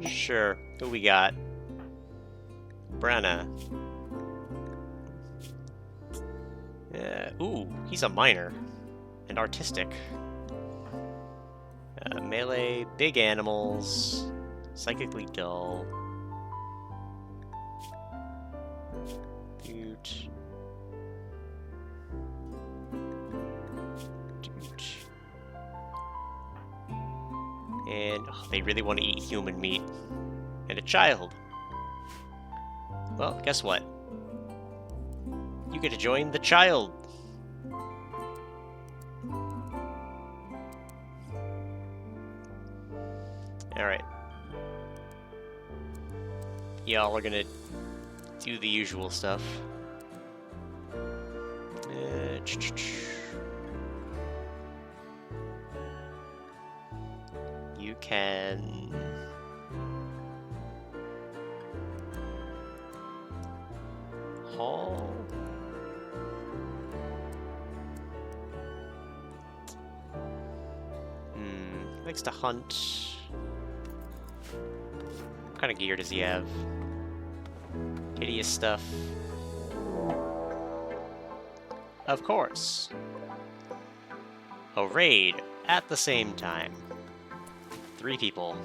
Sure. Who we got? Brana. Ooh, he's a miner. And artistic. Melee, big animals, psychically dull. Dude. And they really want to eat human meat. And a child. Well, guess what? You get to join the child. Alright. Y'all are gonna do the usual stuff. You can... haul? Likes to hunt. What kind of gear does he have? Hideous stuff. Of course. A raid at the same time. 3 people.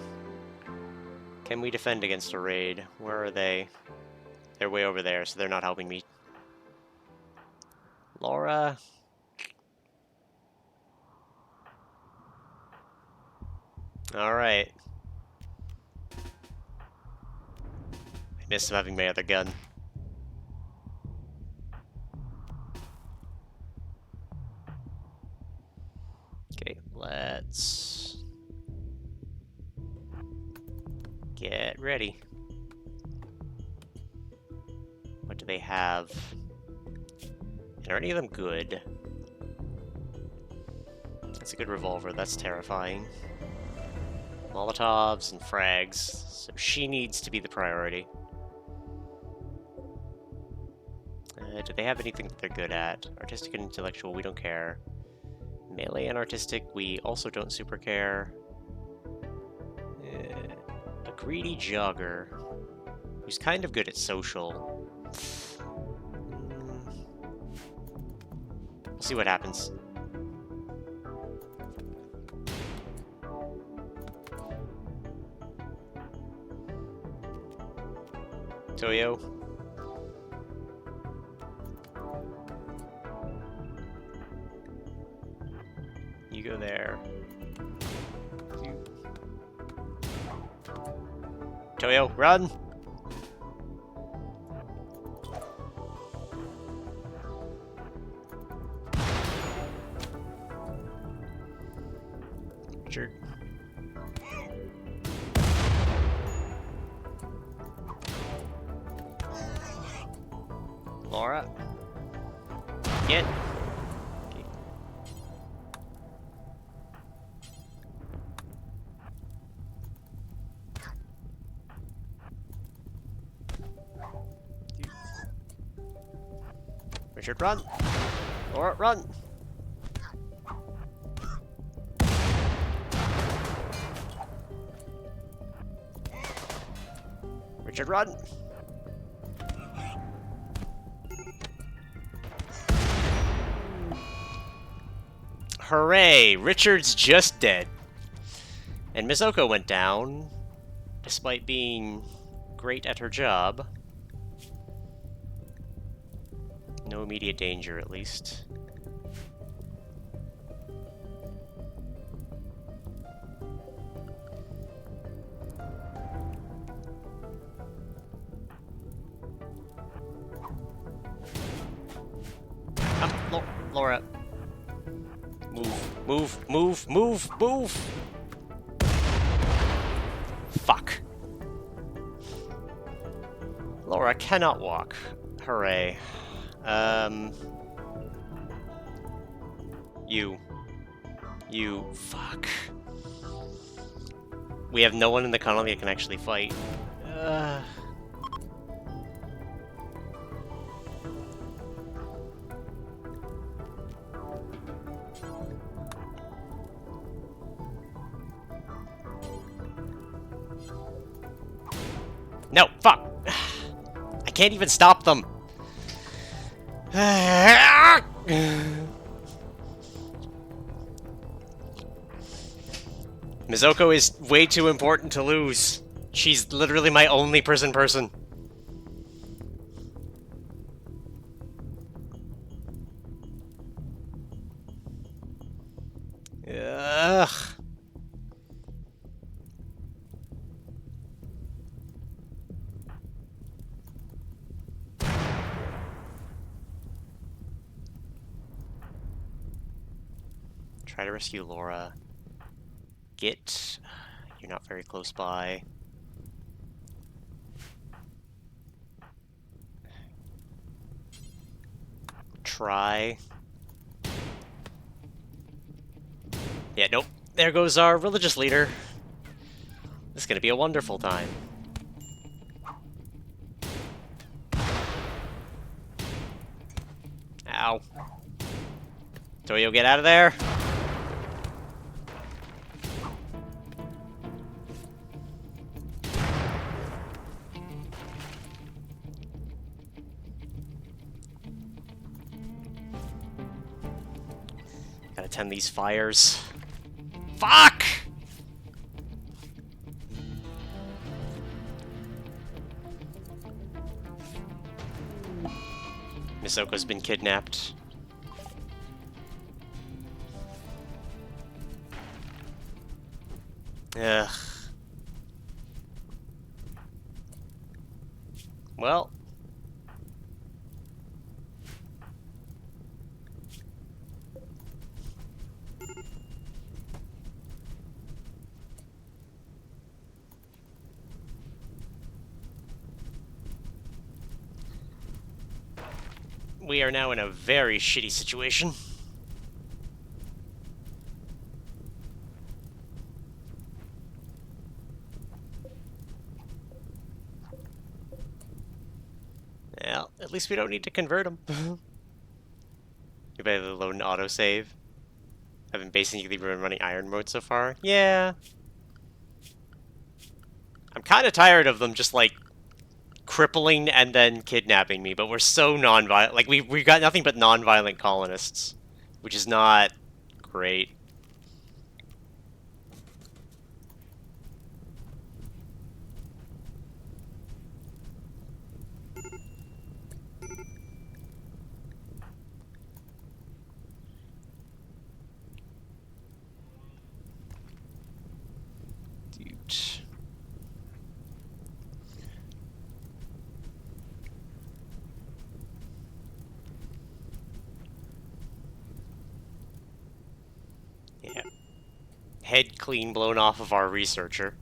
Can we defend against a raid? Where are they? They're way over there, so they're not helping me. Laura. Alright. I miss having my other gun. Okay, let's get ready. What do they have? And are any of them good? That's a good revolver, that's terrifying. Molotovs and frags, so she needs to be the priority. Do they have anything that they're good at? Artistic and intellectual, we don't care. Melee and artistic, we also don't super care. A greedy jogger, who's kind of good at social. We'll see what happens. Toyo. You go there. Toyo, run! Richard. Laura. Get. Okay. Richard, run! Laura, run! Richard, run! Hooray! Richard's just dead. And Mizoko went down, despite being great at her job. No immediate danger, at least. Laura. Move. Fuck. Laura cannot walk. Hooray. You. Fuck. We have no one in the colony that can actually fight. No, fuck! I can't even stop them! Mizoko is way too important to lose. She's literally my only prison person. Ugh. Try to rescue Laura. Git. You're not very close by. Try. Yeah, nope. There goes our religious leader. This is gonna be a wonderful time. Ow. Toyo, get out of there! Gotta tend these fires. Fuck! Misoko's been kidnapped. Ugh. Well. We are now in a very shitty situation. Well, at least we don't need to convert them. You better load an autosave. I've been basically running iron mode so far. Yeah. I'm kind of tired of them just, like, crippling and then kidnapping me, but we're so non-violent. Like, we've got nothing but non-violent colonists, which is not great. Dude. Yeah. Head clean blown off of our researcher.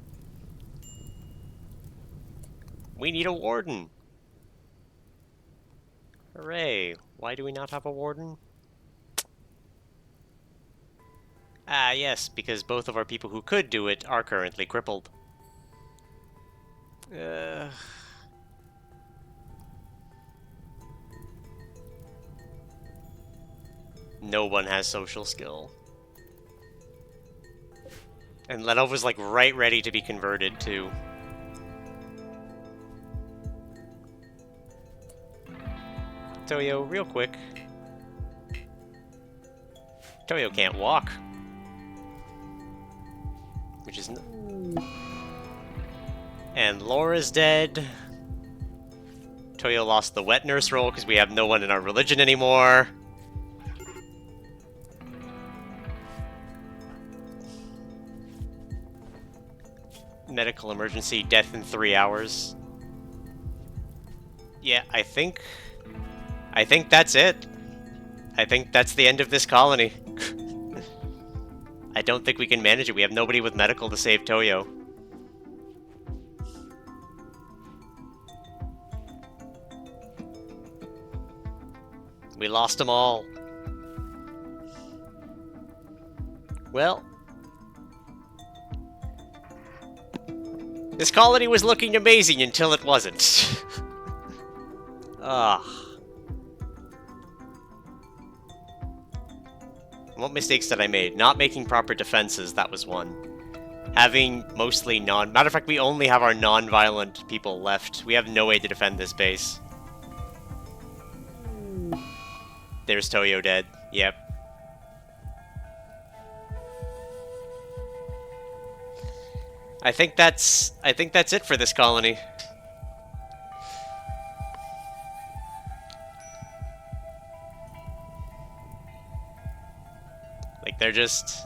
We need a warden. Hooray. Why do we not have a warden? Ah, yes, because both of our people who could do it are currently crippled. No one has social skill. And Lenov was, like, right ready to be converted, too. Toyo, real quick. Toyo can't walk. which is... And Laura's dead. Toyo lost the wet nurse role because we have no one in our religion anymore. Medical emergency, death in 3 hours. Yeah, I think that's it. I think that's the end of this colony. I don't think we can manage it. We have nobody with medical to save Toyo. We lost them all. Well, this colony was looking amazing until it wasn't. Ah. What mistakes did I make? Not making proper defenses, that was one. Having mostly matter of fact, we only have our non-violent people left. We have no way to defend this base. There's Toyo dead. Yep. I think that's it for this colony. Like, they're just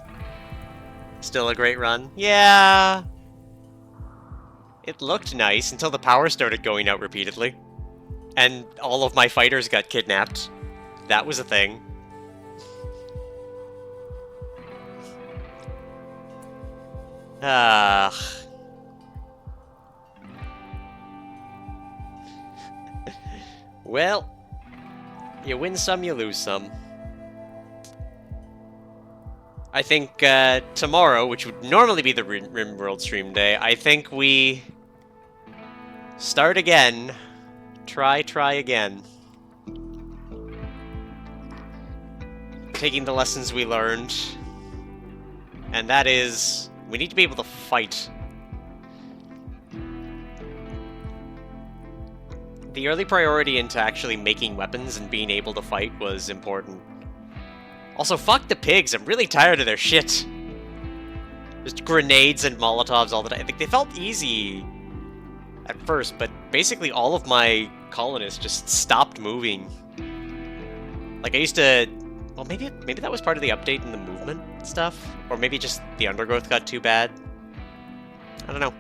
still a great run. Yeah. It looked nice until the power started going out repeatedly. And all of my fighters got kidnapped. That was a thing. Well, you win some, you lose some. I think tomorrow, which would normally be the RimWorld stream day, I think we start again. Try again. Taking the lessons we learned. And that is, we need to be able to fight. The early priority into actually making weapons and being able to fight was important. Also, fuck the pigs, I'm really tired of their shit. Just grenades and Molotovs all the time. I think they felt easy at first, but basically all of my colonists just stopped moving. Like, I used to... Well, maybe that was part of the update in the movement stuff? Or maybe just the undergrowth got too bad? I don't know.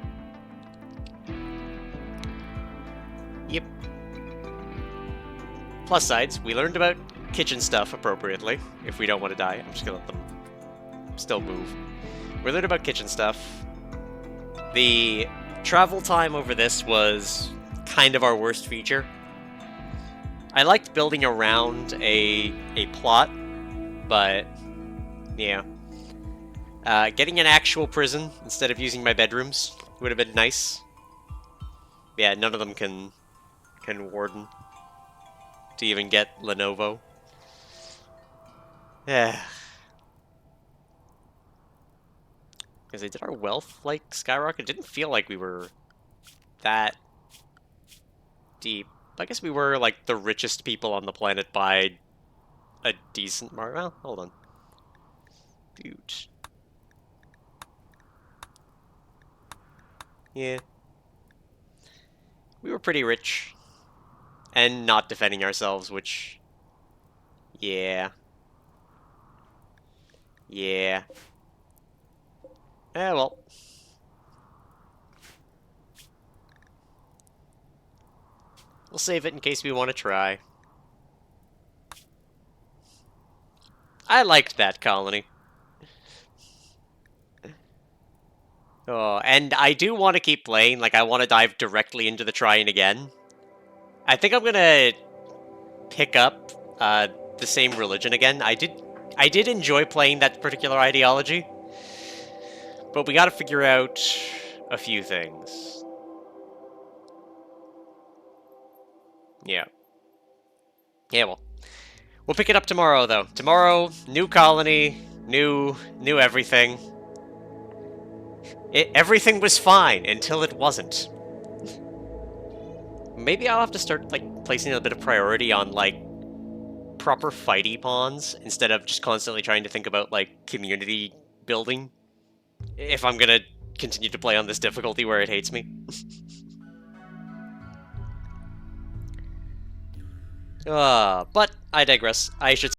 Yep. Plus sides, we learned about kitchen stuff appropriately, if we don't want to die. I'm just gonna let them still move. We learned about kitchen stuff. The travel time over this was kind of our worst feature. I liked building around a plot, but yeah. Getting an actual prison instead of using my bedrooms would have been nice. Yeah, none of them can warden to even get Lenovo. Yeah. Because did our wealth, like, skyrocket? It didn't feel like we were that deep. I guess we were, like, the richest people on the planet by a decent mark. Well, hold on. Dude. Yeah. We were pretty rich. And not defending ourselves, which... Yeah. Yeah. Eh, well. We'll save it in case we want to try. I liked that colony. Oh, and I do want to keep playing. Like, I want to dive directly into the trying again. I think I'm gonna pick up the same religion again. I did enjoy playing that particular ideology, but we gotta figure out a few things. Yeah. Yeah, well. We'll pick it up tomorrow, though. Tomorrow, new colony, new everything. Everything was fine until it wasn't. Maybe I'll have to start, like, placing a bit of priority on, like, proper fighty pawns, instead of just constantly trying to think about, like, community building. if I'm gonna continue to play on this difficulty where it hates me. But I digress. I should